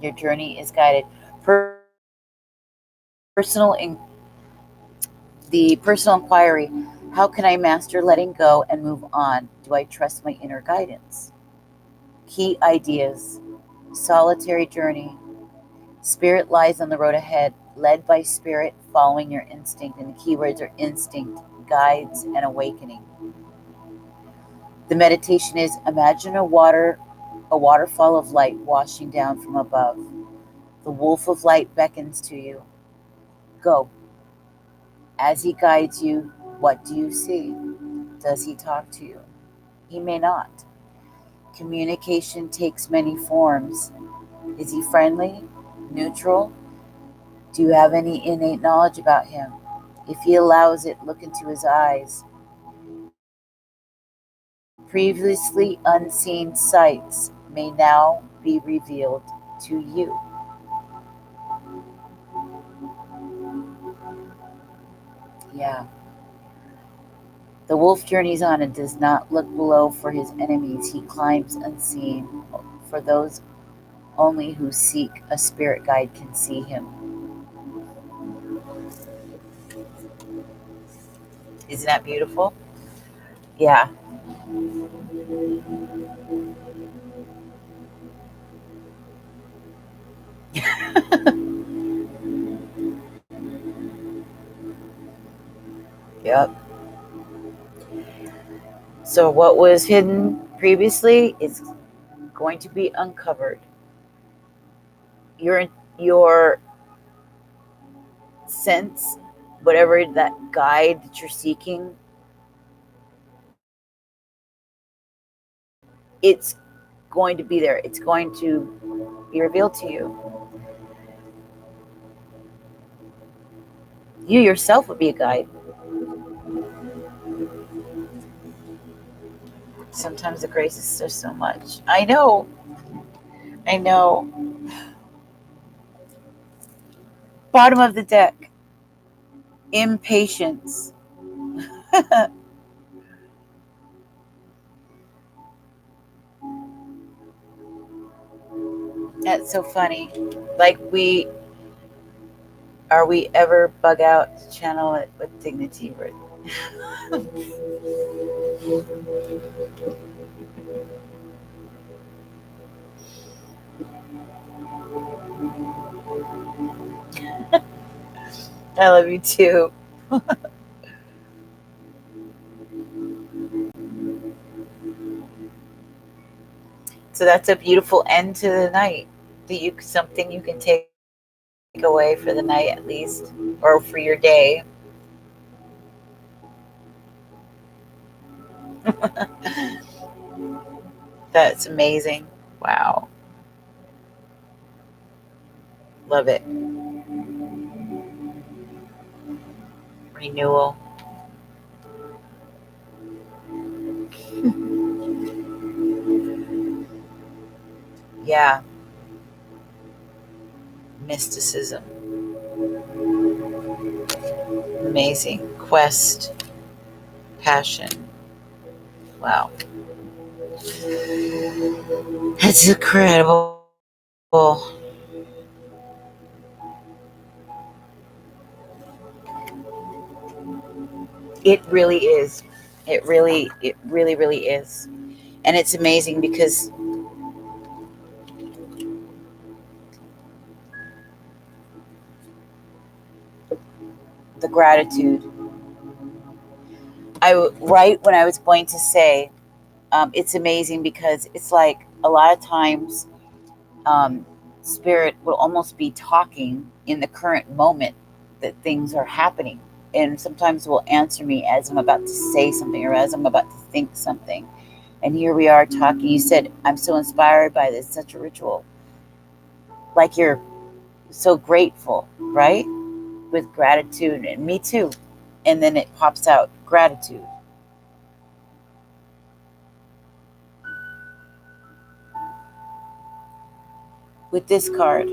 Your journey is guided. Personal the personal inquiry, how can I master letting go and move on? Do I trust my inner guidance? Key ideas, solitary journey. Spirit lies on the road ahead, led by spirit, following your instinct. And the keywords are instinct, guides, and awakening. The meditation is imagine a waterfall of light washing down from above. The wolf of light beckons to you. Go. As he guides you, what do you see? Does he talk to you? He may not. Communication takes many forms. Is he friendly? Neutral? Do you have any innate knowledge about him? If he allows it, look into his eyes. Previously unseen sights may now be revealed to you. Yeah. The wolf journeys on and does not look below for his enemies. He climbs unseen. For those only who seek a spirit guide can see him. Isn't that beautiful? Yeah. Yep. So what was hidden previously is going to be uncovered. Your sense, whatever that guide that you're seeking, it's going to be there. It's going to be revealed to you. You yourself would be a guide. Sometimes the grace is just so much. I know. Bottom of the deck. Impatience. That's so funny. Like are we ever bug out to channel it with dignity? I love you too. So that's a beautiful end to the night. Something you can take away for the night at least, or for your day. That's amazing. Wow. Love it. renewal. Yeah, mysticism. Amazing. Quest, passion. Wow. That's incredible. It really is. It really is. And it's amazing because the gratitude. Right when I was going to say, it's amazing because it's like a lot of times, um, spirit will almost be talking in the current moment that things are happening, and sometimes will answer me as I'm about to say something or as I'm about to think something. And here we are talking. You said, I'm so inspired by this, such a ritual. Like you're so grateful, right? With gratitude, and me too. And then it pops out gratitude. With this card,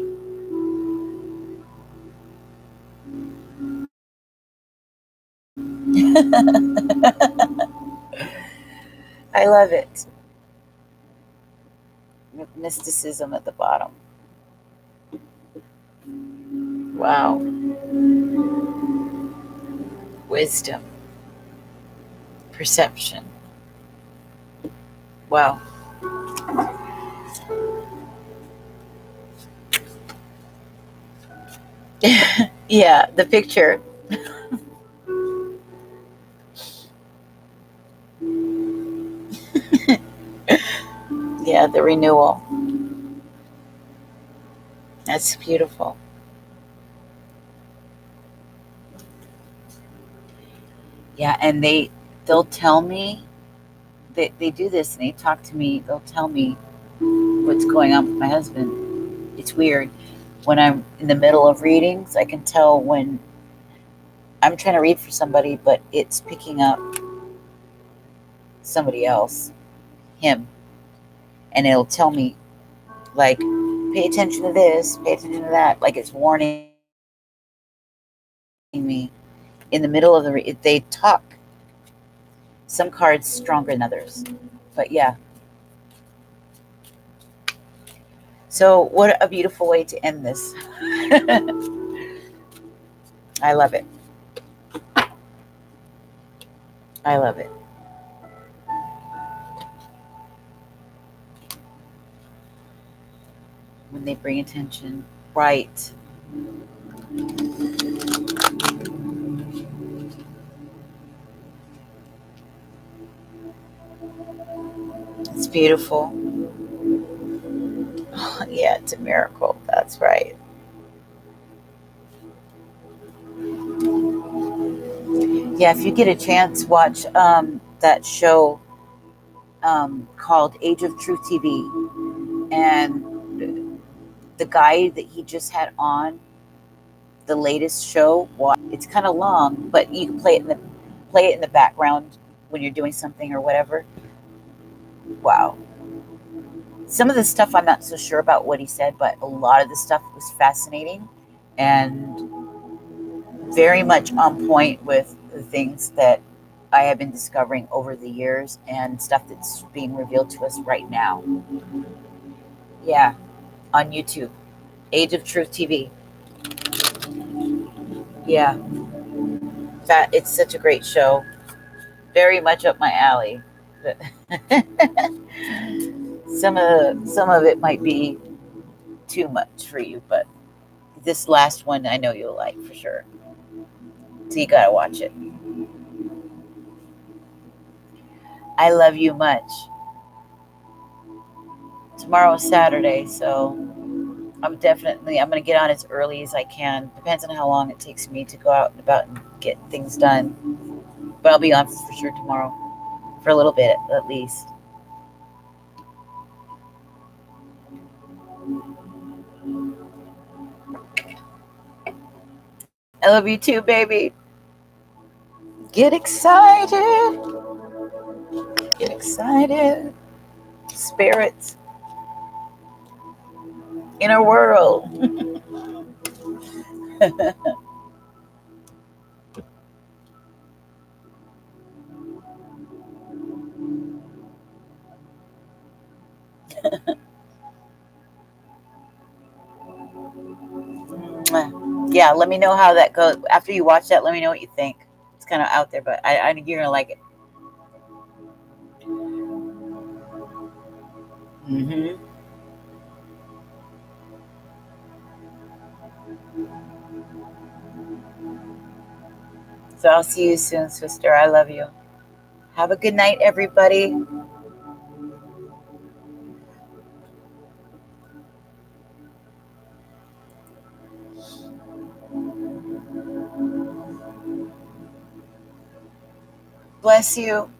I love it. Mysticism at the bottom. Wow. Wisdom, perception. Wow. Yeah, the picture. Yeah, the renewal. That's beautiful. Yeah, and they'll tell me, they do this, and they talk to me. They'll tell me what's going on with my husband. It's weird. When I'm in the middle of readings, I can tell when I'm trying to read for somebody, but it's picking up somebody else, him, and it'll tell me, like, pay attention to this, pay attention to that. Like it's warning me in the middle of they talk. Some cards stronger than others, but yeah. So what a beautiful way to end this. I love it. I love it. When they bring attention, right. It's beautiful. Yeah, it's a miracle. That's right. Yeah, if you get a chance, watch that show called Age of Truth TV. And the guy that he just had on the latest show, it's kind of long, but you can play it in the background when you're doing something or whatever. Wow. Some of the stuff I'm not so sure about what he said, but a lot of the stuff was fascinating and very much on point with the things that I have been discovering over the years and stuff that's being revealed to us right now. Yeah, on YouTube. Age of Truth TV. Yeah, that it's such a great show. Very much up my alley. But some of it might be too much for you, but this last one I know you'll like for sure. So you gotta watch it. I love you much. Tomorrow's Saturday, so I'm gonna get on as early as I can. Depends on how long it takes me to go out and about and get things done. But I'll be on for sure tomorrow. For a little bit at least. I love you too, baby. Get excited. Get excited. Spirits. Inner world. Yeah, let me know how that goes. After you watch that, let me know what you think. It's kind of out there, but I think you're going to like it. Mm-hmm. So I'll see you soon, sister. I love you. Have a good night, everybody. Bless you.